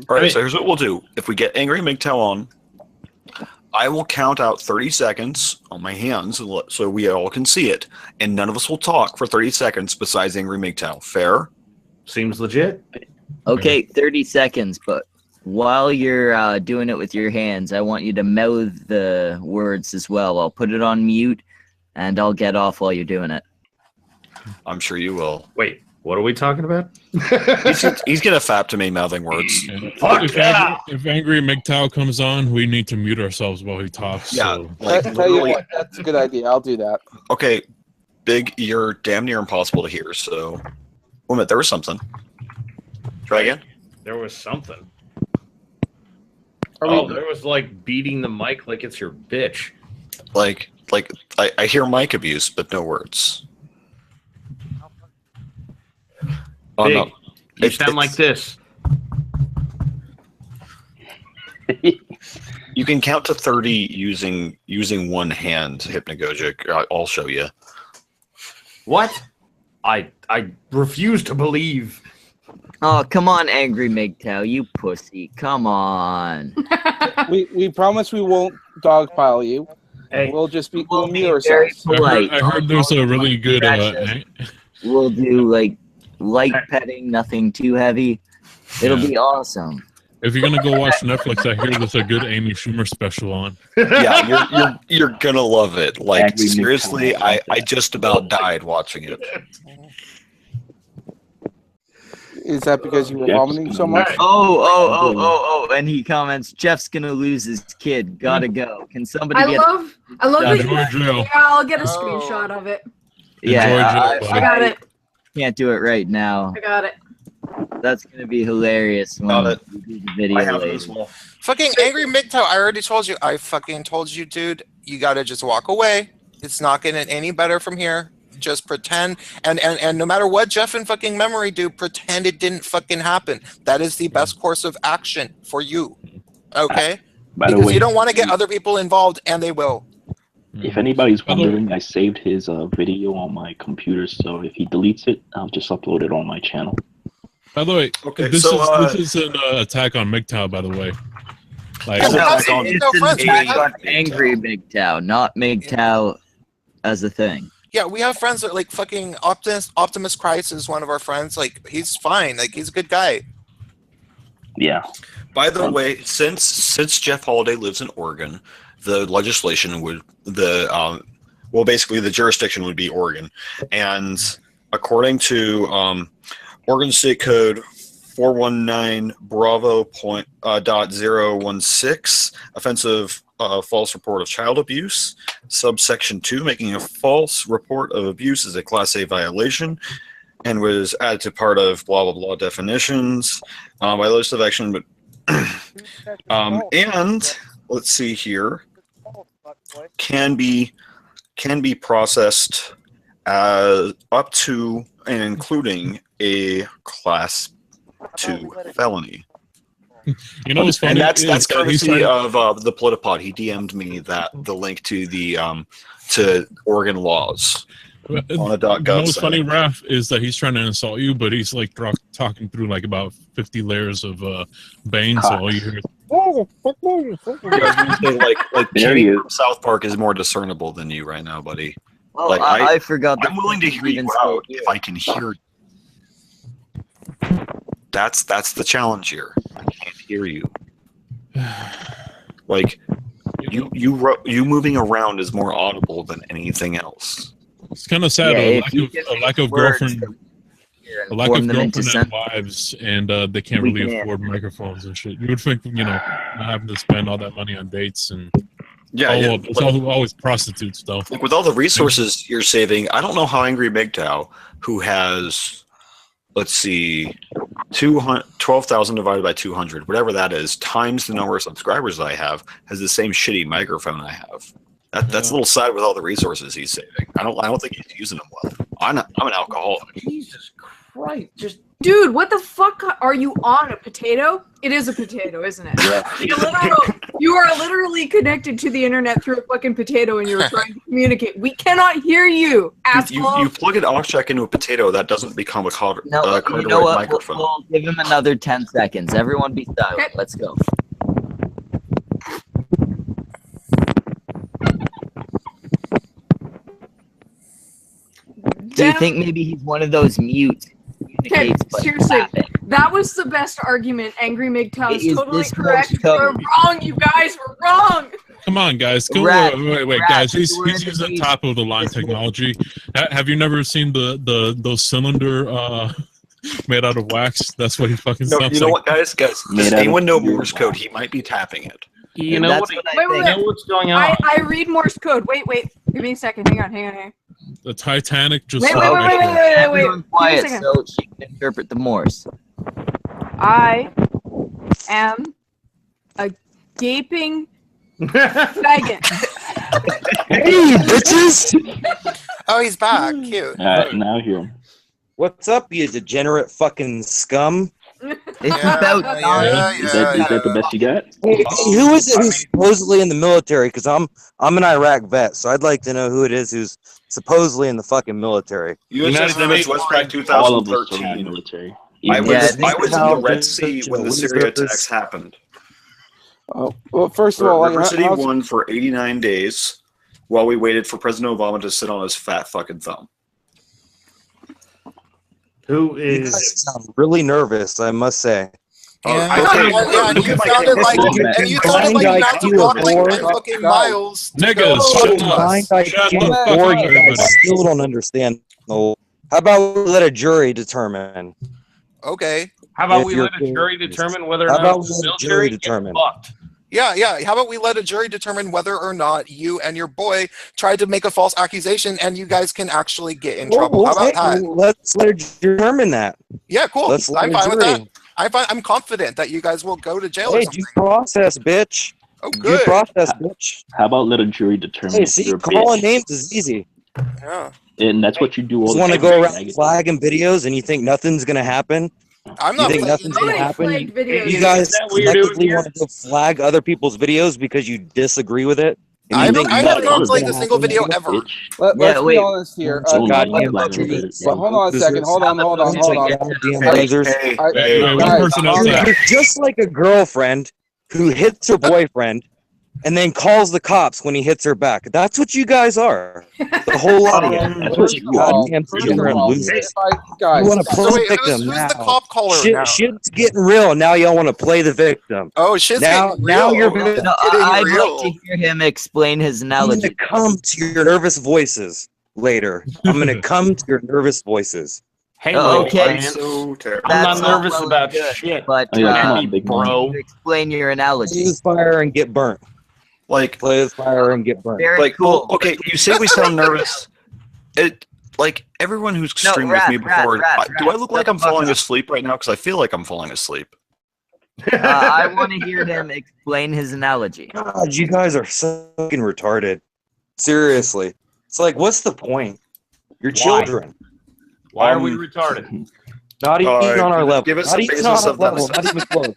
right, so here's what we'll do. If we get Angry MGTOW on, I will count out 30 seconds on my hands so we all can see it, and none of us will talk for 30 seconds besides Angry MGTOW. Fair? Seems legit. Okay, 30 seconds, but while you're doing it with your hands, I want you to mouth the words as well. I'll put it on mute, and I'll get off while you're doing it. I'm sure you will. Wait, what are we talking about? He's gonna fap to me mouthing words. If Angry MGTOW comes on, we need to mute ourselves while he talks. Yeah, so. Tell you what, that's a good idea. I'll do that. Okay, Big, you're damn near impossible to hear, so... Wait a minute, there was something. Try again? There was something. Oh, there was like beating the mic like it's your bitch. I hear mic abuse, but no words. Oh, Big, no. You sound like this. You can count to 30 using one hand, Hypnagogic. I'll show you. What? I refuse to believe. Oh, come on, Angry MGTOW, you pussy. Come on. we promise we won't dogpile you. Hey, we'll just be we'll mute be ourselves. very polite. I heard there's a really good... We'll do like light petting, nothing too heavy. It'll be awesome. If you're gonna go watch Netflix, I hear there's a good Amy Schumer special on. Yeah, you're gonna love it. Like seriously, I just about died watching it. Is that because you were vomiting so much? Oh, and he comments, Jeff's gonna lose his kid. Gotta go. Can somebody I get love that. Georgia. Yeah, I'll get a screenshot of it. Yeah, I got it. Can't do it right now. I got it. That's gonna be hilarious when we do the video I have it later. as well. Fucking Angry MGTOW, I already told you. I fucking told you, dude. You gotta just walk away. It's not getting any better from here. Just pretend, and no matter what Jeff and fucking Memory do, pretend it didn't fucking happen. That is the best course of action for you. Okay? By the Because way, you don't want to get other people involved, and they will. if anybody's wondering, I saved his video on my computer, so if he deletes it, I'll just upload it on my channel. By the way, Okay, this so, is an attack on MGTOW, by the way. Like, It's an attack on Angry MGTOW, not MGTOW as a thing. Yeah, we have friends that like fucking Optimus Christ is one of our friends. Like he's fine. Like he's a good guy. Yeah. By the way, since Jeff Holiday lives in Oregon, the legislation would basically the jurisdiction would be Oregon, and according to Oregon State Code 419 Bravo .016, offensive false report of child abuse, subsection 2, making a false report of abuse is a Class A violation, and was added to part of blah blah blah definitions by list of action, but and let's see here, can be processed as up to and including a Class 2 felony. You know what's funny? And that's is that he's courtesy trying- of the Politipod. He DM'd me the link to the to Oregon laws on a You know .gov what's site. funny, Raph, is that he's trying to insult you, but he's like talking through like about 50 layers of Bane, so all you hear is Yeah, I was gonna say, like Jimmy from South Park is more discernible than you right now, buddy. Well, Like I forgot that I'm willing to hear you out if I can hear you. That's the challenge here. I can't hear you. Like you moving around is more audible than anything else. it's kind of sad. Yeah, a lack of girlfriend, a lack of girlfriend and wives, and they can't We really can't. afford microphones and shit. You would think, not having to spend all that money on dates and it's always prostitutes though. Like with all the resources you're saving, I don't know how Angry MGTOW, who has, let's see, 12,000 divided by 200, whatever that is, times the number of subscribers I have, has the same shitty microphone I have. That's a little sad with all the resources he's saving. I don't think he's using them well. I'm an alcoholic. Jesus Christ! Just Dude, what the fuck are you on? A potato? It is a potato, isn't it? You are literally connected to the internet through a fucking potato, and you're trying to communicate. We cannot hear you, asshole. You plug an aux jack into a potato, that doesn't become a No, cardioid you know what? microphone. We'll give him another 10 seconds. Everyone be silent. Okay. Let's go. Do you think maybe he's one of those mutes? Okay, seriously, that was the best argument. Angry MGTOW is Is totally this correct. Morse We're code? wrong, you guys. We're wrong. Come on, guys. Go, Rat, wait, rat, guys. He's we're in using the top of the line technology. Have you never seen those cylinder made out of wax? That's what he fucking No, sounds you know like. what, guys? Does anyone know Morse code? He might be tapping it. You know what? Wait. know what's going on? I read Morse code. Wait. Give me a second. Hang on. The Titanic just. Wait. Everyone Give me a quiet second. so she can interpret the Morse. I am a gaping faggot. Hey, bitches! Oh, he's back. Cute. Now I hear him. What's up, you degenerate fucking scum? It's about Is that the best you got? Hey, who is it who's supposedly in the military? Because I'm an Iraq vet, so I'd like to know who it is who's supposedly in the fucking military. USS Nimitz Westpac All of us are in the 2013. military. I was in the Red Sea Sea when the Syria attacks happened. Well, first of all, River City won for 89 days while we waited for President Obama to sit on his fat fucking thumb. Who You guys sound really nervous, I must say. And you sounded like you walked like 10 fucking miles. Niggas, shut up. Or you guys still don't understand. No. How about we let a jury determine? Okay. How about If we you're let a jury determine whether or How not about the we let a military jury gets determine? fucked? Yeah. How about we let a jury determine whether or not you and your boy tried to make a false accusation, and you guys can actually get in trouble? How about that? Let's let it determine that. Yeah, cool. Let's let I'm a fine with jury. that. I'm confident that you guys will go to jail or Hey, something. due process, bitch. Oh, Due good. process, bitch. How about let a jury determine Hey, if see, you're a calling bitch? names is easy. Yeah. And that's what you do all Just the want to time. go around faggot. flagging videos, and you think nothing's gonna happen? I'm You not think playing nothing's gonna Only happen? flagged videos. You Is guys that what you're doing collectively here? want to go flag other people's videos because you disagree with it, and you I think have nothing's not played gonna a single happen? video ever. Let's be honest here. Goddamn Hold on a second. Hold on. Goddamn Hey, losers. guys, You're just like a girlfriend who hits her boyfriend and then calls the cops when he hits her back. That's what you guys are. The whole lot of you. That's what you goddamn ignorant losers. You want to play So wait, the victim who's now. the cop caller now? Shit's getting real. Now y'all want to play the victim. Oh, shit's now, getting now real. you're Oh, victim. No, getting I'd real. like to hear him explain his I'm analogy. gonna come to your nervous voices later. I'm gonna come to your nervous voices. Hey, Okay. Lance, So terrible. I'm not That's all nervous well and about good, shit. but Oh, yeah, come uh, on, big man. bro. explain your analogy. Use fire and get burnt. Like, Play with fire and get burnt. Very like, cool. well, okay, you say we sound nervous. It like everyone who's No, streamed with me before. Rat, do I look like shut I'm the fuck falling up. asleep right now? Because I feel like I'm falling asleep. I want to hear him explain his analogy. God, you guys are so fucking retarded. Seriously. It's like, what's the point? You're children. Why are we retarded? Not even on our level. Give us Not a even basis on our of that. level. Not even close.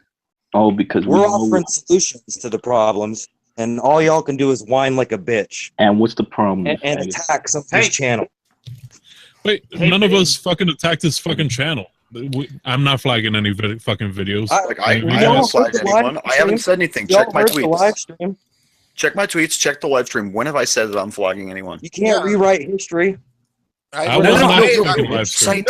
Oh, because We're we know. offering solutions to the problems, and all y'all can do is whine like a bitch And what's the problem? and, with and faggots? attack somebody's channel. Wait, none of us fucking attacked this fucking channel. I'm not flagging any fucking videos. I haven't flagged anyone. I haven't said anything. Check my The live tweets. stream. Check my tweets. Check the live stream. When have I said that I'm flagging anyone? You can't rewrite history. I wasn't on the fucking live stream.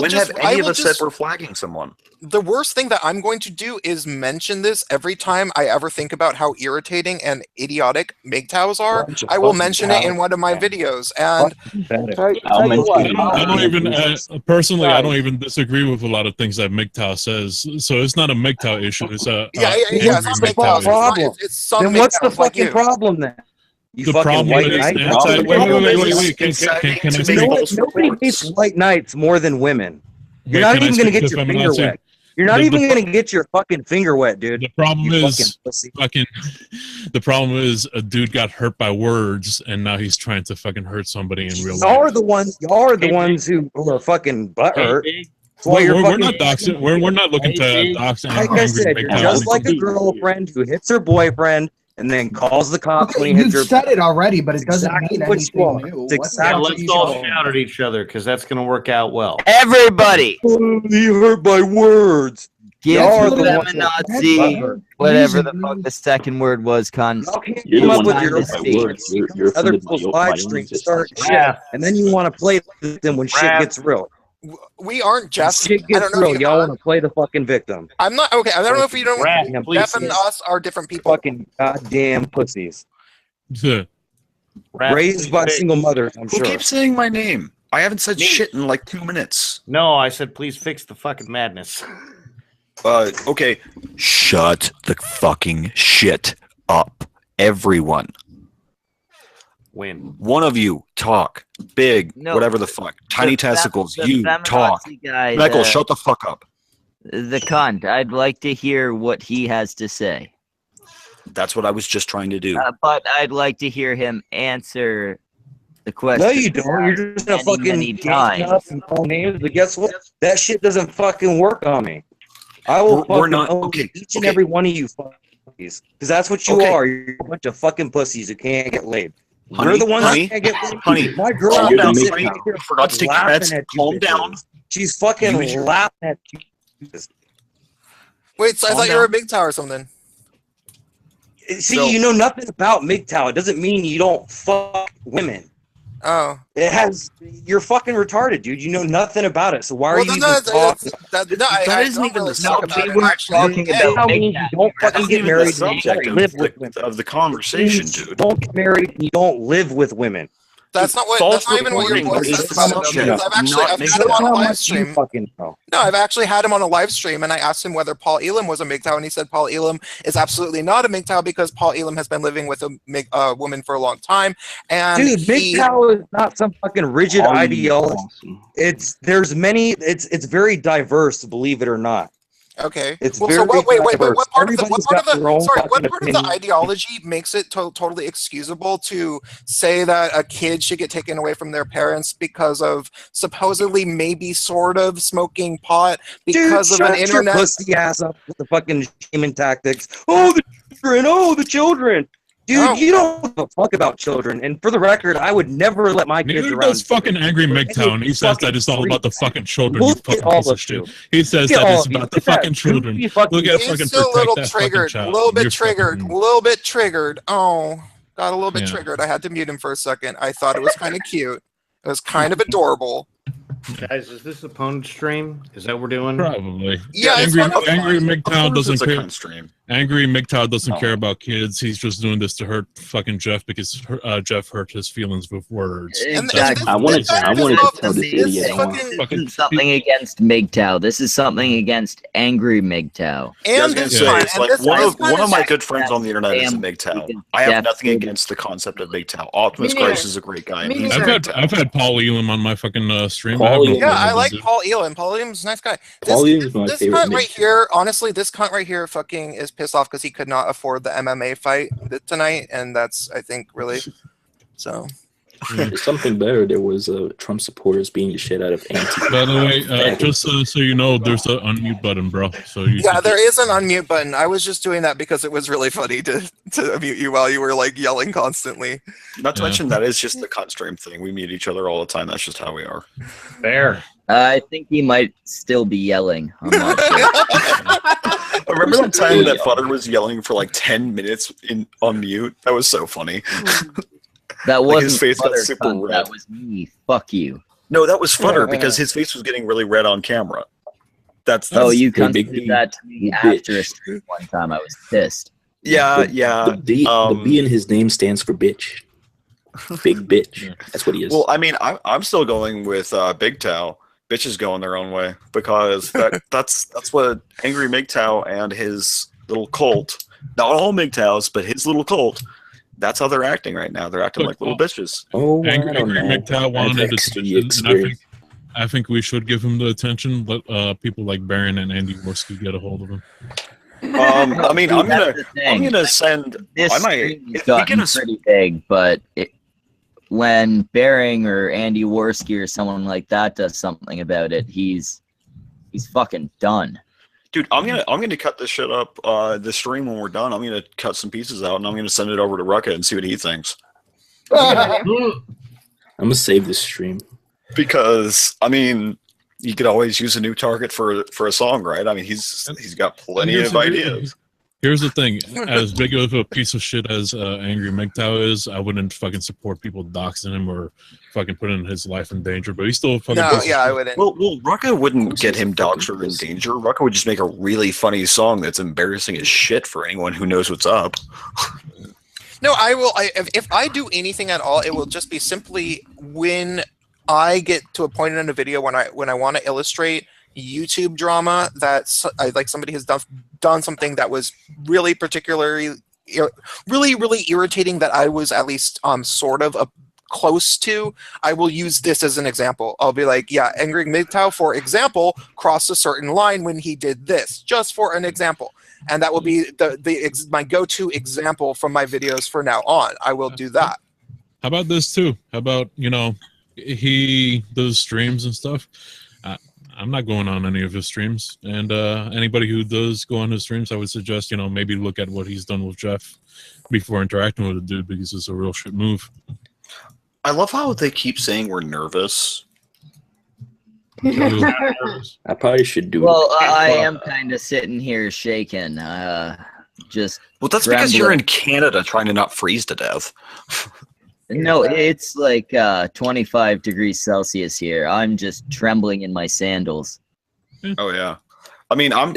When have any of us said we're flagging someone? The worst thing that I'm going to do is mention this every time I ever think about how irritating and idiotic MGTOWs are. I will mention it in one of my videos, and I don't even personally. I don't even disagree with a lot of things that MGTOW says. So it's not a MGTOW issue. It's a it's not MGTOW MGTOW. issue. It's some Then what's the MGTOWs like fucking you. problem then? You The fucking problem white is knight. wait. Can I speak? Nobody hates white knights more than women. You're Wait, not can I even gonna speak get to your finger feminazi? wet. You're not The- even the- gonna get your fucking finger wet, dude. The problem You is fucking. The problem is a dude got hurt by words, and now he's trying to fucking hurt somebody in real life. Y'all are the ones who are fucking butthurt. That's why We're, you're we're fucking- not doxing. We're not looking to dox. Like I said, you're just like a girlfriend who hits her boyfriend and then calls the cops when he hits You've her. said it already, but it doesn't exactly mean what you anything are. new. It's What's Yeah, exactly let's all shout at each other because that's going to work out well. Everybody, He hurt by words. give Y'all are the ones feminazi, whatever the fuck the second word was, con. You're the Come up one with that your hurt by words. You're other offended by people's your live own streams existence. start shit, and then you want to play them when shit gets real. We aren't just. Shit I gets don't know real. if you y'all want to play the fucking victim. I'm not okay. I don't know if you don't. Goddamn Jeff and pussies. us are different people. Fucking goddamn pussies. Yeah. Raised by single mothers, I'm Who sure. keeps saying my name? I haven't said shit in like 2 minutes. No, I said please fix the fucking madness. Okay. Shut the fucking shit up, everyone. Win. One of you talk. Big, No, whatever the fuck. Tiny testicles. You talk. Guy, Michael, shut the fuck up. The cunt. I'd like to hear what he has to say. That's what I was just trying to do. But I'd like to hear him answer the question. No, you don't. You're just gonna many fucking gang up and call names. But guess what? That shit doesn't fucking work on me. I will We're fucking not- own okay, each and every one of you fuckies. Because that's what you Okay. are. You're a bunch of fucking pussies who can't get laid. Honey, We're the ones honey, who can't get laid. honey, My girl calm down, sitting honey. right here You forgot to take your laughing meds. at you Calm bitches. down. She's fucking Use your- laughing at you. Wait, so I Calm thought you were a down. big tower or something. See, So- you know nothing about MGTOW. It doesn't mean you don't fuck women. Oh. It has. You're fucking retarded, dude. You know nothing about it. So why are Well, you then even that's- talking? That isn't even the subject. we weren't talking about You don't That fucking isn't get even the married. subject You live with of women. the conversation, You dude. don't get married. And you don't live with women. That's not what. False That's not even what your reporting voice is says about him. assumption, I've had him not on a How live much you stream. fucking know? No, I've actually had him on a live stream, and I asked him whether Paul Elam was a MGTOW, and he said Paul Elam is absolutely not a MGTOW because Paul Elam has been living with a woman for a long time. And Dude, MGTOW is not some fucking rigid ideology. It's very diverse, believe it or not. Okay. It's Well, very so what? Wait. diverse. What part of the? Everybody's What part of got the? their own Sorry. What fucking part of the opinion. ideology makes it totally excusable to say that a kid should get taken away from their parents because of supposedly maybe sort of smoking pot because Dude, of an shut internet? your pussy ass up with the fucking shaming tactics. Oh, the children. Oh, the children. Dude, you don't give a fuck about children. And for the record, I would never let my kids Neither around. does fucking Angry MGTOW, and he says that it's all about the fucking children. You Look fucking at all piece of of shit. you. He says Look at that all it's of you. about the Look at that fucking children. goofy fucking- Look at He's fucking still a protect little that fucking triggered. A child. little bit You're triggered. A fucking- little bit triggered. Oh, got a little bit Yeah. triggered. I had to mute him for a second. I thought it was kind of cute. It was kind of adorable. Guys, is this opponent stream? Is that what we're doing? Probably. Yeah, it's Angry, one of Angry mine. MGTOW Of course doesn't it's a care. cunt stream. Angry MGTOW doesn't Oh. care about kids. He's just doing this to hurt fucking Jeff because Jeff hurt his feelings with words. Exactly. I wanted to tell this This idiot. isn't something against MGTOW. This is something against Angry MGTOW. Yeah, I was gonna say, it's like one of my good friends on the internet is a Damn, MGTOW. can I have def- nothing against the concept of MGTOW. Optimus Me neither. Christ is a great guy. And Me he's neither. I've had Paul Elam on my fucking stream. Paul I have no Elam. Yeah, I problem like with it. Paul Elam. Paul Elam's a nice guy. Paul Elam's my This favorite cunt right MGTOW. here, honestly, this cunt right here fucking is pissed off because he could not afford the MMA fight tonight, and that's, I think, really so. There's something better. There was Trump supporters beating the shit out of anti. By the way, just so you know, there's an unmute button, bro. So you Yeah, there is an unmute button. I was just doing that because it was really funny to mute you while you were like yelling constantly. Not to mention that is just the cunt stream thing. We meet each other all the time. That's just how we are. Fair. I think he might still be yelling. I'm not sure. Remember that time that Futter was yelling for like 10 minutes on mute? That was so funny. That Like, wasn't his face got Futter, super cunt. red. That was me. Fuck you. No, that was Futter because his face was getting really red on camera. That's Oh, you Big did B. that to me You after a bitch. stream one time. I was pissed. yeah, The yeah. the B in his name stands for bitch. Big bitch. That's what he is. Well, I mean, I'm still going with Big Tow. Bitches going their own way because that's what Angry MGTOW and his little cult. Not all MGTOWs, but his little cult. That's how they're acting right now. They're acting like little bitches. Oh, Angry, I don't Angry know. MGTOW wanted I've attention, experienced. and I think we should give him the attention. Let people like Baron and Andy Worski get a hold of him. I mean, Dude, I'm that's the gonna thing. send. This I might. stream has If we gotten get a pretty big, but when Bering or Andy Worski or someone like that does something about it, he's fucking done. Dude, I'm gonna cut this shit up. The stream when we're done, I'm gonna cut some pieces out and I'm gonna send it over to Rucka and see what he thinks. I'm gonna save this stream. Because I mean, you could always use a new target for a song, right? I mean, he's got plenty Here's of the- ideas. Here's the thing: as big of a piece of shit as Angry MGTOW is, I wouldn't fucking support people doxing him or fucking putting his life in danger. But he's still fucking. No, yeah, I wouldn't. Well, Rucka wouldn't get him doxed or in danger. Rucka would just make a really funny song that's embarrassing as shit for anyone who knows what's up. No, I will. If I do anything at all, it will just be simply when I get to a point in a video when I want to illustrate YouTube drama that like somebody has done something that was really particularly really irritating that I was at least sort of close to. I will use this as an example. I'll be like, yeah, Angry MGTOW, for example, crossed a certain line when he did this, just for an example. And that will be my go-to example from my videos for now on. I will do that. How about this too? How about, he does streams and stuff. I'm not going on any of his streams, and anybody who does go on his streams, I would suggest maybe look at what he's done with Jeff before interacting with the dude, because it's a real shit move. I love how they keep saying we're nervous. I probably should do Well, it. I am kind of sitting here shaking. Just Well, that's because you're trembling. in Canada trying to not freeze to death. No, it's like 25 degrees Celsius here. I'm just trembling in my sandals. Oh yeah. I mean, I'm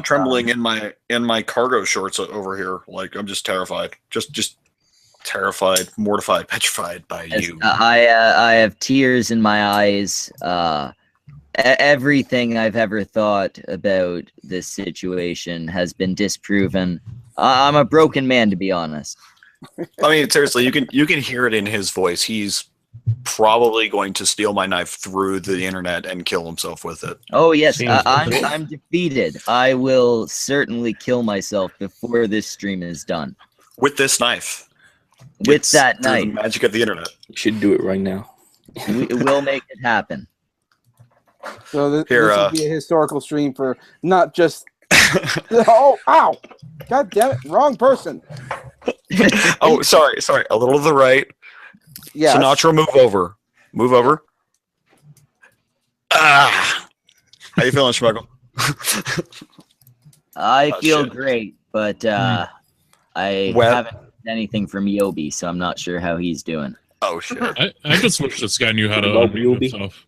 trembling in my cargo shorts over here. Like I'm just terrified. Just terrified, mortified, petrified by you. I have tears in my eyes. Everything I've ever thought about this situation has been disproven. I'm a broken man, to be honest. I mean, seriously, you can hear it in his voice. He's probably going to steal my knife through the internet and kill himself with it. Oh yes, I'm defeated. I will certainly kill myself before this stream is done. With this knife. With that through knife. the magic of the internet. You should do it right now. We'll make it happen. So this Here, will be a historical stream for not just. Oh, ow! God damn it! Wrong person. Oh, sorry. A little to the right. Yeah. Sinatra, move over. Move over. Ah. How you feeling, Schmuggle? I feel shit. great, but I haven't heard anything from Yobi, so I'm not sure how he's doing. Oh shit! I just wish this guy knew how to unmute himself.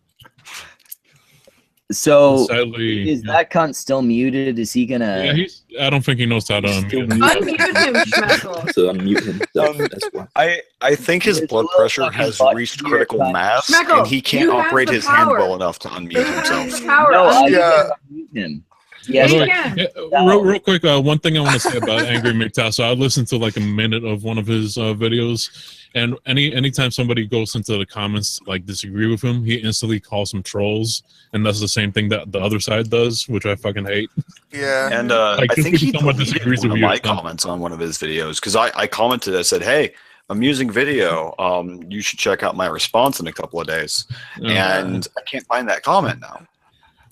So Sadly, is that cunt still muted? Is he gonna? Yeah, I don't think he knows how to unmute himself. Unmute him, Schmeckle. So unmute himself. That's why. I think his blood pressure has reached critical mass, Schmeckle, and he can't you have operate the his hand power. well enough to unmute himself. No, I Unmute can unmute him. By Yes, the way, real quick, one thing I want to say about Angry MGTOW. So I listened to like a minute of one of his videos, and anytime somebody goes into the comments to, like, disagree with him, he instantly calls them trolls, and that's the same thing that the other side does, which I fucking hate. Yeah, And Like, I just think he because someone deleted disagrees one with of you, my it's not- comments on one of his videos because I commented. I said, "Hey, amusing video. You should check out my response in a couple of days." And I can't find that comment now.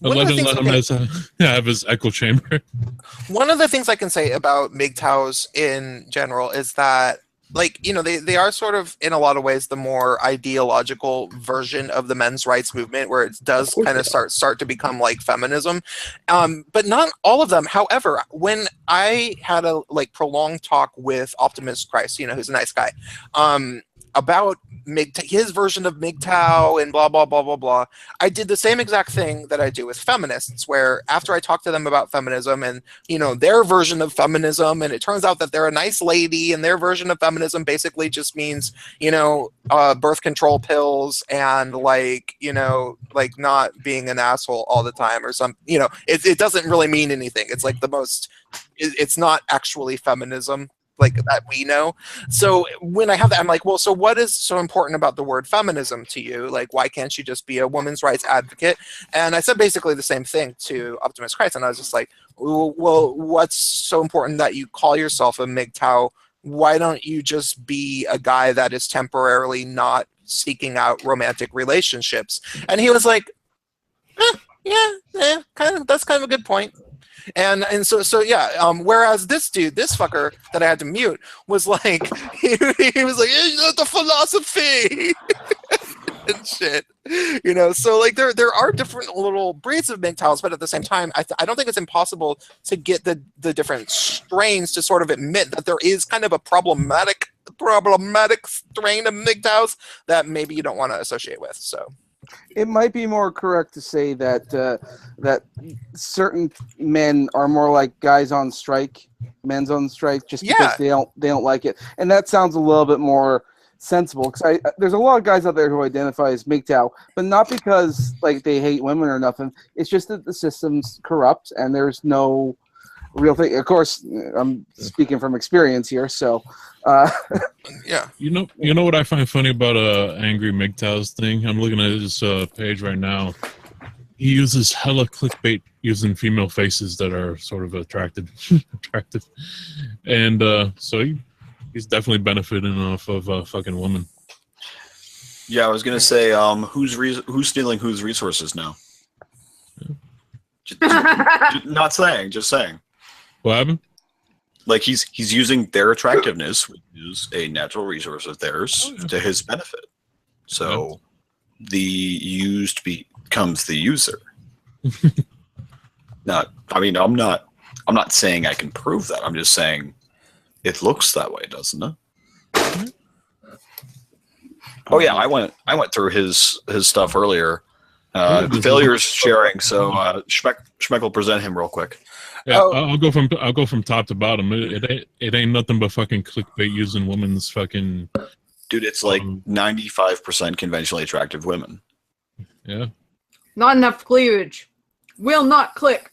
Let him have his echo chamber. One of the things I can say about MGTOWs in general is that, like, you know, they are sort of, in a lot of ways, the more ideological version of the men's rights movement, where it does kind of start to become like feminism. But not all of them. However, when I had a prolonged talk with Optimus Christ, you know, who's a nice guy, about his version of MGTOW and blah, blah, blah, blah, blah, I did the same exact thing that I do with feminists, where after I talk to them about feminism and, you know, their version of feminism, and it turns out that they're a nice lady, and their version of feminism basically just means, you know, birth control pills and, like, you know, like not being an asshole all the time or some, you know, it doesn't really mean anything. It's like the most, it's not actually feminism like that we know. So when I have that, I'm like, well, so what is so important about the word feminism to you? Like, why can't you just be a women's rights advocate? And I said basically the same thing to Optimus Christ, and I was just like, well, what's so important that you call yourself a MGTOW? Why don't you just be a guy that is temporarily not seeking out romantic relationships? And he was like, yeah, that's kind of a good point. And so yeah. Whereas this dude, this fucker that I had to mute, was like, he was like, it's not the philosophy and shit, you know. So like there are different little breeds of MGTOWs, but at the same time, I don't think it's impossible to get the different strains to sort of admit that there is kind of a problematic strain of MGTOWs that maybe you don't want to associate with. So. It might be more correct to say that that certain men are more like guys on strike, men's on strike, just because they don't like it, and that sounds a little bit more sensible. Because there's a lot of guys out there who identify as MGTOW, but not because like they hate women or nothing. It's just that the system's corrupt and there's no real thing. Of course, I'm speaking from experience here, so. Yeah. You know what I find funny about Angry MGTOW's thing? I'm looking at his page right now. He uses hella clickbait using female faces that are sort of attractive, and so he's definitely benefiting off of fucking women. Yeah, I was gonna say, who's stealing whose resources now? Not saying, just saying. What happened? Like he's using their attractiveness, which is a natural resource of theirs, to his benefit. So the used becomes the user. I'm not saying I can prove that. I'm just saying it looks that way, doesn't it? Oh yeah, I went through his stuff earlier. Failures sharing. So Schmeck will present him real quick. Yeah, I'll go from top to bottom. It ain't nothing but fucking clickbait using women's fucking. Dude, it's like 95% conventionally attractive women. Yeah. Not enough cleavage. Will not click.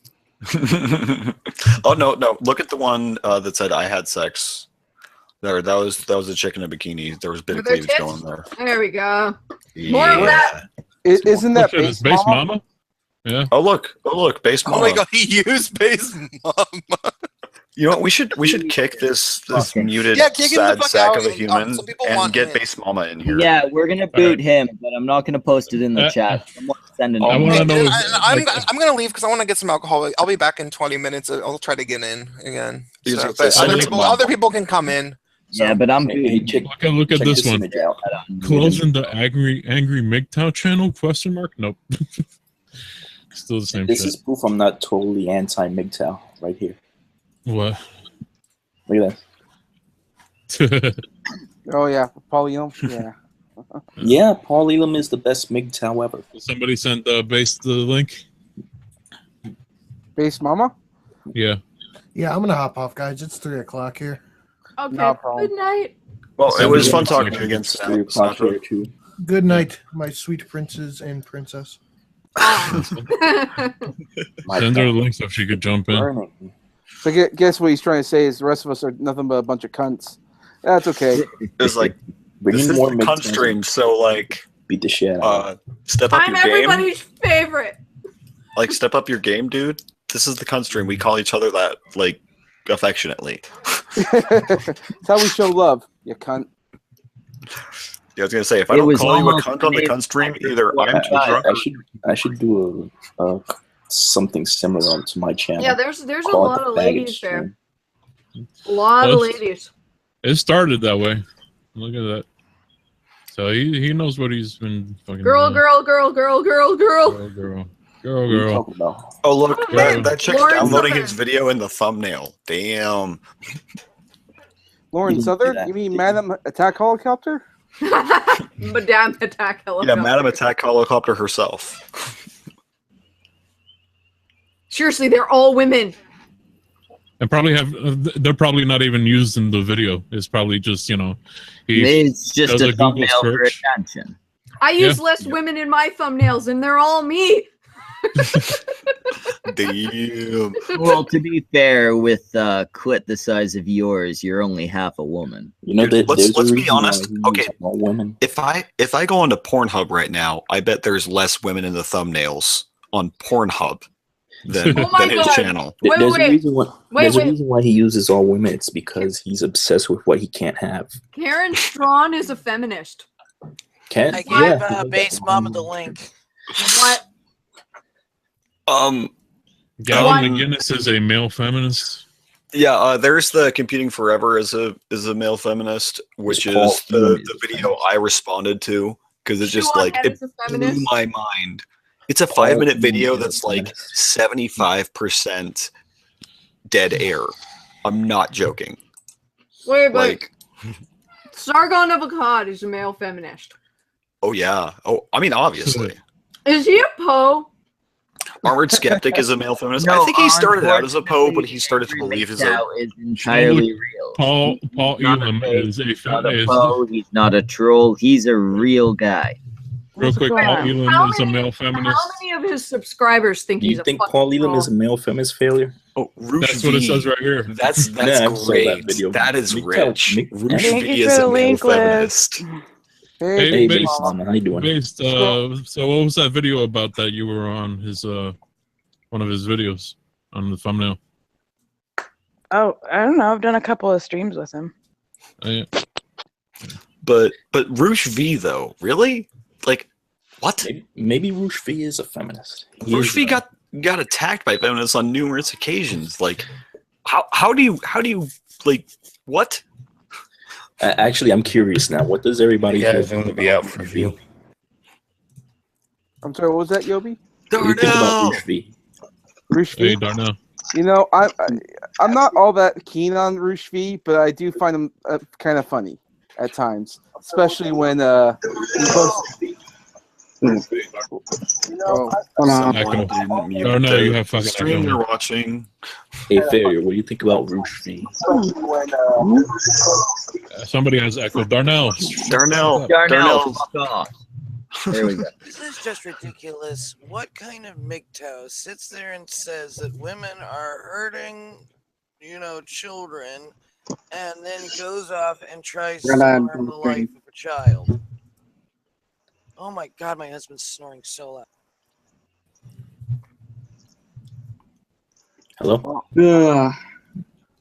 Oh no! Look at the one that said I had sex. That was a chick in a bikini. There was a bit of With their cleavage tits? going there. There we go. More of that. Isn't that Shit, it's Base Mama? Yeah. Oh look! Base Mama. Oh my god, he used Base Mama. You know what? We should kick this muted kick him the sad fuck sack out, of a and, human some people and want get him. Base Mama in here. Yeah, we're gonna boot him, but I'm not gonna post it in the chat. Someone send an I email. wanna know I'm gonna leave because I want to get some alcohol. I'll be back in 20 minutes. I'll try to get in again. Because So, it's but like other people can come in. So. Yeah, but I'm Look at this one. Closing the angry MGTOW channel? Question mark? Nope. Still the same This shit. is proof I'm not totally anti-MGTOW right here. What? Look at Oh yeah, Paulium. Yeah. Yeah, Paul Elam is the best MGTOW ever. Somebody sent Base the link. Base Mama. Yeah. Yeah, I'm gonna hop off, guys. It's 3 o'clock here. Okay. No problem. Good night. Well, it was fun talking to you again. Sandra. Good night, my sweet princes and princess. Send her the link so she could jump in. So guess what he's trying to say is the rest of us are nothing but a bunch of cunts. That's okay. It's like this is the cunt stream, so like beat the shit out. Step up I'm your game. everybody's favorite. Like step up your game, dude. This is the cunt stream. We call each other that, like, affectionately. That's how we show love, you cunt. Yeah, I was gonna say if I don't call you a cunt on the cunt stream, either I'm too drunk. I should do a something similar to my channel. Yeah, there's a Call it lot the of faggot ladies stream. there. A lot of Well, ladies. It started that way. Look at that. So he knows what he's been fucking Girl, doing. girl, girl, girl, girl, girl. Girl. Oh look, that chick's Lauren downloading Southern. his video in the thumbnail. Damn. Lauren Southern? You mean Madam Attack Helicopter? Madame Attack Yeah, Helicopter. Madam Attack Helicopter herself. Seriously, they're all women. And probably they're probably not even used in the video. It's probably just, It's just does a Google thumbnail for search. attention. I use less women in my thumbnails, and they're all me. Damn. Well, to be fair, with clit the size of yours, you're only half a woman. You know, Dude, there's let's a be reason why honest. he Okay, uses all women. if I go onto Pornhub right now, I bet there's less women in the thumbnails on Pornhub than, Oh my than his God. channel. Wait, There's wait, a reason why. wait, There's wait. a reason why he uses all women. It's because he's obsessed with what he can't have. Karen Strawn is a feminist. Can I gave yeah. Base Mama the link. What? Gavin McGinnis is a male feminist. Yeah, there's the Computing Forever as a male feminist, which Paul is the video I responded to because it just like it Head's a blew feminist? my mind. It's a 5-minute video that's like 75% dead air. I'm not joking. Wait, but Like, Sargon of Akkad is a male feminist. oh yeah. Oh, I mean, obviously. Is he a Poe? Armored Skeptic is a male feminist. No, I think he started out as a Poe, unfortunately, but he started to believe his MGTOW own. is entirely real. Paul Not Elam fake, is a he's not a feminist. Poe, he's not a troll, he's a real guy. Real quick, Paul Elam How is a male How feminist. many of his subscribers think Do he's you a think fucking Paul Elam troll? is a male feminist failure? Oh, Roosh That's what it V. says right here. That's Yeah, I saw that great. video. That is MGTOW rich. Roosh Thank V you is for a the male link, Liz. feminist. Hey, Hey, Base, Base Mama, how you doing? so what was that video about that you were on his one of his videos on the thumbnail? Oh, I don't know. I've done a couple of streams with him. Oh, yeah. But Roosh V though, really? Like, what? Maybe Roosh V is a feminist. He Roosh is, V got attacked by feminists on numerous occasions. Like, how do you like what? Actually, I'm curious now. What does everybody Yeah, think it's going to be out for review. I'm sorry, what was that, Yobi? What do you think about Roosh V? Roosh Hey, V? Darnell. You know, I'm not all that keen on Roosh V, but I do find him kind of funny at times, especially when he posts. Oh, Someone didn't mute Oh, no, you the have fucking stream echo. you're watching. Hey, Failure, what do you think about Rouge V? Somebody has echo. Darnell. Darnell. Darnell, fuck off. There we go. This is just ridiculous. What kind of MGTOW sits there and says that women are hurting, children, and then goes off and tries to harm the life of a child? Oh my God, my husband's snoring so loud. Hello?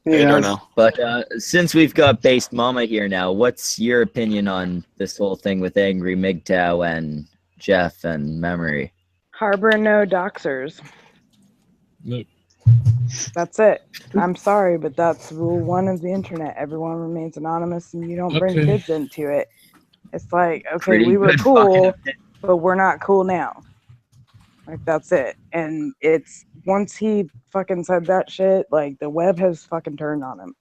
Hey, Darnell. But since we've got Based Mama here now, what's your opinion on this whole thing with Angry MGTOW and Jeff and Memory? Harbor no doxers. Nope. That's it. I'm sorry, but that's rule 1 of the internet. Everyone remains anonymous, and you don't bring Okay. kids into it. It's like, okay, Pretty we were good cool, fucking- but we're not cool now. Like, that's it. And it's once he fucking said that shit, like, the web has fucking turned on him.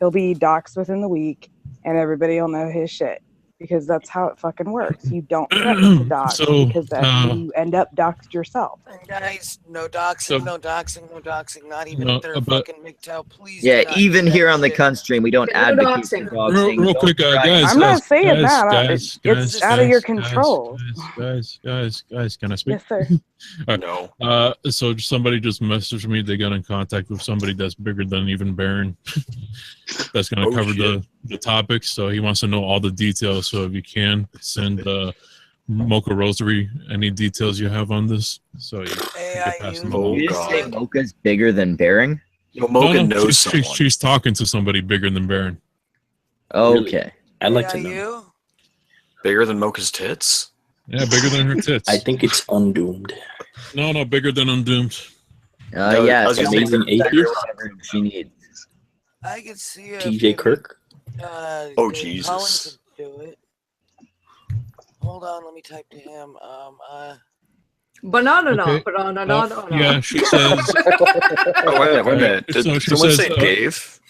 He'll be doxxed within the week, and everybody will know his shit. Because that's how it fucking works. You don't threaten to dox, So, because then you end up doxed yourself. And guys, no doxing, no doxing, not even No, if they're but- fucking MGTOW. Please Yeah, do not even do that here on the shit. Cunt Stream, we don't No advocate doxing. for doxing. Real Don't quick, try- guys. I'm not saying guys, that. Guys, It's out of your control. Guys, can I speak? Yes, sir. All right. So somebody just messaged me. They got in contact with somebody that's bigger than even Baron. That's going to cover the topic. So he wants to know all the details. So if you can send Mocha Rosary any details you have on this, so you can pass them along. Did you say Mocha's bigger than Baring? No, Mocha knows she's talking to somebody bigger than Baron. Okay. I'd like to know. Bigger than Mocha's tits? Yeah, bigger than her tits. I think it's Undoomed. No, bigger than Undoomed. Yeah, I was gonna say Amazing Atheist. She needs. I could see TJ Kirk. Oh, Jesus. Could do it. Hold on, let me type to him. Banana, Okay. banana. Yeah, she says. Oh, wait a minute. Did So she someone says, say Dave?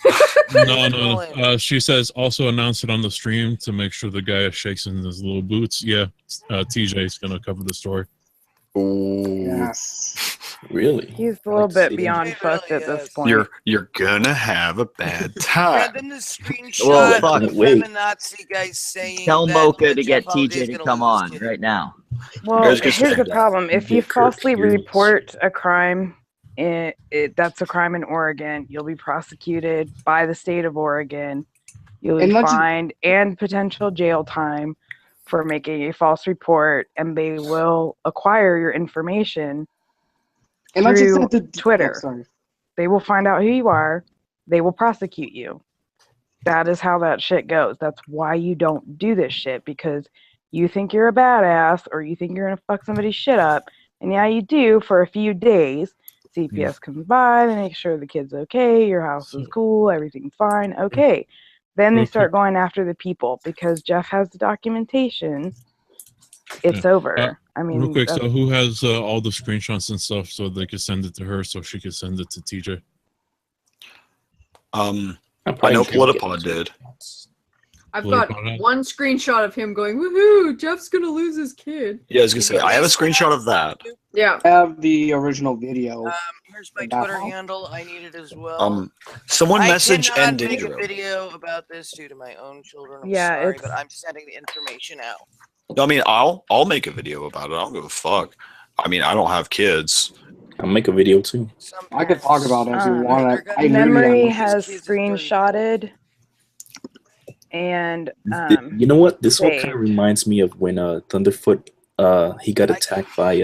No. She says also announce it on the stream to make sure the guy shakes in his little boots. Yeah, TJ is gonna cover the story. Oh, really? He's a little bit beyond fucked at this point. You're gonna have a bad time. And then the screenshot Well, of fuck, the wait. feminazi guy saying Tell that Mocha to Jeff get TJ Holiday's to gonna come lose on his kid. right now. Well, Guys, just here's say the problem. If you TJ Kirk falsely hears. report a crime, that's a crime in Oregon. You'll be prosecuted by the state of Oregon. You'll be And let's- fined and potential jail time for making a false report, and they will acquire your information And let's just through say the Twitter. Oh, sorry. They will find out who you are. They will prosecute you. That is how that shit goes. That's why you don't do this shit, because you think you're a badass or you think you're gonna fuck somebody's shit up, and yeah, you do for a few days. CPS comes by, they make sure the kid's okay, your house is cool, everything's fine, okay. Then they Real start going after the people because Jeff has the documentation. It's over. I mean, Real quick, that's- so who has all the screenshots and stuff so they could send it to her so she could send it to TJ? I know Politipod did. I've got one screenshot of him going, woohoo, Jeff's gonna lose his kid. Yeah, I was gonna say I have a screenshot of that. Yeah. I have the original video. Here's my Twitter handle. I need it as well. Someone message I cannot and make a Dendro. video about this due to my own children. I'm Yeah, sorry, it's- but I'm sending the information out. I mean, I'll make a video about it. I don't give a fuck. I mean, I don't have kids. I'll make a video too. I could talk about it if you want. I Memory has screenshotted, and You know what? This all saved. kind of reminds me of when Thunderfoot he got attacked by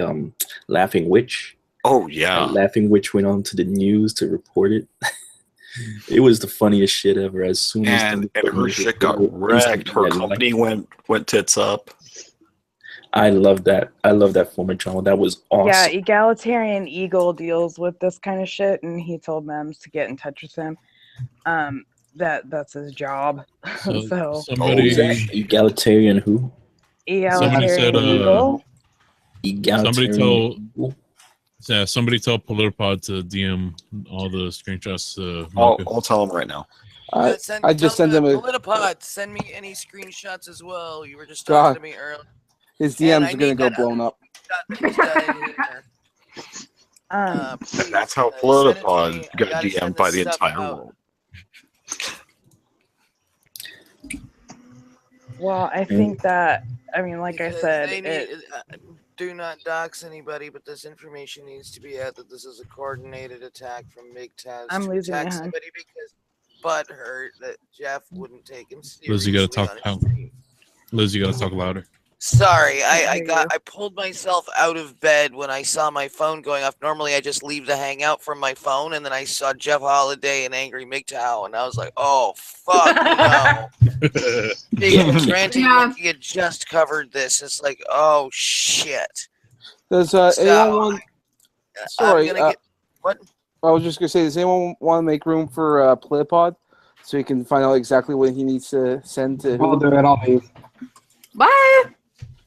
Laughing Witch. Oh yeah. And Laughing Witch went on to the news to report it. It was the funniest shit ever. As soon as And Thunderfoot her news shit got reported, wrecked. Her instantly, company went tits up. I love that. I love that form of drama. That was awesome. yeah, Egalitarian Eagle deals with this kind of shit, and he told Mems to get in touch with him. That's his job. So, somebody- Egalitarian who? Somebody said, Eagle. Egalitarian. Somebody tell Politipod to DM all the screenshots to I'll tell them right now. I just sent them a. Politipod, send me any screenshots as well. You were just God. talking to me earlier. His DM's gonna go blown up. And that's how Politipod got DM'd by the entire world. Well, I think that, I mean, like I said, They need, do not dox anybody, but this information needs to be out that this is a coordinated attack from MGTOW I'm to losing attack it, hon. somebody because butt hurt that Jeff wouldn't take him seriously. Liz, you gotta talk on his out. stream. Liz, you gotta talk louder. Sorry, I pulled myself out of bed when I saw my phone going off. Normally, I just leave the hangout from my phone, and then I saw Jeff Holiday and Angry MGTOW, and I was like, "Oh fuck no!" Granted, Monkey had just covered this. It's like, "Oh shit." Does anyone want? Sorry, what? I was just gonna say, does anyone want to make room for Politipod so he can find out exactly what he needs to send to? I'll do it. I'll leave. Bye.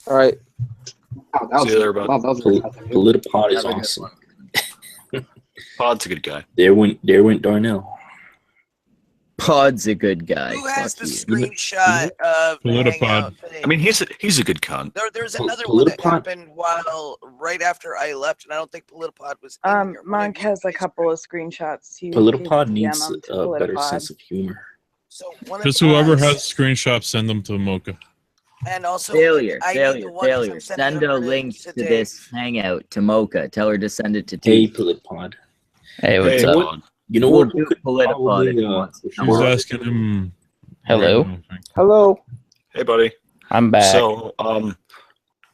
All right. Oh, See you there, bud. Politipod is awesome. Pod's a good guy. There went Darnell. Pod's a good guy. Who has the screenshot of the hangout thing? I mean, he's a good cunt. There's another one that happened right after I left, and I don't think Politipod was. Monk has a couple of screenshots. You Politipod can needs DM them to a better Politipod. sense of humor. So one Just whoever has screenshots, send them to Mocha. And also, Failure. sending Send a over link to today. this hangout to Mocha. Tell her to send it to Hey, T. Politipod. Hey, what's up? You know We'll what? do Politipod if he wants to She's come on. asking him. Hello. Hello. Hey, buddy. I'm back. So,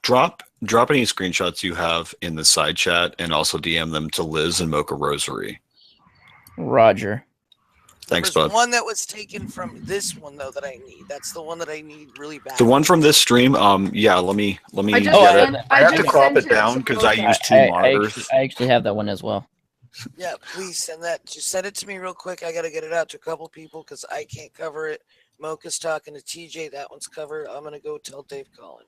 drop any screenshots you have in the side chat, and also DM them to Liz and Mocha Rosary. Roger. Thanks, There's bud. one that was taken from this one though that I need. That's the one that I need really bad. The one from this stream, yeah, let me I just get sent- it. I I have to just crop sent it it down to because I Mocha. use two monitors. I actually have that one as well. Yeah, please send that. Just send it to me real quick. I gotta get it out to a couple people because I can't cover it. Mocha's talking to TJ. That one's covered. I'm gonna go tell Dave Collin.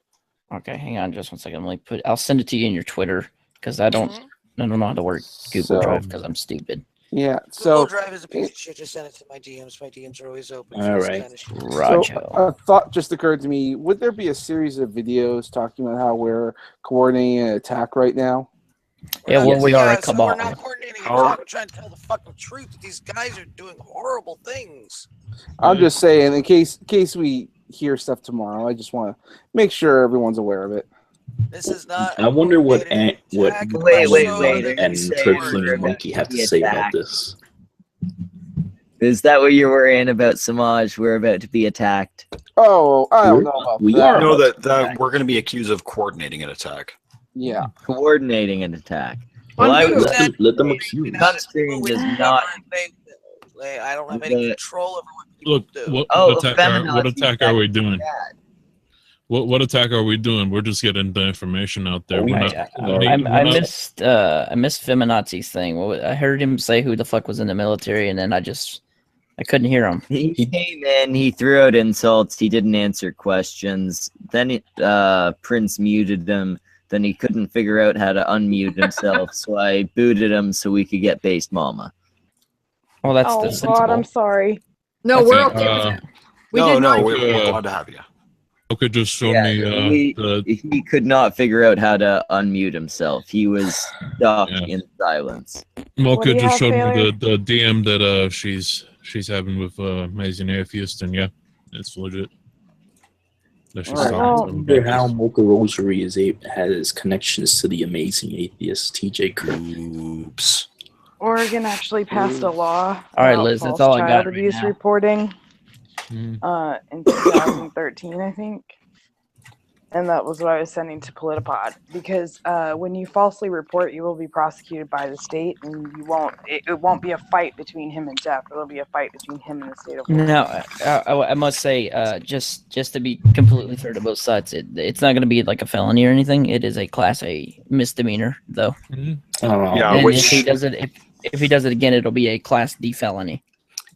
Okay, hang on just one second. I'll send it to you in your Twitter because I don't know how to work Google So- Drive because I'm stupid. Yeah. Google So. Drive is a piece of shit. Just send it to my DMs. My DMs are always open. All for this right. kind of shit. Roger. So a thought just occurred to me. Would there be a series of videos talking about how we're coordinating an attack right now? Yeah, well, we are a so cabal. we're not coordinating. We're trying to tell the fucking truth. That these guys are doing horrible things. I'm just saying, in case we hear stuff tomorrow, I just want to make sure everyone's aware of it. This is not. I wonder what Wait, and Turkling and Monkey have to say about this. Is that what you're worrying about, Samaj? We're about to be attacked. Oh, I don't know about that. No, that we're going to be accused of coordinating an attack. Yeah. Coordinating an attack. Well, Well, let them accuse. Sunscreen does not. I don't have any control over what people Look, do. what attack are we doing? What attack are we doing? We're just getting the information out there. I missed Feminazi's thing. I heard him say who the fuck was in the military, and then I couldn't hear him. He came in, he threw out insults, he didn't answer questions. Then Prince muted him. Then he couldn't figure out how to unmute himself, so I booted him so we could get Based Mama. Well, that's Oh sensible. God, I'm sorry. No, we're okay with it. We're glad to have you. Okay, just show me he could not figure out how to unmute himself. He was stuck in silence. Mocha just showed me the DM that she's having with Amazing Atheist, and yeah, it's legit. That she's I talking to him wonder about how this. Mocha Rosary has connections to the Amazing Atheist TJ Kirk. Oops. Oregon actually passed a law. All right, about Liz, that's false all I got child right abuse now. reporting. In 2013, I think. And that was what I was sending to Politipod, because when you falsely report, you will be prosecuted by the state, and it won't be a fight between him and Jeff. It'll be a fight between him and the state of Oregon. No, I must say, just to be completely fair to both sides, it's not going to be like a felony or anything. It is a Class A misdemeanor, though. Yeah, And which if he does it, if he does it again, it'll be a Class D felony.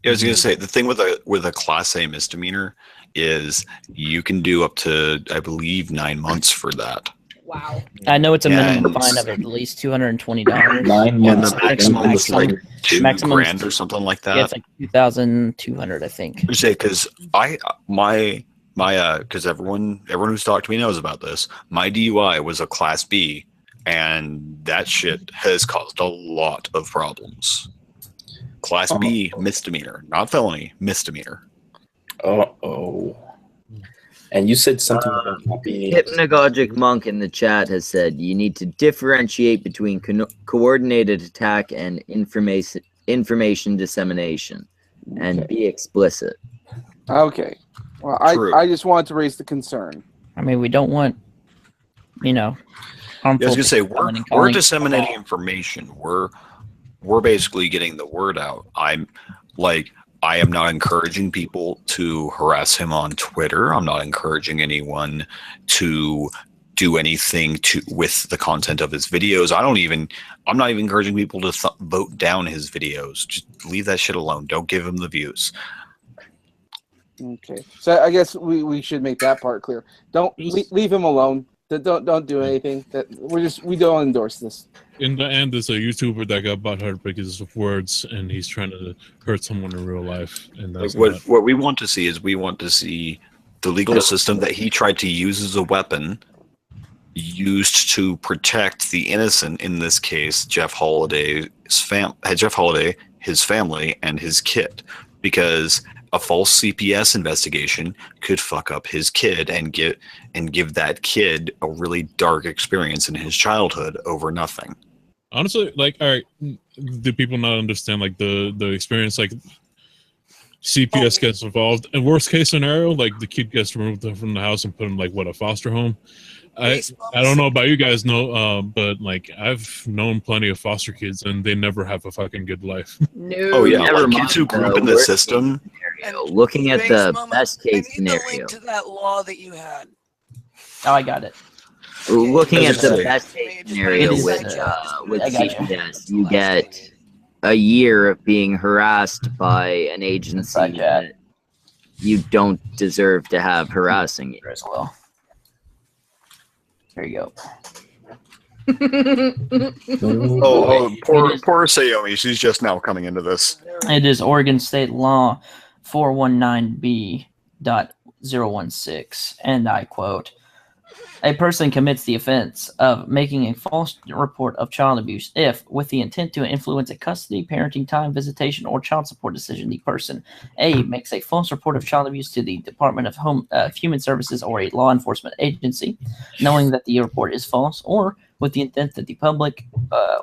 I was going to say the thing with a Class A misdemeanor is you can do up to, I believe, 9 months for that. Wow. I know it's a minimum And- fine of at least $220. 9 And months. the maximum is like maximum- $2,000 or something like that. Yeah, it's like 2,200, I think. I say because my My because everyone who's talked to me knows about this. My DUI was a Class B, and that shit has caused a lot of problems. Class B misdemeanor, not felony, misdemeanor. Oh. And you said something about not being able to. Hypnagogic Monk in the chat has said you need to differentiate between coordinated attack and information dissemination, and be explicit. Okay. Well, I just wanted to raise the concern. I mean, we don't want, I harmful. was gonna say people coming and we're calling. disseminating information. We're basically getting the word out. I am not encouraging people to harass him on Twitter. I'm not encouraging anyone to do anything with the content of his videos. I'm not even encouraging people to vote down his videos. Just leave that shit alone. Don't give him the views. Okay. So I guess we should make that part clear. Don't leave him alone. Don't do anything. We don't endorse this. In the end, it's a YouTuber that got butthurt because of words, and he's trying to hurt someone in real life. And that's What we want to see is the legal system that he tried to use as a weapon used to protect the innocent. In this case, Jeff Holiday, his family, and his kid, because a false CPS investigation could fuck up his kid and give that kid a really dark experience in his childhood over nothing. Honestly, all right, do people not understand the experience? CPS gets involved. In worst case scenario, the kid gets removed from the house and put in a foster home. I don't know about you guys, but I've known plenty of foster kids, and they never have a fucking good life. No. Oh yeah, kids who grew up in the system. Looking at the best case scenario. To that law that you had. Oh, I got it. Looking at the best case scenario with CPS, you get a year of being harassed by an agency that you don't deserve to have harassing you as well. There you go. Poor Sayomi. She's just now coming into this. It is Oregon State Law 419B.016, and I quote, "A person commits the offense of making a false report of child abuse if, with the intent to influence a custody, parenting time, visitation, or child support decision, the person A, makes a false report of child abuse to the Department of Human Services or a law enforcement agency, knowing that the report is false, or with the intent that the public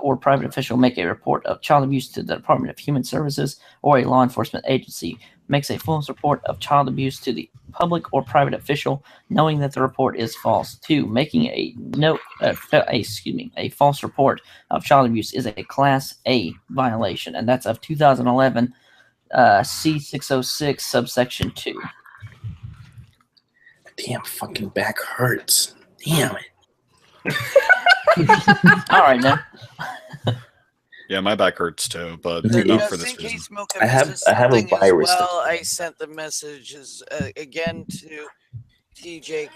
or private official make a report of child abuse to the Department of Human Services or a law enforcement agency, makes a false report of child abuse to the public or private official, knowing that the report is false. 2, making a false report of child abuse is a Class A violation, and that's of 2011 C606 subsection 2. Damn, fucking back hurts. Damn it. All right, now. Yeah, my back hurts too, but Just not for this reason. I have a virus. Well, I sent the messages again to TJ,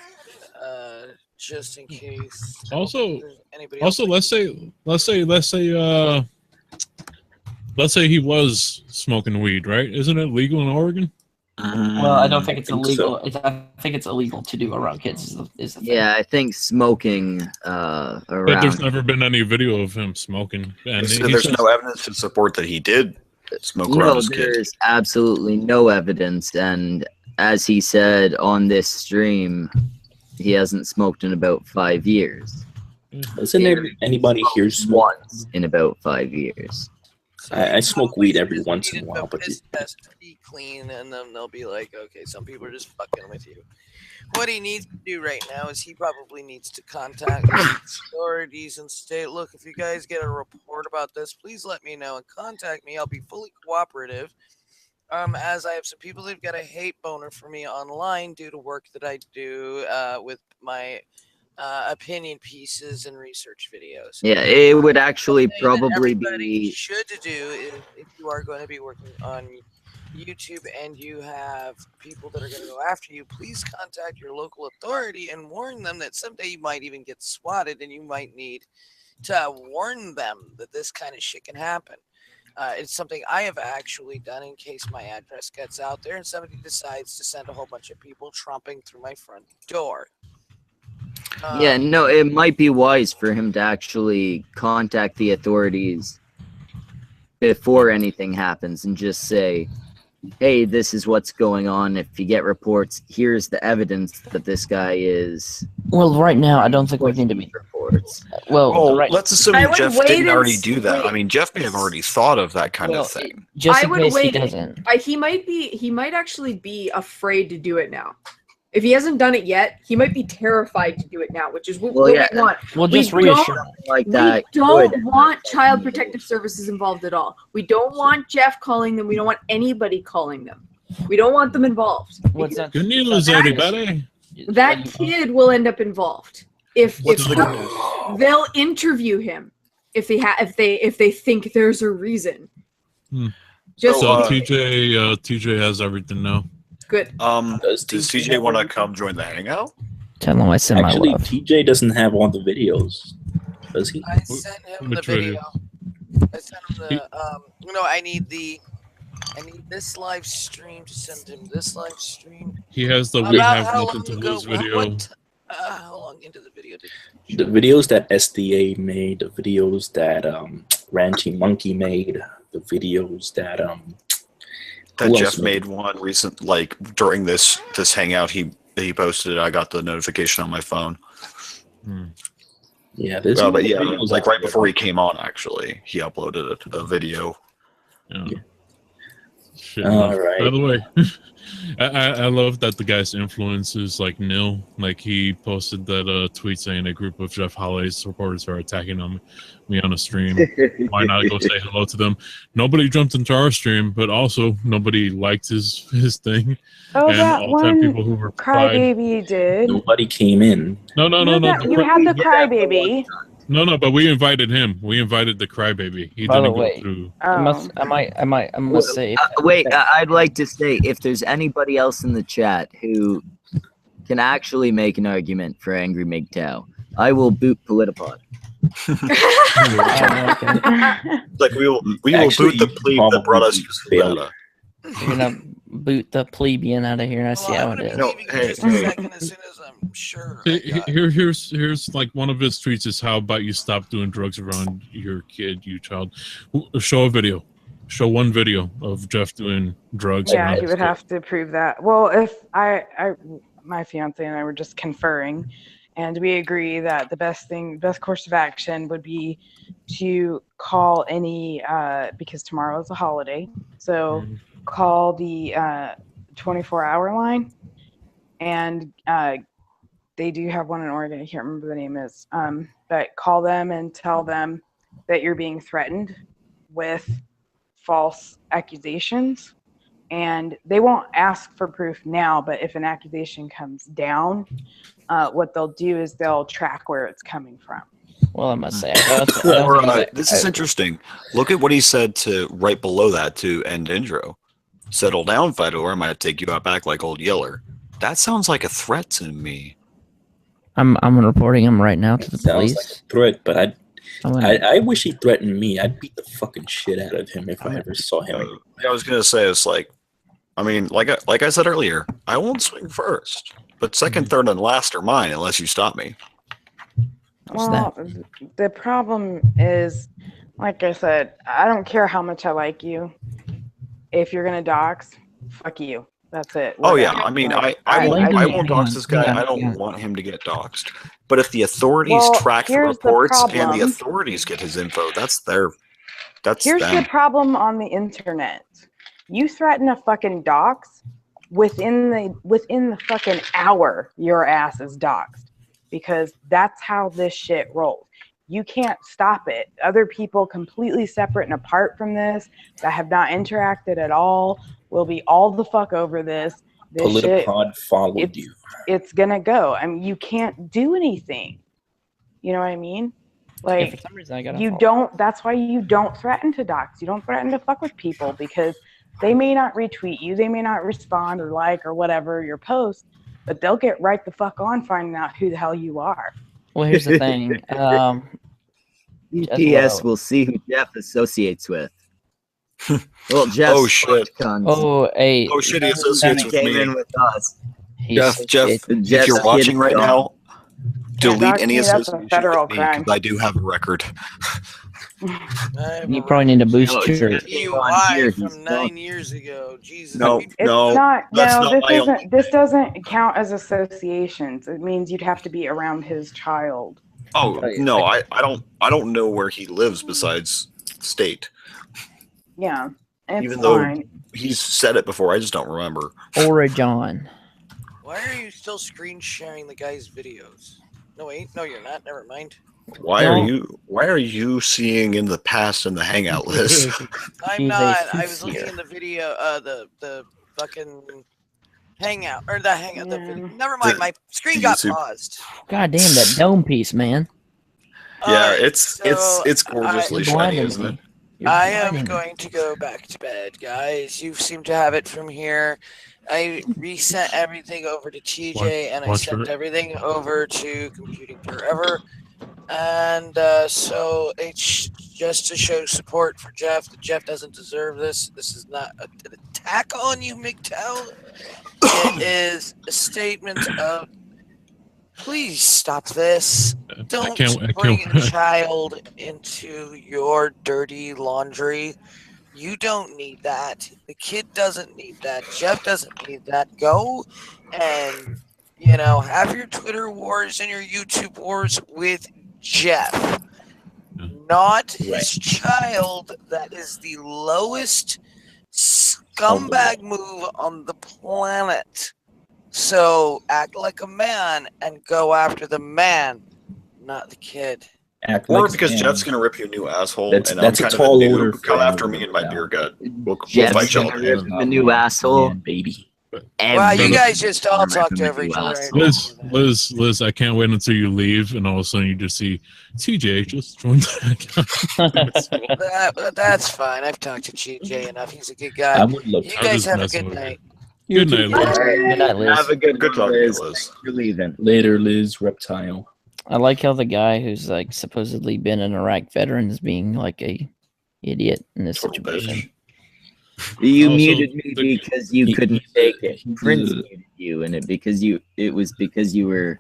just in case. Also, Anybody else? let's say he was smoking weed, right? Isn't it legal in Oregon? Well, I don't think it's illegal. I think it's illegal to do around kids. Is the thing. Yeah, I think smoking But around. there's never been any video of him smoking. And So there's no evidence to support that he did smoke around No, his kid. there's absolutely no evidence, and as he said on this stream, he hasn't smoked in about 5 years. Doesn't anybody here smoke? Once in about 5 years. I smoke weed every once in a while, but Test to be clean, and then they'll be like, okay, some people are just fucking with you. What he needs to do right now is he probably needs to contact the authorities and say, look, if you guys get a report about this, please let me know and contact me. I'll be fully cooperative. As I have some people that've got a hate boner for me online due to work that I do with my opinion pieces and research videos. Yeah, it would actually Something that probably everybody be. should do is if you are going to be working on YouTube and you have people that are going to go after you, please contact your local authority and warn them that someday you might even get swatted and you might need to warn them that this kind of shit can happen. It's something I have actually done in case my address gets out there and somebody decides to send a whole bunch of people tromping through my front door. Yeah, no, it might be wise for him to actually contact the authorities before anything happens and just say, hey, this is what's going on. If you get reports, here's the evidence that this guy is. Well, right now, I don't think we need to be reports. Well, right. let's assume I would Jeff wait didn't and already do that. wait. I mean, Jeff may have already thought of that kind of thing. I would wait. He might actually be afraid to do it now. If he hasn't done it yet, he might be terrified to do it now, which is what we want. We'll We just reassure him. Like We that don't could want Child Protective Services involved at all. We don't want Jeff calling them. We don't want anybody calling them. We don't want them involved. What's that? Good news, everybody. That kid will end up involved if they'll interview him if they think there's a reason. Just So TJ has everything now. good. Does TJ want to come join the hangout? Tell him I sent my Actually, love. TJ doesn't have all the videos, does he? I sent him the video. I sent him the I need this live stream to send him this live stream. He has the About we have how nothing long to ago- lose video. how long into the video did The videos that SDA made, the videos that Ranty Monkey made, the videos that That who Jeff else made one recent, like during this hangout. He posted it. I got the notification on my phone. Yeah, there's but yeah, videos like out right there. before he came on, actually, he uploaded a video. Yeah. Shit, All love. right. By the way, I love that the guy's influence is like nil. Like he posted that tweet saying a group of Jeff Holloway's supporters are attacking me on a stream. Why not go say hello to them? Nobody jumped into our stream, but also nobody liked his thing. Oh, and that all 10 people who one replied. crybaby did. Nobody came in. No. You had the crybaby. No, but we invited him. We invited the crybaby. He By the didn't go way, through. Oh. I must say. Wait, I'd like to say, if there's anybody else in the chat who can actually make an argument for Angry MGTOW, I will boot Politipod. Like we will Actually, boot the plebe that brought us to Savannah. You're gonna boot the plebeian out of here. I see how it is. No, hey, Here's like one of his tweets is how about you stop doing drugs around your kid, you child. Show a video. Show one video of Jeff doing drugs. Yeah, around he his would kid. have to prove that. Well, if my fiance and I were just conferring, and we agree that the best course of action would be to call any because tomorrow is a holiday, so call the 24-hour line, and they do have one in Oregon. I can't remember the name is, but call them and tell them that you're being threatened with false accusations, and they won't ask for proof now, but if an accusation comes down, what they'll do is they'll track where it's coming from. Well, I must say, This is interesting. Look at what he said to right below that to end intro. Settle down, Fido, or I might take you out back like old Yeller. That sounds like a threat to me. I'm reporting him right now to the Sounds police. like a threat, but Oh, I wish he threatened me. I'd beat the fucking shit out of him if I ever saw him. I was gonna say it's like, I mean, like I said earlier, I won't swing first, but second, third, and last are mine unless you stop me. Well, the problem is, like I said, I don't care how much I like you. If you're gonna dox, fuck you. That's it. Oh yeah, Whatever. I mean, Like, I won't dox this guy. I don't want him to get doxed. But if the authorities Well, track the here's the reports and the problem. authorities get his info, that's Here's them. the problem on the internet. You threaten a fucking dox, within the fucking hour, your ass is doxed, because that's how this shit rolls. You can't stop it. Other people completely separate and apart from this that have not interacted at all will be all the fuck over this. This shit, Politipod followed you. it's gonna go. I mean, you can't do anything. You know what I mean? Like, for some reason I got you don't. That's why you don't threaten to dox. You don't threaten to fuck with people, because they may not retweet you, they may not respond or like or whatever your post, but they'll get right the fuck on finding out who the hell you are. Well, here's the thing. BTS will see who Jeff associates with. Well, Jeff. Oh shit. Oh, hey. Oh shit, he associates with came me. in with us. Jeff, if you're watching right now, delete any that's a association federal with me crime. because I do have a record. You probably need to boost your. DUI from 9 years ago. Jesus. No, It's no, not. that's No, not this my only. isn't. This doesn't count as associations. It means you'd have to be around his child. Oh no, I don't know where he lives besides state. Yeah, it's Even though fine. he's said it before, I just don't remember. Oregon. Why are you still screen sharing the guy's videos? No, wait. No, you're not. Never mind. Why are you seeing in the past in the hangout list? I'm not. I was looking in the video, the fucking hangout or the hangout. The video. Never mind. My screen got YouTube. paused. God damn that dome piece, man. Yeah, it's gorgeously shiny, isn't it? I am going to go back to bed, guys. You seem to have it from here. I resent everything over to TJ, and I sent everything over to Computing Forever. And so it's just to show support for Jeff. That Jeff doesn't deserve this. This is not an attack on you, MGTOW. It is a statement of, please stop this. Don't bring a child into your dirty laundry. You don't need that. The kid doesn't need that. Jeff doesn't need that. Go and, have your Twitter wars and your YouTube wars with Jeff, not his child. That is the lowest scumbag move on the planet. So act like a man and go after the man, not the kid. Or because Jeff's gonna rip your new asshole, That's and a I'm kind tall of a order noob. Come for after me and my beer gut. We'll Jeff's fight y'all. gonna rip the new asshole. Baby. Wow, you guys just all talk to every other. Liz, I can't wait until you leave, and all of a sudden you just see TJ just joined the That's fine. I've talked to TJ enough. He's a good guy. I would love You to. guys have a good night. Good night, Liz. Good night, Liz. Have a good talk, Liz. You're leaving. Later, Liz Reptile. I like how the guy who's like supposedly been an Iraq veteran is being like a idiot in this situation. You Also, muted me because you couldn't take it. Prince muted you, and it was because you were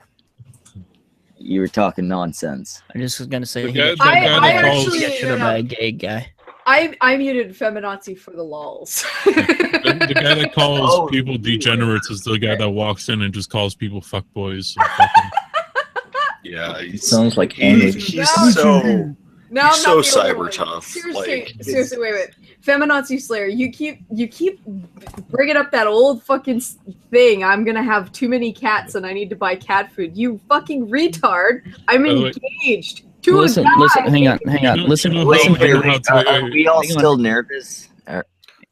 talking nonsense. I just was gonna say The he guy- got- the guy that I calls- actually- should have been a gay guy. I muted feminazi for the lulz. The guy that calls people degenerates is the guy that walks in and just calls people fuckboys. And fucking... Yeah, It sounds like he's so No, I'm he's so not the only cyber one. tough. Seriously, wait. Feminazi Slayer, you keep bringing up that old fucking thing. I'm gonna have too many cats and I need to buy cat food. You fucking retard! I'm engaged. To Listen, a guy. listen, hang on. Listen, Are we all still nervous?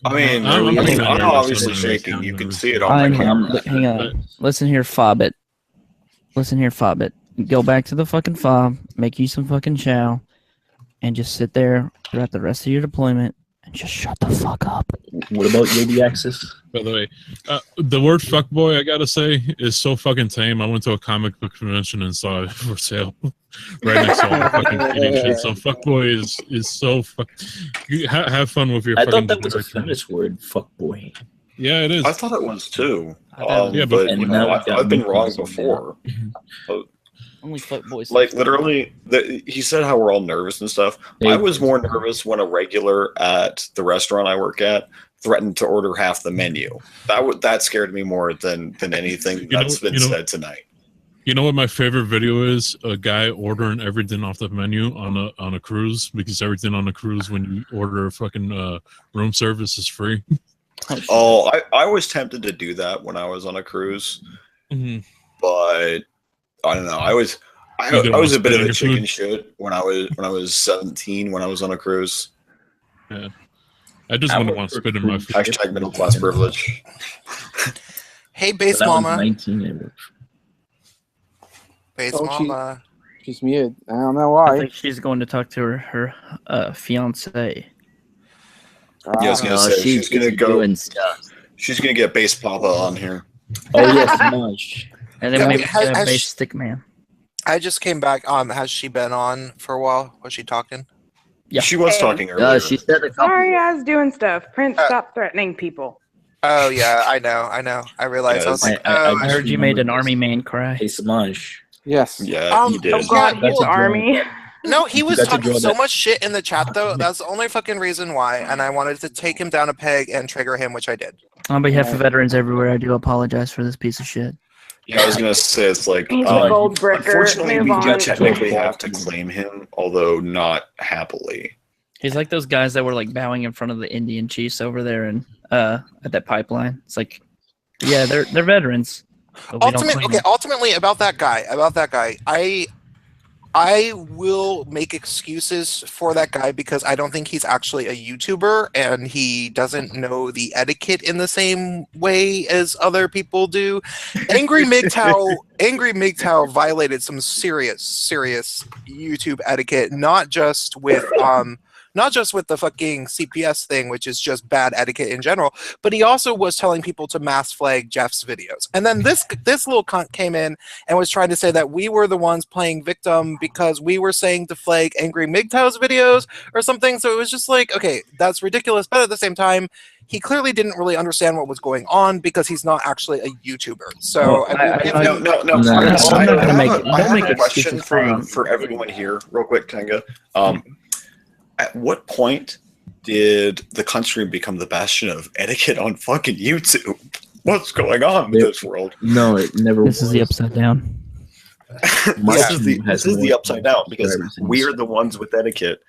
I mean, I'm obviously shaking. You can see it on my camera. Hang on. Listen here, Fobbit. Go back to the fucking fob, make you some fucking chow, and just sit there throughout the rest of your deployment and just shut the fuck up. What about Yobi Axis? By the way, the word fuckboy, I gotta say, is so fucking tame. I went to a comic book convention and saw it for sale right next to all the fucking kitty shit. So fuckboy is so fuck. Have fun with your I fucking thought that was a direction. feminist word, fuckboy. Yeah, it is. I thought it was too. Yeah, but and you now know, we've got I've been new wrong things on before. But, Only fuckboys. like literally, he said how we're all nervous and stuff. I was more nervous when a regular at the restaurant I work at threatened to order half the menu. That scared me more than anything that's been said tonight. You know what my favorite video is? A guy ordering everything off the menu on a cruise, because everything on a cruise when you order a fucking room service is free. Oh, I was tempted to do that when I was on a cruise, but I don't know. I was a bit of a chicken shit when I was 17 when I was on a cruise. Yeah, I just wouldn't want to spit in my food. Hashtag middle class privilege. Hey, base But I was mama. 19. Base Oh, mama. She's muted. I don't know I why. think she's going to talk to her fiance. Yeah, I was gonna say she's gonna go doing stuff. She's gonna get Base Papa on here. Oh yes, much. And then Yeah, maybe has- has base she- stick man. I just came back. Has she been on for a while? Was she talking? She was Hey. talking earlier. She said a couple. Sorry, I was doing stuff. Prince, stop threatening people. Oh yeah, I know. I realized. I was like, oh, I heard you made an army man cry. Hey, Samaj. Yes. Yeah, you did. Oh God, Yeah, he's well, army. No, he was got to talking draw so that- much shit in the chat though. That's the only fucking reason why, and I wanted to take him down a peg and trigger him, which I did. On behalf of veterans everywhere, I do apologize for this piece of shit. Yeah, I was gonna say it's like He's a gold bricker. unfortunately Move we on. do technically have to claim him, although not happily. He's like those guys that were like bowing in front of the Indian chiefs over there and at that pipeline. It's like, yeah, they're veterans. but we don't claim them. Ultimately about that guy, I will make excuses for that guy because I don't think he's actually a YouTuber and he doesn't know the etiquette in the same way as other people do. Angry MGTOW violated some serious YouTube etiquette, not just with the fucking CPS thing, which is just bad etiquette in general, but he also was telling people to mass flag Jeff's videos. And then this little cunt came in and was trying to say that we were the ones playing victim because we were saying to flag Angry MGTOW's videos or something. So it was just like, okay, that's ridiculous. But at the same time, he clearly didn't really understand what was going on because he's not actually a YouTuber. So No. I have a question for everyone here, real quick, Tenga. At what point did the country become the bastion of etiquette on fucking YouTube? What's going on with this world? No, it never This is the upside down. This is the upside down because we're the ones with etiquette,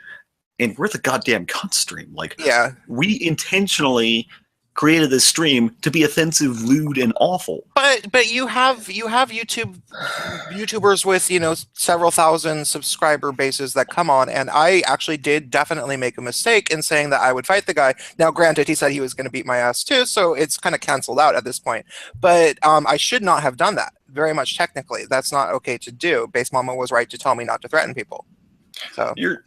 and we're the goddamn cunt stream. Like, yeah, we intentionally created this stream to be offensive, lewd, and awful. But you have YouTubers with several thousand subscriber bases that come on, and I actually did definitely make a mistake in saying that I would fight the guy. Now, granted, he said he was going to beat my ass too, so it's kind of canceled out at this point. But I should not have done that. Very much technically, that's not okay to do. Base Mama was right to tell me not to threaten people. So you're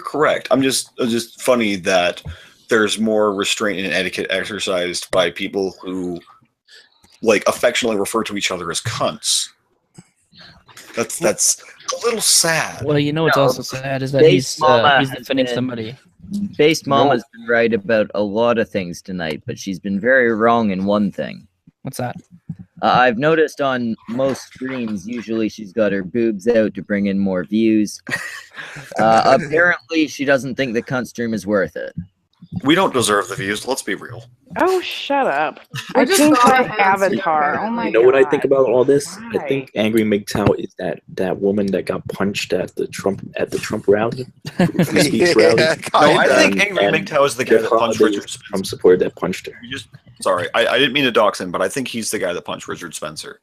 correct. I'm just funny that there's more restraint and etiquette exercised by people who like affectionately refer to each other as cunts. That's a little sad. Well, what's also sad is that he's defending somebody. Base Mama's been right about a lot of things tonight, but she's been very wrong in one thing. What's that? I've noticed on most streams, usually she's got her boobs out to bring in more views. Apparently, she doesn't think the cunt stream is worth it. We don't deserve the views. Let's be real. Oh, shut up! I I just changed saw my that. avatar. Oh my You know God. what I think about all this? I Why? think Angry MGTOW is that woman that got punched at the Trump rally, free speech rally. No, I think Angry MGTOW is the guy that punched Richard Spencer. Trump supporter that punched her. Sorry, I didn't mean to dox him, but I think he's the guy that punched Richard Spencer.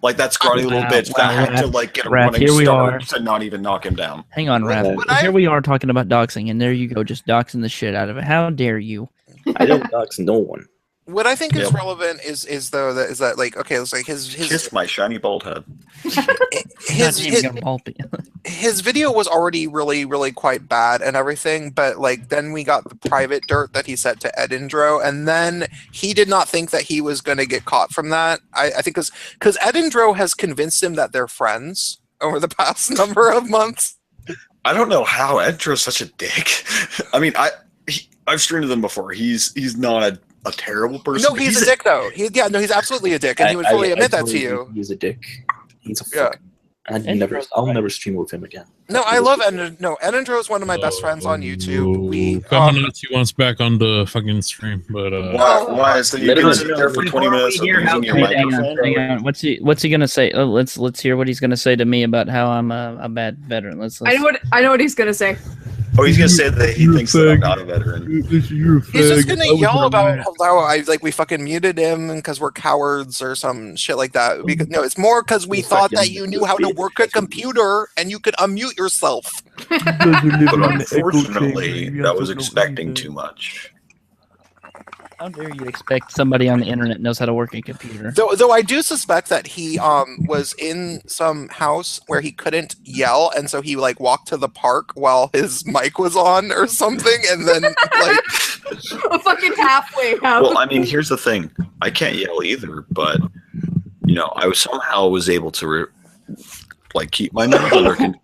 Like that scrawny little bitch that had to like get a running here we start are. to not even knock him down. Hang on, Raph. Here we are talking about doxing, and there you go, just doxing the shit out of it. How dare you? I didn't dox no one. what I think is relevant is that like, okay, it's like his Kiss my shiny bald head. his video was already really quite bad and everything, but like then we got the private dirt that he sent to Edindro, and then he did not think that he was going to get caught from that. I think because Edindro has convinced him that they're friends over the past number of months. I don't know how Edindro's such a dick. I mean, I've streamed with him before. He's not a terrible person. No, he's a dick though. He's absolutely a dick, and he would fully admit that to you. He's a dick. He's a fuck. I'll never stream with him again. No, I love Edindro. No, Edindro is one of my best friends on YouTube. We He wants back on the fucking stream, but why is that you can sit there for 20 minutes using your microphone? Hang on. What's he gonna say? Let's hear what he's gonna say to me about how I'm a bad veteran. I know what he's gonna say. Oh, he's gonna say that he thinks that I'm not a veteran. He's just gonna yell about how we fucking muted him because we're cowards or some shit like that. Because no, it's more because we thought that you knew how to work a computer and you could unmute yourself. But unfortunately, that was expecting too much. How dare you expect somebody on the internet knows how to work a computer? Though I do suspect that he was in some house where he couldn't yell, and so he like walked to the park while his mic was on or something, and then like A fucking halfway house. Well, I mean, here's the thing. I can't yell either, but I somehow was able to keep my mouth under control.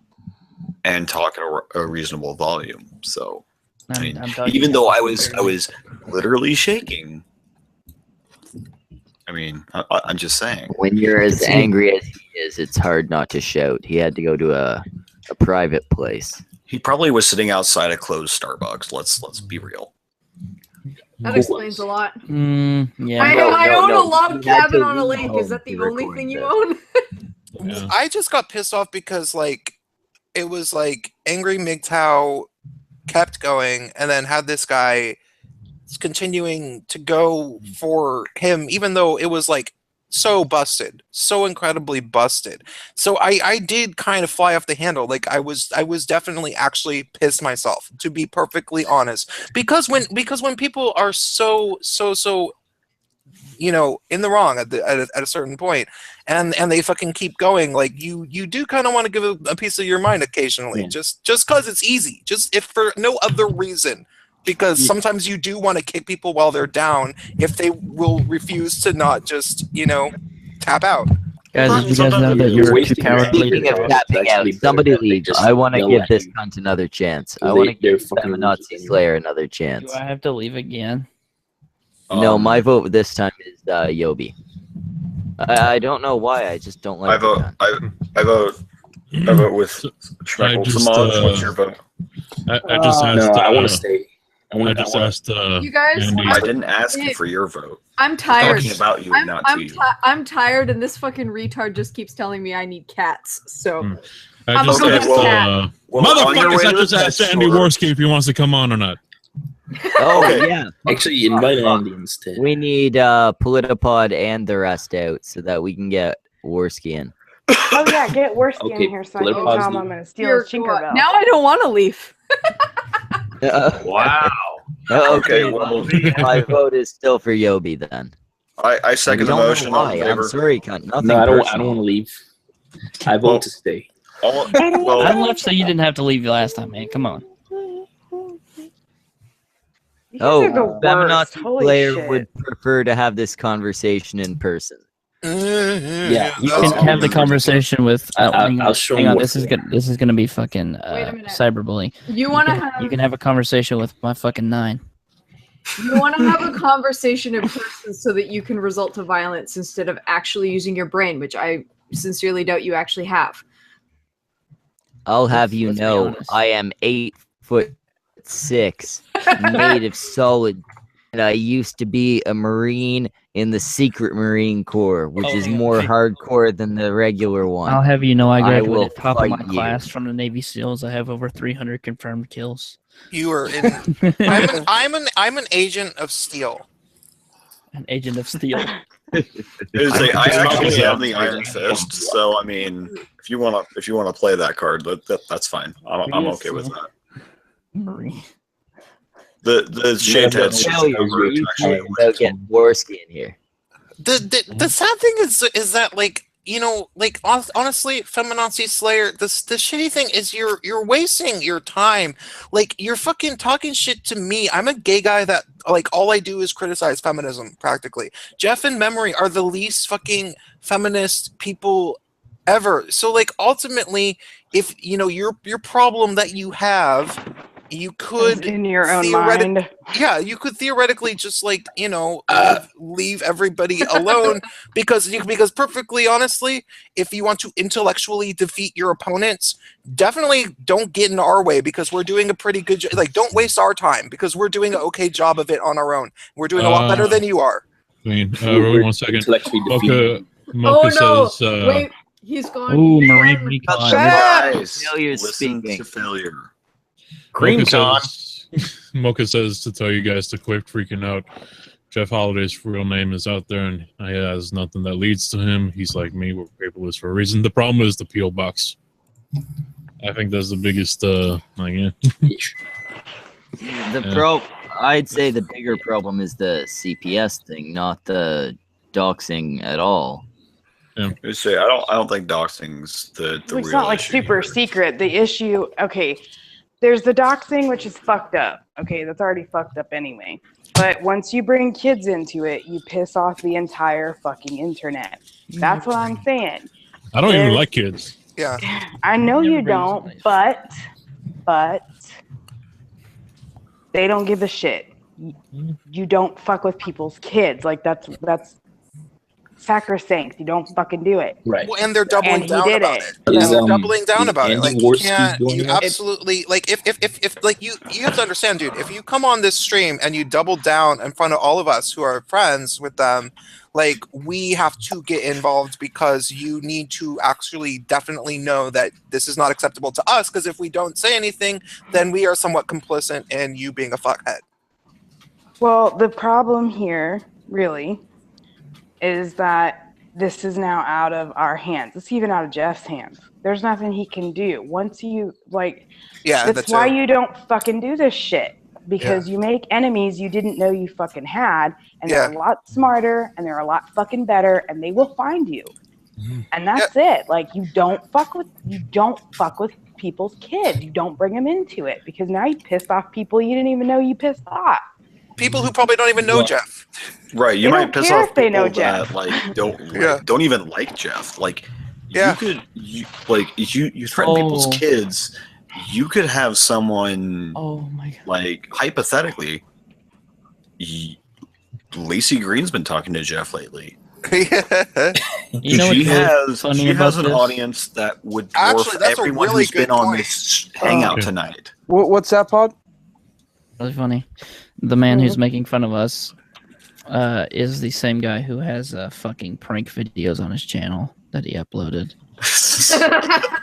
and talk at a reasonable volume. So, I mean, talking even though I about was literally shaking. I mean, I'm just saying. When you're as angry as he is, it's hard not to shout. He had to go to a private place. He probably was sitting outside a closed Starbucks. Let's be real. That explains a lot. Yeah. I own a log You had cabin to on a leave lake. home Is that the to only record thing you this. own? I just got pissed off because like it was like Angry MGTOW kept going and then had this guy continuing to go for him, even though it was like so busted, so incredibly busted. So I did kind of fly off the handle. Like I was definitely actually pissed myself, to be perfectly honest, because when people are so you know, in the wrong at a certain point, and they fucking keep going, like you do kind of want to give a piece of your mind occasionally, just because it's easy, just if for no other reason, because sometimes you do want to kick people while they're down if they will refuse to not just, you know, tap out. Guys, did you guys know that you're too cowardly to Speaking of talk? tapping out, somebody leave. I want to give this cunt another chance. I want to give Feminazi Slayer another chance. Do I have to leave again? No, my vote this time is Yobi. I don't know why. I just don't like. I vote with Schmeckle. Samaj, what's your vote? I just asked. No, I want to stay. I just asked. You guys, Andy. I didn't ask you for your vote. I'm tired. Talking about you, not to you. I'm tired, and this fucking retard just keeps telling me I need cats. So I I'm just gonna asked. go with cat. Motherfuckers! I just asked Andy Worski if he wants to come on or not. Oh yeah. Actually, invite Andy instead. We need Politipod and the rest out so that we can get Worski in. Oh yeah, get Worski Okay, in here so I can Politipod's tell him the- I'm gonna steal Dear his God. Tinkerbell. Now I don't want to leave. Wow. Okay, well, my vote is still for Yobi then. I second the don't know motion. All in why. I'm favor? sorry, cunt. Nothing No, I don't personal. want to leave. I vote to stay. I left so you didn't have to leave last time, man. Come on. Oh, are the worst. Feminazi Holy Slayer shit. would prefer to have this conversation in person. Yeah, You can have the conversation with. Hang on, I'll show hang him on. what This is to good. This is gonna be fucking Wait a minute. cyberbullying. You want to have You can have a conversation with my fucking 9. you want to have a conversation in person so that you can result to violence instead of actually using your brain, which I sincerely doubt you actually have. I'll have you let's be know, honest. I am 8'6", made of solid, and I used to be a Marine in the secret Marine Corps, which is more hardcore than the regular one. I'll have you know I will graduated top of my fight you. class from the Navy SEALs. I have over 300 confirmed kills. You are in. I'm an agent of steel. An agent of steel. I actually have the Iron Fist, so I mean, if you wanna play that card, that's fine. I'm okay with that. Marine. The shaved head Without getting Worski in here. The sad thing is that, like, you know, like, honestly, Feminazi Slayer, the shitty thing is you're wasting your time. Like, you're fucking talking shit to me. I'm a gay guy that, like, all I do is criticize feminism, practically. Jeff and Memory are the least fucking feminist people ever. So, like, ultimately, if, you know, your problem that you have, you could in your own mind. Yeah, you could theoretically just, like, you know, leave everybody alone because perfectly honestly, if you want to intellectually defeat your opponents, definitely don't get in our way because we're doing a pretty good job. Like, don't waste our time because we're doing an okay job of it on our own. We're doing a lot better than you are. I mean, wait 1 second. Mocha says. Wait, he's gone. Ooh, Marine Recon. Guys, Failure listen speaking. to failure. Mocha says to tell you guys to quit freaking out. Jeff Holliday's real name is out there, and he has nothing that leads to him. He's like me. We're paperless for a reason. The problem is the P.O. box. I think that's the biggest. I'd say the bigger problem is the CPS thing, not the doxing at all. Yeah. I don't think doxing's the It's real not like issue. super secret. The issue, okay, there's the doxing, which is fucked up. Okay, that's already fucked up anyway. But once you bring kids into it, you piss off the entire fucking internet. That's what I'm saying. I don't even like kids. Yeah. I know you don't, but they don't give a shit. You don't fuck with people's kids. Like that's sacrosanct. You don't fucking do it. Right. Well, and they're doubling And he down did about it. it. Is, They're doubling down is about it. Andy Like you Worski can't. doing You it? absolutely like if like you have to understand, dude. If you come on this stream and you double down in front of all of us who are friends with them, like we have to get involved because you need to actually definitely know that this is not acceptable to us. Because if we don't say anything, then we are somewhat complicit in you being a fuckhead. Well, the problem here, really, is that this is now out of our hands. It's even out of Jeff's hands. There's nothing he can do. Once you, like, Yeah, that's why too. you don't fucking do this shit. Because you make enemies you didn't know you fucking had, and they're a lot smarter, and they're a lot fucking better, and they will find you. And that's it. Like, you don't fuck with people's kids. You don't bring them into it, because now you pissed off people you didn't even know you pissed off. People who probably don't even know Jeff. Right, you They might don't piss care off if they people know that Jeff. like don't even like Jeff. Like you threaten people's kids. You could have someone. Oh my god! Like hypothetically, Lacey Green's been talking to Jeff lately. You know she what's funny she about has an this? audience that would dwarf Actually, that's a everyone really who's been good on point. this hangout tonight. What's that, Pod? Really funny. The man who's making fun of us is the same guy who has fucking prank videos on his channel that he uploaded.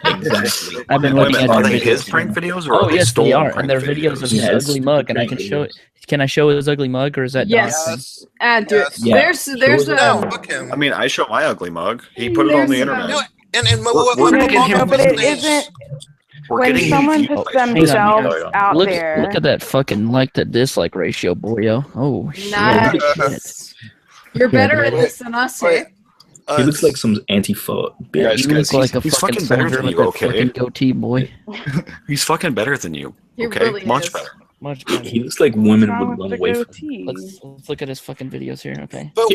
Exactly. I've been looking at Are their they videos. his prank videos or Oh are they yes, they stolen are, and prank they're videos of his Yes, ugly mug. And I can show it. Can I show his ugly mug, or is that Yes. Add to it. Yeah. There's No, fuck him. I mean, I show my ugly mug. He put it on the There's, internet. No, and We're gonna get him. No, but it isn't. We're When getting someone him puts viewed by themselves Facebook. out look, there, look at that fucking like to dislike ratio, boyo. Oh shit! Nice. You're better at this than us, eh? He looks like some Antifa bitch. You look like a he's fucking fucking better soldier than with you, that okay? fucking goatee, boy. He's fucking better than you. He Okay, really much is. better. Much better. He looks like women wrong would with run the away from him. goatee? Let's look at his fucking videos here. Okay. But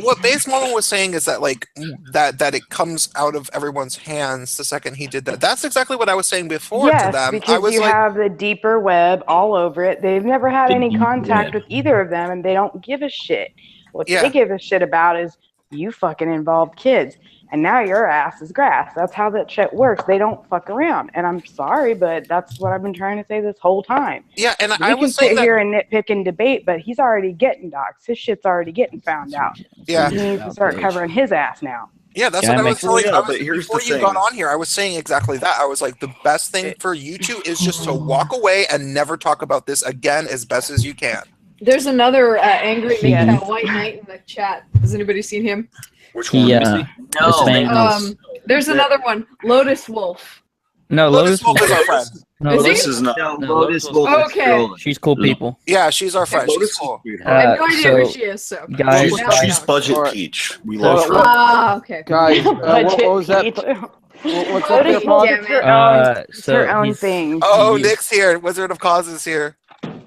what Base Marlon was saying is that like that it comes out of everyone's hands the second he did that. That's exactly what I was saying before to Yes, them. I because was you like, have the deeper web all over it. They've never had The any deep contact web. with either of them, and they don't give a shit. What Yeah. they give a shit about is you fucking involved kids, and now your ass is grass. That's how that shit works. They don't fuck around, and I'm sorry, but that's what I've been trying to say this whole time. yeah, and We I can was saying sit that. here and nitpick and debate, but he's already getting doxxed. His shit's already getting found out. Yeah. He needs to start covering his ass now. Yeah, that's Can what I I was make- telling. Yeah, I was, but here's before the you thing. got on here, I was saying exactly that. I was like, the best thing for you two is just to walk away and never talk about this again as best as you can. There's another angry Yeah. MGTOW white knight in the chat. Has anybody seen him? Which one? He Let me see. is famous. There's another one, Lotus Wolf. No, Lotus Lotus. Wolf is our friend. No, Is he? This is not. No, No, Lotus Lotus Wolf is Okay. trolling. She's cool people. Yeah, she's our friend. Lotus She's cool. I have no Uh, idea who so, she is. So guys, Now I She's know. budget Alright. peach. We love her. Ah, okay. Guys, what was that? Peach. What's up there, Lotus Pod? Wolf Damn is it. her own, it's so her own he's- thing. Oh, He's- Nick's here. Wizard of Cause is here.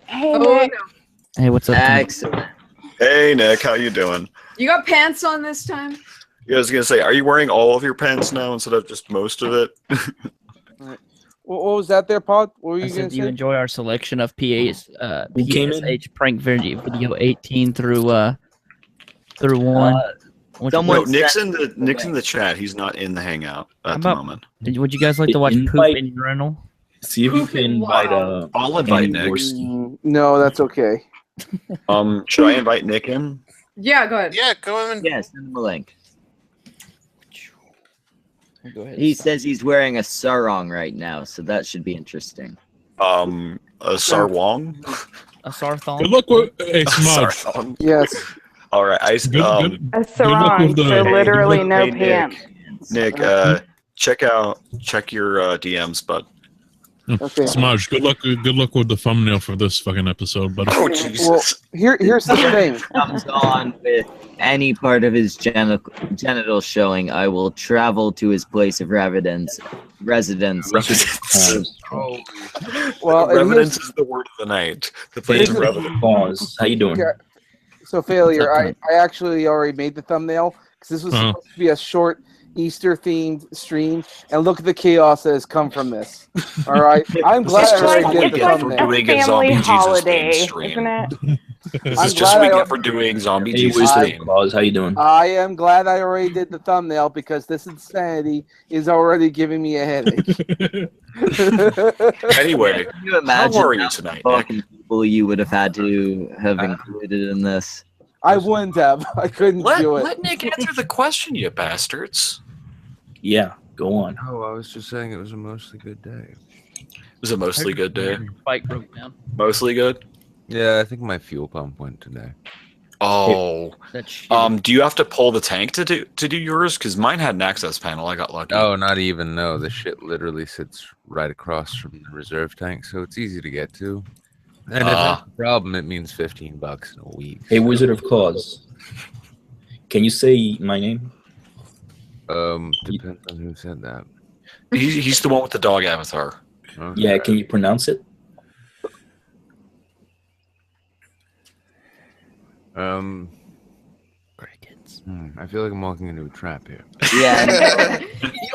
Hey, Oh Nick. no. Hey, what's up? Excellent. Hey Nick, how you doing? You got pants on this time? Yeah, I was gonna say, are you wearing all of your pants now instead of just most of it? What was that there, Pod? What were I you said, gonna do you say? enjoy our selection of PA's Who came in? PSH prank video 18 through 1? Which someone- No, one? Nick's in the chat. He's not in the hangout at the about- moment. Would you guys like to watch poop Invite- and urinal? See if you can invite I'll invite Andy Nick. Worski. No, that's okay. Should I invite Nick in? Yeah, go ahead. Yeah, go in. Yeah, send him a link. Go ahead. He says he's wearing a sarong right now, so that should be interesting. A sarwong? A sarthong? Good luck with a smudge. Sarwong. Yes. All right, I Good, good. A luck sarong, with the- so literally no Hey, Nick. pants. Nick, check your DMs, bud. Okay. Smudge, good luck with the thumbnail for this fucking episode, buddy. Oh Jesus! Well, here's the thing. Comes on with any part of his genital showing, I will travel to his place of residence. Oh. Well, and Revenance here's- is the word of the night. The place of revenance. Pause. How you doing? Okay. So failure. What's up, I actually already made the thumbnail because this was Uh-huh. supposed to be a short, Easter themed stream, and look at the chaos that has come from this. All right, I'm glad This is I just already what did we the get for thumbnail. doing a zombie Jesus holiday, themed stream. isn't it? This I'm is just glad what we I- get for doing zombie Hey, Jesus Wizard of theme. Claus, how you doing? I am glad I already did the thumbnail because this insanity is already giving me a headache. Anyway, Can you imagine how are you how tonight, many Nick? fucking people you would have had to have included in this? I wouldn't have. I couldn't do it. Let Nick answer the question, you bastards. Yeah, go on. Oh, I was just saying it was a mostly good day. It was a mostly good day. Bike broke down. Mostly good. Yeah, I think my fuel pump went today. Oh, That's do you have to pull the tank to do yours? Because mine had an access panel. I got lucky. Oh, not even. No, the shit literally sits right across from the reserve tank, so it's easy to get to. And if that's a problem, it means $15 in a week. Hey, Wizard of Claus, can you say my name? Depends on who said that. He's the one with the dog avatar. Okay. Yeah, can you pronounce it? Crickets. I feel like I'm walking into a trap here. Yeah.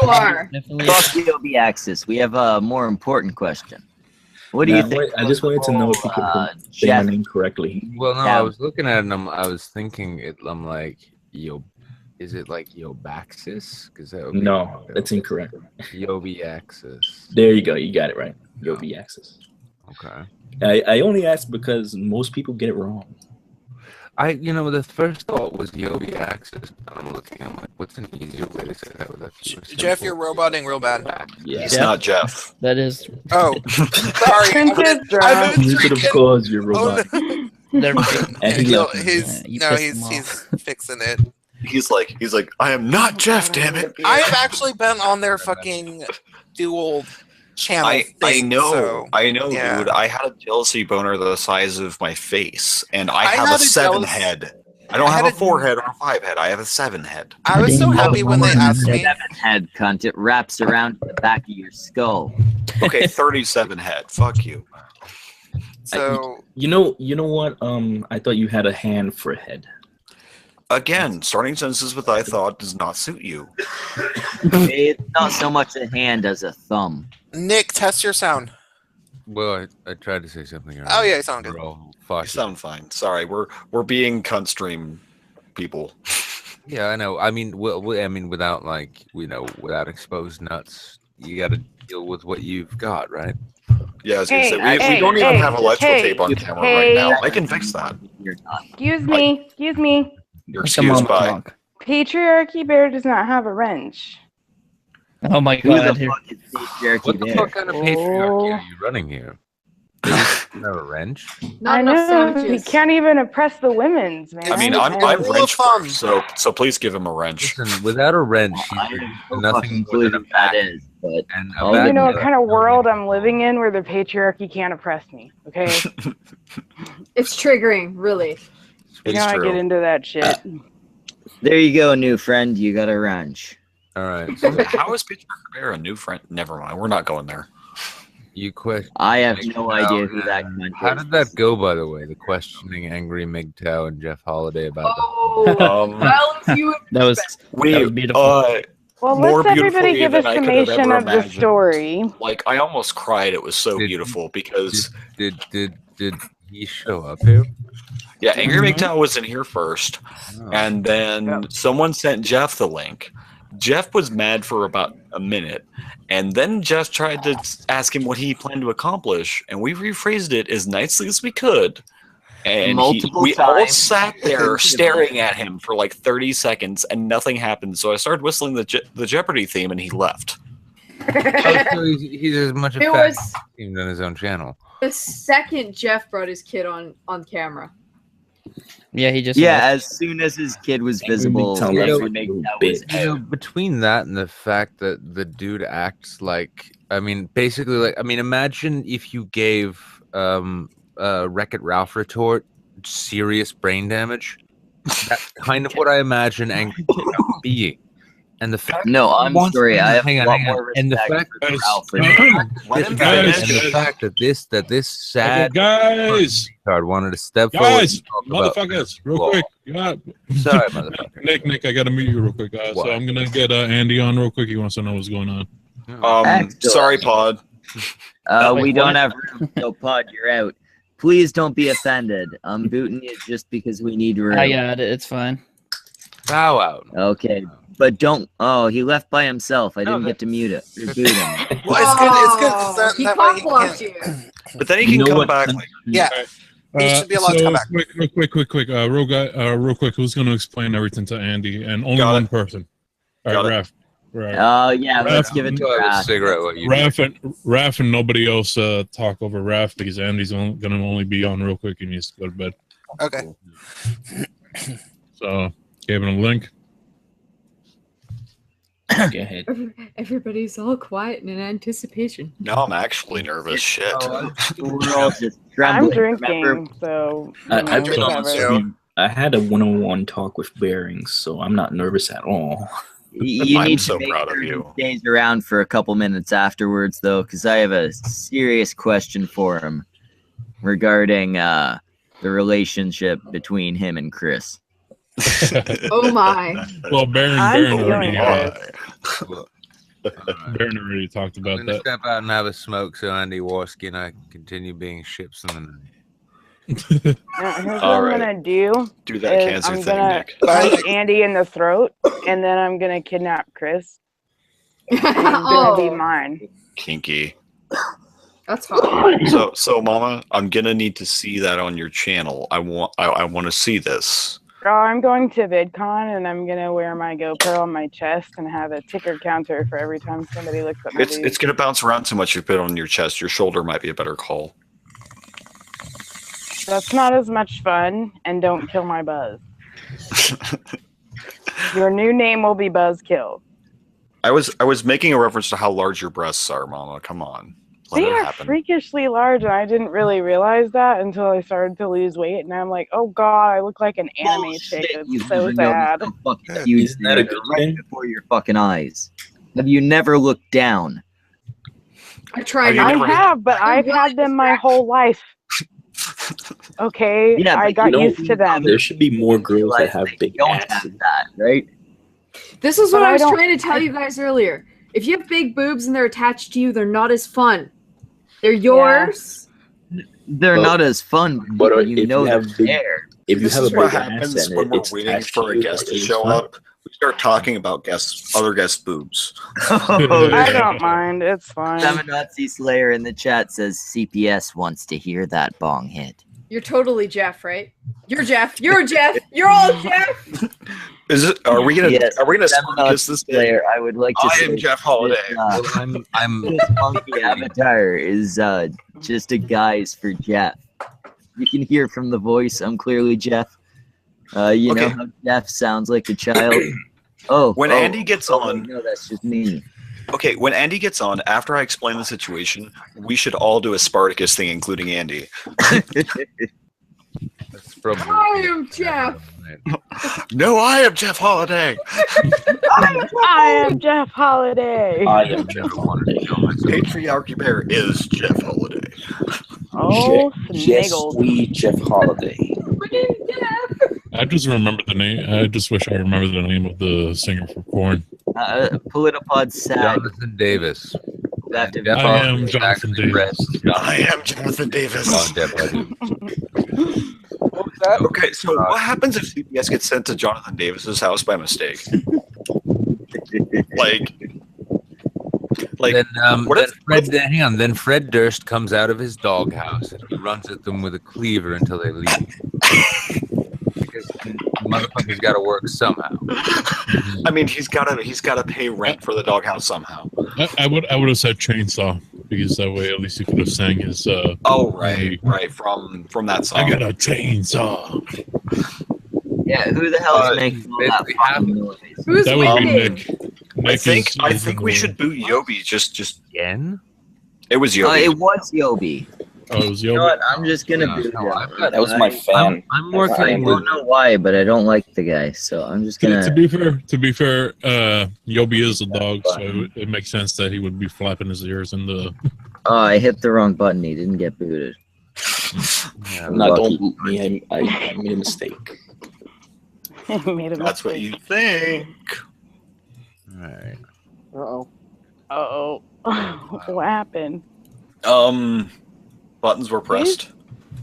You are. Fuck the OB axis. We have a more important question. What do you think? I just wanted to know if you can say my name correctly. Well, no, Yeah. I was looking at it and I was thinking it. I'm like, is it like Yobaxis? Because that would be No, that's incorrect. Yobiaxis. There you go. You got it right. Yobi axis. Okay. I only asked because most people get it wrong. The first thought was Yobiaxis. I'm looking. I'm like, what's an easier way to say that without Jeff, you're roboting real bad. Yeah. He's not Jeff. That is. Oh, sorry. Princess Wizard of Claus, you're robot. They're And he No, left me. he's fixing it. He's like, I am not Jeff. Damn it. I've actually been on their fucking dual channel. I thing, know, so, yeah. dude. I had a jealousy boner the size of my face, and I have had a a 7 jealous- head. I don't I have had a 4 head or a 5 head. I have a 7 head. I was so happy when they asked me. 7 head, cunt. It wraps around the back of your skull. Okay, 37 head. Fuck you. So You know what? I thought you had a hand for a head. Again, starting sentences with "I thought" does not suit you. It's not so much a hand as a thumb. Nick, test your sound. Well, I tried to say something. Earlier. Oh yeah, you sound good. You sound fine. Sorry, we're being cunt stream people. Yeah, I know. I mean, without without exposed nuts, you got to deal with what you've got, right? Yeah, I was gonna say we don't even have electrical tape on camera right now. I can fix that. Excuse me. You're excused by. Patriarchy Bear does not have a wrench. Oh my Who god. the fuck is patriarchy What the there? fuck kind of patriarchy are you running here? Does it have a wrench? Not I enough know. sandwiches. He can't even oppress the women's, man. I mean, I'm wrench first, so please give him a wrench. Listen, without a wrench, nothing more than a that is. But and You know what kind of world I'm living in where the patriarchy can't oppress me, okay? It's triggering, really. You know, I get into that shit. There you go, new friend. You got a wrench. All right. How is Patriarchy Bear a new friend? Never mind. We're not going there. You question. I have no idea who that cunt is. How did that go, by the way? The questioning angry MGTOW and Jeff Holiday about That was beautiful. Well, more let's everybody beautifully give a than I could have summation ever of the imagined. story. Like I almost cried. It was so beautiful because did he show up here? yeah, Angry MGTOW was in here first, and then someone sent Jeff the link. Jeff was mad for about a minute, and then Jeff tried to ask him what he planned to accomplish, and we rephrased it as nicely as we could. And we all times. sat there staring at him for like 30 seconds, and nothing happened. So I started whistling the Jeopardy theme, and he left. So he's as much a It fat was- team on his own channel. The second Jeff brought his kid on camera. Yeah, he just as soon as his kid was visible, Between that and the fact that the dude acts like, basically, imagine if you gave Wreck-It Ralph retort serious brain damage. That's kind of what I imagine Angry MGTOW being. And the fact No, I'm wants- sorry. I have hang a on, lot hang on. more And the respect fact for Ralph. and the fact that this sad guys card wanted to step guys, forward. and talk motherfuckers, about real law. quick. Yeah. Sorry, motherfucker. Nick, I gotta meet you real quick, guys. So I'm gonna get Andy on real quick. He wants to know what's going on. Sorry, Pod. We don't have room, so Pod, you're out. Please don't be offended. I'm booting you just because we need room. I got it. It's fine. Bow out. Okay, but don't. Oh, he left by himself. I didn't get to mute it. Or boot him. Well, it's good. It's good. 'Cause that, He that way pop he blocked can. you. But then he can come back. Like, Yeah. He should be allowed to come back. Quick. Real quick. Who's gonna explain everything to Andy? And only one person. All right, Raph. Right. Yeah, let's give it to Raph. Raph and nobody else talk over Raph because Andy's gonna only be on real quick. He needs to go to bed. Okay. So gave him a link. Go ahead. Everybody's all quiet and in anticipation. now I'm actually nervous. Shit. We're all just I'm trembling. drinking, Remember? so I've you know, whatever. I had a one-on-one talk with Bearings, so I'm not nervous at all. You I'm need so to make proud of sure you. he stays around for a couple minutes afterwards, though, because I have a serious question for him regarding the relationship between him and Chris. Oh my. Well, Baron feeling already talked I'm about gonna that. step out and have a smoke so Andy Warski and I can continue being ships in the night. Now, here's what I'm gonna do. Do that is cancer I'm thing, gonna Nick. punch Andy in the throat, and then I'm gonna kidnap Chris. And he's gonna be mine. Kinky. That's hot. So, Mama, I'm gonna need to see that on your channel. I want to see this. I'm going to VidCon, and I'm gonna wear my GoPro on my chest and have a ticker counter for every time somebody looks at my It's gonna bounce around too much. If you put it on your chest. Your shoulder might be a better call. That's not as much fun, and don't kill my Buzz. Your new name will be Buzzkill. I was making a reference to how large your breasts are, Mama. Come on. Let They it are happen. freakishly large, and I didn't really realize that until I started to lose weight, and I'm like, oh god, I look like an anime chick. It's so sad. Huge right before your fucking eyes. Have you never looked down? I tried. I have, but I've had them my whole life. Okay, Yeah, I but got you don't used to them. There should be more girls that have big asses. That, right? This is what But I I was don't- trying to tell you guys earlier. If you have big boobs and they're attached to you, they're not as fun. They're yours. They're But- not as fun. but you if know you have they're big- there. If you This have a is what big ass happens and when we're it's waiting attached for to a you, guest to it's show fun. up. We start talking about other guests' boobs. I don't mind. It's fine. Nazi Slayer in the chat says CPS wants to hear that bong hit. You're totally Jeff, right? You're Jeff. You're Jeff. You're all Jeff. Is it? Are we gonna? Yes, Are we gonna Nazi kiss this? Slayer, I would like to I say am Jeff Holiday. I'm this monkey avatar is just a guise for Jeff. You can hear from the voice. I'm clearly Jeff. You know Okay. how Jeff sounds like a child. When Andy gets on, no, that's just me. Okay, when Andy gets on, after I explain the situation, we should all do a Spartacus thing, including Andy. That's probably I am Jeff. No, I am Jeff Holiday. I am Jeff Holiday. I am Jeff Holiday. Patriarchy Bear is Jeff Holiday. Oh, Yes, sniggles. we Jeff Holiday. I just remember the name. I just wish I remembered the name of the singer for Korn. Politipod sad. Jonathan Davis. That Jeff I am Holiday Jonathan actually Davis. rests I am Jonathan Davis. on Jeff Holiday. Okay, so what happens if CPS gets sent to Jonathan Davis's house by mistake? like, Then, what then if- Fred, then, hang on. Then Fred Durst comes out of his doghouse and he runs at them with a cleaver until they leave. Because the motherfucker's got to work somehow. I mean, he's gotta pay rent for the doghouse somehow. I would have said chainsaw because that way at least he could have sang his. Oh right, from that song. I got a chainsaw. Yeah, who the hell is making all that fucking noise? Who's That would be winning? Nick. I Nick think is we the- should boot Yobi. Just Again? it was Yobi. It was Yobi. Oh, it was You know what? I'm just gonna No, boot no, him. I've got- That was my fan. I'm I working with. don't know why, but I don't like the guy, so I'm just To gonna. be fair, Yobi is a dog, so it makes sense that he would be flapping his ears in the. Oh, I hit the wrong button. He didn't get booted. No, don't boot me. I made a mistake. Made a That's what mistake. you think. All right. Uh-oh. Uh-oh. What happened? Buttons were pressed.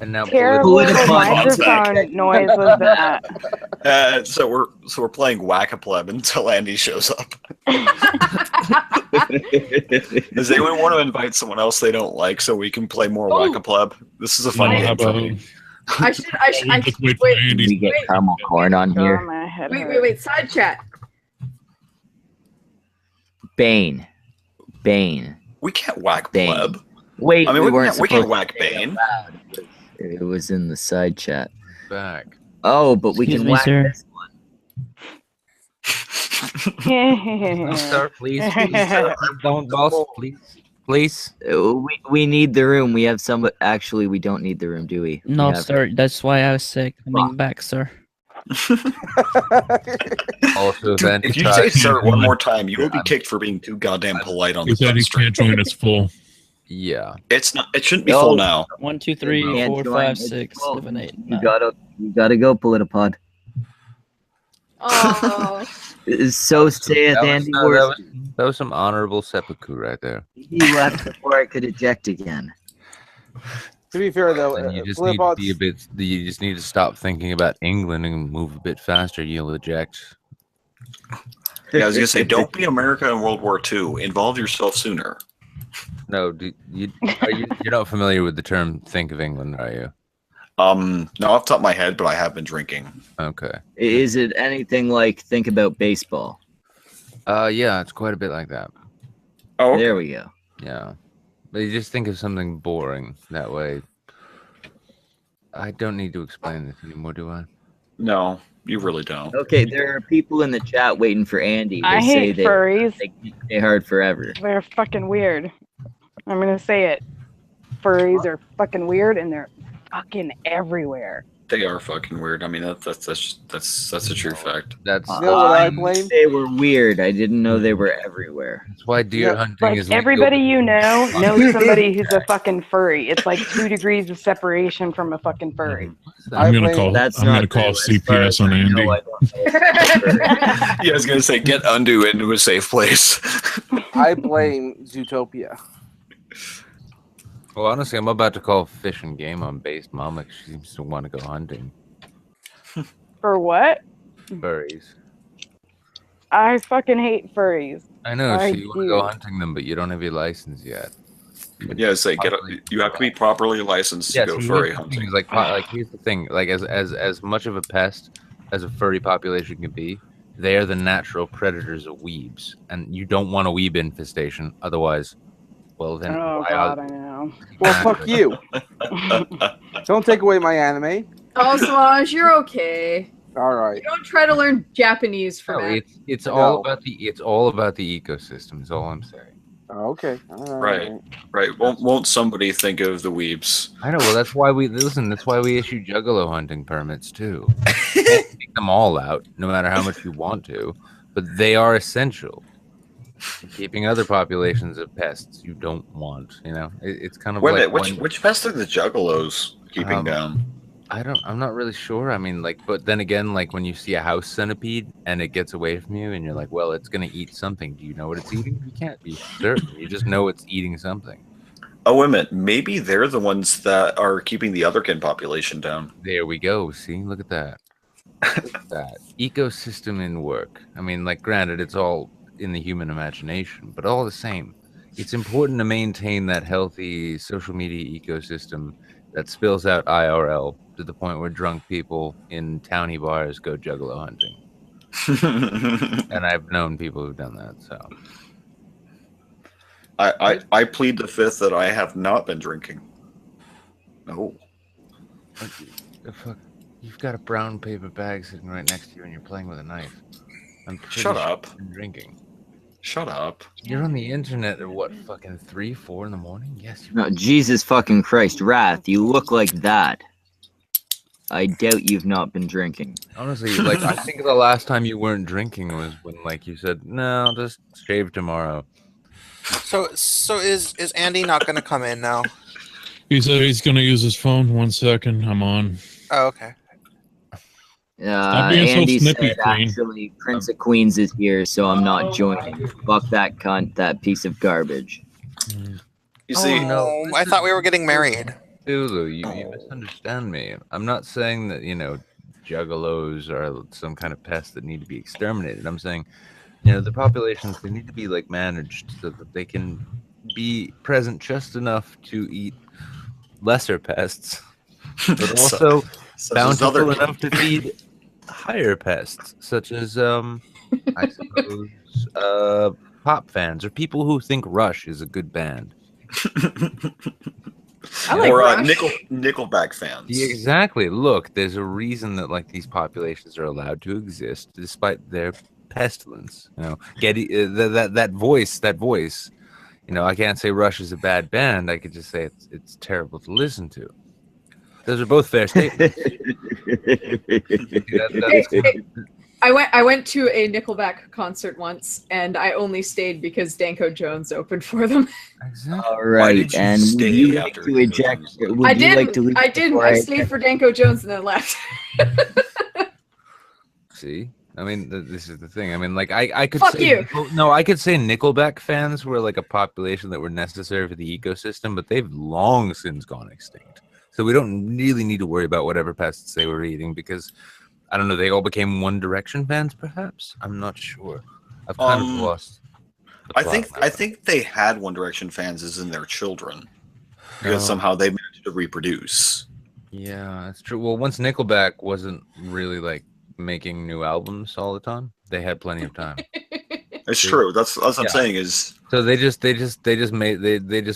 And now Terrible little microphone noise was that. So we're playing Whack-a-Pleb until Andy shows up. Does anyone want to invite someone else they don't like so we can play more Whack-a-Pleb? This is a fun game for me. I should wait. We get caramel corn on here. Wait. Side chat. Bane. We can't whack Pleb. Wait, I mean, we we weren't can't supposed whack to say Bane. it out loud. It was in the side chat. Back. Oh, but we Excuse can me, whack sir. this No, sir, please, sir, don't, boss, please. We need the room. We have some. Actually, we don't need the room, do we? We No, have- sir. That's why I was sick. Coming back, sir. Also, then If you say sir one more time, you will be kicked for being too goddamn polite on He the said he stream. can't join us full. Yeah. It's not. It shouldn't be full now. 1, 2, 3, Can't 4, join. 5, It's 6, full. 7, 8. You gotta go, Politipod. Oh. So saith Andy Worth. That was some honorable seppuku right there. He left before I could eject again. To be fair, though, And you just need to be a bit. You just need to stop thinking about England and move a bit faster. You'll eject. Yeah, I was gonna say, don't be America in World War II. Involve yourself sooner. No, you're not familiar with the term "think of England," are you? No, off the top of my head, but I have been drinking. Okay. Is it anything like think about baseball? Yeah, it's quite a bit like that. Oh, there we go. Yeah, but you just think of something boring that way. I don't need to explain this anymore, do I? No, you really don't. Okay, there are people in the chat waiting for Andy. They I say hate they furries. can't stay hard forever. They're fucking weird. I'm gonna say it. Furries are fucking weird, and they're fucking everywhere. They are fucking weird. I mean, that's a true fact. That's You know what I blame? They were weird. I didn't know they were everywhere. That's why deer hunting Like is everybody legal. you know knows somebody who's a fucking furry. It's like 2 degrees of separation from a fucking furry. I'm gonna call CPS on Andy. Yeah, I was gonna say, get Undo into a safe place. I blame Zootopia. Well, honestly, I'm about to call Fish and Game on base. Mama seems to want to go hunting. For what? Furries. I fucking hate furries. I know. So you want to do. go hunting them, but you don't have your license yet. Yeah, it's like you have to be properly licensed to go so furry here's the hunting. thing, like here's the thing. Like as much of a pest as a furry population can be, they are the natural predators of weebs, and you don't want a weeb infestation. Otherwise, well then. Oh god, I know. Well, fuck you. Don't take away my anime. Oh, Solange, you're okay. All right. Don't try to learn Japanese from No, it. it's all about the ecosystem. Is all I'm saying. Okay. Right. Won't somebody think of the weebs? I know. Well, that's why we listen. That's why we issue juggalo hunting permits too. You can't take them all out, no matter how much you want to, but they are essential. Keeping other populations of pests you don't want. You know, it's kind of Wait a like minute, which pests are the juggalos keeping down? I'm not really sure. I mean, like, but then again, like when you see a house centipede and it gets away from you, and you're like, well, it's gonna eat something. Do you know what it's eating? You can't be certain. You just know it's eating something. Oh, wait a minute. Maybe they're the ones that are keeping the otherkin population down. There we go. See, look at that. Look at that ecosystem in work. I mean, like, granted, it's all in the human imagination, but all the same, it's important to maintain that healthy social media ecosystem that spills out IRL to the point where drunk people in towny bars go juggalo hunting. And I've known people who've done that. So I plead the fifth that I have not been drinking. No. Fuck, you've got a brown paper bag sitting right next to you, and you're playing with a knife. I'm pretty Shut sure up. you've been drinking. Shut up. You're on the internet at what, fucking 3, 4 in the morning? Yes. No, Jesus fucking Christ, Wrath, you look like that. I doubt you've not been drinking. Honestly, like, I think the last time you weren't drinking was when, like, you said, no, I'll just shave tomorrow. So is Andy not going to come in now? He said he's gonna use his phone. 1 second, I'm on. Oh, okay. Stop being so Andy snippy, said Queen. actually Prince of Queens is here, so I'm not joining. Fuck that cunt, that piece of garbage. You see, Oh, I thought we were getting married. Lulu, you misunderstand me. I'm not saying that, you know, juggalos are some kind of pest that need to be exterminated. I'm saying, you know, the populations, they need to be, like, managed so that they can be present just enough to eat lesser pests, but also bountiful enough to feed higher pests, such as, I suppose, pop fans or people who think Rush is a good band. Or Nickelback fans. Yeah, exactly. Look, there's a reason that, like, these populations are allowed to exist despite their pestilence. You know, that voice. You know, I can't say Rush is a bad band. I could just say it's terrible to listen to. Those are both fair statements. I went to a Nickelback concert once, and I only stayed because Danko Jones opened for them. All right, and would you like to eject? I didn't. I stayed for Danko Jones and then left. See, I mean, this is the thing. I mean, like, I could Fuck say you. No, I could say Nickelback fans were like a population that were necessary for the ecosystem, but they've long since gone extinct. So we don't really need to worry about whatever pests they were eating because, I don't know, they all became One Direction fans, perhaps? I'm not sure. I've kind of lost. I think they had One Direction fans as in their children because somehow they managed to reproduce. Yeah, that's true. Well, once Nickelback wasn't really, like, making new albums all the time, they had plenty of time. It's true. That's what I'm saying is. So they just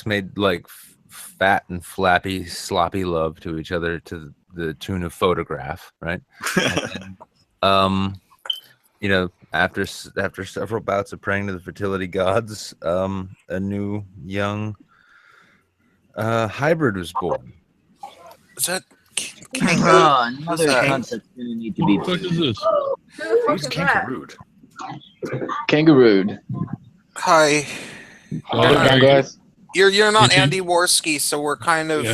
made like fat and flappy, sloppy love to each other to the tune of Photograph, right? And then, you know, after several bouts of praying to the fertility gods, a new young hybrid was born. Is that Another concept gonna need to be. What is this? Who's Kangarooed? Kangarooed. Hi. Guys. You're not Andy Worski, so we're kind of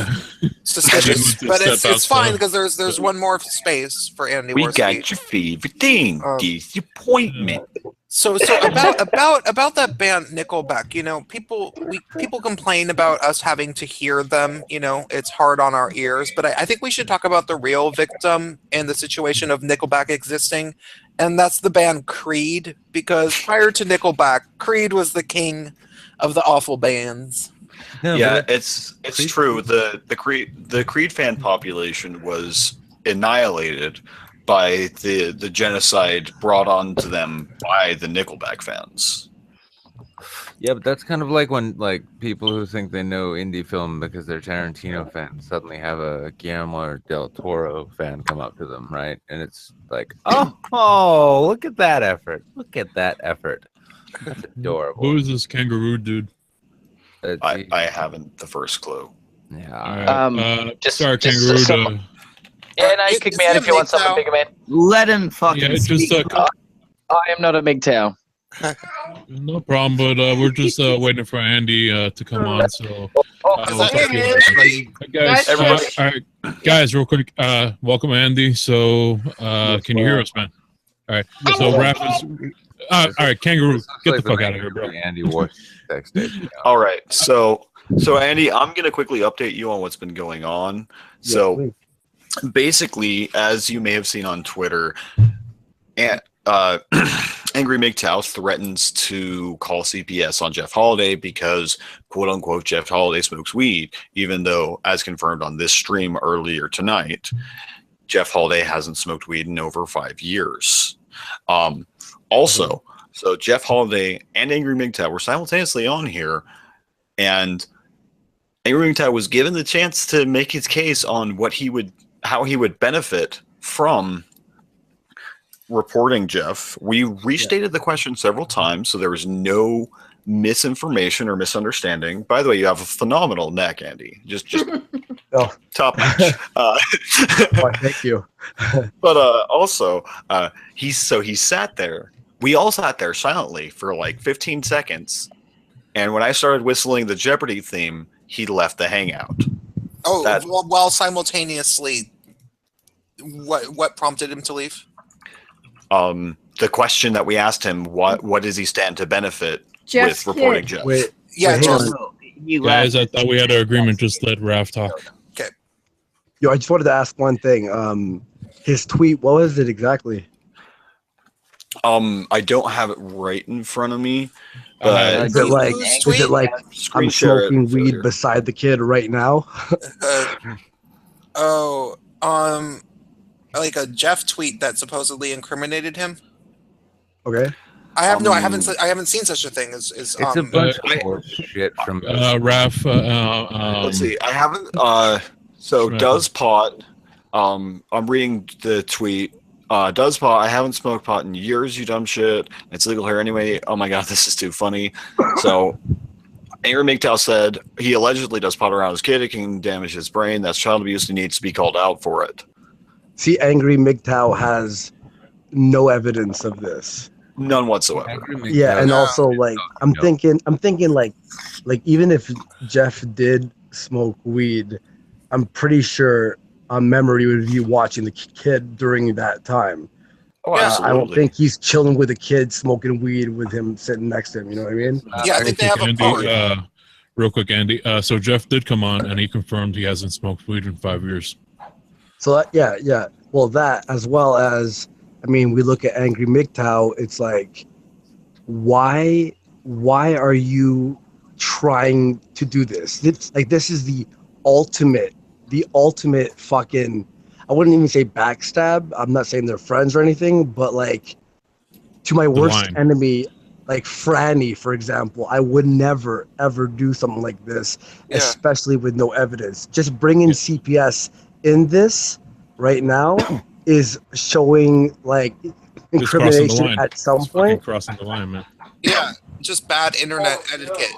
suspicious. But it's fine because there's one more space for Andy We Worski. got your favorite thing, disappointment. So about that band Nickelback, you know, people complain about us having to hear them, you know, it's hard on our ears, but I think we should talk about the real victim in the situation of Nickelback existing, and that's the band Creed, because prior to Nickelback, Creed was the king of the awful bands. Yeah, it's true. The Creed fan population was annihilated by the genocide brought on to them by the Nickelback fans. Yeah, but that's kind of like when, like, people who think they know indie film because they're Tarantino fans suddenly have a Guillermo del Toro fan come up to them, right? And it's like, oh, look at that effort. Look at that effort. That's adorable. Who is this kangaroo dude? I haven't the first clue. Yeah. Sorry, kangaroo. Yeah, no, you kick me out if you want something bigger, man. Let him fucking speak. I am not a MGTOW. No problem, but we're just waiting for Andy to come on. So, guys, real quick, welcome Andy. So, can you hear us, man? All right. So, Rapids. All right, kangaroo, get the fuck out of here, bro. Andy War backstage. All right, so Andy, I'm gonna quickly update you on what's been going on. So, basically, as you may have seen on Twitter, Angry MGTOW threatens to call CPS on Jeff Holiday because, quote unquote, Jeff Holiday smokes weed, even though, as confirmed on this stream earlier tonight, Jeff Holiday hasn't smoked weed in over 5 years. Also, so Jeff Holiday and Angry MGTOW were simultaneously on here, and Angry MGTOW was given the chance to make his case on how he would benefit from reporting Jeff, we restated the question several times, so there was no misinformation or misunderstanding. By the way, you have a phenomenal neck, Andy. Just top notch. Thank you. But also, he sat there. We all sat there silently for like 15 seconds, and when I started whistling the Jeopardy theme, he left the hangout. Oh, while simultaneously, what prompted him to leave? The question that we asked him, what does he stand to benefit Jeff's with reporting kid. Jeff? Guys, I thought we had an agreement. Just let Raph talk. Okay. Yo, I just wanted to ask one thing. His tweet, what was it exactly? I don't have it right in front of me. But Is it like Screen I'm share it smoking weed beside the kid right now? Like a Jeff tweet that supposedly incriminated him. Okay. I haven't seen such a thing. It's a bunch of bullshit from Raph. Let's see. I haven't. So does pot. I'm reading the tweet. Does pot? I haven't smoked pot in years. You dumb shit. It's legal here anyway. Oh my god, this is too funny. So, Angry MGTOW said he allegedly does pot around his kid. It can damage his brain. That's child abuse. He needs to be called out for it. See, Angry MGTOW has no evidence of this. None whatsoever. Yeah, and also like I'm thinking like even if Jeff did smoke weed, I'm pretty sure memory would be watching the kid during that time. Oh, absolutely. I don't think he's chilling with a kid smoking weed with him sitting next to him. You know what I mean? Yeah, I think they have a Andy, real quick, Andy. So Jeff did come on and he confirmed he hasn't smoked weed in 5 years. So yeah. Well, that as well as, I mean, we look at Angry MGTOW. It's like, why are you trying to do this? This is the ultimate fucking. I wouldn't even say backstab. I'm not saying they're friends or anything, but like to my worst enemy, like Franny, for example, I would never ever do something like this, especially with no evidence. Just bringing CPS in this right now is showing like incrimination at some point. Crossing the line, man. Yeah, just bad internet etiquette.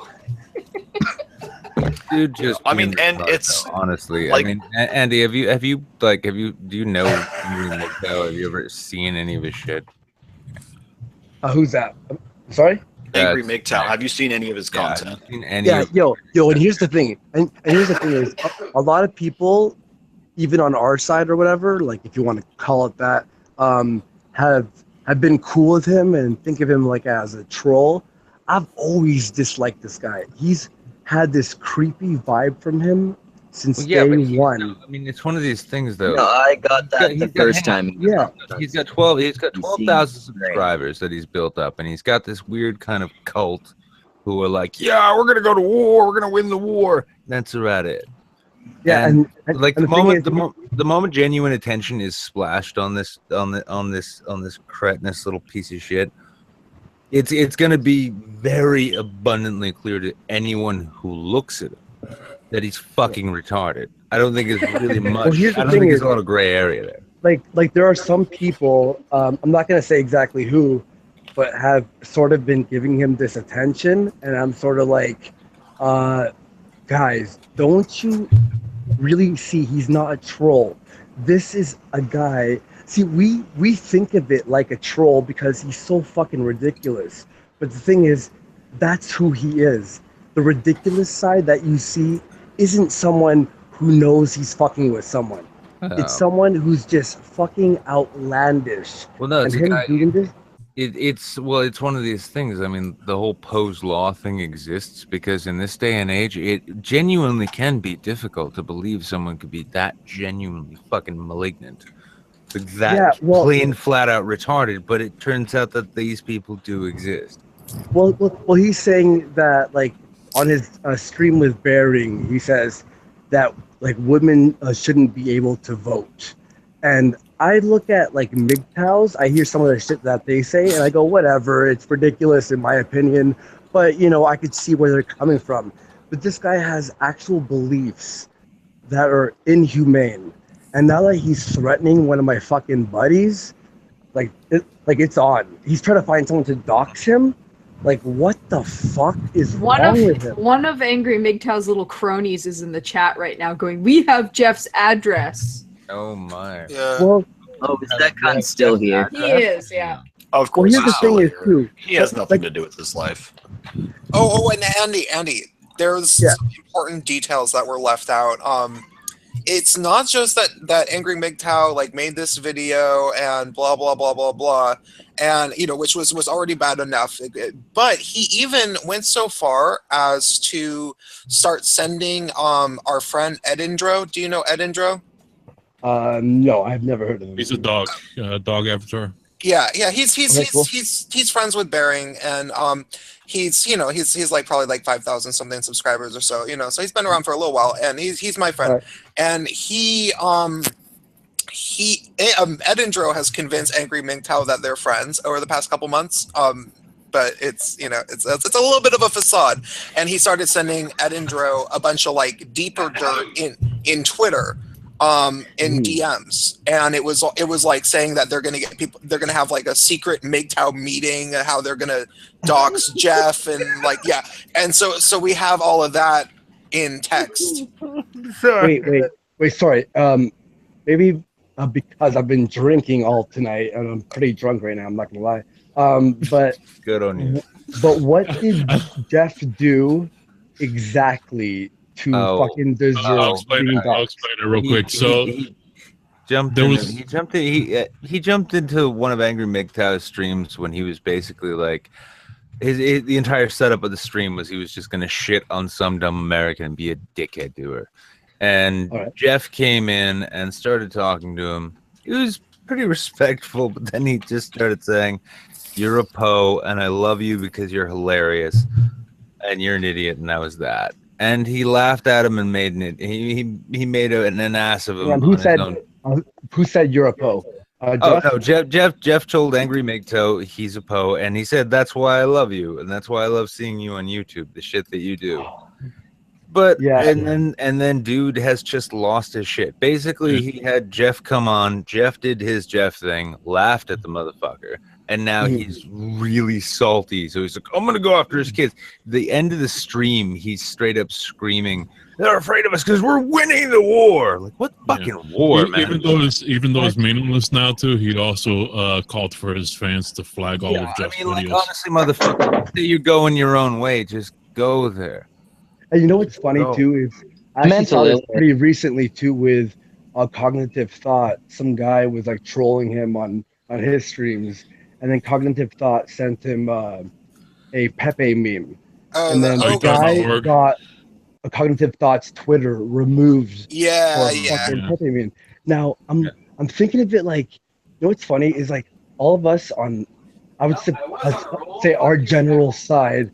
Dude, it's honestly. like, I mean, Andy, do you know Angry MGTOW? Have you ever seen any of his shit? Who's that? Sorry. Angry MGTOW. Have you seen any of his content? Yo, and here's the thing. And here's the thing is, a lot of people, even on our side or whatever, like if you want to call it that, have been cool with him and think of him like as a troll. I've always disliked this guy. He's had this creepy vibe from him since day one. I mean, it's one of these things, though. No, I got that the first time. Yeah, he's got 12,000 subscribers that he's built up, and he's got this weird kind of cult who are like, yeah, we're gonna go to war, we're gonna win the war. That's about it. Yeah, and like the moment genuine attention is splashed on this cretinous little piece of shit, it's going to be very abundantly clear to anyone who looks at him that he's fucking retarded. I don't think it's really much. Well, here's the I don't thing think is, there's a lot of gray area there. Like there are some people, I'm not going to say exactly who, but have sort of been giving him this attention, and I'm sort of like, guys, don't you really see he's not a troll? This is a guy. See, we think of it like a troll because he's so fucking ridiculous. But the thing is, that's who he is. The ridiculous side that you see isn't someone who knows he's fucking with someone. It's someone who's just fucking outlandish. Well, no, it's and him doing this. It's one of these things. I mean, the whole Poe's Law thing exists because in this day and age, it genuinely can be difficult to believe someone could be that genuinely fucking malignant. That plain flat out retarded, but it turns out that these people do exist. Well, he's saying that like on his stream with Bearing, he says that like women shouldn't be able to vote, and I look at like MGTOWs, I hear some of the shit that they say, and I go, whatever, it's ridiculous in my opinion, but you know, I could see where they're coming from. But this guy has actual beliefs that are inhumane. And now that he's threatening one of my fucking buddies, like it's on. He's trying to find someone to dox him. Like, what the fuck is wrong with him? One of Angry MGTOW's little cronies is in the chat right now going, "We have Jeff's address." Oh my. Yeah. Well, oh, is that cunt still here? He is, yeah. Of course, here's the he's still thing is, here. too, He has like- nothing to do with his life. Oh, and Andy, there's some important details that were left out. It's not just that Angry MGTOW like made this video and blah blah blah blah blah, and which was already bad enough. But he even went so far as to start sending our friend Edindro. Do you know Edindro? No, I've never heard of him. He's a dog avatar. Yeah, he's Okay, cool. he's friends with Bering, and he's like probably like 5,000 something subscribers or so, so he's been around for a little while, and he's my friend, Right. and Edindro has convinced Angry MGTOW that they're friends over the past couple months, but it's a little bit of a facade, and he started sending Edindro a bunch of like deeper dirt in Twitter. In DMs, and it was like saying that they're gonna have like a secret MGTOW meeting, how they're gonna dox Jeff, and and so we have all of that in text. Wait, sorry. Maybe because I've been drinking all tonight and I'm pretty drunk right now. I'm not gonna lie. But good on you. But what did Jeff do exactly to fucking deserve I'll explain being it. I'll doxxed? explain it real quick. So he jumped. There In, was- he jumped into one of Angry MGTOW's streams when he was basically like the entire setup of the stream was he was just gonna shit on some dumb American and be a dickhead to her. And Jeff came in and started talking to him. He was pretty respectful, but then he just started saying, "You're a Poe, and I love you because you're hilarious, and you're an idiot," and that was that. And he laughed at him and made he made an ass of him. Who said you're a Poe? Jeff told Angry MGTOW he's a Poe, and he said that's why I love you, and that's why I love seeing you on YouTube, the shit that you do. But and then dude has just lost his shit. Basically, he had Jeff come on. Jeff did his Jeff thing, laughed at the motherfucker, and now he's really salty. So he's like, "I'm gonna go after his kids." The end of the stream, he's straight up screaming, "They're afraid of us because we're winning the war!" Like, what fucking war, man? Even though it's meaningless now too, he also called for his fans to flag all of Jeff's videos. Like, honestly, motherfucker, say you're going your own way, just go there. And you know what's funny too is I actually saw this pretty recently too with Cognitive Thought. Some guy was like trolling him on his streams, and then Cognitive Thought sent him a Pepe meme, and then the guy got a Cognitive Thought's Twitter removed. Yeah, for a fucking Pepe meme. Now I'm thinking of it like, you know what's funny is like all of us on, I would say our general side.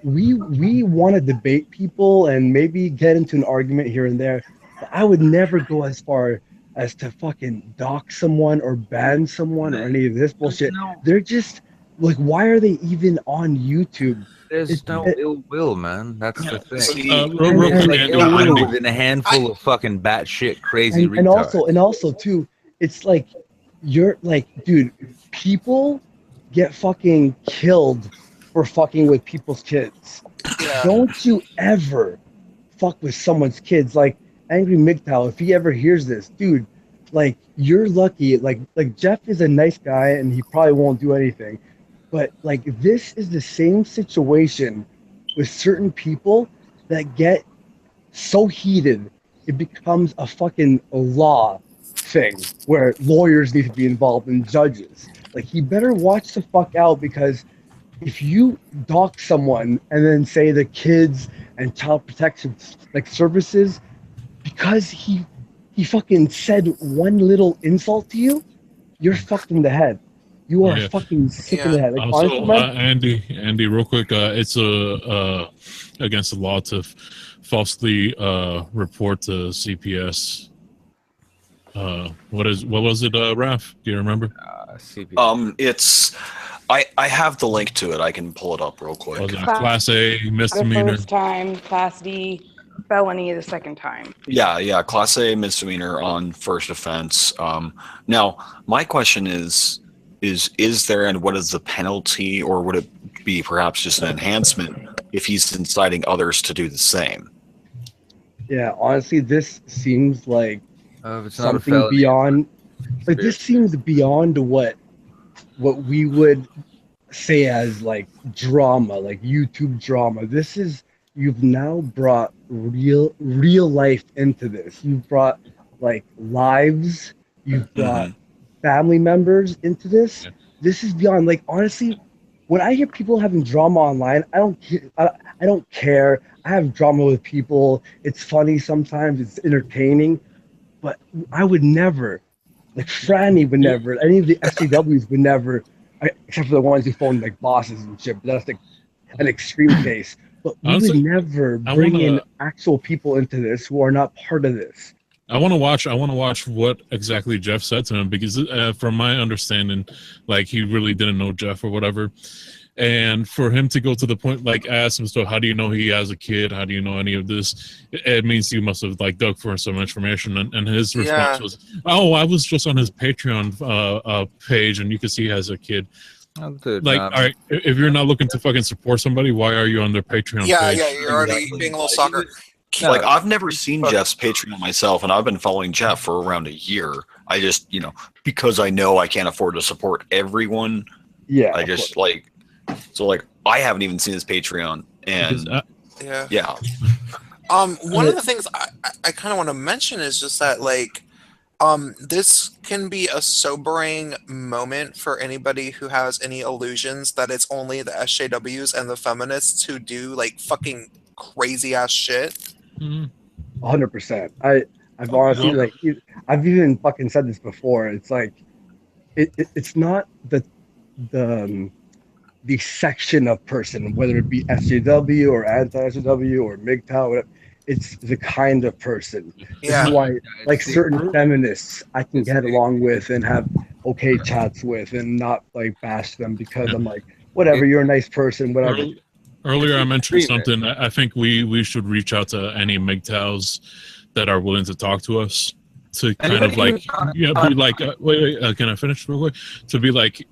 We want to debate people and maybe get into an argument here and there. But I would never go as far as to fucking dox someone or ban someone or any of this bullshit. They're just like, why are they even on YouTube? There's no ill will, man. That's the thing. Like ill will within a handful of fucking batshit crazy retards. And also too, it's like you're like, dude, people get fucking killed for fucking with people's kids. Don't you ever fuck with someone's kids. Like Angry MGTOW, if he ever hears this, dude, like you're lucky. Like Jeff is a nice guy and he probably won't do anything. But like this is the same situation with certain people that get so heated it becomes a fucking law thing where lawyers need to be involved and judges. Like he better watch the fuck out, because if you dox someone and then say the kids and child protection like services because he fucking said one little insult to you, you're fucked in the head. You are fucking sick in the head. Like, Also, honestly, Andy, real quick, it's against the law to falsely report to CPS. What was it, Raph? Do you remember? CPS. It's I have the link to it. I can pull it up real quick. Class A misdemeanor. The first time, Class D felony the second time. Yeah, Class A misdemeanor on first offense. Now, my question is, is there, and what is the penalty, or would it be perhaps just an enhancement if he's inciting others to do the same? Yeah, honestly, this seems like It's not a something felony. beyond. Like this seems beyond what we would say as like drama, like YouTube drama. This is you've now brought real life into this. You've brought like lives. You've brought family members into this. This is beyond. Like honestly, when I hear people having drama online, I don't care. I have drama with people. It's funny sometimes. It's entertaining, but I would never. Like Franny would never. Any of the SJWs would never, except for the ones who phone like bosses and shit. But that's like an extreme case. But we Honestly, would never bring in actual people into this who are not part of this. I want to watch what exactly Jeff said to him, because from my understanding, like he really didn't know Jeff or whatever. And for him to go to the point, like ask him, so how do you know he has a kid? How do you know any of this? It means you must have like dug for some information. And his response was, "Oh, I was just on his Patreon page, and you can see he has a kid." Like, all right, if you're not looking to fucking support somebody, why are you on their Patreon page? Yeah, you're already being a little soccer. Like, I've never seen Jeff's Patreon myself, and I've been following Jeff for around a year. I just, because I know I can't afford to support everyone. Yeah. I just I haven't even seen his Patreon, and yeah. One of the things I kind of want to mention is just that, like, this can be a sobering moment for anybody who has any illusions that it's only the SJWs and the feminists who do like fucking crazy ass shit. 100%. I've honestly like I've even fucking said this before. It's like it's not the section of person, whether it be SJW or anti-SJW or MGTOW, whatever. It's the kind of person. This is why, like certain feminists, I can get along with and have okay chats with, and not like bash them because I'm like, whatever, you're a nice person, whatever. Earlier, I mentioned something. I think we should reach out to any MGTOWs that are willing to talk to us to kind of like, be like, wait, can I finish real quick? To be like,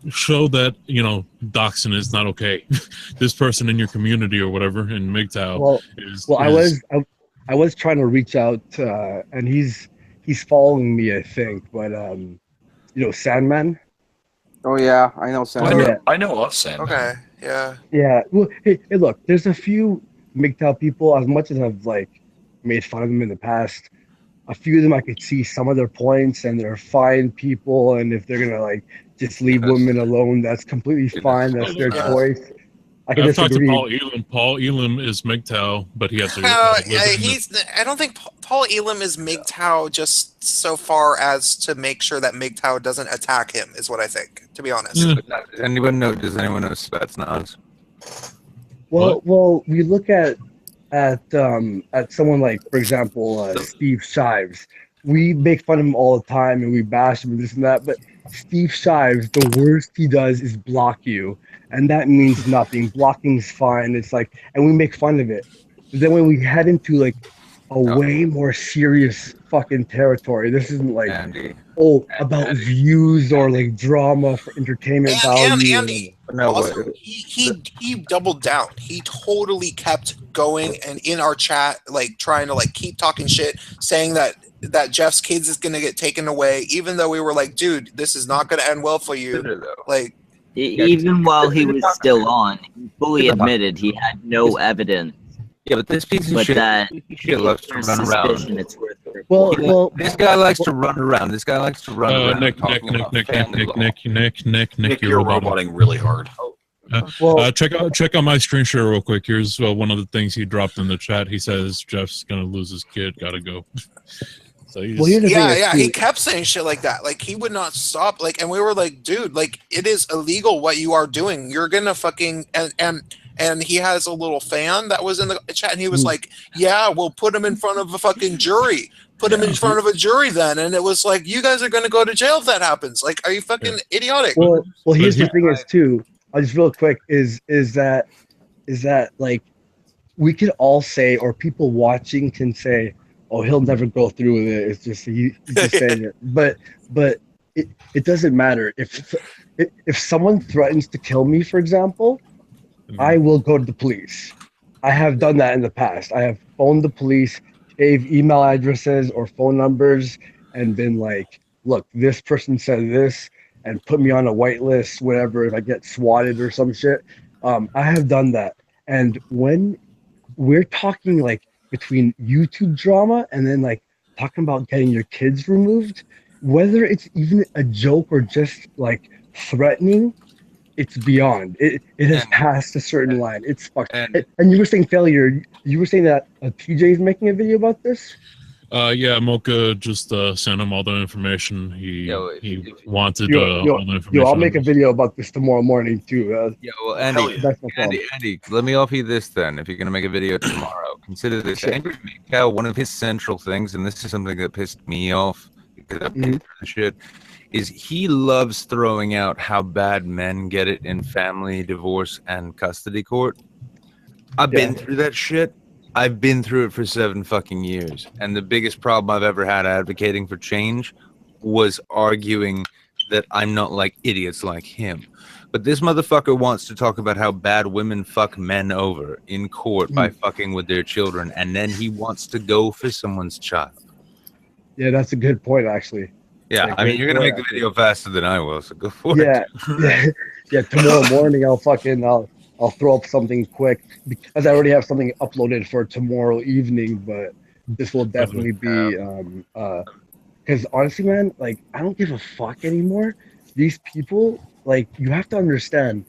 show that doxing is not okay. This person in your community or whatever in MGTOW I was trying to reach out and he's following me, I think, but Sandman. Oh yeah, I know Sandman. I know of Sandman. Okay, yeah. Yeah. Well, hey, look, there's a few MGTOW people. As much as I've like made fun of them in the past, a few of them I could see some of their points, and they're fine people. And if they're gonna like just leave women alone, that's completely fine. That's their choice. I can I've talked to disagree. Paul Elam. Paul Elam is MGTOW, but he has to. I don't think Paul Elam is MGTOW just so far as to make sure that MGTOW doesn't attack him, is what I think, to be honest. Does anyone know Spetsnaz? Well, we look at someone like, for example, Steve Shives. We make fun of him all the time and we bash him and this and that, but Steve Shives, the worst he does is block you, and that means nothing. Blocking's fine. It's like, and we make fun of it. But then when we head into like a way more serious fucking territory, this isn't like about views or like drama for entertainment value. Andy, also, he doubled down. He totally kept going, and in our chat, like trying to like keep talking shit, saying that Jeff's kids is gonna get taken away, even though we were like, dude, this is not gonna end well for you. Like, even while he was still on, he fully admitted he had no evidence. Yeah, but this piece of shit loves to run around. It's worth it. Well, this guy likes to run around. This guy likes to run around. Nick, you're roboting really hard. Check out my screen share real quick. Here's one of the things he dropped in the chat. He says Jeff's gonna lose his kid. Gotta go. So he kept saying shit like that. Like he would not stop. Like, and we were like, dude, like it is illegal what you are doing. You're gonna fucking and he has a little fan that was in the chat, and he was like, yeah, we'll put him in front of a fucking jury. Put him in front of a jury then. And it was like, you guys are gonna go to jail if that happens. Like, are you fucking idiotic? Well, here's the thing is too. I'll just real quick is that like we could all say, or people watching can say, oh, he'll never go through with it. It's just he's just saying it. But it doesn't matter if someone threatens to kill me, for example, I will go to the police. I have done that in the past. I have phoned the police, gave email addresses or phone numbers, and been like, look, this person said this, and put me on a white list, whatever, if I get swatted or some shit. I have done that. And when we're talking like between YouTube drama and then like talking about getting your kids removed, whether it's even a joke or just like threatening, it's beyond. It has passed a certain line. It's fucked. And you were saying failure. You were saying that TJ is making a video about this. Yeah, Mocha just sent him all the information. He wanted all the information. I'll make a video about this tomorrow morning too. Yeah, well, Andy, let me offer you this then. If you're gonna make a video tomorrow, consider this. Angry MGTOW, one of his central things, and this is something that pissed me off because I've been through the shit, is he loves throwing out how bad men get it in family, divorce, and custody court. I've been through that shit. I've been through it for 7 fucking years. And the biggest problem I've ever had advocating for change was arguing that I'm not like idiots like him. But this motherfucker wants to talk about how bad women fuck men over in court by fucking with their children. And then he wants to go for someone's child. Yeah, that's a good point, actually. Yeah, I mean, you're going to make the video faster than I will, so go for it. Yeah, tomorrow morning I'll throw up something quick because I already have something uploaded for tomorrow evening, but this will definitely be because honestly, man, like I don't give a fuck anymore. These people, like, you have to understand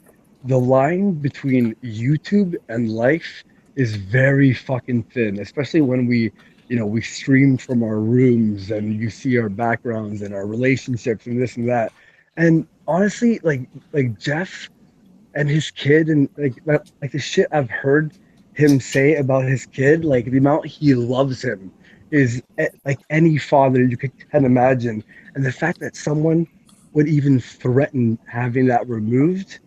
the line between YouTube and life is very fucking thin, especially when we stream from our rooms and you see our backgrounds and our relationships and this and that. And honestly, like Jeff and his kid and like the shit I've heard him say about his kid, like the amount he loves him is like any father you can imagine. And the fact that someone would even threaten having that removed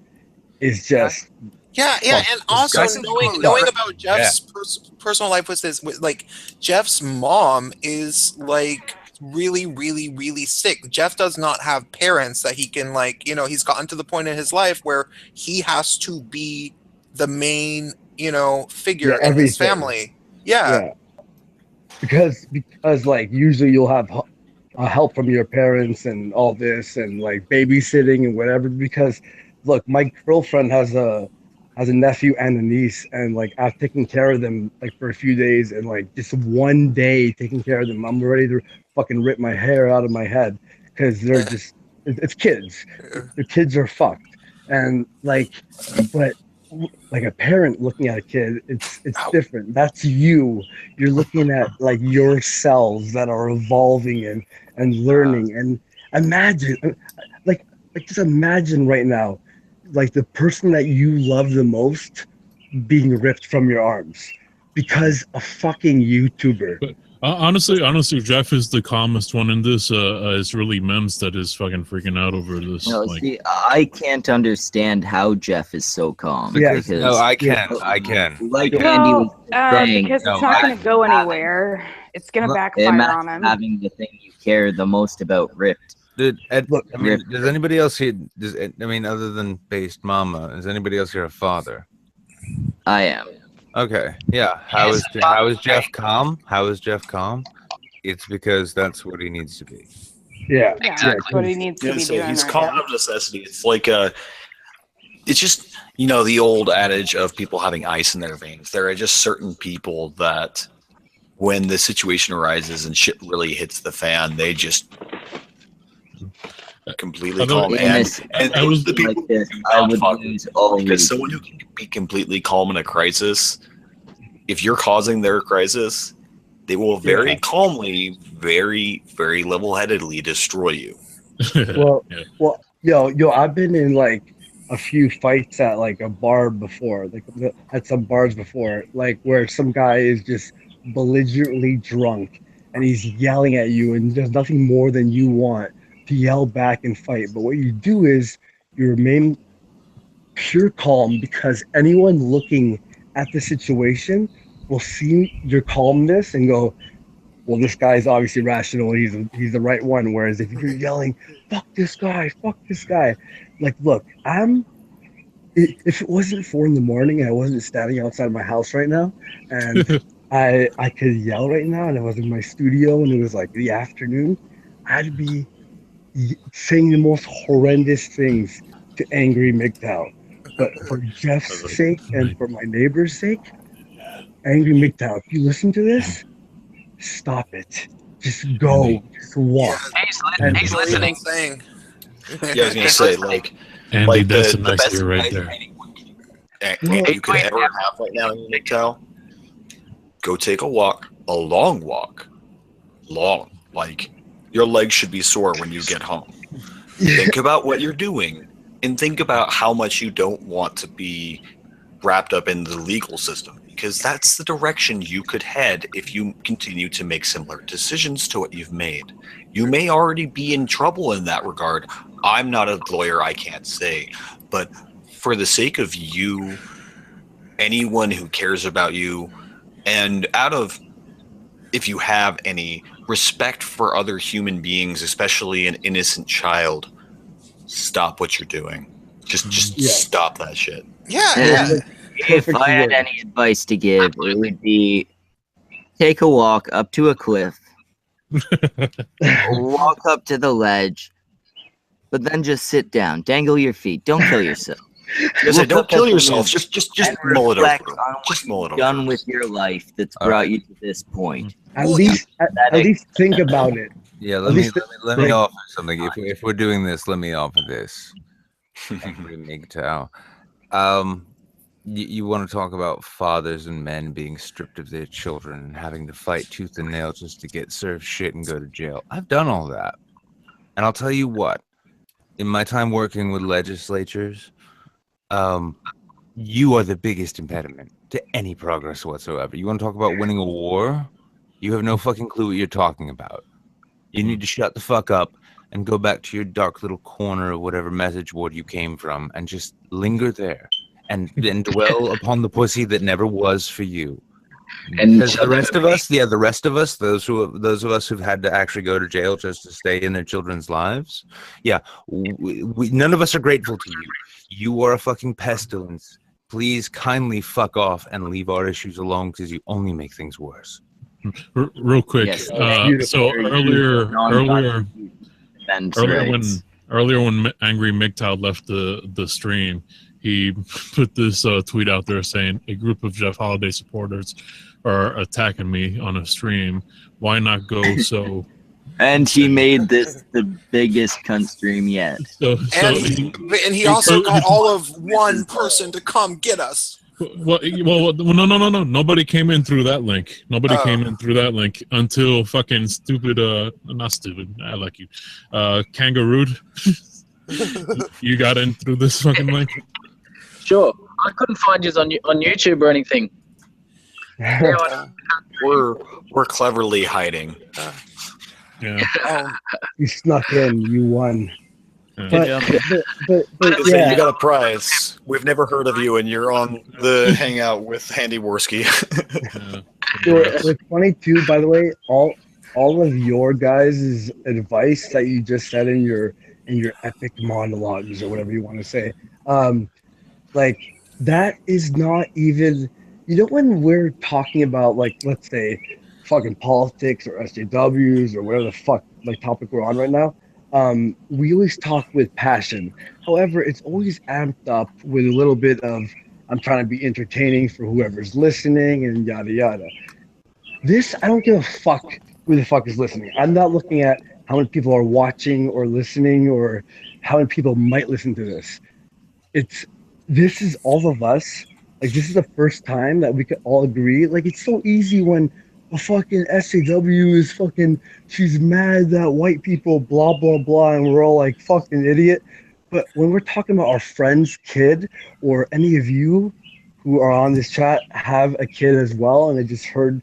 is just and also knowing about Jeff's personal life with this, like Jeff's mom is like really, really, really sick. Jeff does not have parents that he can he's gotten to the point in his life where he has to be the main, figure in his family. Because like usually you'll have help from your parents and all this and like babysitting and whatever, because look, my girlfriend has a nephew and a niece, and like I've taken care of them like for a few days, and like just one day taking care of them, I'm ready to fucking rip my hair out of my head because they're just it's kids. The kids are fucked. And like, but like a parent looking at a kid, it's different. That's you. You're looking at like your cells that are evolving and learning. And imagine like just imagine right now, like the person that you love the most being ripped from your arms because a fucking YouTuber. But honestly, Jeff is the calmest one in this. It's really Mems that is fucking freaking out over this. No, see, I can't understand how Jeff is so calm. Because, no, I can. Like Andy was saying, because it's not going to go anywhere. It's going to backfire on him. Having the thing you care the most about ripped. Does anybody else here? Other than based mama, is anybody else here a father? I am. Okay. Yeah. How is Jeff calm? How is Jeff calm? It's because that's what he needs to be. Yeah. That's what he needs to be doing. He's calm out of necessity. It's like it's just the old adage of people having ice in their veins. There are just certain people that, when the situation arises and shit really hits the fan, they just completely calm. And those are the people I would lose because someone who can be completely calm in a crisis, if you're causing their crisis, they will very calmly, very, very level-headedly destroy you. Yo, I've been in like a few fights at like a bar before, like at some bars before, like where some guy is just belligerently drunk and he's yelling at you and there's nothing more than you want to yell back and fight. But what you do is you remain pure calm, because anyone looking at the situation will see your calmness and go, well, this guy's obviously rational. He's the right one. Whereas if you're yelling, fuck this guy, like, look, if it wasn't 4 in the morning and I wasn't standing outside my house right now, and I could yell right now, and I was in my studio and it was like the afternoon, I'd be saying the most horrendous things to angry MGTOW. But for Jeff's sake and for my neighbor's sake, angry MGTOW, if you listen to this, stop it. Just go. Just walk. He's listening. Yeah, I was gonna say, like, Andy, that's a the nice best ear right there. you could ever have right now in your MGTOW. Go take a walk, a long walk, like your legs should be sore when you get home. Think about what you're doing, and think about how much you don't want to be wrapped up in the legal system, because that's the direction you could head if you continue to make similar decisions to what you've made. You may already be in trouble in that regard. I'm not a lawyer, I can't say, but for the sake of you, anyone who cares about you, and if you have any respect for other human beings, especially an innocent child, stop what you're doing. Just stop that shit. Yeah. If I had any advice to give, it would be take a walk up to a cliff, walk up to the ledge, but then just sit down, dangle your feet, don't kill yourself. Don't kill yourself. Just mull it over. Just mull it over. Done with your life that's brought you to this point. At least think about it. Yeah, let me offer something. If we're doing this, let me offer this. MGTOW. You want to talk about fathers and men being stripped of their children and having to fight tooth and nail just to get served shit and go to jail. I've done all that. And I'll tell you what, in my time working with legislatures, you are the biggest impediment to any progress whatsoever. You want to talk about winning a war? You have no fucking clue what you're talking about. You need to shut the fuck up and go back to your dark little corner of whatever message board you came from and just linger there and then dwell upon the pussy that never was for you. And because the rest of us, those of us who've had to actually go to jail just to stay in their children's lives, none of us are grateful to you. You are a fucking pestilence. Please kindly fuck off and leave our issues alone, because you only make things worse. Real quick, Yes, so earlier when Angry MGTOW left the stream, he put this tweet out there saying, a group of Jeff Holiday supporters are attacking me on a stream. Why not go so... And he made this the biggest cunt stream yet. And he also got all of one person to come get us. Well, no. Nobody came in through that link. Nobody came in through that link until fucking stupid, not stupid, I like you, Kangaroo. You got in through this fucking link? Sure. I couldn't find you on YouTube or anything. We're cleverly hiding. Yeah. You snuck in. You won. But yeah. You got a prize. We've never heard of you, and you're on the hangout with Handy Worski. With 22, by the way, all of your guys' advice that you just said in your epic monologues or whatever you want to say, like that is not even, when we're talking about, like, let's say fucking politics or SJWs or whatever the fuck like topic we're on right now, we always talk with passion. However, it's always amped up with a little bit of, I'm trying to be entertaining for whoever's listening and yada yada. This, I don't give a fuck who the fuck is listening. I'm not looking at how many people are watching or listening or how many people might listen to this. This is all of us. Like, this is the first time that we could all agree. Like, it's so easy when a fucking SJW is fucking, she's mad that white people blah blah blah, and we're all like, fucking idiot. But when we're talking about our friend's kid, or any of you who are on this chat have a kid as well, and I just heard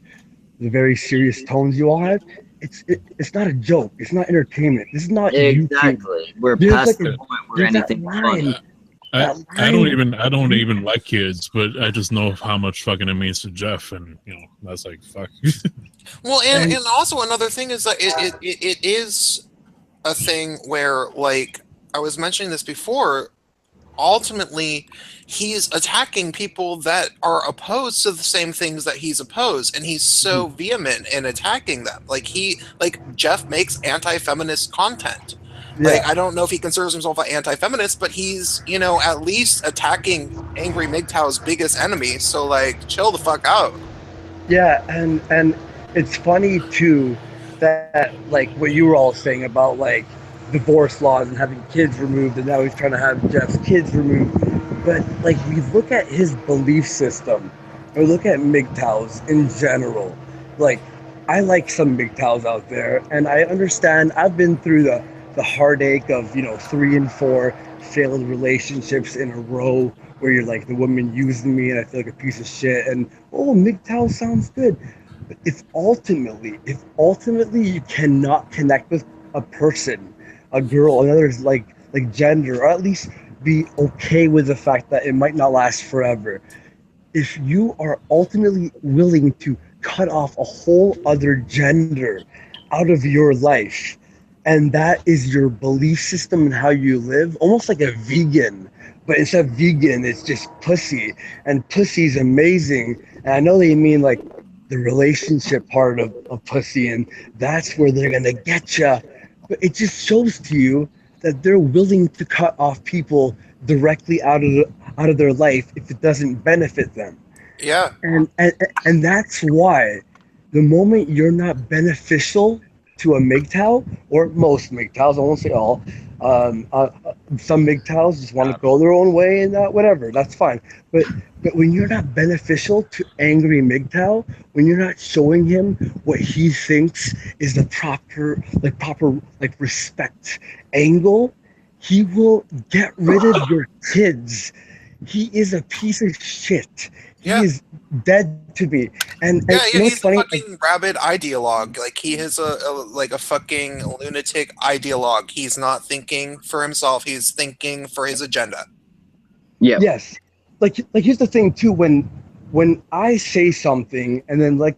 the very serious tones you all have, it's not a joke. It's not entertainment. This is not exactly. YouTube. We're past the point where anything funny. I don't even like kids, but I just know how much fucking it means to Jeff, and that's like fuck. Well, and also another thing is that it is a thing where, like I was mentioning this before, ultimately he's attacking people that are opposed to the same things that he's opposed, and he's so vehement in attacking them. Like Jeff makes anti-feminist content. Like, I don't know if he considers himself an anti-feminist, but he's, at least attacking Angry MGTOW's biggest enemy. So, like, chill the fuck out. Yeah, and it's funny too that like what you were all saying about like divorce laws and having kids removed, and now he's trying to have Jeff's kids removed. But like we look at his belief system, or look at MGTOWs in general. Like I like some MGTOWs out there, and I understand. I've been through the heartache of 3 and 4 failed relationships in a row where you're like, the woman using me and I feel like a piece of shit, and MGTOW sounds good. But if ultimately you cannot connect with a person, a girl, another like gender, or at least be okay with the fact that it might not last forever, if you are ultimately willing to cut off a whole other gender out of your life, and that is your belief system and how you live, almost like a vegan, but instead of vegan, it's just pussy, and pussy's amazing. And I know they mean like the relationship part of pussy, and that's where they're gonna get you. But it just shows to you that they're willing to cut off people directly out of their life if it doesn't benefit them. Yeah. And that's why the moment you're not beneficial to a MGTOW, or most MGTOWs, I won't say all, some MGTOWs just want to go their own way and whatever, that's fine. But when you're not beneficial to Angry MGTOW, when you're not showing him what he thinks is the proper respect angle, he will get rid of your kids. He is a piece of shit. He is dead to me. And he's funny? a fucking rabid ideologue. Like, he is a fucking lunatic ideologue. He's not thinking for himself. He's thinking for his agenda. Yeah. Yes. Like here's the thing too. When I say something and then like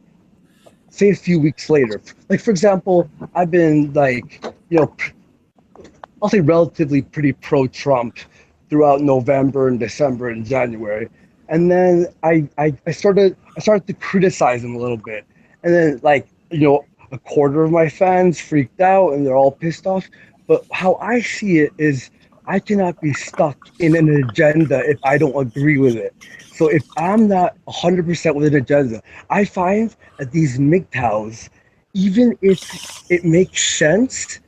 say a few weeks later, like for example, I've been like I'll say relatively pretty pro-Trump throughout November and December and January. And then I started to criticize him a little bit. And then a quarter of my fans freaked out and they're all pissed off. But how I see it is I cannot be stuck in an agenda if I don't agree with it. So if I'm not 100% with an agenda, I find that these MGTOWs, even if it makes sense,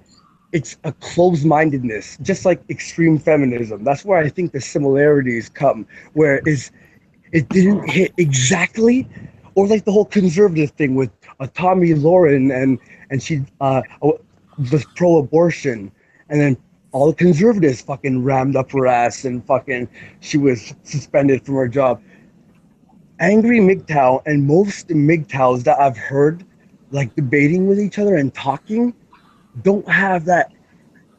it's a closed-mindedness, just like extreme feminism. That's where I think the similarities come, where it didn't hit exactly, or like the whole conservative thing with Tommy Lauren, and she was pro-abortion, and then all the conservatives fucking rammed up her ass, and fucking she was suspended from her job. Angry MGTOW and most MGTOWs that I've heard like debating with each other and talking don't have that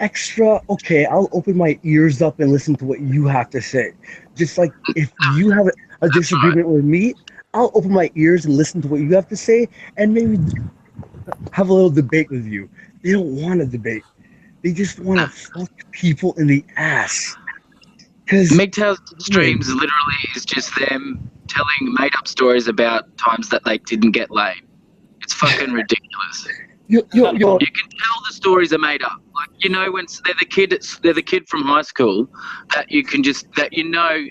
extra, okay, I'll open my ears up and listen to what you have to say. Just like if you have a disagreement with me, I'll open my ears and listen to what you have to say and maybe have a little debate with you. They don't want to debate. They just want to fuck people in the ass. MGTOW's streams literally is just them telling made-up stories about times that they didn't get laid. It's fucking ridiculous. You can tell the stories are made up. Like, when they're the kid from high school that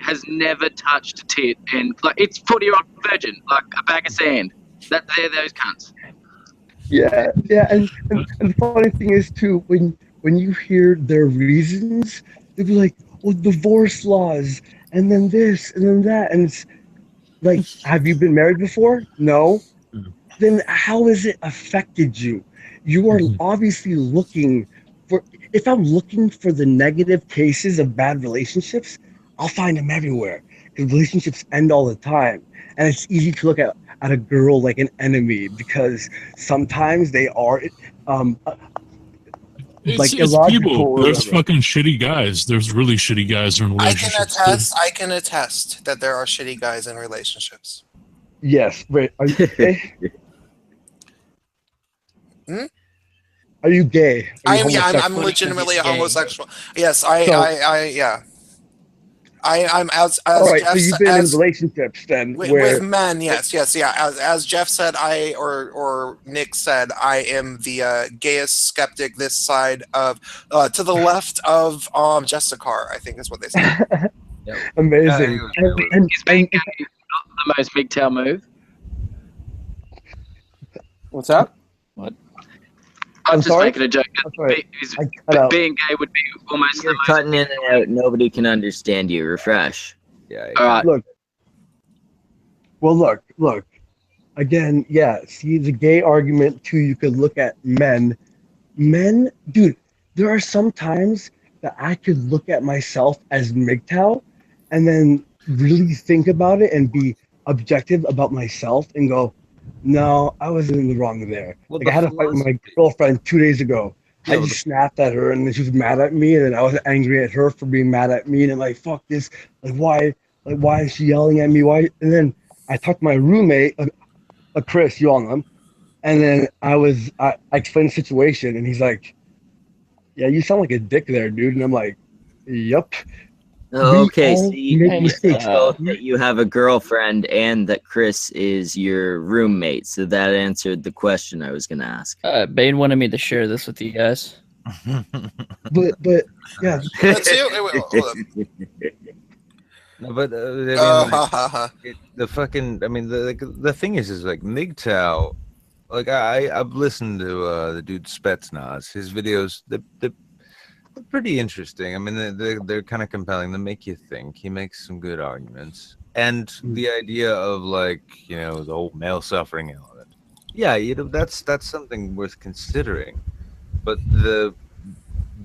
has never touched a tit, and like it's 40-year-old virgin, like a bag of sand. They're those cunts. Yeah, and the funny thing is too, when you hear their reasons, they'll be like, "Oh, divorce laws, and then this, and then that," and it's like, "Have you been married before? No." Then how has it affected you? You are obviously looking for, if I'm looking for the negative cases of bad relationships, I'll find them everywhere. Because relationships end all the time. And it's easy to look at a girl like an enemy because sometimes they are It's illogical. people. There's fucking shitty guys. There's really shitty guys in relationships. I can attest that there are shitty guys in relationships. Yes. Wait, are you okay? Are you gay? Are you I'm homosexual? legitimately a Gay. homosexual. Yes, So- yeah. I'm as All right, Jeff so you've been in relationships then, with men, yes, yeah. As Jeff said, or Nick said, I am the gayest skeptic this side of to the left of Jessica, I think is what they said. Amazing. Is being gay not the most MGTOW move? What's that? What? I'm just sorry? making a joke. Being gay would be almost You're cutting in and out. Nobody can understand you. Refresh. Yeah. All right. Look. Again, yeah. See the gay argument too. You could look at men. Men, dude. There are some times that I could look at myself as MGTOW, and then really think about it and be objective about myself and go, no, I wasn't in the wrong there. Well, Like I had a fight with my girlfriend 2 days ago. I just snapped at her and then she was mad at me, and then I was angry at her for being mad at me, and I'm like, fuck this. Why is she yelling at me? Why? And then I talked to my roommate, Chris, you all know him, and then I explained the situation, and he's like, yeah, you sound like a dick there, dude. And I'm like, yup. Okay, so you make mistakes. both that you have a girlfriend and that Chris is your roommate. So that answered the question I was going to ask. Bane wanted me to share this with you guys. but yeah. No, but I mean, the fucking. I mean, the thing is like MGTOW. Like I've listened to the dude Spetsnaz. His videos, they're pretty interesting. I mean, they're kind of compelling. They make you think. He makes some good arguments, and the idea of like the whole male suffering element. Yeah, that's something worth considering. But I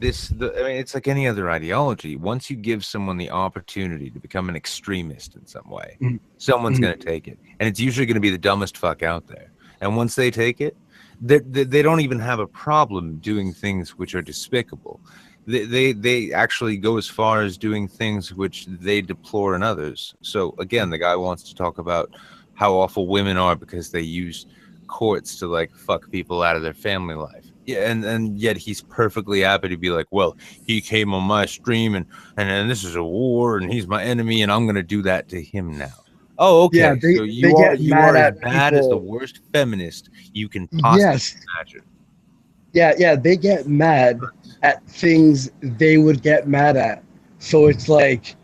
mean, it's like any other ideology. Once you give someone the opportunity to become an extremist in some way, someone's going to take it, and it's usually going to be the dumbest fuck out there. And once they take it, they don't even have a problem doing things which are despicable. They actually go as far as doing things which they deplore in others. So again, the guy wants to talk about how awful women are because they use courts to like fuck people out of their family life. Yeah, and yet he's perfectly happy to be like, well, he came on my stream and this is a war and he's my enemy and I'm gonna do that to him now. Oh, okay. Yeah, So you are as bad as the worst feminist you can possibly imagine. Yeah, they get mad at things they would get mad at. So it's like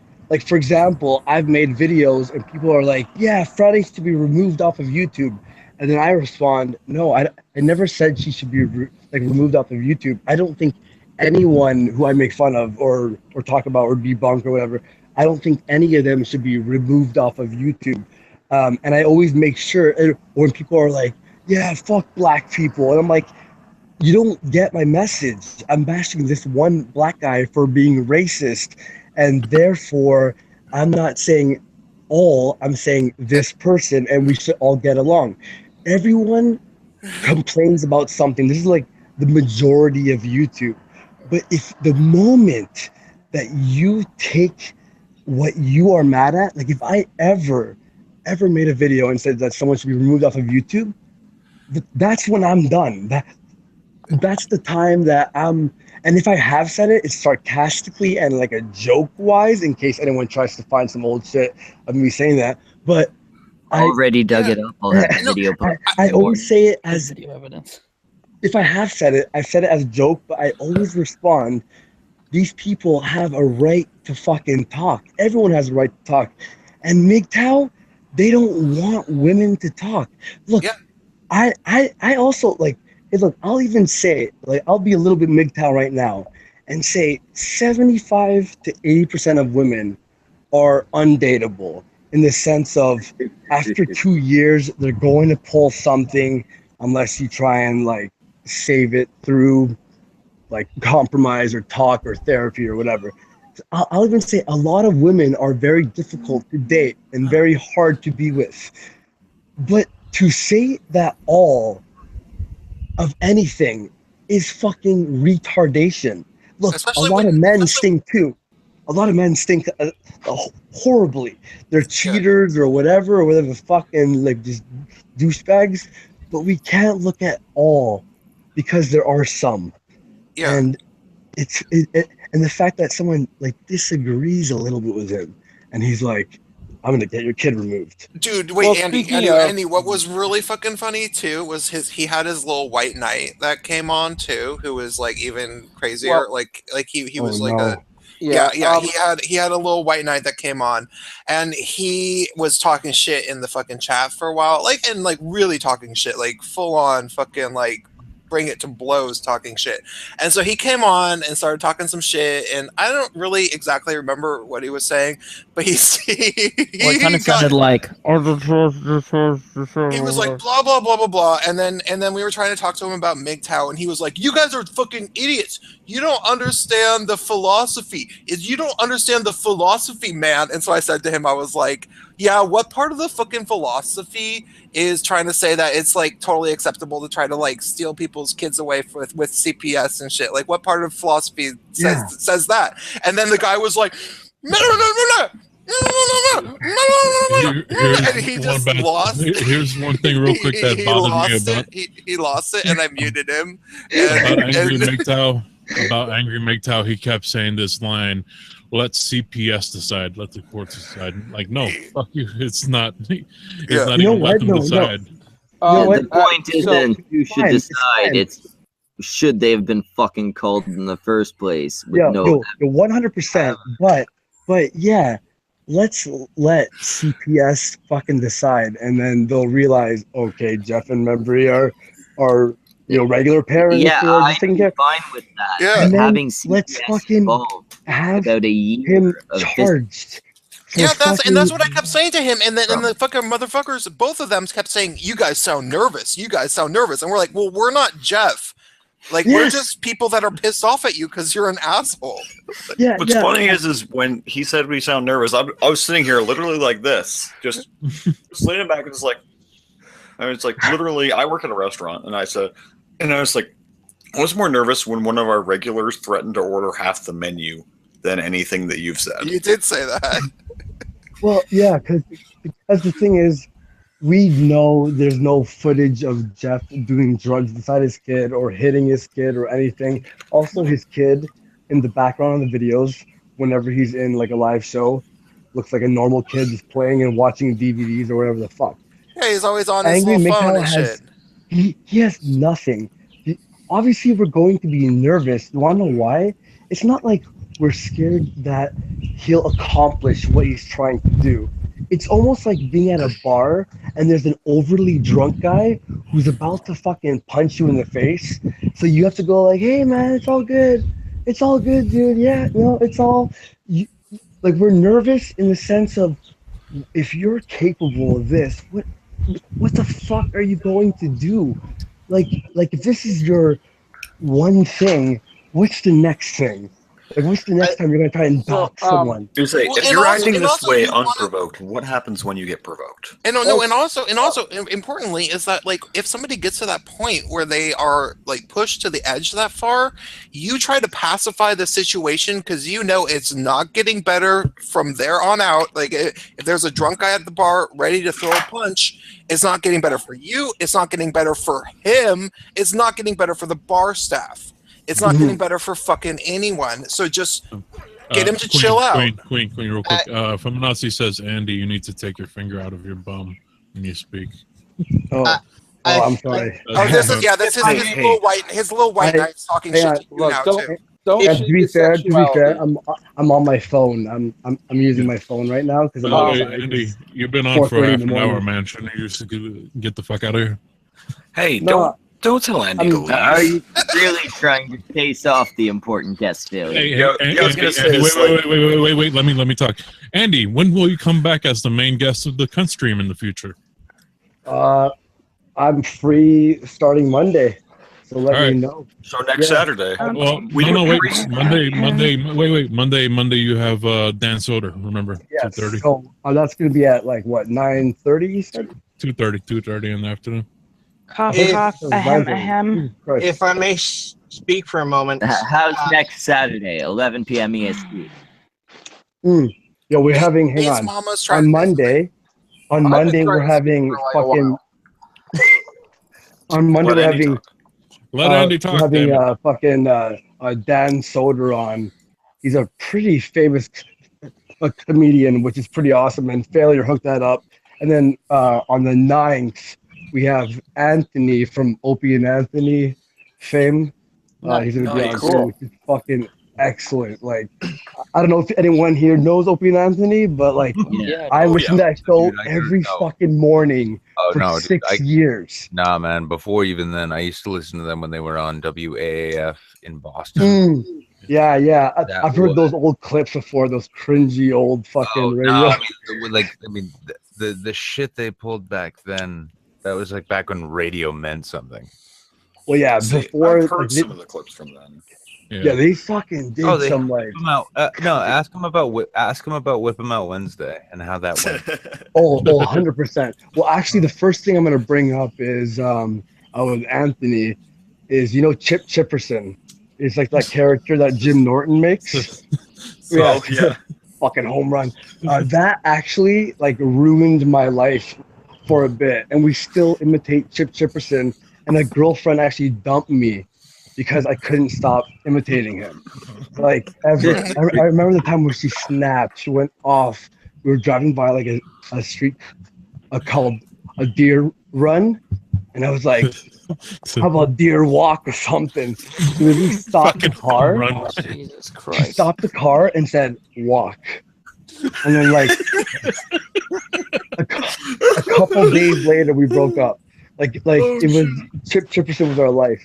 for example, I've made videos and people are like, yeah, Friday's to be removed off of YouTube. And then I respond, no, I never said she should be removed off of YouTube. I don't think anyone who I make fun of or talk about or debunk or whatever, I don't think any of them should be removed off of YouTube. And I always make sure when people are like, yeah, fuck black people. And I'm like, you don't get my message. I'm bashing this one black guy for being racist. And therefore, I'm not saying all, I'm saying this person, and we should all get along. Everyone complains about something. This is like the majority of YouTube. But if the moment that you take what you are mad at, like if I ever made a video and said that someone should be removed off of YouTube, that's when I'm done. That's the time that and if I have said it, it's sarcastically and like a joke wise, in case anyone tries to find some old shit of me saying that. But already dug it up. I'll have the video. I always say it as video evidence. If I have said it, I've said it as a joke, but I always respond, these people have a right to fucking talk. Everyone has a right to talk. And MGTOW, they don't want women to talk. Look, I also like, hey, look, I'll even say, like, I'll be a little bit MGTOW right now and say 75 to 80% of women are undateable in the sense of after 2 years, they're going to pull something unless you try and like save it through like compromise or talk or therapy or whatever. I'll even say a lot of women are very difficult to date and very hard to be with. But to say that all of anything is fucking retardation. Look, especially a lot of men stink too. A lot of men stink horribly. They're cheaters or whatever fucking like just douchebags. But we can't look at all because there are some. Yeah. And and the fact that someone like disagrees a little bit with him, and he's like, "I'm gonna get your kid removed." Dude, wait, Well, Andy, speaking of- Andy, what was really fucking funny too was he had his little white knight that came on too, who was like even crazier. Well- like he Oh, was like no. a yeah, Yeah, he had a little white knight that came on, and he was talking shit in the fucking chat for a while, like and like really talking shit, like full on fucking like bring it to blows talking shit. And so he came on and started talking some shit, and I don't really exactly remember what he was saying, but he Well, it kind of sounded like. he was like blah blah blah blah blah, and then we were trying to talk to him about MGTOW, and he was like, "You guys are fucking idiots. You don't understand the philosophy. You don't understand the philosophy, man." And so I said to him, I was like, "Yeah, what part of the fucking philosophy is trying to say that it's like totally acceptable to try to like steal people's kids away with CPS and shit? Like, what part of philosophy says that?" And then the guy was like, "No, no, no, no, no." And he just lost. Here's one thing real quick that bothered me about he lost it, and I muted him. about Angry MGTOW. He kept saying this line, "Let CPS decide. Let the courts decide." Like, no, fuck you. It's not. It's not even let them decide. The point isn't who should fine, decide. It's should they have been fucking called in the first place? With Yeah, no. 100%. But yeah, let's let CPS fucking decide, and then they'll realize, okay, Jeff and Membry are regular parents. Yeah, who are I'd just taking be care. fine with that. Yeah. And then Having let's CPS fucking involved have about a year him of charged. for Yeah, that's fucking- what I kept saying to him, and then the fucking motherfuckers, both of them kept saying, "You guys sound nervous. You guys sound nervous," and we're like, "Well, we're not Jeff. Like, we're just people that are pissed off at you because you're an asshole." What's funny is when he said we sound nervous, I was sitting here literally like this, just leaning back and just like, I was like, literally, I work at a restaurant, and I was like, I was more nervous when one of our regulars threatened to order half the menu than anything that you've said. You did say that. Well, yeah, because the thing is, we know there's no footage of Jeff doing drugs beside his kid or hitting his kid or anything. Also, his kid in the background of the videos, whenever he's in like a live show, looks like a normal kid just playing and watching DVDs or whatever the fuck. Yeah, he's always on his Angry little phone MGTOW and has shit. he has nothing. Obviously, we're going to be nervous. You want to know why? It's not like we're scared that he'll accomplish what he's trying to do. It's almost like being at a bar and there's an overly drunk guy who's about to fucking punch you in the face. So you have to go like, "Hey man, it's all good. It's all good, dude. Yeah, no, it's all..." Like, we're nervous in the sense of, if you're capable of this, what the fuck are you going to do? Like if this is your one thing, what's the next thing? Like, what's the next time you're going to try and dock someone? You say, Well, if and you're also- acting and this also way you wanna- unprovoked, what happens when you get provoked? And and also importantly is that, like, if somebody gets to that point where they are like pushed to the edge that far, you try to pacify the situation because you know it's not getting better from there on out. Like, if there's a drunk guy at the bar ready to throw a punch, it's not getting better for you. It's not getting better for him. It's not getting better for the bar staff. It's not getting better for fucking anyone. So just get him to chill out. Queen, real quick. Feminazi says, "Andy, you need to take your finger out of your bum when you speak." I'm sorry. This is his little white knight talking shit to you now too. To be fair, I'm on my phone. I'm using my phone right now because I'm outside. Andy, you've been on for 4:30 half in an the hour, morning. man. Shouldn't you just get the fuck out of here? Hey, No, don't tell Andy to leave. Are you really trying to chase off the important guest failure? Hey, wait. Let me talk. Andy, when will you come back as the main guest of the Cunt Stream in the future? I'm free starting Monday, so let All me right. know. So next Saturday. Well, Monday you have Dan Soder, remember? Yes. 2:30. So that's going to be at like what, 9:30? You said 2:30 in the afternoon. Cough, If- cough, ahem, ahem. If I may speak for a moment. How's next Saturday, 11 p.m. EST? Yo, we're having. Hang His on. mama's trying On Monday. On Monday, we're having for like a fucking. On Monday, Let we're Andy having talk. Let Andy talk, having damn it. fucking Dan Soder on. He's a pretty famous comedian, which is pretty awesome. And Failure hooked that up. And then on the 9th, we have Anthony from Opie and Anthony fame. He's gonna be on too, which is fucking excellent. Like, I don't know if anyone here knows Opie and Anthony, but like, I listened to that show every fucking morning for 6 years. Nah, man. Before even then, I used to listen to them when they were on WAAF in Boston. Yeah. I've heard those old clips before. Those cringy old fucking radio. No, I mean, the shit they pulled back then. That was like back when radio meant something. Well, yeah, before I've heard some of the clips from them. Yeah, they fucking did some like. Ask him about Whip 'em Out Wednesday and how that went. 100%. Well, actually, the first thing I'm gonna bring up is with Anthony is Chip Chipperson. It's like that character that Jim Norton makes. Fucking home run. That actually like ruined my life for a bit, and we still imitate Chip Chipperson. And a girlfriend actually dumped me because I couldn't stop imitating him. Like ever. I remember the time when she snapped. She went off. We were driving by like a street called a deer run, and I was like, "How about deer walk or something?" So we stopped the car. Jesus Christ! She stopped the car and said, "Walk." And then like a couple days later, we broke up. Like it was Chipperson was our life.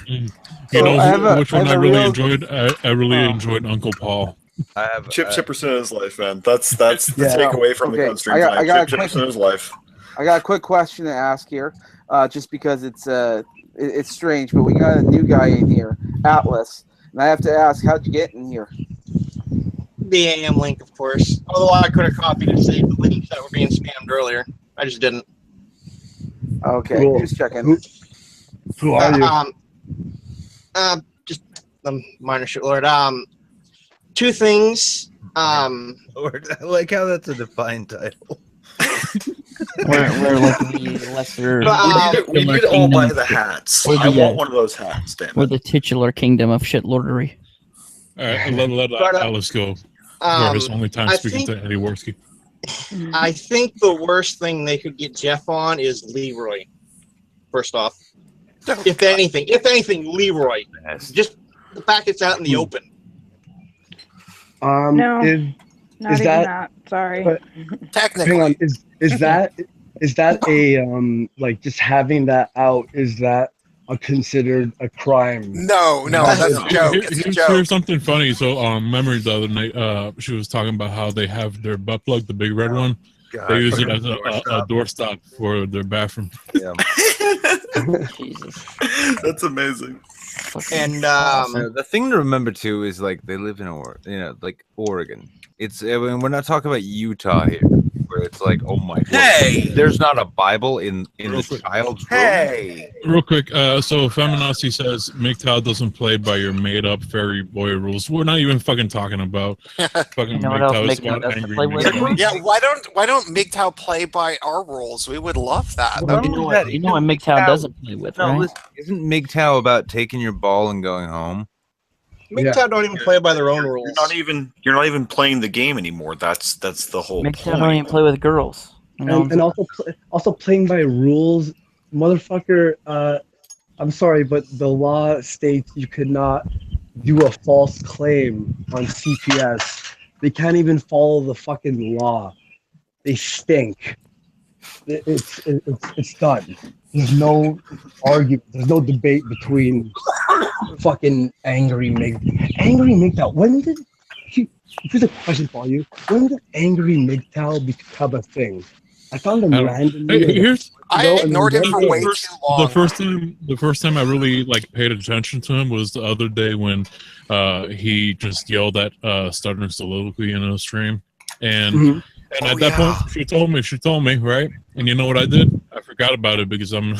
You know which one I really enjoyed? I really enjoyed Uncle Paul. Chip Chipperson in his life, man. That's the takeaway from the Gunstream time. Chip Chipperson in his life. I got a quick question to ask here, just because it's strange, but we got a new guy in here, Atlas, and I have to ask, how'd you get in here? The AM link, of course. Although I could have copied and saved the links that were being spammed earlier. I just didn't. Okay, Cool. just checking. Who are you? Just a minor shit lord. Two things. Lord, I like how that's a defined title. We're like the lesser. We need to all buy the hats. I want one of those hats, damn it. We're the titular kingdom of shitlordery. All right, let Alice go. For his only time speaking to Eddie Worski. I think the worst thing they could get Jeff on is Leroy. First off, if anything, Leroy. Just the fact it's out in the open. No, not even that. Sorry. Technically, hang on. Is that a like just having that out? Is that considered a crime? No, that's a joke. It's a joke. Here's something funny. So, Memory the other night, she was talking about how they have their butt plug, the big red one. God, they use it as a doorstop for their bathroom. Yeah. Jesus. That's amazing. And the thing to remember too is like they live in Oregon. It's we're not talking about Utah here, where it's like, oh my God, there's not a Bible in the child's room. Real quick, so Feminazi says MGTOW doesn't play by your made-up fairy boy rules. We're not even fucking talking about fucking MGTOW. It's about angry MGTOW. Yeah, why don't MGTOW play by our rules? We would love that. You know what MGTOW doesn't play with, right? Listen, isn't MGTOW about taking your ball and going home? MGTOW don't even play by their own rules. You're not even playing the game anymore. That's the whole MGTOW point. don't even play with girls. And also playing by rules, motherfucker. I'm sorry, but the law states you could not do a false claim on CPS. They can't even follow the fucking law. They stink. It's done. There's no argument. There's no debate between fucking angry MGTOW. When did here's a question for you. When did angry MGTOW become a thing? I found them randomly. I ignored him for way too long. The first time I really paid attention to him was the other day when he just yelled at Stuttering Soliloquy in a stream, and at that point she told me right, and you know what I did? I forgot about it because I'm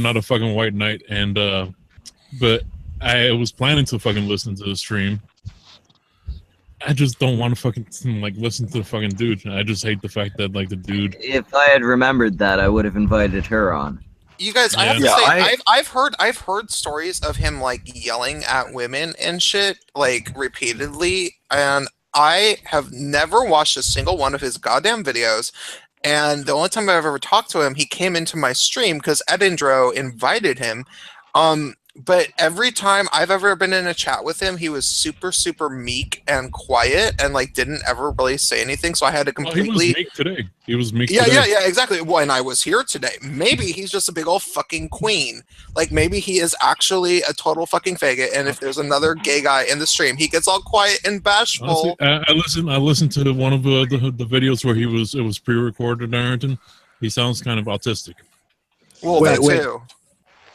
not a fucking white knight, and but I was planning to fucking listen to the stream. I just don't want to fucking listen to the fucking dude. I just hate the fact that the dude. If I had remembered that, I would have invited her on. You guys, I have to Yeah, say, I've heard stories of him like yelling at women and shit like repeatedly, and I have never watched a single one of his goddamn videos. And the only time I've ever talked to him, he came into my stream because Edindro invited him. But every time I've ever been in a chat with him, he was super, super meek and quiet and like didn't ever really say anything. So I had to completely. He was meek today. He was meek Yeah, today. yeah, exactly. When I was here today, maybe he's just a big old fucking queen. Like maybe he is actually a total fucking faggot. And if there's another gay guy in the stream, he gets all quiet and bashful. Honestly, I listened to one of the videos where it was pre-recorded and everything. He sounds kind of autistic. Well, Wait, that wait. too.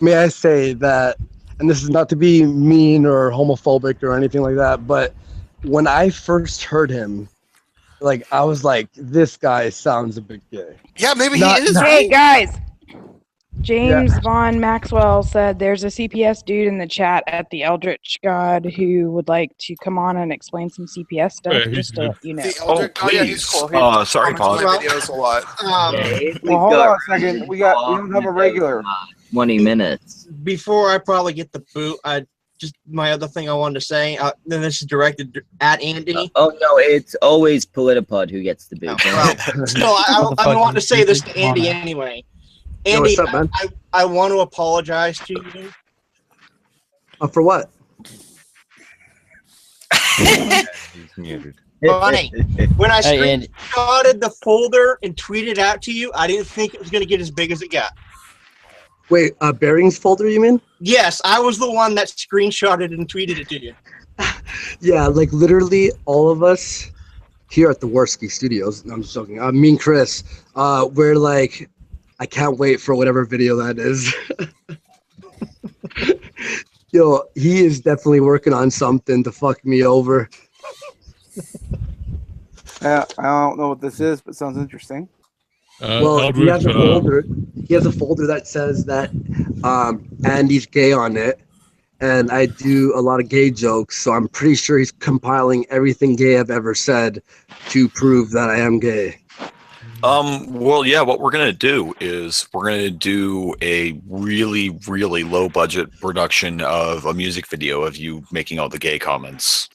May I say that, and this is not to be mean or homophobic or anything like that, but when I first heard him, like I was like, this guy sounds a bit gay. Yeah, maybe Not- he is. not- Hey guys, James Von Maxwell said there's a CPS dude in the chat at the Eldritch God who would like to come on and explain some CPS stuff. Yeah, he's just to good. let you know. The Oh, Eldritch God, yeah, he's please. cool. He Sorry, comments on Pod. my videos a lot. Well, hold on a second. We don't have a regular. 20 minutes. Before I probably get the boot, just my other thing I wanted to say. Then this is directed at Andy. Oh no, it's always Politipod who gets the boot. No, I want to say this to Andy anyway. Yo, Andy, what's up, man? I want to apologize to you. For what? He's muted. Funny. When I Hey, Andy. screenshotted the folder and tweeted out to you, I didn't think it was going to get as big as it got. Wait, bearings folder, you mean? Yes, I was the one that screenshotted and tweeted it to you. Yeah, like literally all of us here at the Warski Studios. No, I'm just joking. Me and Chris, we're like, I can't wait for whatever video that is. Yo, he is definitely working on something to fuck me over. I don't know what this is, but sounds interesting. Well, he has a folder. He has a folder that says that Andy's gay on it, and I do a lot of gay jokes. So I'm pretty sure he's compiling everything gay I've ever said to prove that I am gay. Well, yeah, what we're going to do is we're going to do a really, really low budget production of a music video of you making all the gay comments.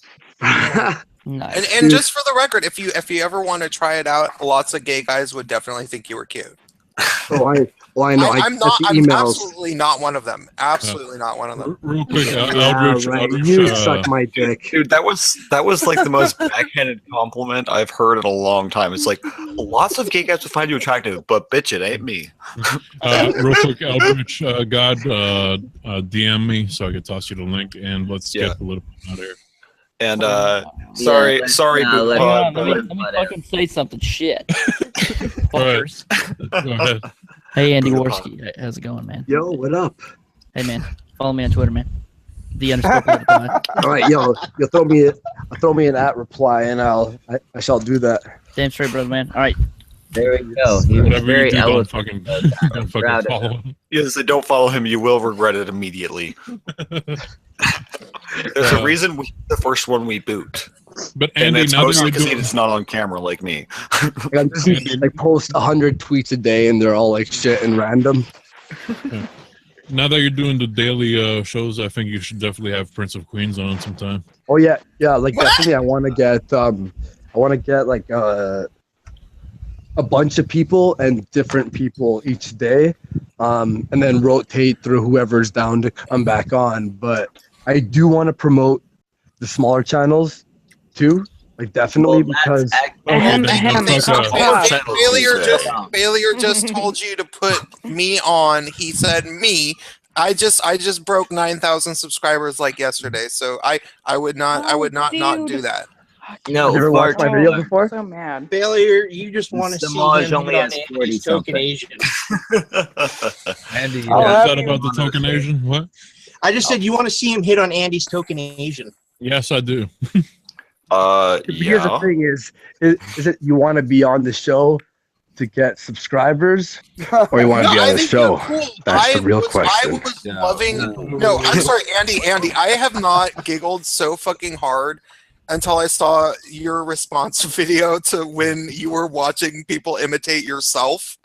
Nice. And just for the record, if you ever want to try it out, lots of gay guys would definitely think you were cute. Oh, I know. I'm not. I'm absolutely not one of them. Absolutely not one of them. Real quick, You suck my dick, dude. That was like the most backhanded compliment I've heard in a long time. It's like lots of gay guys would find you attractive, but bitch, it ain't me. Real quick, Eldritch God, DM me so I can toss you the link, and let's get a little bit out of here. And sorry, Hang on, but let me fucking say something. Shit. Go Fuckers. Hey, Andy Warski, how's it going, man? Yo, what up? Hey, man, follow me on Twitter, man. _. All right, yo, throw me an @ reply, and I shall do that. Damn straight, brother, man. All right. There we go. He was Whatever very you do, don't eloquent. fucking follow him. Yes, don't follow him. You will regret it immediately. There's a reason we the first one we boot. But and Andy, it's now that mostly you're because doing- it's not on camera like me. I post 100 tweets a day, and they're all like shit and random. Now that you're doing the daily shows, I think you should definitely have Prince of Queens on sometime. Oh yeah, like definitely. I want to get like a bunch of people and different people each day, and then rotate through whoever's down to come back on. But I do want to promote the smaller channels too, like definitely because Failure just told you to put me on. He said me. I just broke 9,000 subscribers like yesterday, so I would not not do that. No, you ever watched my video before? So mad. Failure, you just want to see Samaj him only get on has Andy's 40 token Asian. Andy, What's that about the token Asian? What? I just said you want to see him hit on Andy's token Asian. Yes, I do. Here's the thing: is it you want to be on the show to get subscribers, or you want to be on the show? That's the real question. I was loving. No, I'm sorry, Andy. I have not giggled so fucking hard until I saw your response video to when you were watching people imitate yourself.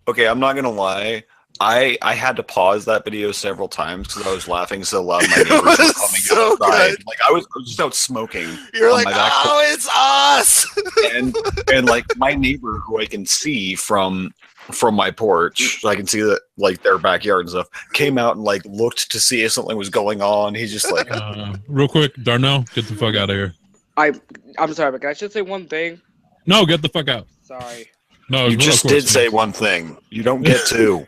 Okay, I'm not gonna lie. I had to pause that video several times because I was laughing so loud. My neighbors were coming so outside. good. Like I was just out smoking. You're on like, my back oh, it's us. and like my neighbor who I can see from my porch, I can see that like their backyard and stuff, came out and like looked to see if something was going on. He's just like, real quick, Darnell, get the fuck out of here. I'm sorry, but I should say one thing. No, get the fuck out. Sorry. No, you just did say one thing. You don't get two.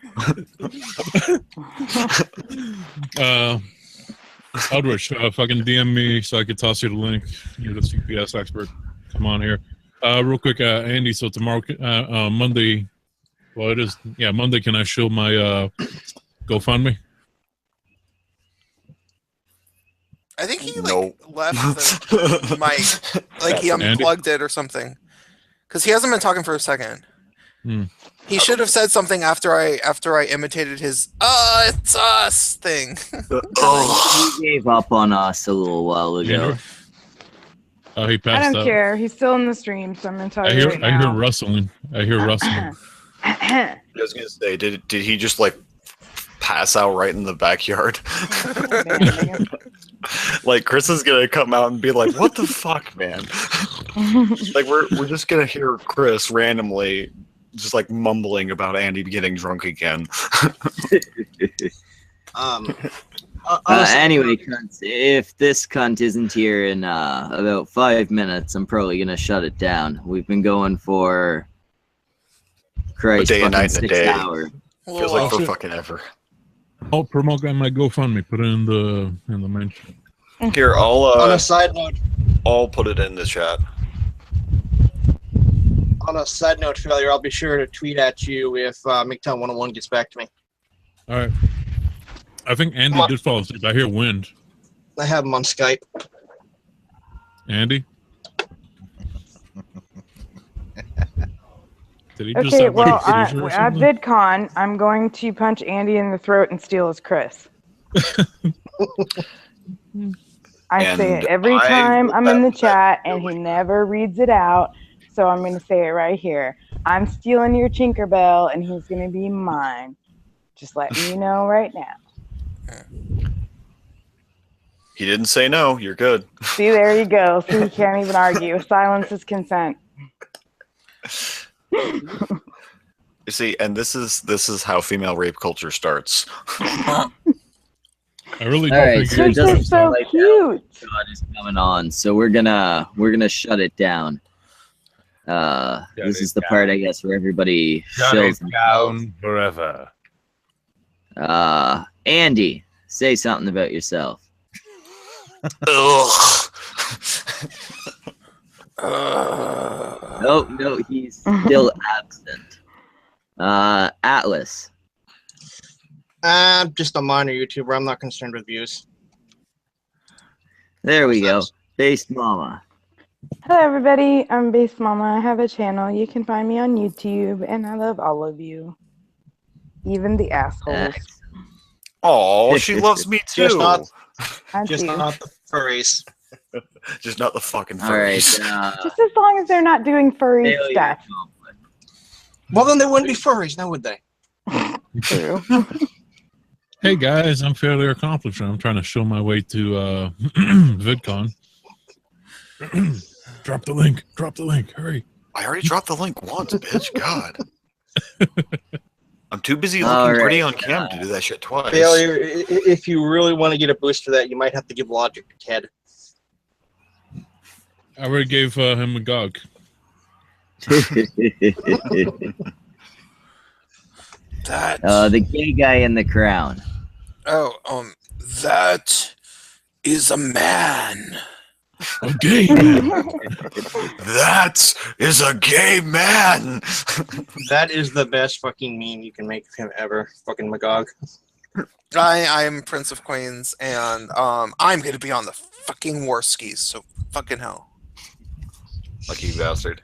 Eldridge, fucking DM me so I could toss you the link. You're the CPS expert. Come on here. Real quick, Andy, so tomorrow, Monday, well, it is, yeah, Monday, can I show my GoFundMe? I think he left the mic, like he unplugged it or something, because he hasn't been talking for a second. He should have said something after I imitated his "it's us" thing. He gave up on us a little while ago. Oh, he passed I out. don't care. He's still in the stream, so I'm gonna tell you right I hear now. rustling. I hear rustling. I was gonna say, did he just like pass out right in the backyard? Like Chris is gonna come out and be like, "What the fuck, man?" Like we're just gonna hear Chris randomly just like mumbling about Andy getting drunk again. Anyway, cunts, if this cunt isn't here in about 5 minutes, I'm probably gonna shut it down. We've been going for Christ, A day and fucking night and a 6 day. hours. Feels like for fucking ever. I'll promote my GoFundMe. Put it in the mention. Here, I'll On a side note, I'll put it in the chat. Failure, I'll be sure to tweet at you if MGTOW 101 gets back to me. All right. I think Andy did fall asleep. I hear wind. I have him on Skype. Andy? Did he just Okay, have like well, a seizure or at something? VidCon, I'm going to punch Andy in the throat and steal his Chris. I say it every time I'm in the chat, and he never reads it out. So I'm going to say it right here. I'm stealing your Tinkerbell, and he's going to be mine. Just letting you know right now. He didn't say no. You're good. See, there you go. See, you can't even argue. Silence is consent. You see, and this is how female rape culture starts. I really All right, so it doesn't sound like cute. God is coming on, so we're gonna shut it down. This is the part, I guess, where everybody shows down forever. Andy, say something about yourself. No, he's still absent. Atlas. I'm just a minor YouTuber. I'm not concerned with views. There we go. Based Mama. Hello, everybody. I'm Base Mama. I have a channel. You can find me on YouTube, and I love all of you, even the assholes. Oh, she loves me too. Just not I Just do. not the furries. Just not the fucking All right. furries. Just as long as they're not doing furry Failure stuff. Well, then they wouldn't be furries, now would they? True. Hey guys, I'm fairly accomplished. I'm trying to show my way to VidCon. Drop the link. Drop the link. Hurry. I already dropped the link once, bitch. God. I'm too busy All looking pretty right, on cam to do that shit twice. Failure, if you really want to get a boost for that, you might have to give Logic a Ted. I already gave him a gog. That. The gay guy in the crown. Oh, that is a man. A gay man. That is a gay man. That is the best fucking meme you can make of him ever. Fucking Magog. I'm Prince of Queens, and I'm going to be on the fucking war skis, so fucking hell. Lucky bastard.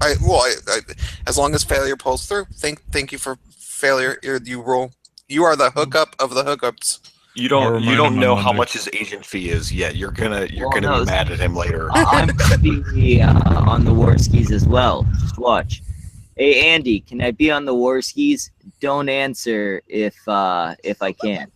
As long as Failure pulls through, thank you for Failure. You rule. You are the hookup of the hookups. You don't know how much his agent fee is yet. You're gonna be mad at him later. I'm gonna be on the war skis as well. Just watch. Hey Andy, can I be on the Warskis? Don't answer if I can.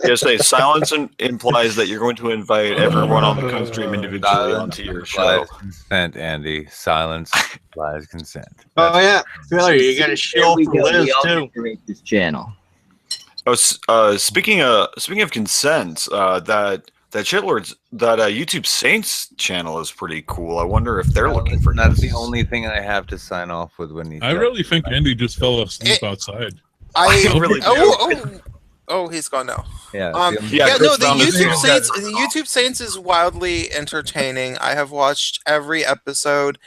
Yes, say silence implies that you're going to invite everyone on the co-stream individually onto your show. Consent, Andy. Silence implies consent. Oh yeah, Failure. You got to shill for Liz too. This channel. Oh, speaking of consent, that shitlords YouTube Saints channel is pretty cool. I wonder if they're looking for. That's guests. the only thing I have to sign off with when you. I really think Andy just fell asleep outside. I really Oh, he's gone now. Yeah. No, the YouTube Saints is wildly entertaining. I have watched every episode,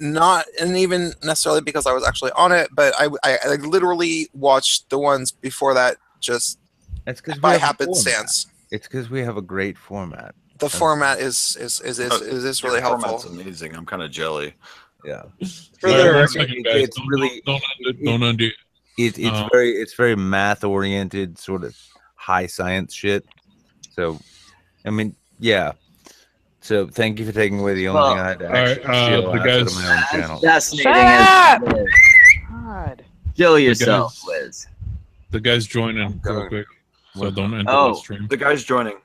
not and even necessarily because I was actually on it, but I literally watched the ones before that just by happenstance. It's because we have a great format. The format is really helpful. Format's amazing. I'm kind of jelly. Yeah. It's really don't undo. It's very math oriented, sort of high science shit. So, I mean, yeah. So thank you for taking away the only thing I had to actually steal out of my own channel. Fascinating. God. Kill yourself, Liz. The guy's joining real quick, so don't enter the stream. The guy's joining.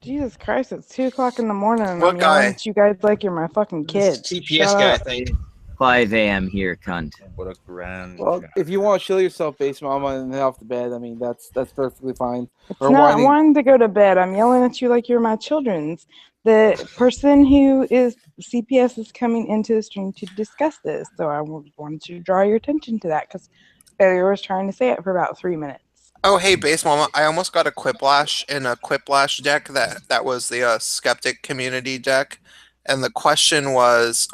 Jesus Christ, it's 2:00 in the morning. What I'm guy? yelling at you guys like you're my fucking kids. CPS Shut guy, I up. think. 5 a.m. here, cunt. What a grand. Well, if you want to chill yourself, base mama, and head off to bed, I mean that's perfectly fine. It's not wanting to go to bed. I'm yelling at you like you're my children's. The person who is CPS is coming into the stream to discuss this, so I wanted to draw your attention to that because Failure was trying to say it for about 3 minutes. Oh, hey, Base Mama, I almost got a Quiplash in a Quiplash deck that was the Skeptic Community deck, and the question was,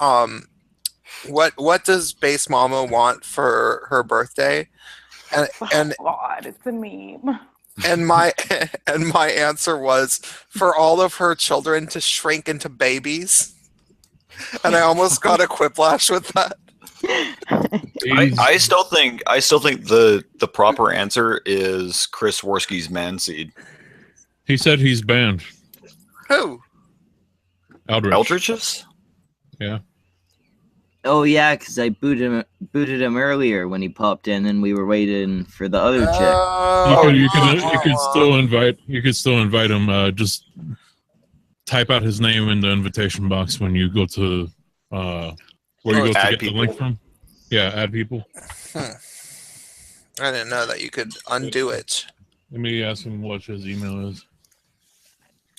what does Base Mama want for her birthday? And God, it's a meme. And my answer was for all of her children to shrink into babies, and I almost got a Quiplash with that. I still think the proper answer is Chris Worski's Manseed. He said he's banned. Who? Eldritch's? Yeah. Oh yeah, because I booted him earlier when he popped in, and we were waiting for the other chick. You could still invite him. Just type out his name in the invitation box when you go to where you go to get the link from. Yeah, add people. I didn't know that you could undo it. Let me ask him what his email is.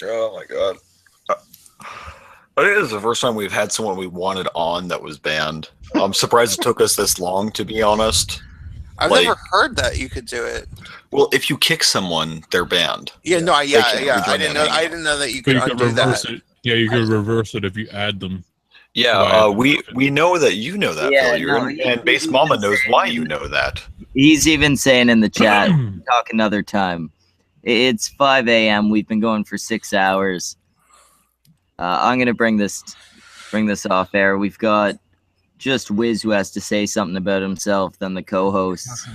Oh my god. I think this is the first time we've had someone we wanted on that was banned. I'm surprised it took us this long, to be honest. I've never heard that you could do it. Well, if you kick someone, they're banned. Yeah, no, I didn't know that you could undo that. Yeah, you could reverse it if you add them. Yeah, we know that you know that, Failure, and Base Mama knows why you know that. He's even saying in the chat, talk another time. It's 5 a.m. We've been going for 6 hours. I'm gonna bring this off air. We've got just Wiz who has to say something about himself, then the co-hosts.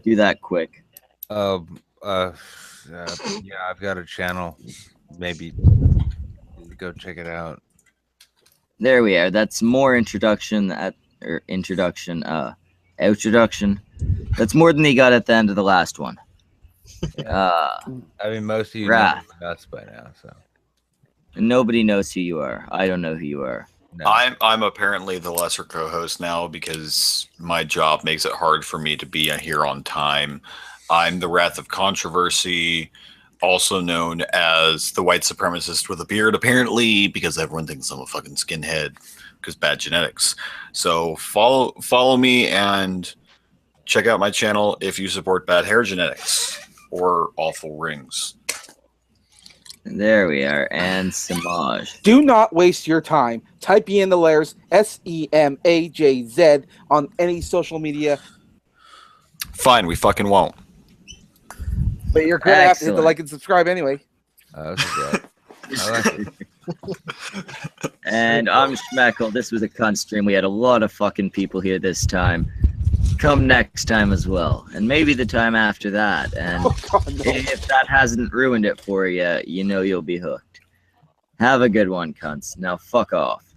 Do that quick. Yeah, I've got a channel. Maybe go check it out. There we are. That's more introduction. That's more than he got at the end of the last one. I mean, most of you know nuts by now, so. Nobody knows who you are. I don't know who you are. No. I'm apparently the lesser co-host now because my job makes it hard for me to be here on time. I'm the Wrath of Controversy, also known as the white supremacist with a beard, apparently, because everyone thinks I'm a fucking skinhead because bad genetics. So follow me and check out my channel if you support bad hair genetics or awful rings. There we are, and Samaj. Do not waste your time. Type in the letters SEMAJZ on any social media. Fine, we fucking won't. But you're gonna have to hit the like and subscribe anyway. And I'm Schmeckle. This was a cunt stream. We had a lot of fucking people here this time. Come next time as well, and maybe the time after that. And if that hasn't ruined it for you, you know you'll be hooked. Have a good one, cunts. Now fuck off.